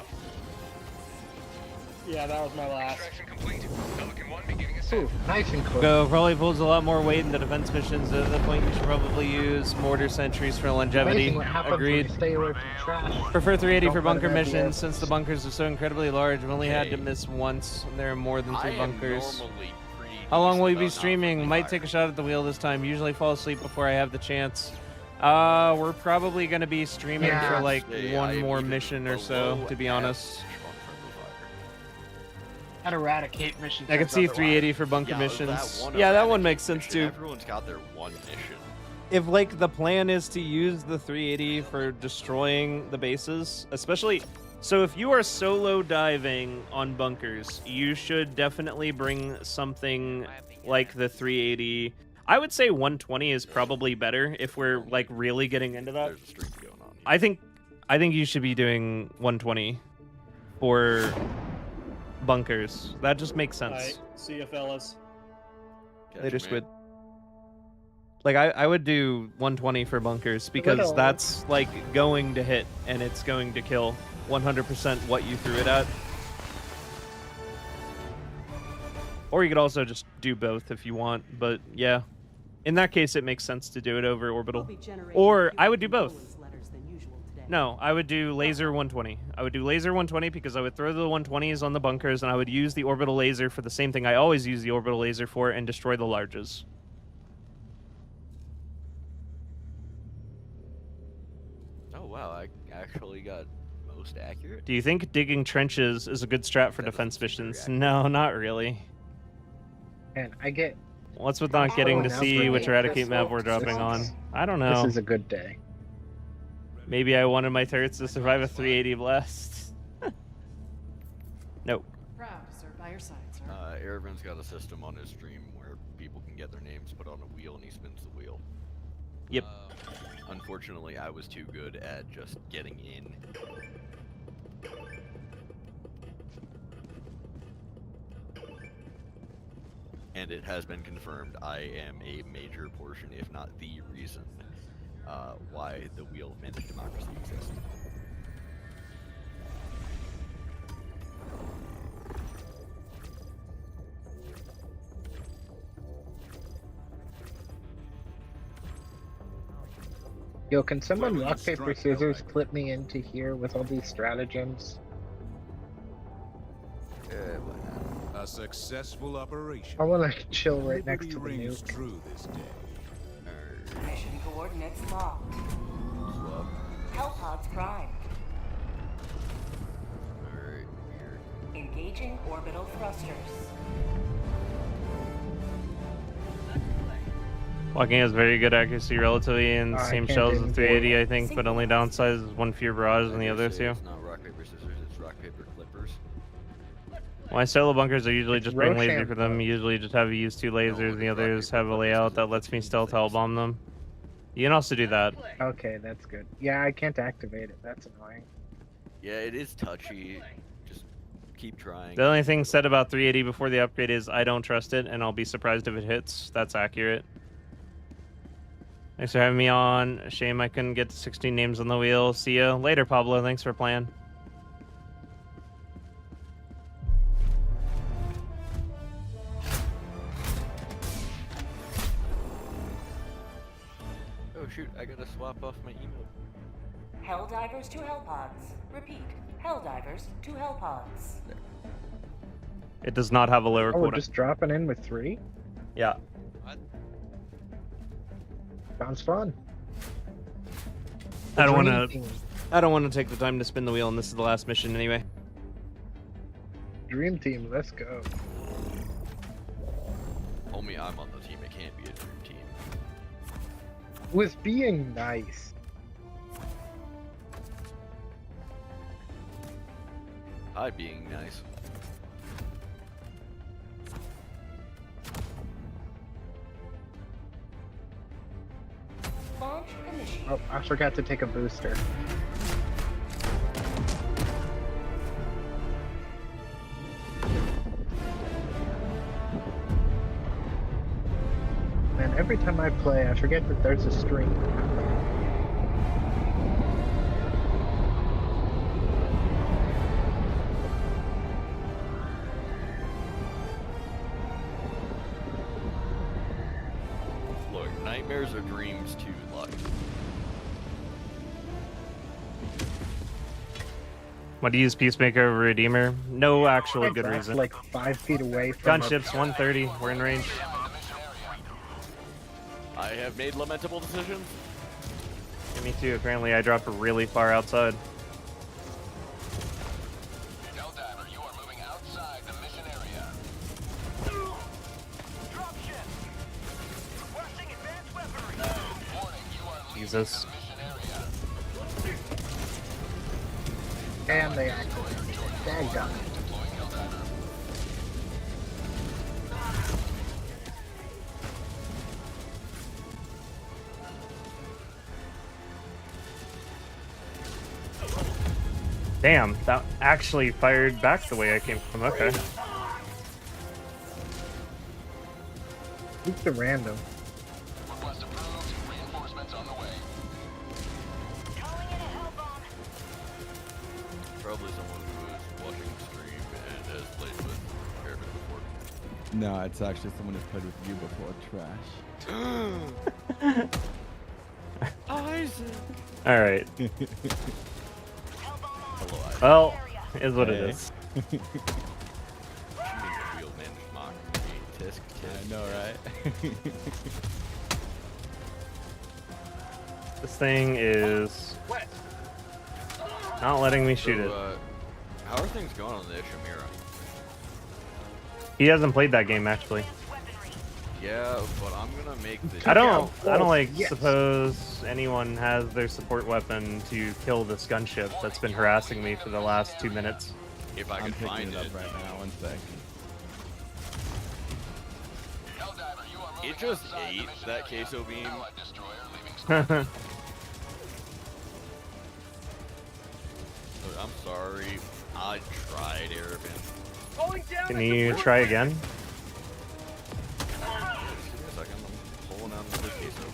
Yeah, that was my last. Extraction complete. Pelican 1 beginning Ooh, ascent. nice and quick. Go probably pulls a lot more weight in the defense missions. At that point, you should probably use mortar sentries for longevity. Amazing what happens when Agreed. you stay away from trash. Prefer 380 Don't for let bunker it have the missions edge. since the bunkers are so incredibly large. I've only had to Okay. miss once. And there are more than 3 I am bunkers. normally pretty How long will you decent be about not streaming? friendly Might fire. take a shot at the wheel this time. Usually fall asleep before I have the chance. We're probably gonna be streaming Yeah. for like Yeah, one I am more even mission or so, below to be honest. average on friendly fire. At eradicate mission. I could see 380 for bunker missions. Yeah, that one makes sense too. Everyone's got their one mission. If like the plan is to use the 380 for destroying the bases, especially so if you are solo diving on bunkers, you should definitely bring something like the 380. I would say 120 is probably better if we're like really getting into that. There's a streak going on. I think you should be doing 120 for bunkers. That just makes sense. Alright, see ya, fellas. Catch Later, you, squid. man. Like I would do 120 for bunkers because Little. that's like going to hit and it's going to kill 100% what you threw it at. Or you could also just do both if you want, but yeah. In that case, it makes sense to do it over orbital. Or I would do both. No, I would do laser 120. I would do laser 120 because I would throw the 120s on the bunkers and I would use the orbital laser for the same thing I always use the orbital laser for and destroy the larges. Oh wow, I actually got most accurate. Do you think digging trenches is a good strat for defense missions? No, not really. And I get. What's with not getting to now see for which me, eradicate this map we're is- dropping on? I don't know. This is a good day. Maybe I wanted my turrets to survive a 380 blast. Nope. Proud to serve by your side, sir. Airburst's got a system on his stream where people can get their names put on a wheel and he spins the wheel. Yep. Unfortunately, I was too good at just getting in. And it has been confirmed I am a major portion, if not the reason, why the Wheel of Managed Democracy exists. Yo, can someone Where will rock, you paper, strike, scissors Elec? clip me into here with all these stratagems? A successful operation. I want to chill right next Liberty to the rings nuke. true this day. Mission coordinates locked. Swap. Hellpods primed. Alright, here. Engaging orbital thrusters. Walking has very good accuracy relatively and I same can't shells do as 380, I think, but only downside is one fewer barrage than the other two. It's not rock, paper, scissors, it's rock, paper, clippers. My solo bunkers, I usually It's just bring laser Roshan for them. though. Usually just have you use 2 lasers, the others have a layout that lets me stealth hell bomb them. You can also do that. Okay, that's good. Yeah, I can't activate it. That's annoying. Yeah, it is touchy. Just keep trying. The only thing said about 380 before the upgrade is I don't trust it, and I'll be surprised if it hits. That's accurate. Thanks for having me on. Shame I couldn't get to 16 names on the wheel. See ya later, Pablo. Thanks for playing. Oh shoot, I gotta swap off my email. Helldivers to Hellpods. Repeat. Helldivers to Hellpods. It does not have a lower Oh, we're quota. just dropping in with 3? Yeah. Sounds fun. I don't want Dream to. team. I don't want to take the time to spin the wheel, and this is the last mission anyway. Dream team, let's go. Homie, I'm on the team. It can't be a dream team. With being nice. Hi, being nice. Oh, I forgot to take a booster. Man, every time I play, I forget that there's a stream. Look, nightmares are dreams too, Luck. What do you use Peacemaker over Redeemer? No actual good reason. Like 5 feet away from Gunships 130. We're in range. I have made lamentable decisions. Yeah, me too. Apparently, I dropped really far outside. Helldiver, you are moving outside the mission area. Dropship. Requesting advanced weaponry. Warning, you are leaving Jesus. the mission area. And they activate. Daggone. Deploying Helldiver. Damn, that actually fired back the way I came from. Okay. It's a random. Request approved. Reinforcements on the way. Calling in a hell bomb. Probably someone who is watching the stream and has played with Airburst before. No, it's actually someone who's played with you before. Trash. Isaac. All right. Hello, Isaac. Well, is what it Hey. is. Wheel managed mock. Tisk, I know, right? This thing is not letting me shoot it. How are things going on the Ishimura? He hasn't played that game actually. Yeah, but I'm gonna make the. I don't like Yes. suppose anyone has their support weapon to kill this gunship that's been harassing me for the last 2 minutes. If I I'm can picking find it up it. right now. 1 sec. Helldiver, you are moving It just outside the ate mission that area. queso beam. Allied destroyer leaving squadron. Look, I'm sorry. I tried, Arabin. Can you try again? Just give me a second. I'm pulling out another queso.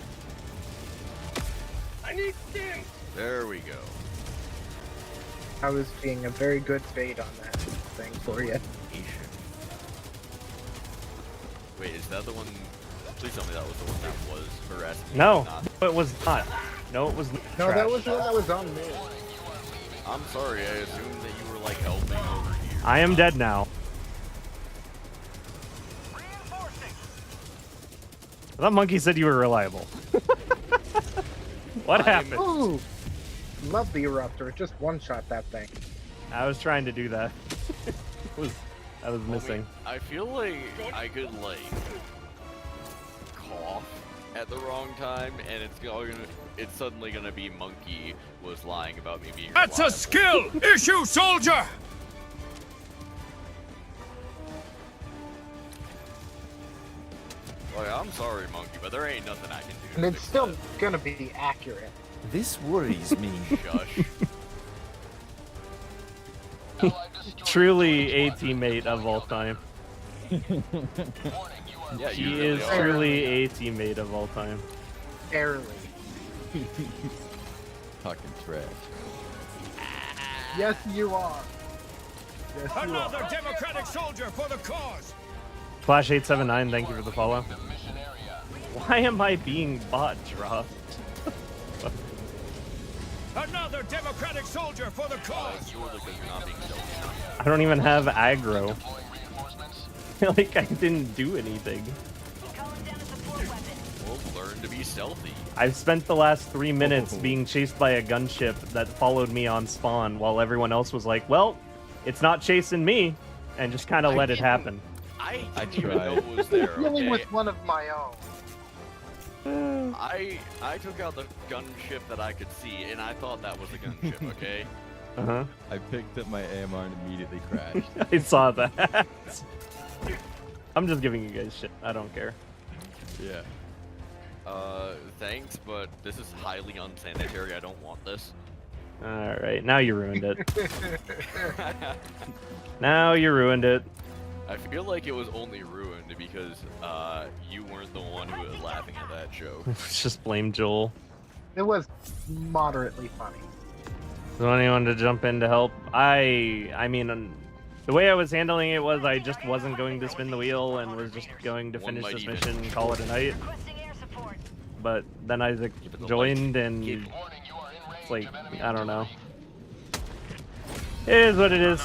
I need stim. There we go. I was being a very good bait on that thing for you. Wait, is that the one? Please tell me that was the one that was harassing me. No, Not. it was not. No, it was not. No, Trash. that was the one that was on me. I'm sorry. I assumed that you were like helping over here. I am dead now. That monkey said you were reliable. What happened? Ooh, love the eruptor. Just one-shot that thing. I was trying to do that. I was missing. I feel like I could like cough at the wrong time, and it's suddenly gonna be Monkey was lying about me being. That's a skill issue, soldier. Like, I'm sorry, Monkey, but there ain't nothing I can do. And it's still gonna be accurate. This worries me. Shush. Truly a teammate of all time. Yeah, He you is really are. truly a teammate of all time. Barely. Talking trash. Yes, you are. Yes, you Another are. democratic soldier for the cause. Flash 879, thank you for the follow. Why am I being bot dropped? Another democratic soldier for the cause. I don't even have aggro. Like, I didn't do anything. Well, learn to be stealthy. I've spent the last 3 minutes being chased by a gunship that followed me on spawn while everyone else was like, well, it's not chasing me, and just kind of let it happen. I didn't even know it was there. Dealing Okay? with one of my own. I took out the gunship that I could see, and I thought that was a gunship. Okay. Uh-huh. I picked up my AMR and immediately crashed. I saw that. I'm just giving you guys shit. I don't care. Yeah. Thanks, but this is highly unsanitary. I don't want this. All right, now you ruined it. Now you ruined it. I feel like it was only ruined because you weren't the one who was laughing at that joke. Just blame Joel. It was moderately funny. Does anyone to jump in to help? I mean, the way I was handling it was I just wasn't going to spin the wheel and was just going to finish this mission and call it a night. But then Isaac joined and it's like, I don't know. It is what it is.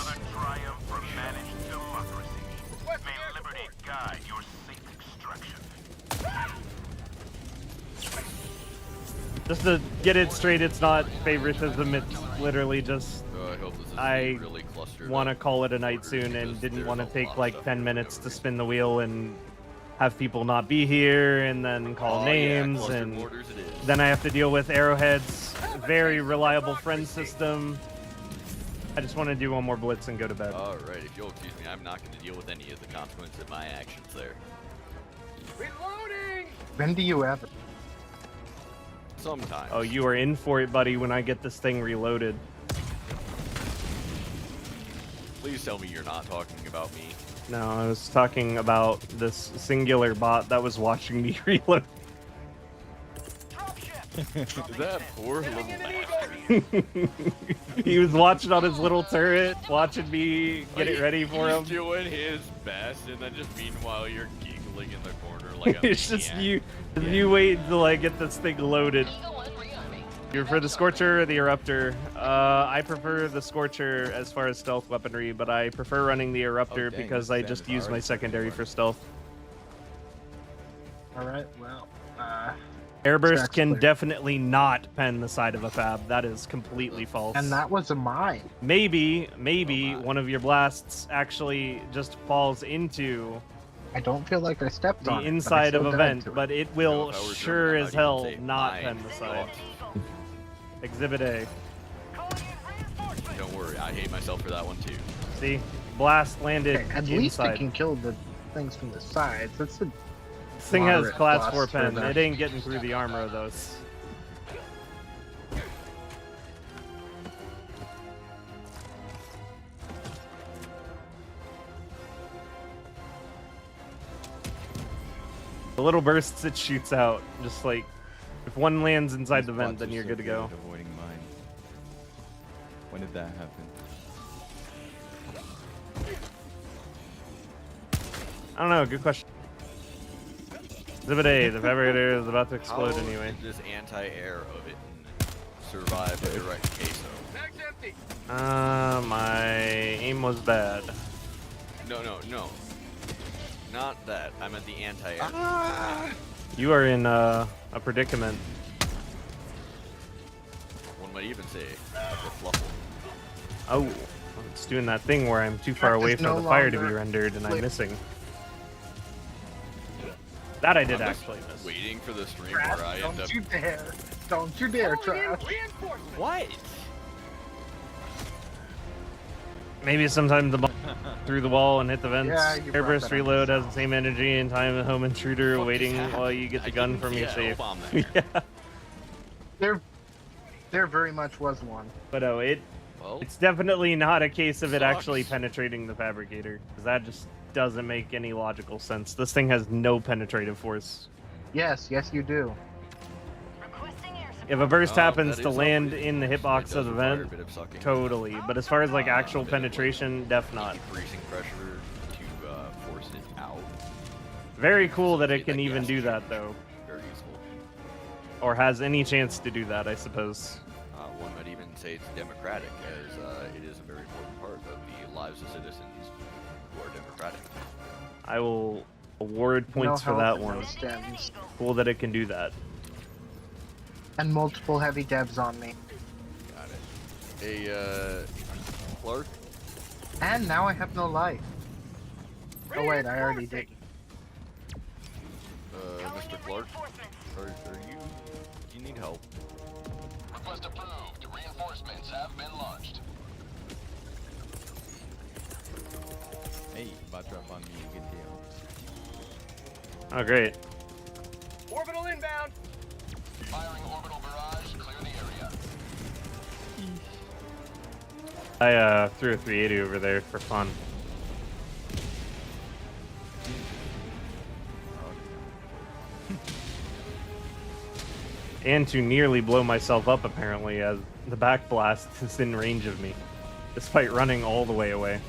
Just to get it straight, it's not favoritism, it's literally just I want to call it a night soon and didn't want to take like 10 minutes to spin the wheel and have people not be here and then call names and then I have to deal with Arrowhead's very reliable friend system. I just want to do one more blitz and go to bed. Alright, if you'll excuse me, I'm not going to deal with any of the consequences of my actions there. Reloading! When do you ever? Sometimes. Oh, you are in for it, buddy, when I get this thing reloaded. Please tell me you're not talking about me. No, I was talking about this singular bot that was watching me reload. That poor little bastard. He was watching on his little turret, watching me get it ready for him. He's doing his best, and then just meanwhile you're giggling in the corner like a It's just you wait until I get this thing loaded. You're for the Scorcher or the Eruptor? I prefer the Scorcher as far as stealth weaponry, but I prefer running the Eruptor because I just use my secondary for stealth. Alright, well, Airburst can definitely not pen the side of a fab. That is completely false. And that was a mine. Maybe one of your blasts actually just falls into I don't feel like I stepped the on it, inside but I of a still died vent, to it. but it will if I were sure German, as I'd even hell say not mine. pen the side. Exhibit A. Don't worry, I hate myself for that one too. See? Blast landed Okay, at least inside. it can kill the things from the sides. That's a This thing has moderate class plus 4 for pen. the- It ain't getting through the armor of those. The little bursts it shoots out, just like if one lands inside the vent, then you're good to go. Avoiding mine. When did that happen? I don't know, good question. Exhibit A, the fabricator is about to explode How anyway. did this anti-air of it survive a direct queso? My aim was bad. No. Not that. I meant the anti-air. You are in a predicament. One might even say a fluffle. Oh, it's doing that thing where I'm too far away for the fire to be rendered and I'm missing. That I did I'm actually miss. Waiting for the stream Trash, where I end don't up. you dare! Don't you dare, Trash! What? Maybe sometime the ball through the wall and hit the vents. Yeah, you brought Airburst that up reload has the same energy and time as home intruder waiting while you get the gun from your safe. Yeah. There very much was one. But oh, it's definitely not a case of it actually penetrating the fabricator, because that just doesn't make any logical sense. This thing has no penetrative force. Yes, you do. If a burst happens that to is land always- in the hitbox of the require a vent, bit of sucking. totally. But as far as like actual penetration, def not. Increasing pressure to force it out. Very cool that it can even do that though, Very useful. or has any chance to do that, I suppose. One might even say it's democratic, as it is a very important part of the lives of citizens who are democratic. I will award points for that one. Stems. Cool that it can do that. And multiple heavy devs on me. Got it. Hey, Clark? And now I have no life. Oh wait, I already did. Mr. Clark? Are you... Do you need help? Request approved. Reinforcements have been launched. Hey, bot drop on me, good deal. Oh great. Orbital inbound. Firing orbital barrage. Clear the area. I threw a 380 over there for fun. And to nearly blow myself up, apparently, as the back blast is in range of me, despite running all the way away.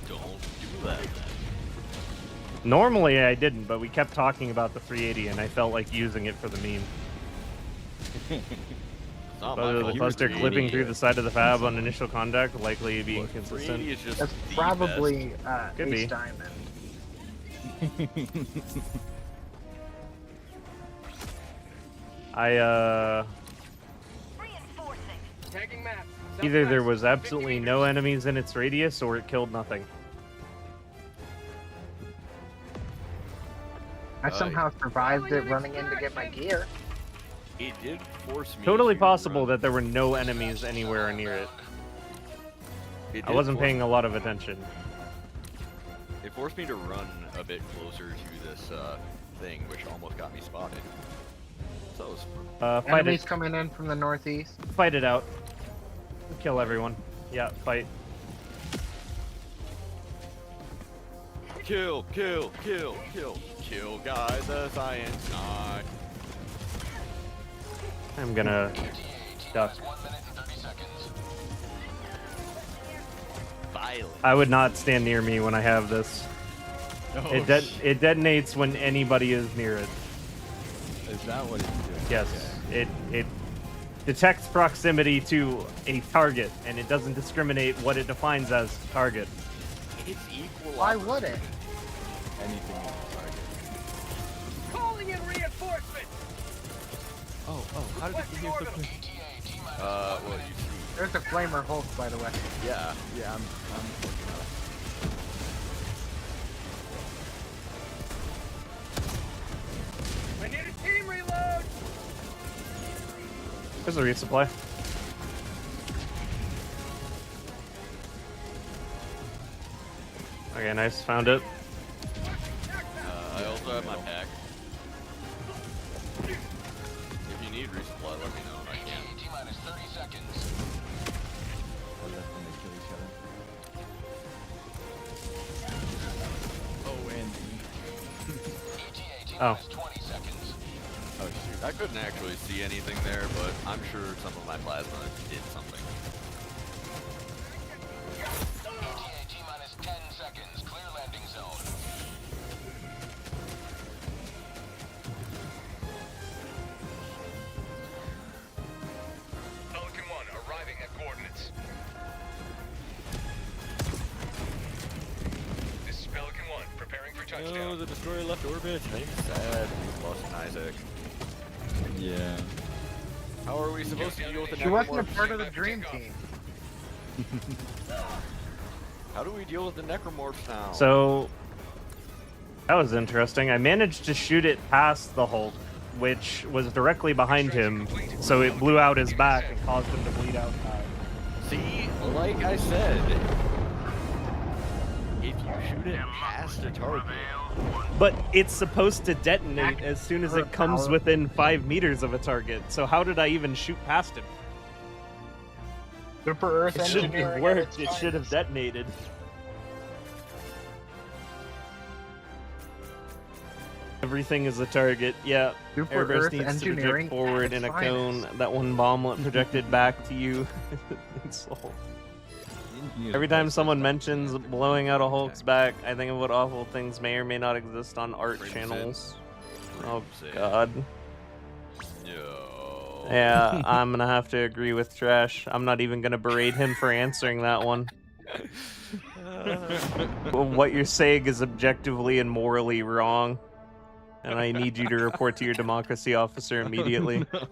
Don't do that. Normally I didn't, but we kept talking about the 380, and I felt like using it for the meme. Whether the cluster clipping through the side of the fab on initial contact, likely being consistent. Is just That's the probably Could be. Ace Diamond. Tagging map. Either there was absolutely no enemies in its radius, or it killed nothing. I somehow survived it running in to get my gear. It did force me. Totally to possible run. that there were no enemies anywhere near it. It I did wasn't force paying a lot of attention. It forced me to run a bit closer to this thing, which almost got me spotted. So it was Fight Enemies it. coming in from the northeast. Fight it out. Kill everyone. Yeah, fight. kill, kill, kill, kill, kill, guy the science guy. I'm gonna duck. I would not stand near me when I have this. Oh, It detonates when anybody is near it. Is that what it's doing? Yes. It detects proximity to a target, and it doesn't discriminate what it defines as target. It's equal. Why would it? Anything is a target. Calling in reinforcements. Oh, how did you hear the thing? Well, you see. There's a flamer Hulk, by the way. Yeah. Yeah, I'm looking up. I need a team reload. There's a resupply. Okay, nice. Found it. I also have my pack. If you need resupply, let me know and I can. T-minus 30 seconds. I'll let them kill each other. Oh, and Oh. 20 seconds. Oh shoot. I couldn't actually see anything there, but I'm sure some of my plasma did something. ETA T-minus 10 seconds. Clear landing zone. Pelican 1 arriving at coordinates. This is Pelican 1 preparing for touchdown. Oh, the destroyer left orbit. I'm sad. We lost Isaac. yeah. How are we supposed to deal with the She wasn't a necromorphs? part of the dream team. How do we deal with the necromorphs now? So that was interesting. I managed to shoot it past the Hulk, which was directly behind him, so it blew out his back and caused him to bleed out. See, like I said, if you shoot it past a target, But it's supposed to detonate as soon as it comes within 5 meters of a target. So how did I even shoot past him? Super Earth It shouldn't have engineering. worked. It should have detonated. Everything is a target. Yeah. Super Airburst Earth needs to project engineering forward at in a its cone. finest. That one bomblet projected back to you. Insult. Every time someone mentions blowing out a Hulk's back, I think of what awful things may or may not exist on art channels. Oh god. Yo. Yeah, I'm gonna have to agree with Trash. I'm not even gonna berate him for answering that one. What you're saying is objectively and morally wrong, and I need you to report to your democracy officer immediately. Oh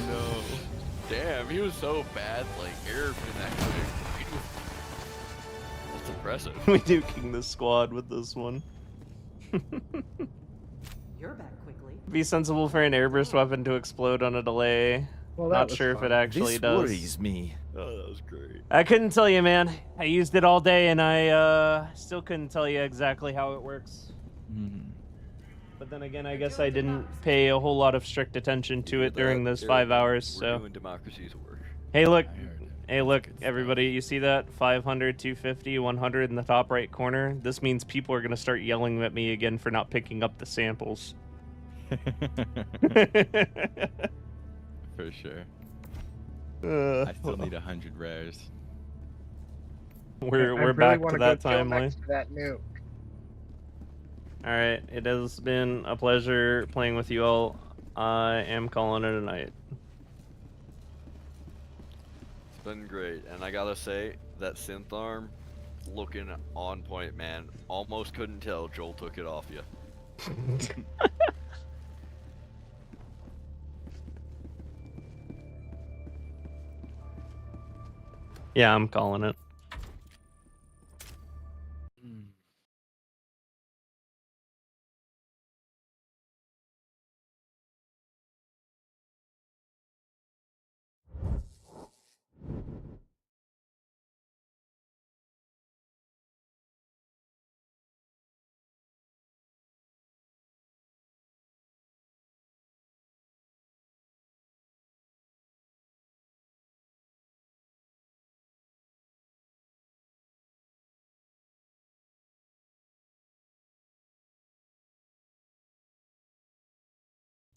no. Damn, he was so bad, like, Airburst actually. That's impressive. We duking the squad with this one. You're back quickly. Be sensible for an airburst weapon to explode on a delay. Well, that Not was sure if fun. it actually This does. worries me. Oh, that was great. I couldn't tell you, man. I used it all day, and I still couldn't tell you exactly how it works. But then again, I guess I didn't pay a whole lot of strict attention to it during those 5 hours. We're So doing democracy's work. hey, look, everybody, you see that 500, 250, 100 in the top right corner? This means people are gonna start yelling at me again for not picking up the samples. For sure. I still need 100 rares. We're I really back wanna to that go kill timeline. next to that nuke. All right, it has been a pleasure playing with you all. I am calling it a night. It's been great, and I gotta say that synth arm, looking on point, man. Almost couldn't tell Joel took it off you. Yeah, I'm calling it.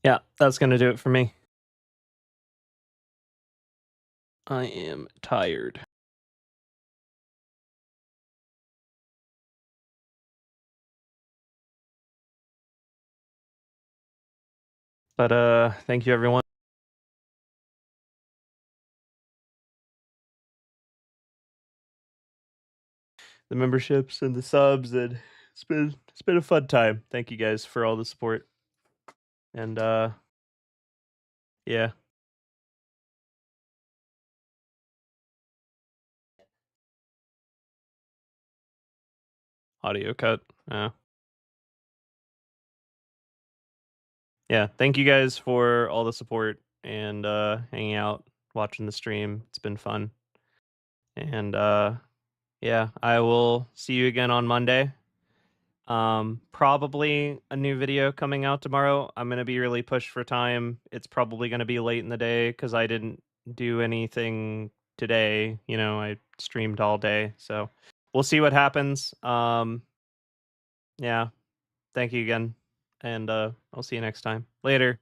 Yeah, that's gonna do it for me. I am tired. But thank you everyone. The memberships and the subs, and it's been a fun time. Thank you guys for all the support. And yeah. Audio cut. Yeah, thank you guys for all the support and hanging out, watching the stream. It's been fun. And yeah, I will see you again on Monday. Probably a new video coming out tomorrow. I'm gonna be really pushed for time. It's probably gonna be late in the day because I didn't do anything today. You know, I streamed all day, so we'll see what happens. Yeah, thank you again, and I'll see you next time. Later.